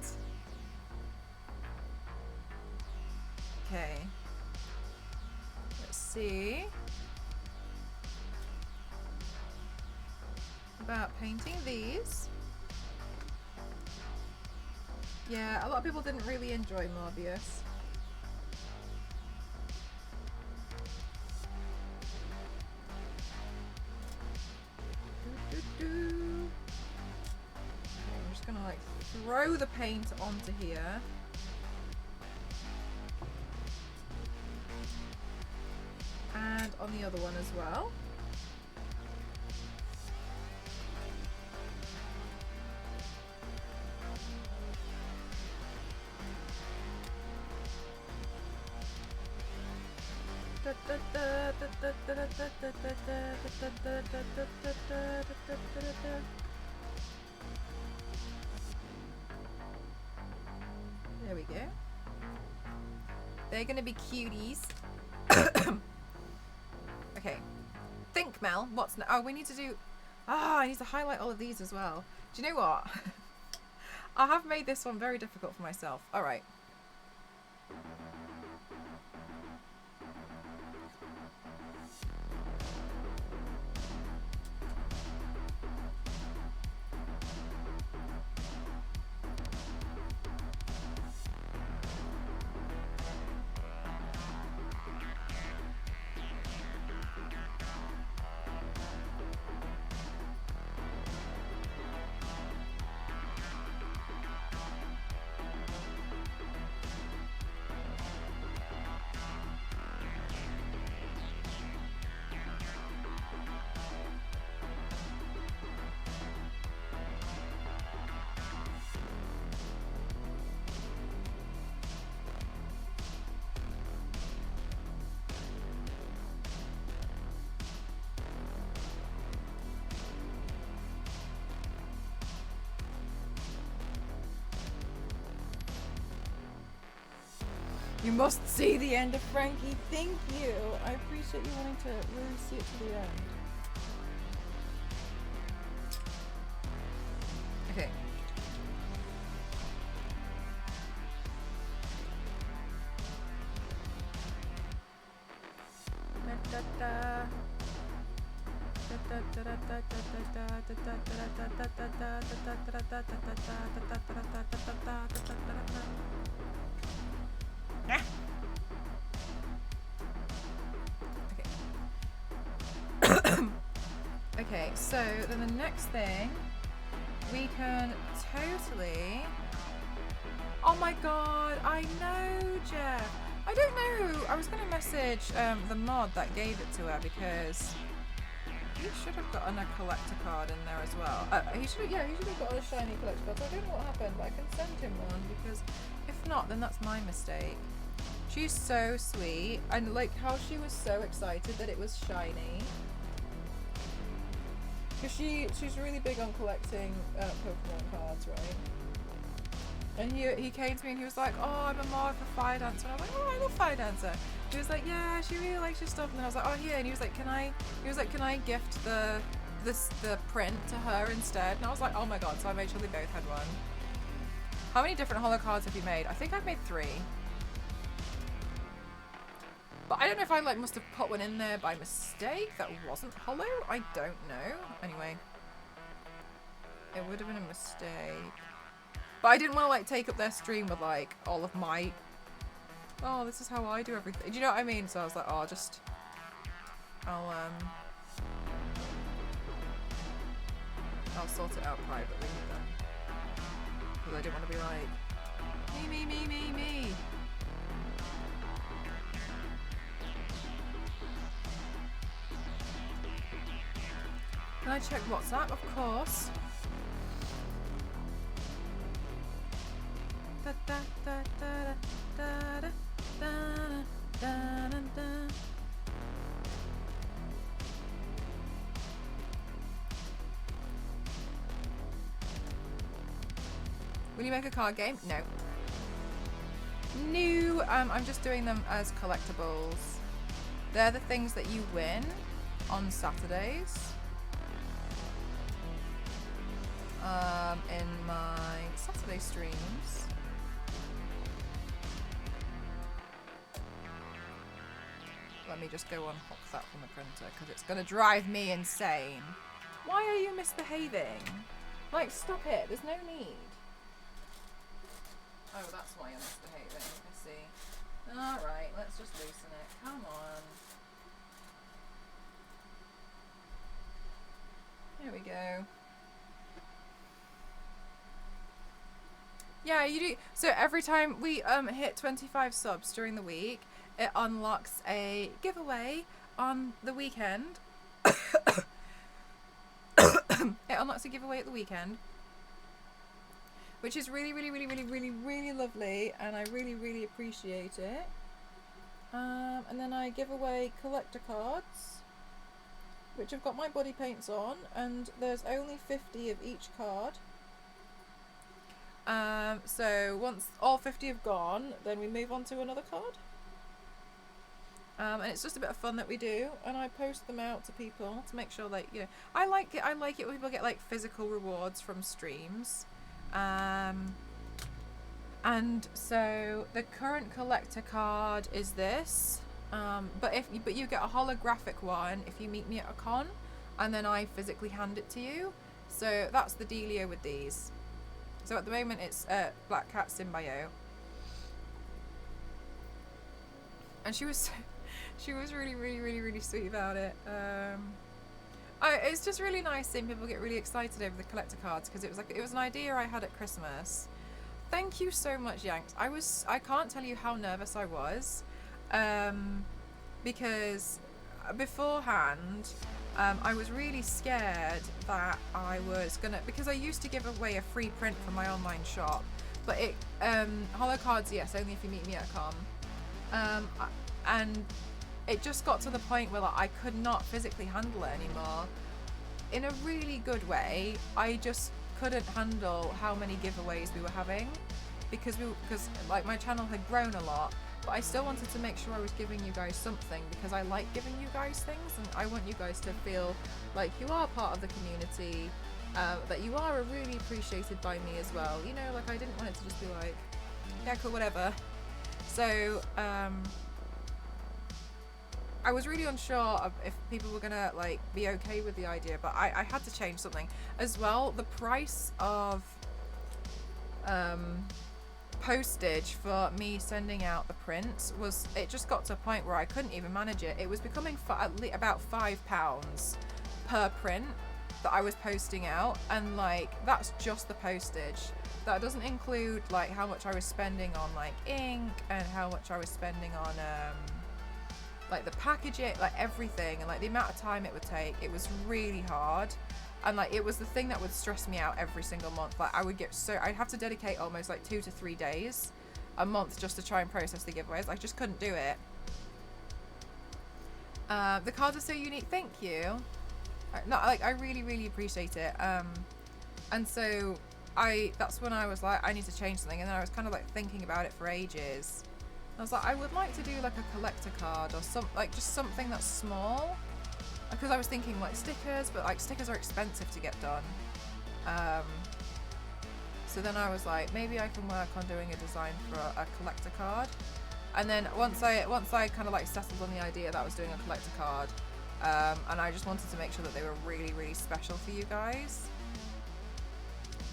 Okay. Let's see. About painting these. Yeah, a lot of people didn't really enjoy Morbius. I'm just gonna like throw the paint onto here. And on the other one as well. There we go. They're gonna be cuties. Okay. Think, Mel. What's oh, we need to do. Ah, I need to highlight all of these as well. Do you know what? I have made this one very difficult for myself. All right. You must see the end of Frankie. Thank you. I appreciate you wanting to really see it to the end. Okay. Okay, so then the next thing we can totally. Oh my god, I know, Jeff. I don't know. I was going to message the mod that gave it to her because he should have gotten a collector card in there as well. He should have gotten a shiny collector card. So I don't know what happened, but I can send him one because if not, then that's my mistake. She's so sweet, and like how she was so excited that it was shiny. Because she's really big on collecting Pokemon cards, right? And he came to me and he was like, oh, I'm a more of a fire dancer. And I was like, oh, I love fire dancer. He was like, yeah, she really likes your stuff. And then I was like, oh, here. And he was like, can I gift the print to her instead? And I was like, oh my god. So I made sure they both had one. How many different holo cards have you made? I think I've made 3. But I don't know if I like must have put one in there by mistake that wasn't holo. I don't know. Anyway, it would have been a mistake. But I didn't want to like take up their stream with like all of my, oh, this is how I do everything. Do you know what I mean? So I was like, oh, I'll sort it out privately with them. Because I didn't want to be like, me. Can I check WhatsApp? Of course. Will you make a card game? No. No, I'm just doing them as collectibles. They're the things that you win on Saturdays. In my Saturday streams. Let me just go unhook that from the printer because it's going to drive me insane. Why are you misbehaving? Like, stop it. There's no need. Oh, that's why you're misbehaving. I see. Alright, let's just loosen it. Come on. There we go. Yeah, you do. So every time we hit 25 subs during the week, it unlocks a giveaway on the weekend. It unlocks a giveaway at the weekend, which is really, really, really, really, really, really lovely, and I really, really appreciate it. And then I give away collector cards, which have got my body paints on, and there's only 50 of each card. So once all 50 have gone, then we move on to another card. And it's just a bit of fun that we do, and I post them out to people to make sure, like, you know, I like it when people get like physical rewards from streams. And so the current collector card is this, but you get a holographic one if you meet me at a con, and then I physically hand it to you. So that's the dealio with these. So at the moment it's Black Cat Symbiote, and she was really, really, really, really sweet about it. It's just really nice seeing people get really excited over the collector cards, because it was an idea I had at Christmas. Thank you so much, Yanks. I can't tell you how nervous I was, because beforehand I was really scared that I was gonna, because I used to give away a free print from my online shop, but it holo cards, yes, only if you meet me at a con, and it just got to the point where like, I could not physically handle it anymore. In a really good way, I just couldn't handle how many giveaways we were having, because like my channel had grown a lot, but I still wanted to make sure I was giving you guys something, because I like giving you guys things, and I want you guys to feel like you are part of the community, that you are really appreciated by me as well. You know, like I didn't want it to just be like, yeah, cool, whatever. So I was really unsure of if people were gonna like be okay with the idea, but I had to change something as well. The price of postage for me sending out the prints it just got to a point where I couldn't even manage it. It was becoming about £5 per print that I was posting out, and like that's just the postage. That doesn't include like how much I was spending on like ink, and how much I was spending on like the packaging, like everything, and like the amount of time it would take. It was really hard, and like it was the thing that would stress me out every single month. Like I'd have to dedicate almost like 2 to 3 days a month just to try and process the giveaways. I just couldn't do it. The cards are so unique. Thank you. No, like I really, really appreciate it. And so that's when I was like, I need to change something, and then I was kind of like thinking about it for ages. I was like, I would like to do like a collector card or just something that's small, because I was thinking like stickers, but like stickers are expensive to get done. So then I was like, maybe I can work on doing a design for a collector card. And then once I kind of like settled on the idea that I was doing a collector card, and I just wanted to make sure that they were really, really special for you guys,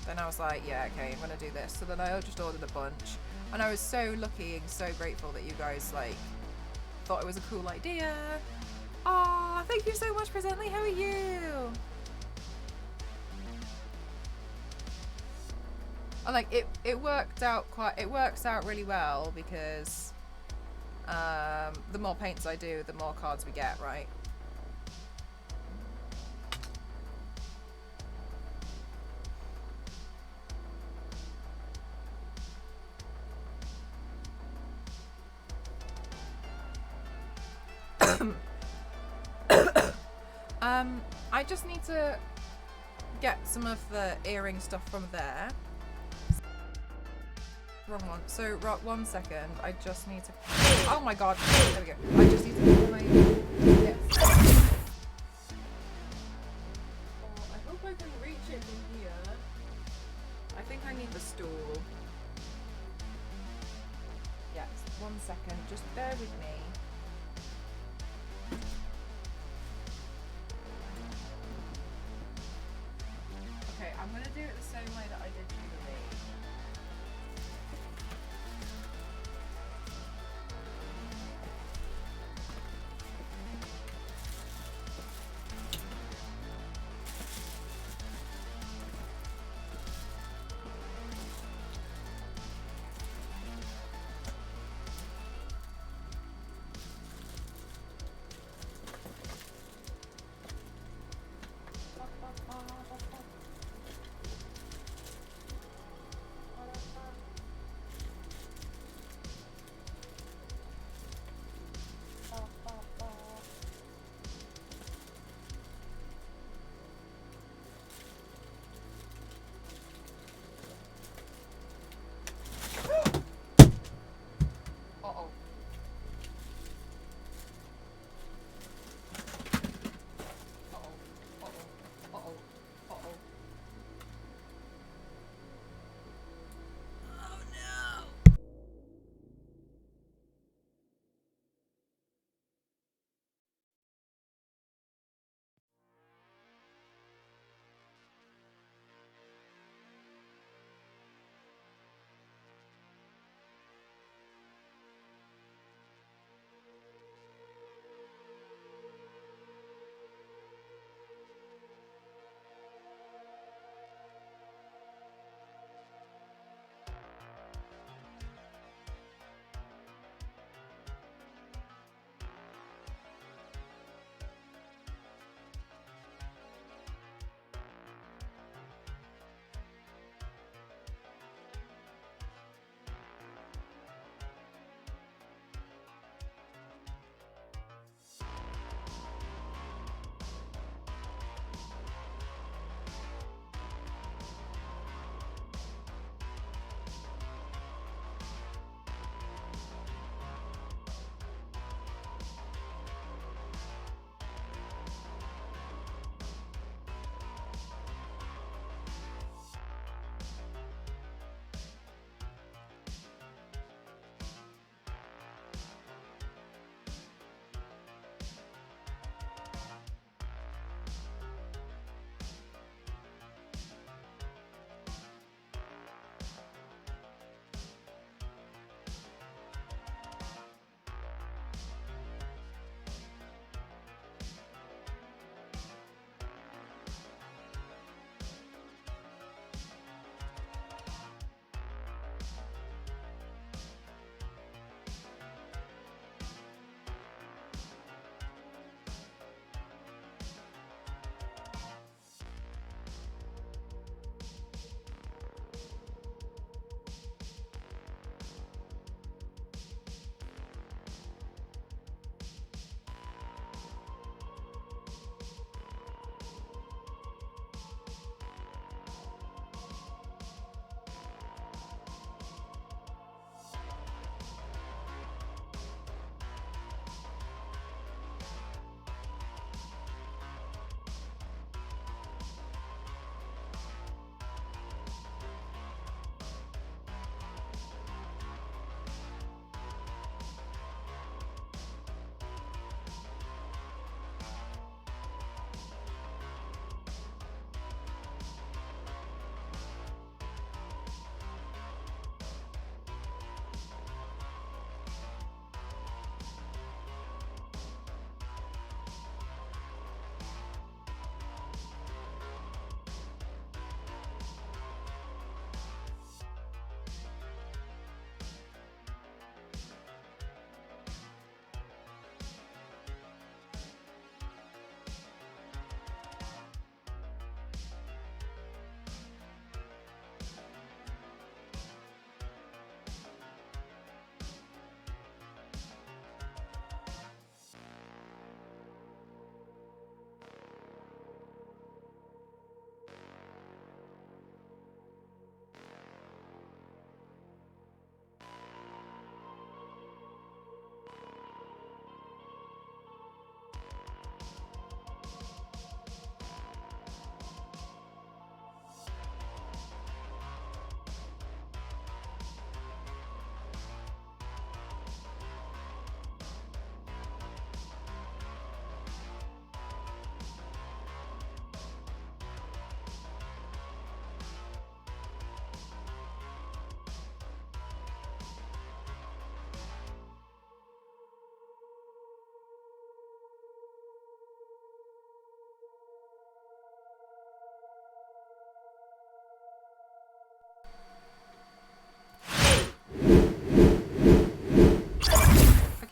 then I was like, yeah, okay, I'm gonna do this. So then I just ordered a bunch, and I was so lucky and so grateful that you guys like thought it was a cool idea. Aw, thank you so much, Presently. How are you? And like it works out really well, because the more paints I do, the more cards we get, right? I just need to get some of the earring stuff from there. Wrong one. So, 1 second. I just need to... Oh my god. There we go. I just need to put my... Yes. Oh, I hope I can reach it from here. I think I need the stool. Yes. 1 second. Just bear with me. Okay, I'm going to do it the same way that I did Jubilee.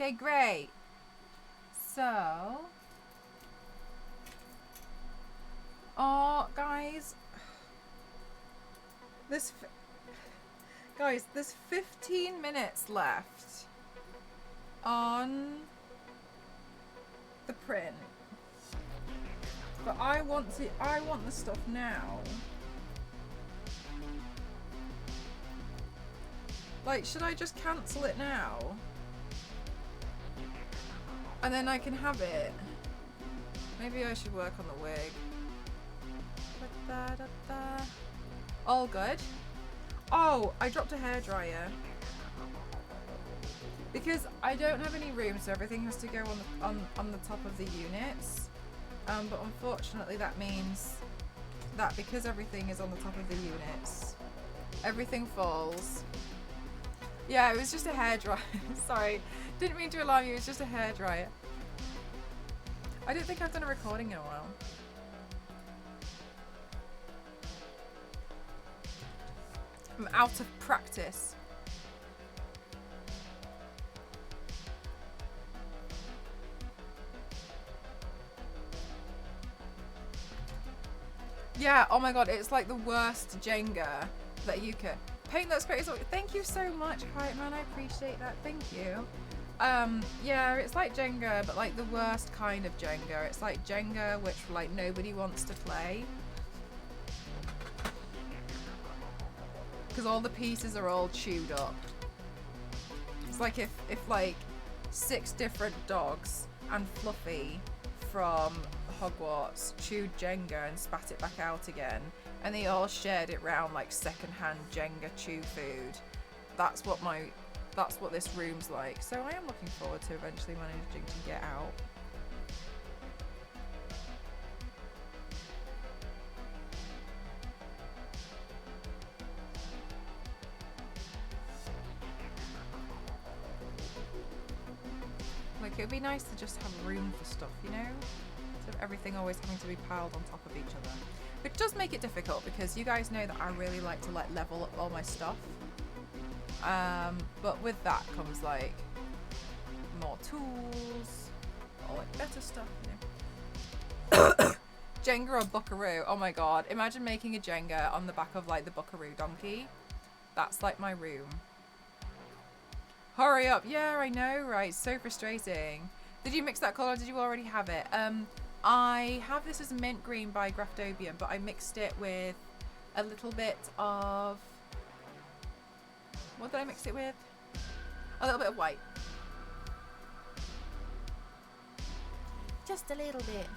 Okay, great. So, oh, guys, there's 15 minutes left on the print, but I want the stuff now. Like, should I just cancel it now? And then I can have it. Maybe I should work on the wig. All good. Oh, I dropped a hairdryer. Because I don't have any room, so everything has to go on the top of the units. But unfortunately that means that because everything is on the top of the units, everything falls. Yeah, it was just a hairdryer. Sorry. Didn't mean to alarm you, it was just a hairdryer. I don't think I've done a recording in a while. I'm out of practice. Yeah, oh my god, it's like the worst Jenga that you can. Paint looks great. Thank you so much, Hype Man. I appreciate that. Thank you. Yeah, it's like Jenga, but like the worst kind of Jenga. It's like Jenga, which like nobody wants to play. Because all the pieces are all chewed up. It's like if like 6 different dogs and Fluffy from Hogwarts chewed Jenga and spat it back out again, and they all shared it round like secondhand Jenga chew food. That's what this room's like. So I am looking forward to eventually managing to get out. Like, it would be nice to just have room for stuff, you know? Instead of everything always having to be piled on top of each other. Which does make it difficult because you guys know that I really like to like level up all my stuff. But with that comes like more tools, or like better stuff, you know? Jenga or Buckaroo? Oh my god, imagine making a Jenga on the back of like the Buckaroo donkey. That's like my room. Hurry up. Yeah, I know, right? So frustrating. Did you mix that colour or did you already have it? I have this as mint green by Graftobium, but I mixed it with a little bit of... What did I mix it with? A little bit of white. Just a little bit.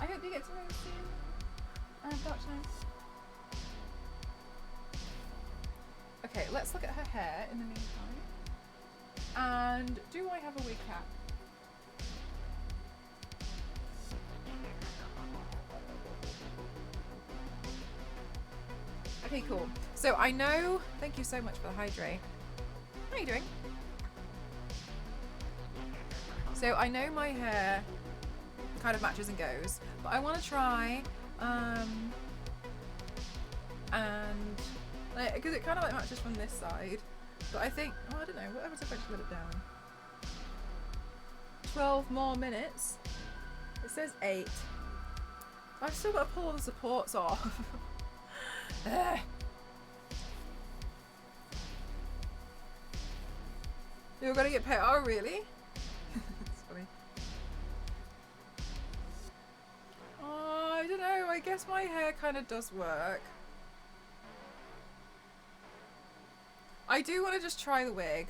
I hope you get to know soon. Dark time. Okay, let's look at her hair in the meantime. And do I have a wig cap? Okay, cool. So I know, thank you so much for the hydrate. How are you doing? So I know my hair kind of matches and goes, but I want to try, and like, because it kind of like matches from this side, but I think, oh, I don't know, what happens if I just let it down? 12 more minutes. It says 8. I've still got to pull all the supports off. You're gonna get paid? Oh, really? That's funny. Oh, I don't know. I guess my hair kind of does work. I do want to just try the wig.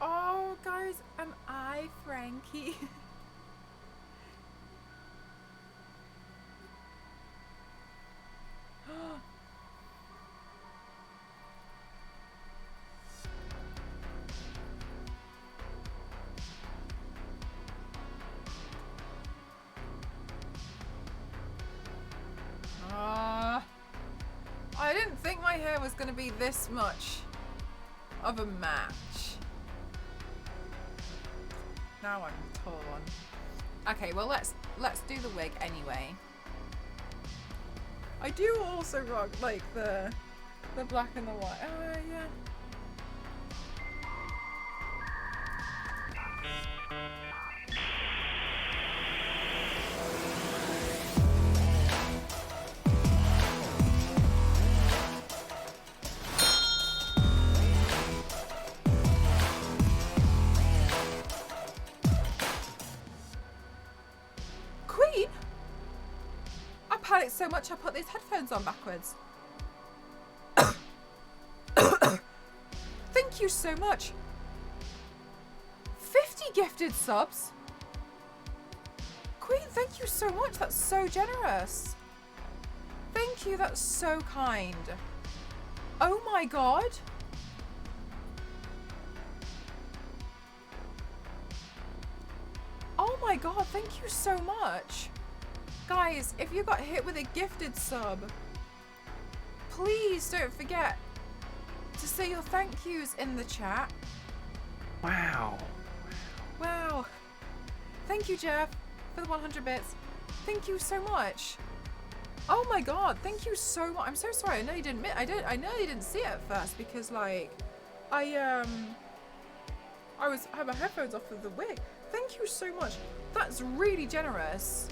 Oh, guys, am I Frankie? I didn't think my hair was going to be this much of a match. Now I'm torn. Okay, well let's do the wig anyway. I do also rock like the The black and the white. Oh, yeah. Queen? I panicked so much I put these headphones on backwards. Thank you so much. 50 gifted subs. Queen, thank you so much. That's so generous. Thank you. That's so kind. Oh my god. Oh my god, thank you so much. Guys, if you got hit with a gifted sub, please don't forget to say your thank yous in the chat. Wow. Wow. Thank you, Jeff, for the 100 bits. Thank you so much. Oh my god, thank you so much. I'm so sorry. I know you didn't I know you didn't see it at first because like I had my headphones off of the wig. Thank you so much. That's really generous.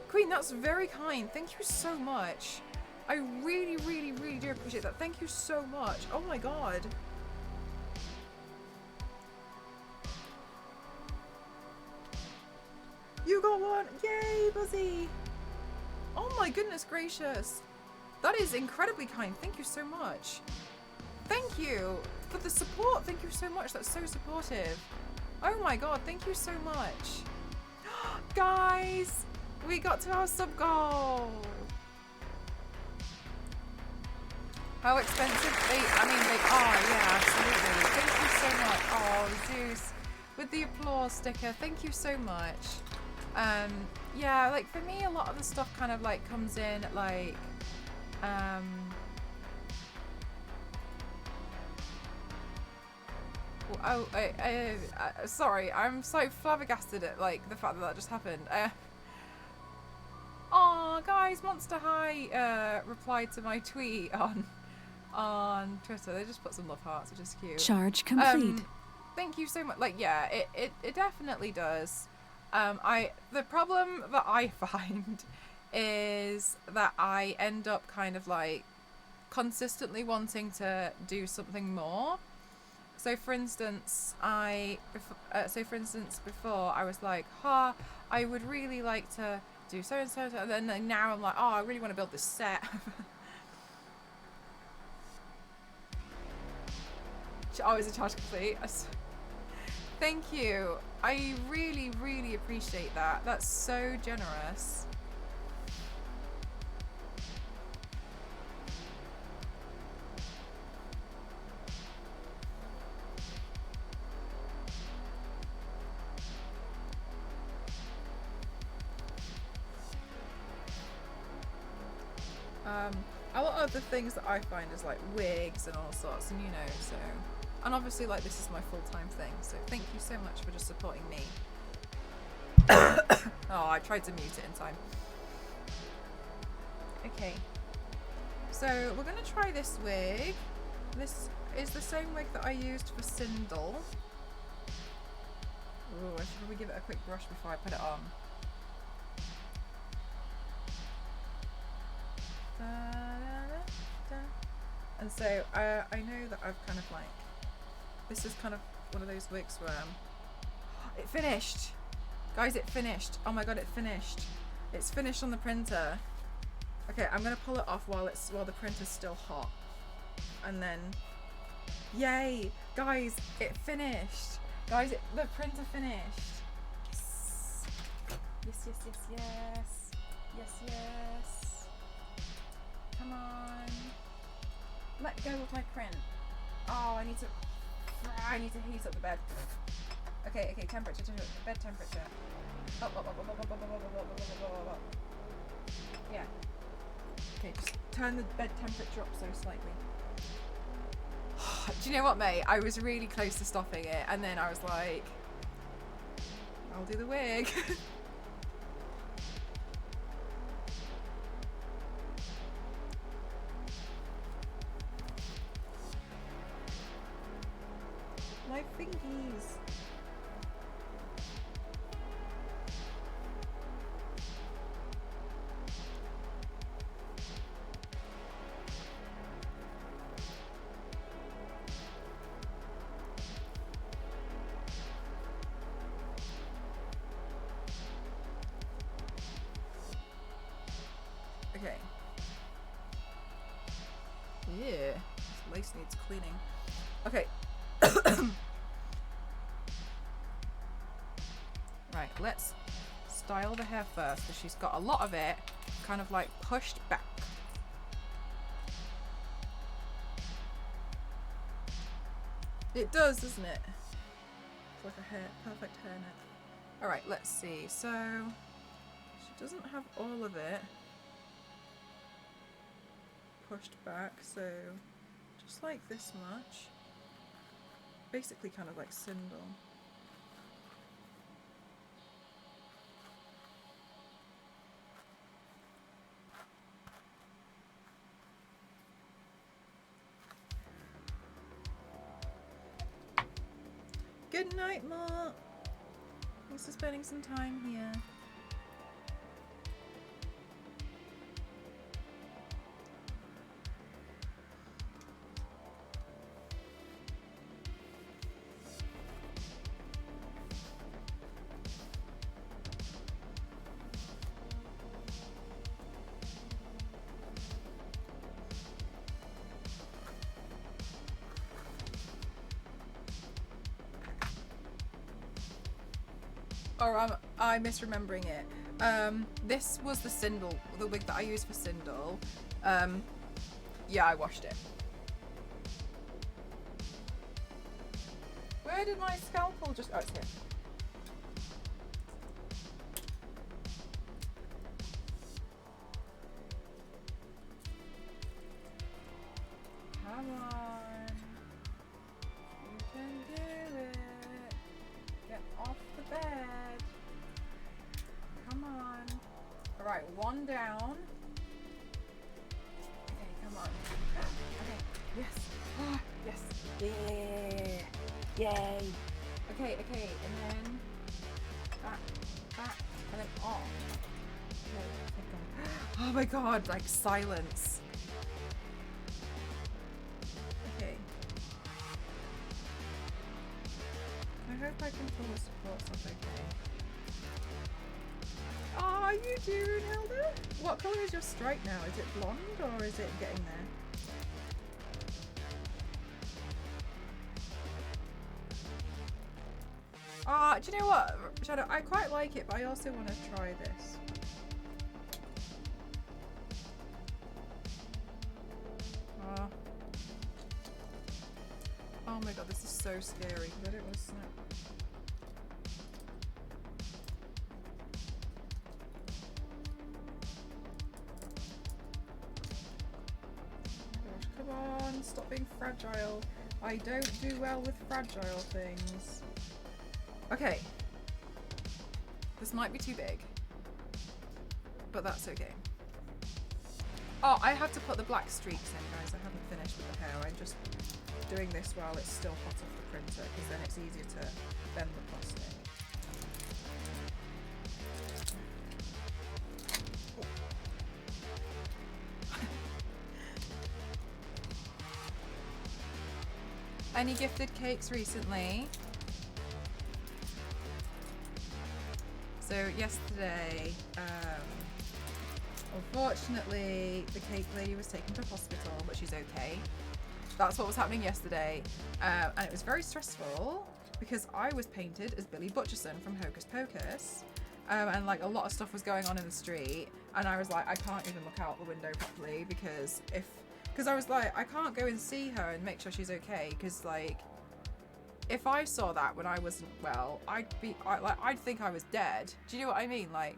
Queen, that's very kind. Thank you so much. I really, really, really do appreciate that. Thank you so much. Oh my god. You got one. Yay, Buzzy. Oh my goodness gracious. That is incredibly kind. Thank you so much. Thank you for the support. Thank you so much. That's so supportive. Oh my god, thank you so much. Guys, we got to our sub goal. How expensive they are, yeah, absolutely. Thank you so much. Oh, Zeus, with the applause sticker, thank you so much. Yeah, like for me, a lot of the stuff kind of like comes in at like, sorry, I'm so flabbergasted at like the fact that that just happened. Oh, guys, Monster High replied to my tweet on Twitter. They just put some love hearts, which is cute. Charge complete. Thank you so much. Like, yeah, it definitely does. The problem that I find is that I end up kind of like consistently wanting to do something more. So for instance, before I was like, I would really like to do so and so, and then now I'm like, I really want to build this set. Is it charge complete? Thank you. I really, really appreciate that. That's so generous. A lot of the things that I find is like wigs and all sorts, and you know, so, and obviously like this is my full-time thing, so thank you so much for just supporting me. Oh, I tried to mute it in time. Okay, so we're gonna try this wig. This is the same wig that I used for Sindel. Ooh, I should probably give it a quick brush before I put it on. And so I know that I've kind of like, this is kind of one of those wigs where it finished, guys. It finished. Oh my god, it finished. It's finished on the printer. Okay, I'm gonna pull it off while the printer's still hot, and then, yay, guys, it finished. Guys, the printer finished. Yes. Yes, yes, yes, yes. Yes, yes. Come on. Let go of my print. Oh, I need to heat up the bed. Okay, temperature, bed temperature. Up. Yeah. Okay, just turn the bed temperature up so slightly. Do you know what, mate? I was really close to stopping it, and then I was like, I'll do the wig. fingies. Okay. Yeah, this lace needs cleaning. Okay. Right, let's style the hair first because she's got a lot of it kind of like pushed back. It does, doesn't it? It's like a perfect hairnet. Alright, let's see. So, she doesn't have all of it pushed back, so just like this much. Basically kind of like Sindel. Good night, Mark. Thanks for spending some time here. Or am I misremembering it? This was the Sindel, the wig that I used for Sindel. Yeah, I washed it. Where did my scalpel just... Oh, it's here. Come on. You can do it. Get off the bed. Come on. Alright, one down. Okay, come on. Okay, yes. Ah, yes. Yeah. Yay. Okay, okay, and then back, and then off. Okay, oh my god, like silence. Okay. I hope I can pull the support stuff okay. Oh, you doing, Hilda? What colour is your stripe now? Is it blonde or is it getting there? Do you know what, Shadow? I quite like it, but I also want to try this. Oh my god, this is so scary. I don't want to snap. Come on, stop being fragile. I don't do well with fragile things. Okay. This might be too big, but that's okay. Oh, I had to put the black streaks in, guys. I haven't finished with the hair. I'm just doing this while it's still hot off the printer, because then it's easier to bend the plastic. Any gifted cakes recently? So yesterday, unfortunately, the cake lady was taken to hospital, but she's okay. That's what was happening yesterday, and it was very stressful because I was painted as Billy Butcherson from Hocus Pocus, and like a lot of stuff was going on in the street, and I was like, I can't even look out the window properly because I was like, I can't go and see her and make sure she's okay, because like, if I saw that when I wasn't well, I'd think I was dead. Do you know what I mean? Like,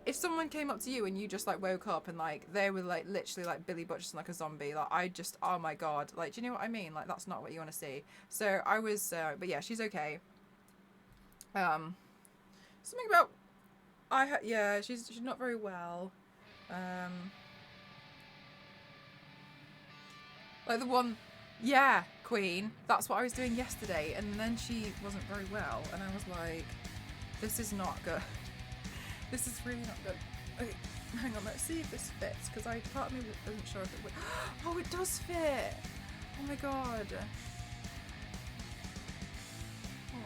if someone came up to you and you just like woke up and like they were like literally like Billy Butcherson, like a zombie, like I just, oh my god, like, do you know what I mean? Like, that's not what you want to see. So I was, but yeah, she's okay. Something about, yeah, she's not very well. Like the one Yeah, Queen. That's what I was doing yesterday, and then she wasn't very well, and I was like, this is not good. This is really not good. Okay, hang on, let's see if this fits, because part of me wasn't sure if it would. Oh, it does fit! Oh my god. Oh.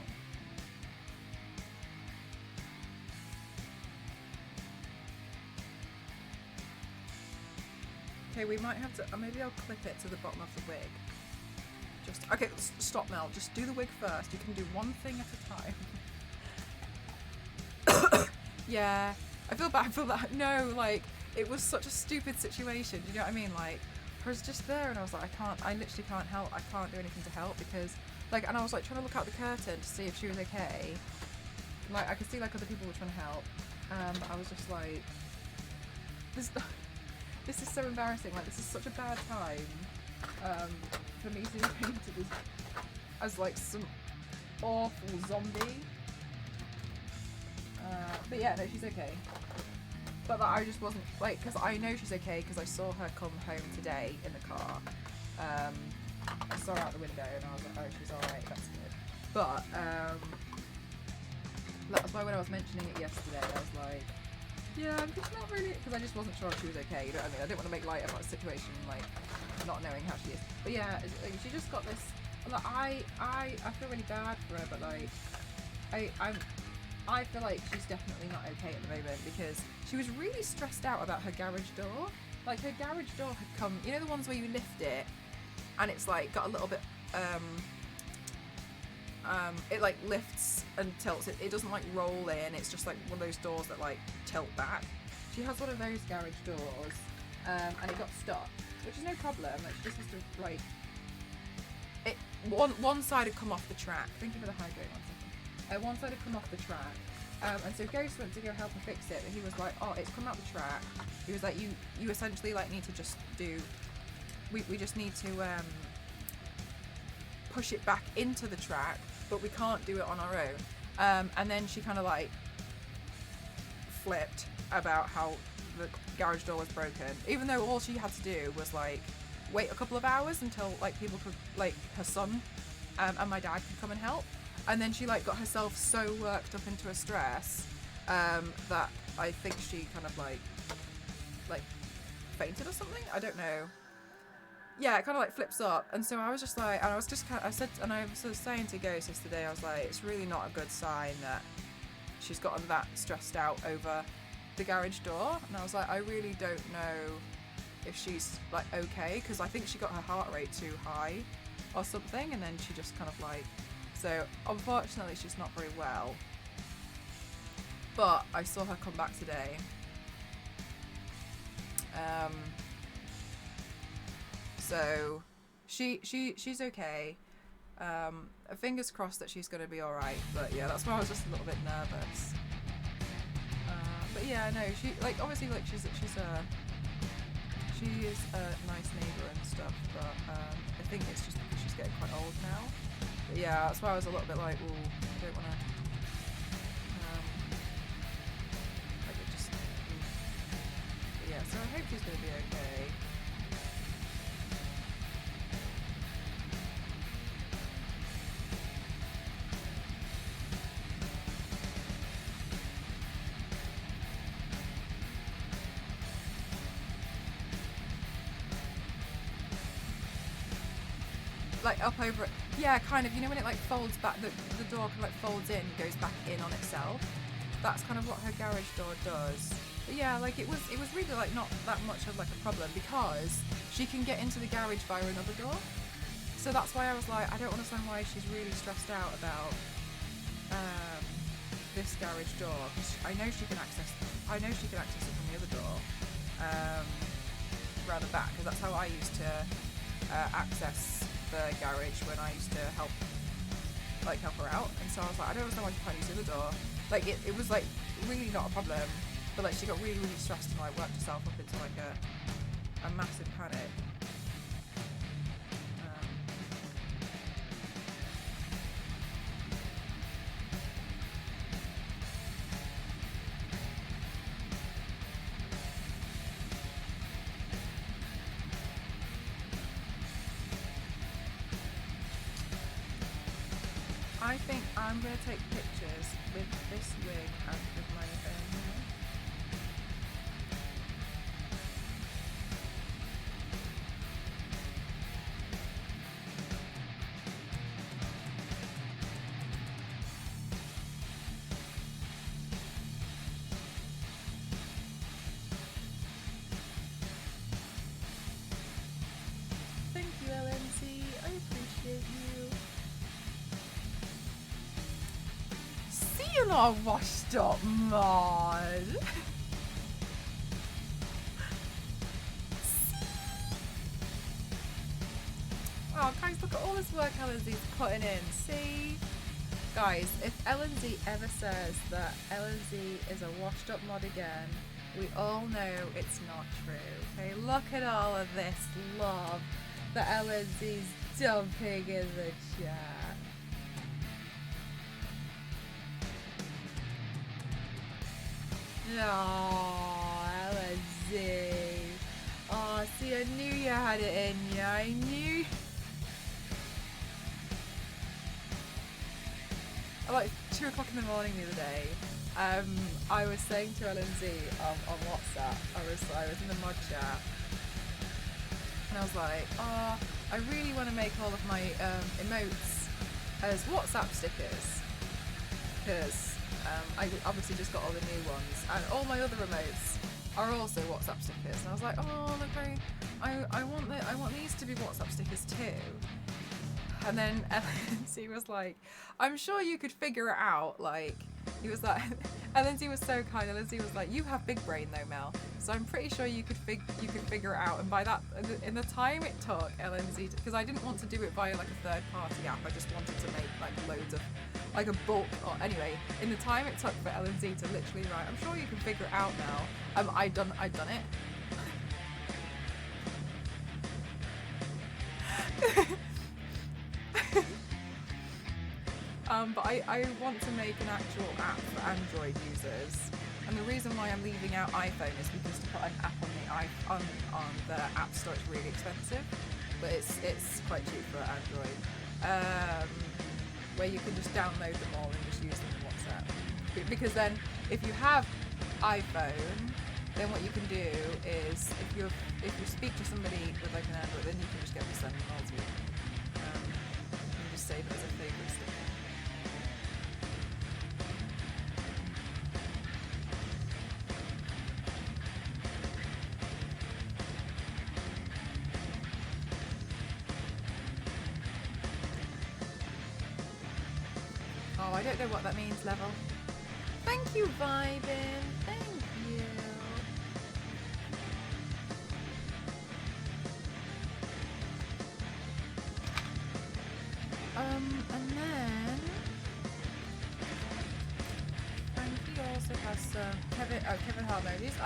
Okay, we might have to, maybe I'll clip it to the bottom of the wig. Okay, stop, Mel. Just do the wig first. You can do one thing at a time. Yeah, I feel bad for that. No, like, it was such a stupid situation. Do you know what I mean? Like, I was just there and I was like, I literally can't help. I can't do anything to help because, like, and I was like trying to look out the curtain to see if she was okay. Like, I could see like other people were trying to help. But I was just like, this is so embarrassing. Like, this is such a bad time. For me to be painted as like some awful zombie. But yeah, no, she's okay. But I just wasn't like, because I know she's okay because I saw her come home today in the car. I saw her out the window and I was like, oh, she's alright, that's good. But that's why when I was mentioning it yesterday, I was like, yeah, I'm just not really, because I just wasn't sure if she was okay. You know what I mean? I didn't want to make light about the situation, like not knowing how she is. But yeah, she just got this. Like, I feel really bad for her, but like, I feel like she's definitely not okay at the moment because she was really stressed out about her garage door. Like, her garage door had come, you know, the ones where you lift it and it's like got a little bit, it like lifts and tilts. It doesn't like roll in. It's just like one of those doors that like tilt back. She has one of those garage doors, and it got stuck, which is no problem. Like, she just has to like, it one side had come off the track. Thank you for the hydrate. 1 second. One side had come off the track, and so Ghost went to go help her fix it. But he was like, oh, it's come out the track. He was like, you essentially like need to just do. We just need to push it back into the track, but we can't do it on our own. And then she kind of like flipped about how the garage door was broken, even though all she had to do was like wait a couple of hours until like people could, like her son and my dad could come and help. And then she like got herself so worked up into a stress that I think she kind of like fainted or something. I don't know. Yeah, it kind of like flips up, and so I was just like, and I was just kind of, I said, and I was sort of saying to Ghost yesterday, I was like, it's really not a good sign that she's gotten that stressed out over the garage door, and I was like, I really don't know if she's like okay, because I think she got her heart rate too high or something, and then she just kind of like, so unfortunately she's not very well. But I saw her come back today. So she's okay. Fingers crossed that she's going to be all right. But yeah, that's why I was just a little bit nervous. But yeah, no, she like obviously like she is a nice neighbour and stuff. But I think it's just because she's getting quite old now. But yeah, that's why I was a little bit like, oh, I don't want to. Like it just. But yeah, so I hope she's going to be okay. Like up over it, yeah, kind of. You know when it like folds back, the door kind of like folds in, goes back in on itself. That's kind of what her garage door does. But yeah, like it was really like not that much of like a problem because she can get into the garage via another door. So that's why I was like, I don't understand why she's really stressed out about this garage door because I know she can access it from the other door, around the back, because that's how I used to access the garage when I used to help her out. And so I was like, I don't understand why she can't use the other door. Like it was like really not a problem, but like she got really stressed and like worked herself up into like a massive panic. I think I'm going to take pictures with this wig out of my own hair. Thank you, LNC. I appreciate you. See, you're not washed up, mod. Oh, guys, look at all this work LNZ's putting in. See? Guys, if LNZ ever says that LNZ is a washed up mod again, we all know it's not true. Okay, look at all of this love that LNZ's dumping in the chat. Oh, LNZ. Oh, see, I knew you had it in you. I knew. At like 2 o'clock in the morning the other day, I was saying to LNZ on WhatsApp, I was in the mod chat, and I was like, oh, I really want to make all of my emotes as WhatsApp stickers, because I obviously just got all the new ones, and all my other emotes are also WhatsApp stickers. And I was like, oh look, I want these to be WhatsApp stickers too. And then LNC was like, I'm sure you could figure it out. Like, he was like, LNC was so kind. LNC was like, you have big brain though, Mel. So I'm pretty sure you could figure it out. And by that, in the time it took LNC, because I didn't want to do it via like a third party app. I just wanted to make like loads of, like a bulk. Or anyway, in the time it took for LNC to literally write, I'm sure you can figure it out now. I'd done it. But I want to make an actual app for Android users, and the reason why I'm leaving out iPhone is because to put an app on the App Store is really expensive, but it's quite cheap for Android, where you can just download them all and just use them in WhatsApp. Because then, if you have iPhone, then what you can do is if you speak to somebody with like an Android, then you can just get them to send them all to you. And just save it as a favourite sticker. Oh, I don't know what that means, Level. Thank you, Vibin. Thank you. And then Frankie also has Kevin Hart emojis.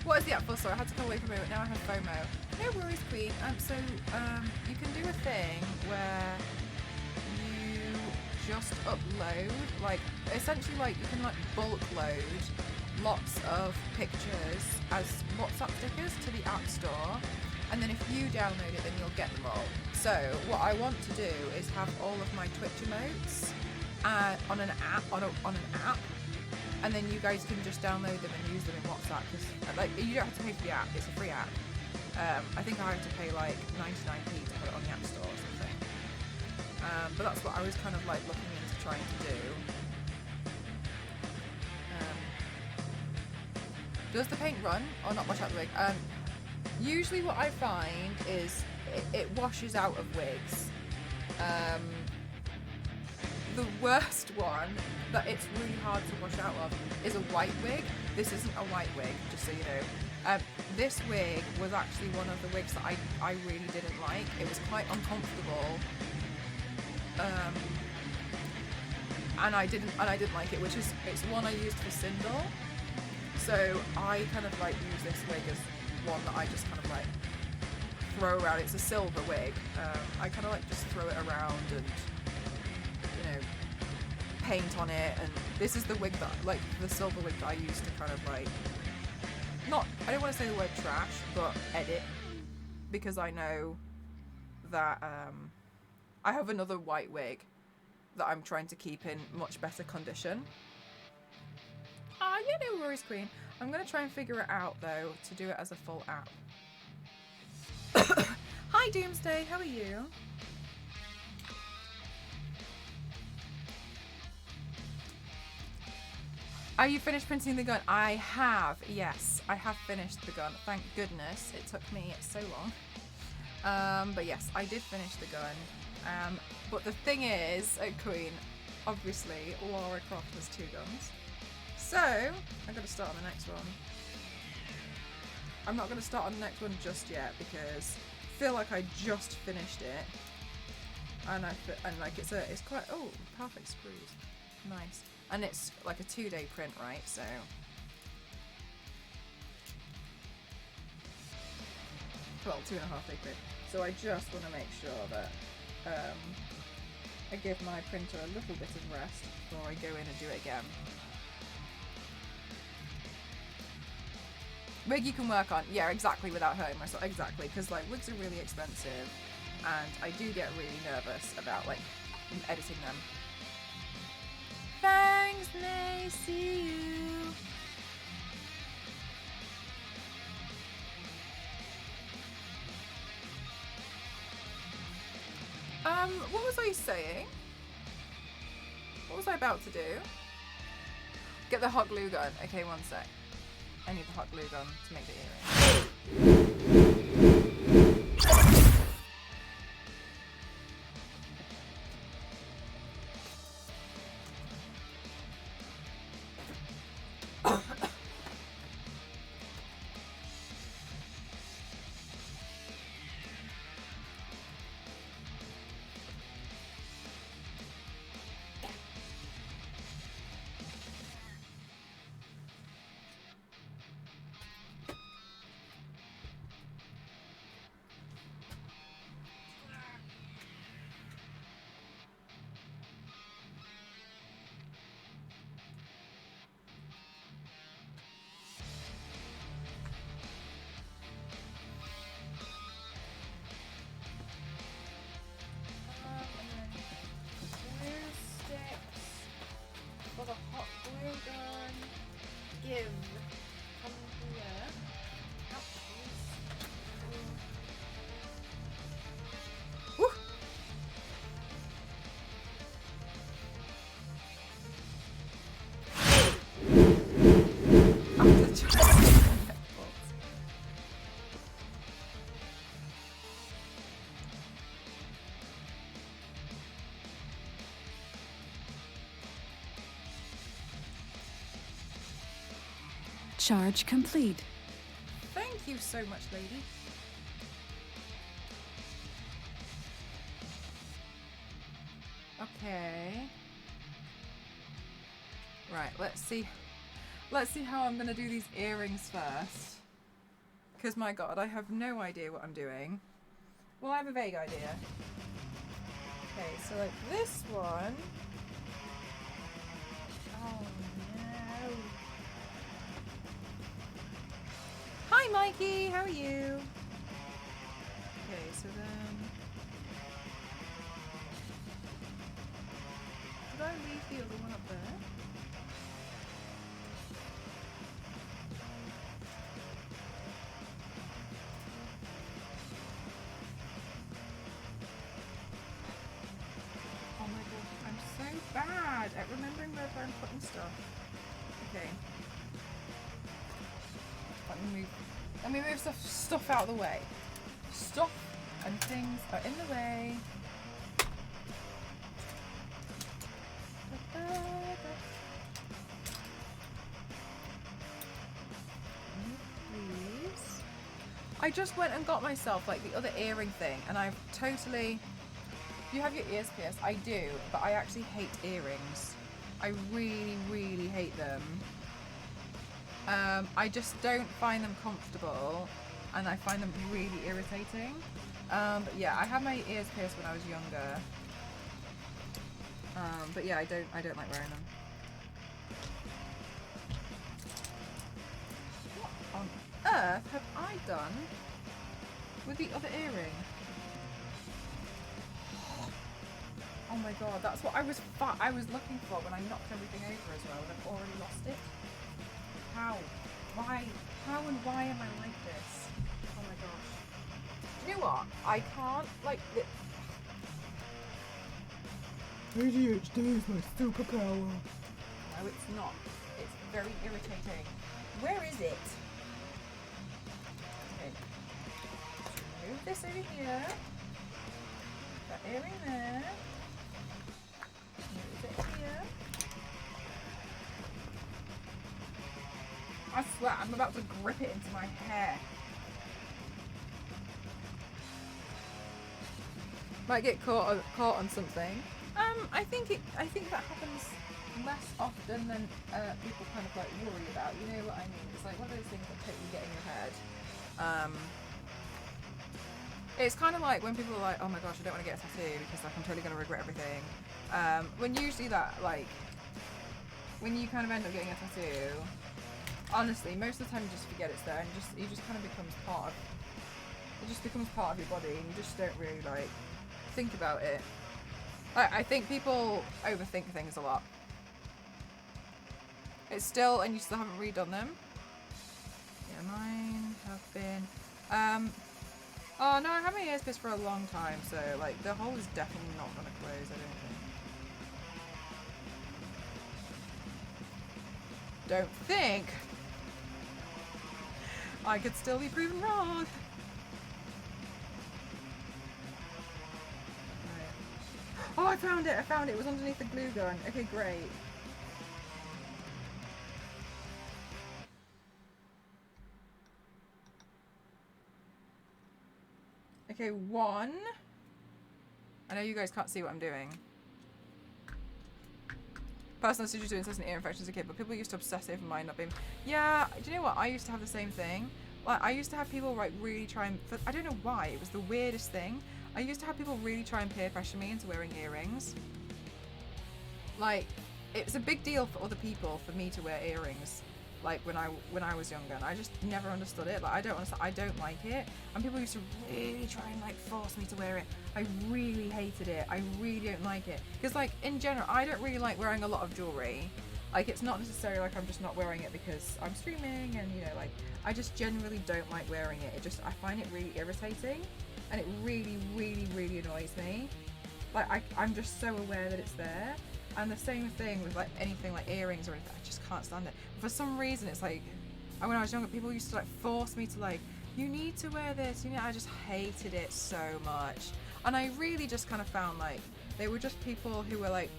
What is the app for? Sorry, I had to come away from it, but now I have FOMO. No worries, Queen. So you can do a thing where you just upload, like, essentially, like, you can, like, bulk load lots of pictures as WhatsApp stickers to the App Store, and then if you download it, then you'll get them all. So what I want to do is have all of my Twitch emotes on an app, and then you guys can just download them and use them in WhatsApp, because, like, you don't have to pay for the app, it's a free app. I think I have to pay, like, 99p to put it on the App Store or something. But that's what I was kind of like looking into trying to do. Does the paint run or not wash out the wig? Usually what I find is it washes out of wigs. The worst one that it's really hard to wash out of is a white wig. This isn't a white wig, just so you know. This wig was actually one of the wigs that I really didn't like. It was quite uncomfortable. And I didn't like it, it's one I used for Sindel. So I kind of like use this wig as one that I just kind of like throw around. It's a silver wig. I kind of like just throw it around and, you know, paint on it. And this is the wig that, like, the silver wig that I used to kind of like, I don't want to say the word trash, but edit, because I know that I have another white wig that I'm trying to keep in much better condition. Ah, yeah, no worries, Queen. I'm going to try and figure it out, though, to do it as a full app. Hi, Doomsday. How are you? Are you finished printing the gun? I have, yes. I have finished the gun. Thank goodness. It took me so long. But yes, I did finish the gun. But the thing is, Queen, obviously, Lara Croft has 2 guns. So, I'm going to start on the next one. I'm not going to start on the next one just yet because I feel like I just finished it. And like it's quite, oh, perfect screws. Nice. And it's like a 2-day print, right? So. Well, 2.5-day print. So I just want to make sure that I give my printer a little bit of rest before I go in and do it again. Wig you can work on, yeah, exactly, without hurting myself, exactly, because like wigs are really expensive, and I do get really nervous about like editing them. Thanks, May, see you. What was I saying? What was I about to do? Get the hot glue gun. Okay, one sec. I need the hot glue gun to make the earring. For the hot glue gun, give. Come here. Ouch. Woo! After trying Charge complete. Thank you so much, lady. Okay. Right, let's see. Let's see how I'm gonna do these earrings first. Because my god, I have no idea what I'm doing. Well, I have a vague idea. Okay, so like this one. Oh no. Hi Mikey, how are you? Okay, so then... Did I leave the other one up there? Oh my god, I'm so bad at remembering where I'm putting stuff. Okay. Let me move stuff out of the way. Stuff and things are in the way. Please. I just went and got myself like the other earring thing, and I've totally. You have your ears pierced. I do, but I actually hate earrings. I really, really hate them. I just don't find them comfortable, and I find them really irritating. But yeah, I had my ears pierced when I was younger. But yeah, I don't like wearing them. What on earth have I done with the other earring? Oh my god, that's what I was looking for when I knocked everything over as well, and I've already lost it. How? Why? How and why am I like this? Oh my gosh. Do you know what? I can't, like... ADHD is my superpower. No, it's not. It's very irritating. Where is it? Okay. Move this over here. That earring there. Move it here. I swear, I'm about to grip it into my hair. Might get caught on something. I think that happens less often than people kind of like worry about. You know what I mean? It's like one of those things that totally get in your head. It's kind of like when people are like, oh my gosh, I don't want to get a tattoo because like I'm totally going to regret everything. When usually that, like, when you kind of end up getting a tattoo, honestly, most of the time you just forget it's there, and it just kind of becomes part of your body, and you just don't really like think about it. I think people overthink things a lot. It's still, and you still haven't redone them. Yeah, mine have been. Oh no, I haven't had ears pierced for a long time, so like the hole is definitely not gonna close, I don't think. I could still be proven wrong. Oh, I found it! It was underneath the glue gun. Okay, great. Okay, one. I know you guys can't see what I'm doing. Personal issues to incessant ear infections as a kid, but people used to obsess over mine not being... Yeah, do you know what? I used to have the same thing. Like, I used to have people like really try and... I don't know why. It was the weirdest thing. I used to have people really try and peer pressure me into wearing earrings. Like, it was a big deal for other people for me to wear earrings. Like when I was younger, and I just never understood it. Like I don't like it, and people used to really try and like force me to wear it. I really hated it. I really don't like it because like in general, I don't really like wearing a lot of jewelry. Like it's not necessarily like I'm just not wearing it because I'm streaming, and you know, like I just generally don't like wearing it. It just I find it really irritating, and it really annoys me. Like I'm just so aware that it's there. And the same thing with like anything like earrings or anything, I just can't stand it. For some reason, it's like, when I was younger, people used to like force me to like, you need to wear this, you know, I just hated it so much. And I really just kind of found like, they were just people who were like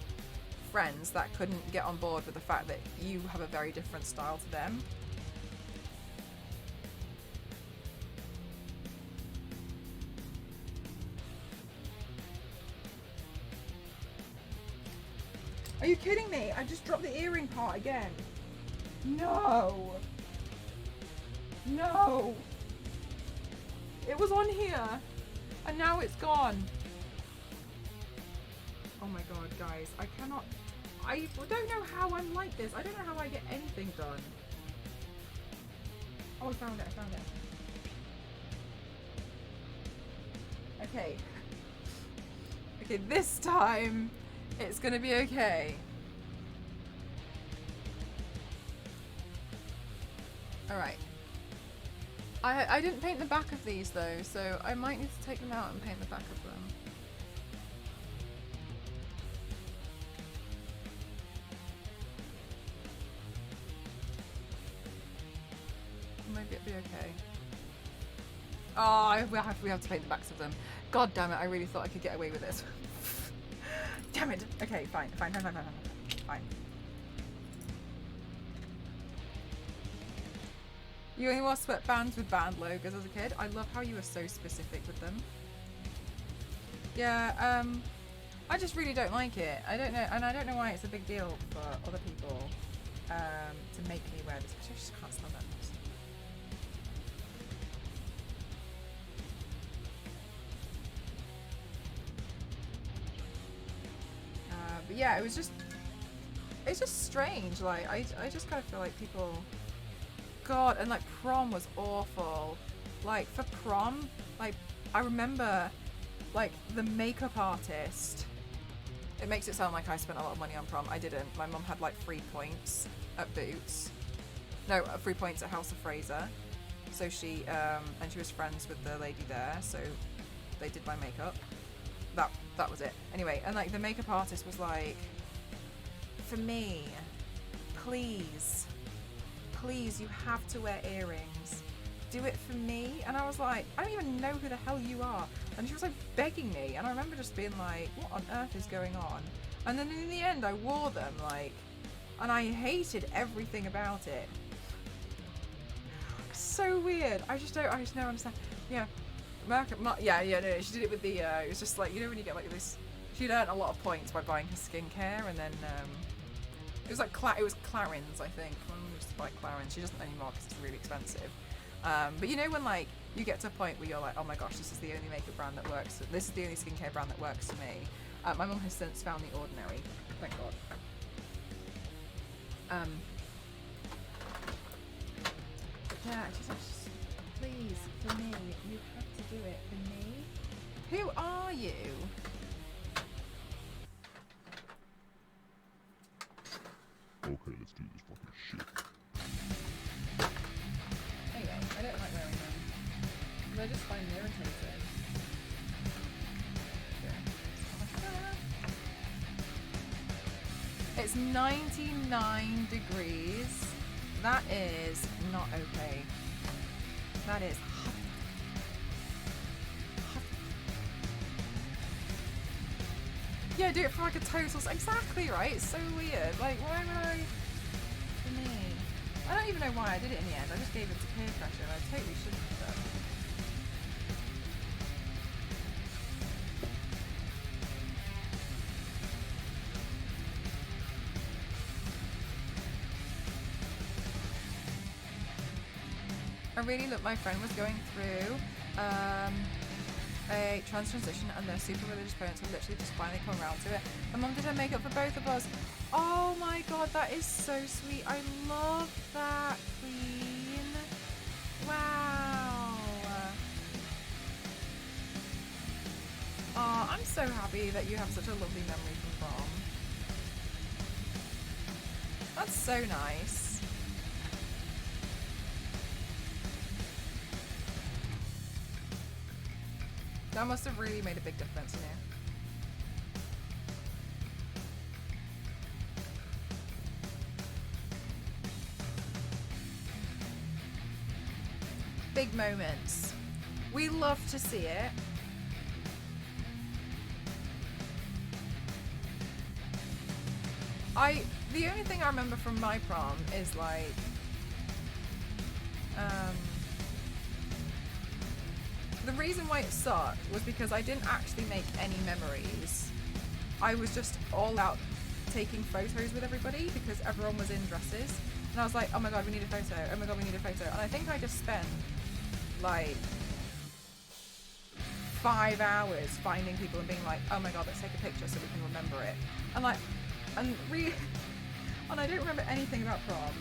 friends that couldn't get on board with the fact that you have a very different style to them. Are you kidding me? I just dropped the earring part again. No. No. It was on here. And now it's gone. Oh my god, guys. I don't know how I'm like this. I don't know how I get anything done. Oh, I found it. Okay. Okay, this time it's gonna be okay. Alright. I didn't paint the back of these though, so I might need to take them out and paint the back of them. Maybe it'll be okay. Oh, we have to paint the backs of them. God damn it, I really thought I could get away with this. Damn it! Okay, fine. You only wore sweatbands with band logos as a kid? I love how you were so specific with them. Yeah, I just really don't like it. I don't know, and I don't know why it's a big deal for other people to make me wear this, because I just can't stand that. But yeah, it's just strange. Like I just kind of feel like people, God, and like prom was awful. Like for prom, like I remember like the makeup artist It makes it sound like I spent a lot of money on prom. I didn't. My mum had like 3 points at Boots. No, 3 points at House of Fraser. So she, and she was friends with the lady there, so they did my makeup. That was it. Anyway, and like the makeup artist was like, for me, please, you have to wear earrings. Do it for me. And I was like, I don't even know who the hell you are. And she was like begging me, and I remember just being like, what on earth is going on? And then in the end I wore them, like, and I hated everything about it. So weird. I just don't understand. Yeah. No, she did it with the, it was just like, you know when you get like this, she'd earned a lot of points by buying her skincare, and then, it was like, it was Clarins, I think. My mum used to buy Clarins. She doesn't anymore because it's really expensive. But you know when like, you get to a point where you're like, oh my gosh, this is the only makeup brand that works, this is the only skincare brand that works for me. My mum has since found The Ordinary, thank God. Yeah, just please, for me, you have to do it for me. Who are you? Okay, let's do this fucking shit. Anyway, I don't like wearing them. But I just find them irritating. It's 99 degrees. That is not okay. That is hot. Yeah, do it for like a total. Exactly right. It's so weird. Like, why would I? For me, I don't even know why I did it in the end. I just gave it to peer pressure. And I totally shouldn't have done. I really look, my friend was going through a trans transition, and their super religious parents have literally just finally come around to it. My mum did her makeup for both of us. Oh my god, that is so sweet. I love that, Queen. Wow. Oh, I'm so happy that you have such a lovely memory from prom. That's so nice. That must have really made a big difference in you. Big moments. We love to see it. The only thing I remember from my prom is like, the reason why it sucked was because I didn't actually make any memories. I was just all out taking photos with everybody because everyone was in dresses. And I was like, oh my god, we need a photo. Oh my god, we need a photo. And I think I just spent like 5 hours finding people and being like, oh my god, let's take a picture so we can remember it. And like, and I don't remember anything about prom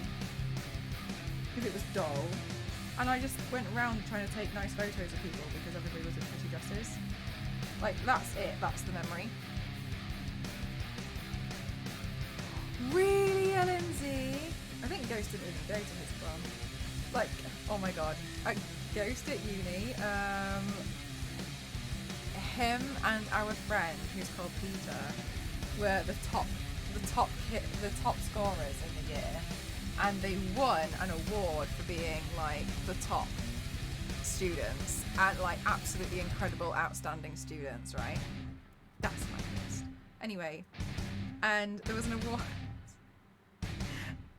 because it was dull. And I just went around trying to take nice photos of people because everybody was in pretty dresses. Like, that's it. That's the memory. Really, Lindsay? I think Ghost didn't even go to his prom. Like, oh my god. Ghost at uni, him and our friend, who's called Peter, were the top scorers in the year. And they won an award for being like the top students and like absolutely incredible, outstanding students, right? That's my list. Anyway, and there was an award.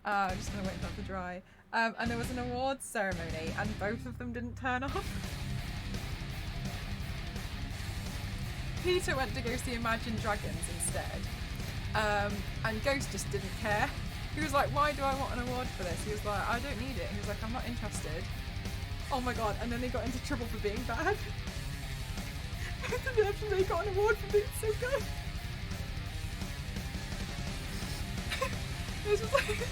I'm just gonna wait for that to dry. And there was an awards ceremony, and both of them didn't turn up. Peter went to go see Imagine Dragons instead, and Ghost just didn't care. He was like, why do I want an award for this? He was like, I don't need it. He was like, I'm not interested. Oh my god, and then they got into trouble for being bad. And then they got an award for being so good. It was just like...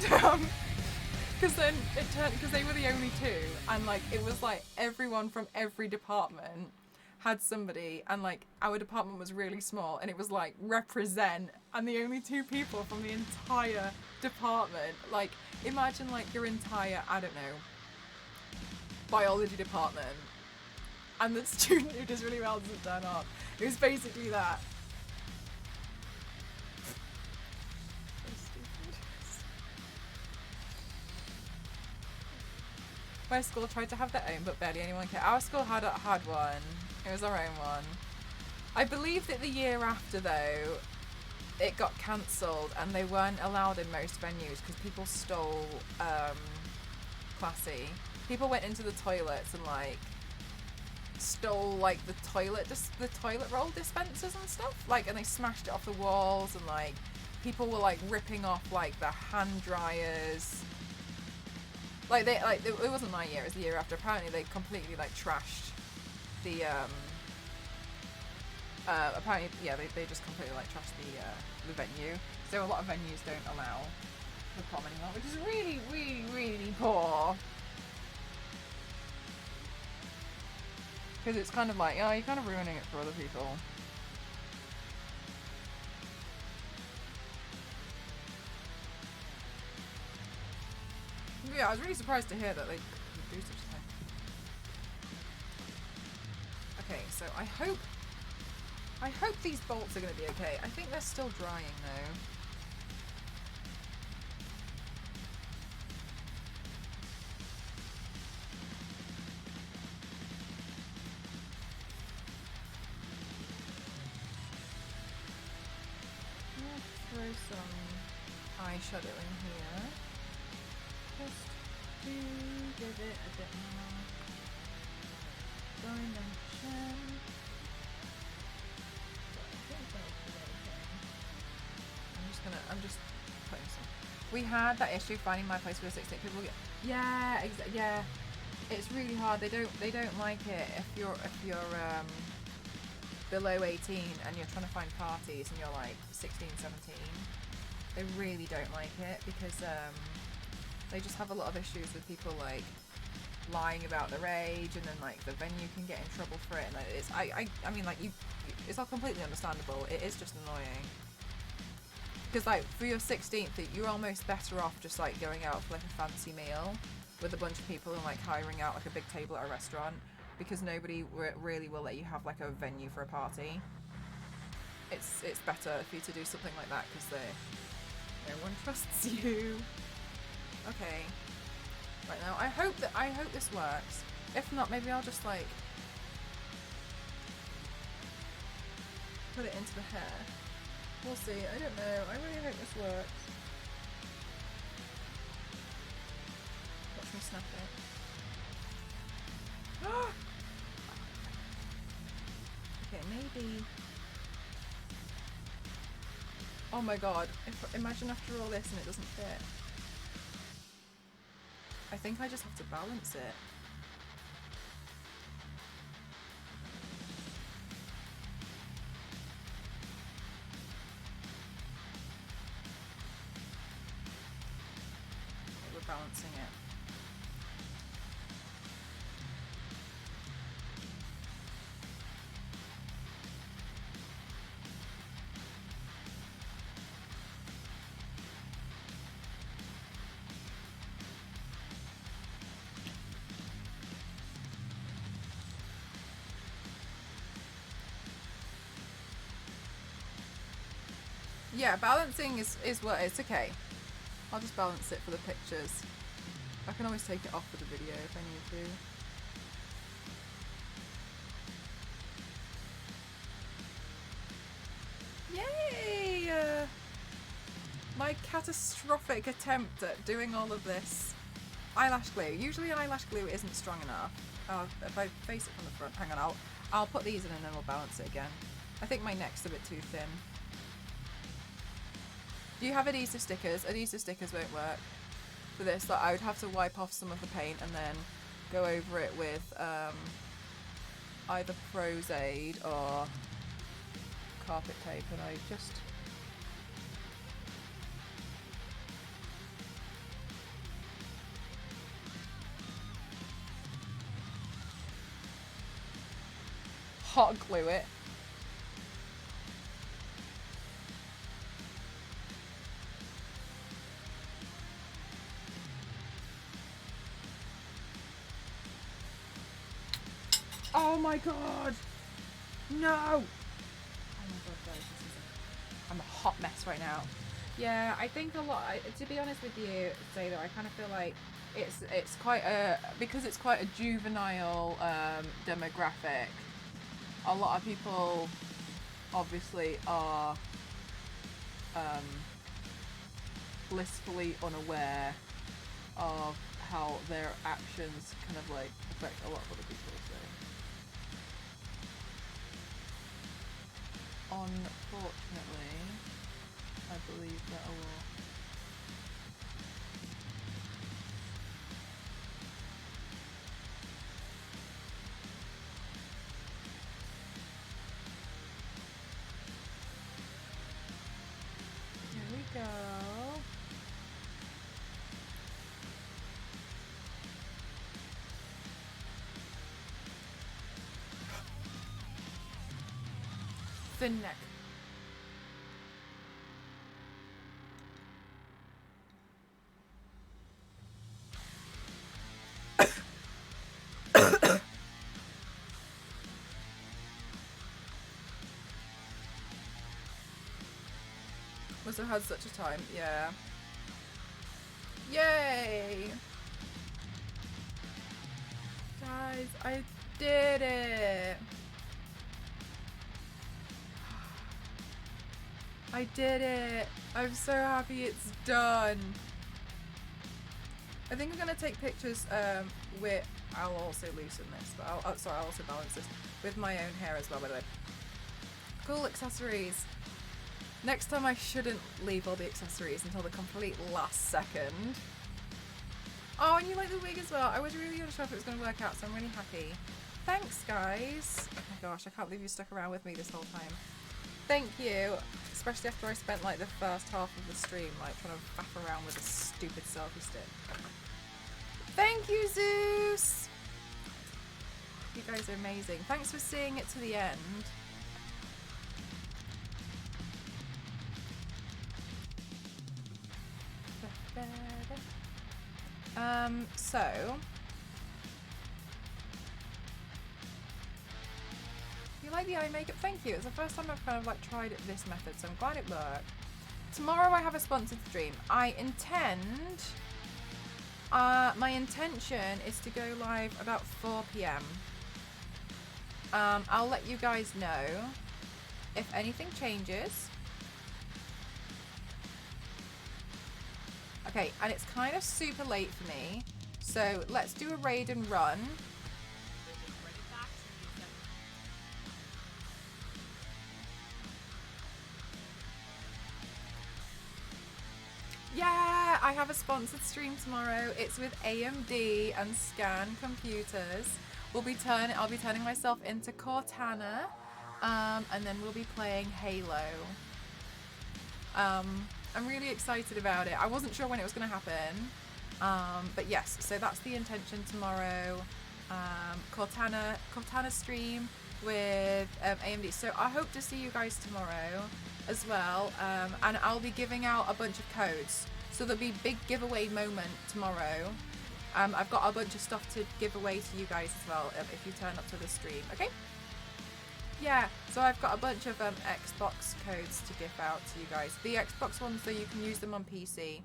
Because then it turned, because they were the only two, and like it was like everyone from every department had somebody, and like our department was really small, and it was like represent, and the only two people from the entire department. Like imagine like your entire, I don't know, biology department, and the student who does really well doesn't turn up. It was basically that. My school tried to have their own, but barely anyone cared. Our school had one. It was our own one. I believe that the year after, though, it got cancelled and they weren't allowed in most venues because people stole Classy. People went into the toilets and like stole like the toilet roll dispensers and stuff, like, and they smashed it off the walls, and like people were like ripping off like the hand dryers. Like it wasn't my year, it was the year after. Apparently they completely like trashed the apparently, yeah, they just completely like trashed the venue. So a lot of venues don't allow the prom anymore, which is really, really, really poor. Because it's kind of like, oh, you're kind of ruining it for other people. Yeah, I was really surprised to hear that they could do such a thing. Okay, so I hope these bolts are going to be okay. I think they're still drying though. I'm going to throw some eyeshadow in here. Just to give it a bit more dimension. I'm just putting some. We had that issue finding my place for the 16 people. Yeah, yeah. It's really hard. They don't like it if you're below 18 and you're trying to find parties and you're like 16, 17. They really don't like it because they just have a lot of issues with people like lying about their age, and then like the venue can get in trouble for it. And it's I mean like it's all completely understandable. It is just annoying. Because like for your 16th, you're almost better off just like going out for like a fancy meal with a bunch of people and like hiring out like a big table at a restaurant, because nobody really will let you have like a venue for a party. It's better for you to do something like that because no one trusts you. Okay. Right now, I hope this works. If not, maybe I'll just like put it into the hair. We'll see. I don't know. I really hope this works. Watch me snap it. Okay, maybe. Oh my god. Imagine after all this and it doesn't fit. I think I just have to balance it. Balancing it. Yeah, balancing is what it's okay. I'll just balance it for the pictures. I can always take it off for the video if I need to. Yay! My catastrophic attempt at doing all of this. Eyelash glue. Usually eyelash glue isn't strong enough. If I face it from the front, hang on, I'll put these in and then we'll balance it again. I think my neck's a bit too thin. Do you have adhesive stickers? Adhesive stickers won't work for this. Like, I would have to wipe off some of the paint and then go over it with either Prozaid or carpet tape, and I just hot glue it. Oh my god! No! Oh my god, guys, I'm a hot mess right now. Yeah, I think a lot. To be honest with you, Taylor, I kind of feel like it's quite a, because it's quite a juvenile demographic. A lot of people obviously are blissfully unaware of how their actions kind of like affect a lot of other people. So unfortunately, I believe that a lot. Here we go. Thin neck. Must have had such a time, yeah. Yay! Guys, I did it! I did it! I'm so happy it's done! I think I'm gonna take pictures with, I'll also loosen this, but I'll also balance this with my own hair as well, by the way. Cool accessories. Next time I shouldn't leave all the accessories until the complete last second. Oh, and you like the wig as well. I was really unsure if it was going to work out, so I'm really happy. Thanks, guys. Oh my gosh, I can't believe you stuck around with me this whole time. Thank you. Especially after I spent like the first half of the stream like trying to faff around with a stupid selfie stick. Thank you, Zeus! You guys are amazing. Thanks for seeing it to the end. So you like the eye makeup? Thank you. It's the first time I've kind of like tried this method, so I'm glad it worked. Tomorrow I have a sponsored stream. My intention is to go live about 4 p.m. I'll let you guys know if anything changes. Okay, and it's kind of super late for me, so let's do a raid and run. Yeah, I have a sponsored stream tomorrow. It's with AMD and Scan Computers. I'll be turning myself into Cortana, and then we'll be playing Halo. I'm really excited about it. I wasn't sure when it was going to happen, but yes, so that's the intention tomorrow. Cortana stream with AMD. So I hope to see you guys tomorrow as well, and I'll be giving out a bunch of codes. So there'll be big giveaway moment tomorrow. I've got a bunch of stuff to give away to you guys as well if you turn up to the stream. Okay? Yeah, so I've got a bunch of Xbox codes to give out to you guys. The Xbox ones, though, you can use them on PC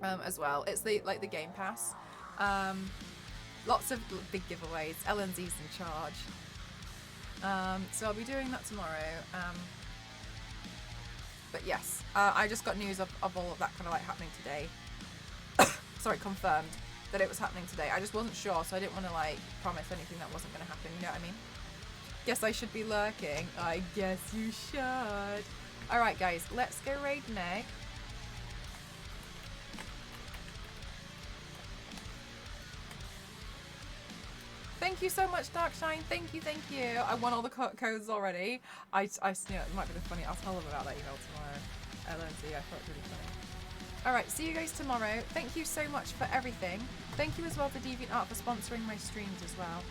as well. It's the Game Pass. Lots of big giveaways. LNZ's in charge. So I'll be doing that tomorrow. But yes, I just got news of all of that kind of like happening today. Sorry, confirmed that it was happening today. I just wasn't sure, so I didn't want to like promise anything that wasn't going to happen. You know what I mean? Guess I should be lurking. I guess you should. Alright guys, let's go raid Neg. Thank you so much, Darkshine. Thank you, thank you. I won all the codes already. I you know, it might be the funny. I'll tell them about that email tomorrow. LNC, I thought it was really funny. Alright, see you guys tomorrow. Thank you so much for everything. Thank you as well to DeviantArt for sponsoring my streams as well.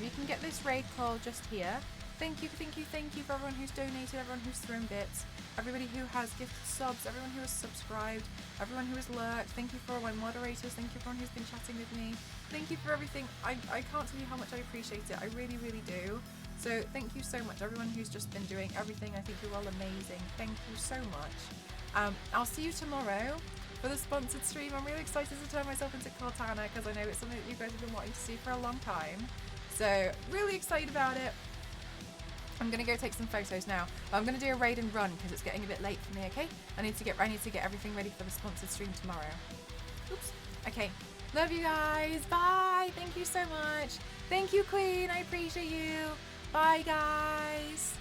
You can get this raid call just here. Thank you for everyone who's donated, everyone who's thrown bits, everybody who has gifted subs, everyone who has subscribed, everyone who has lurked. Thank you for all my moderators. Thank you for everyone who's been chatting with me. Thank you for everything. I can't tell you how much I appreciate it. I really, really do. So thank you so much, everyone who's just been doing everything. I think you're all amazing. Thank you so much. I'll see you tomorrow for the sponsored stream. I'm really excited to turn myself into Cortana because I know it's something that you guys have been wanting to see for a long time. So really excited about it. I'm gonna go take some photos now. I'm gonna do a raid and run because it's getting a bit late for me. Okay, I need to get everything ready for the sponsored stream tomorrow. Oops. Okay. Love you guys. Bye. Thank you so much. Thank you, Queen. I appreciate you. Bye, guys.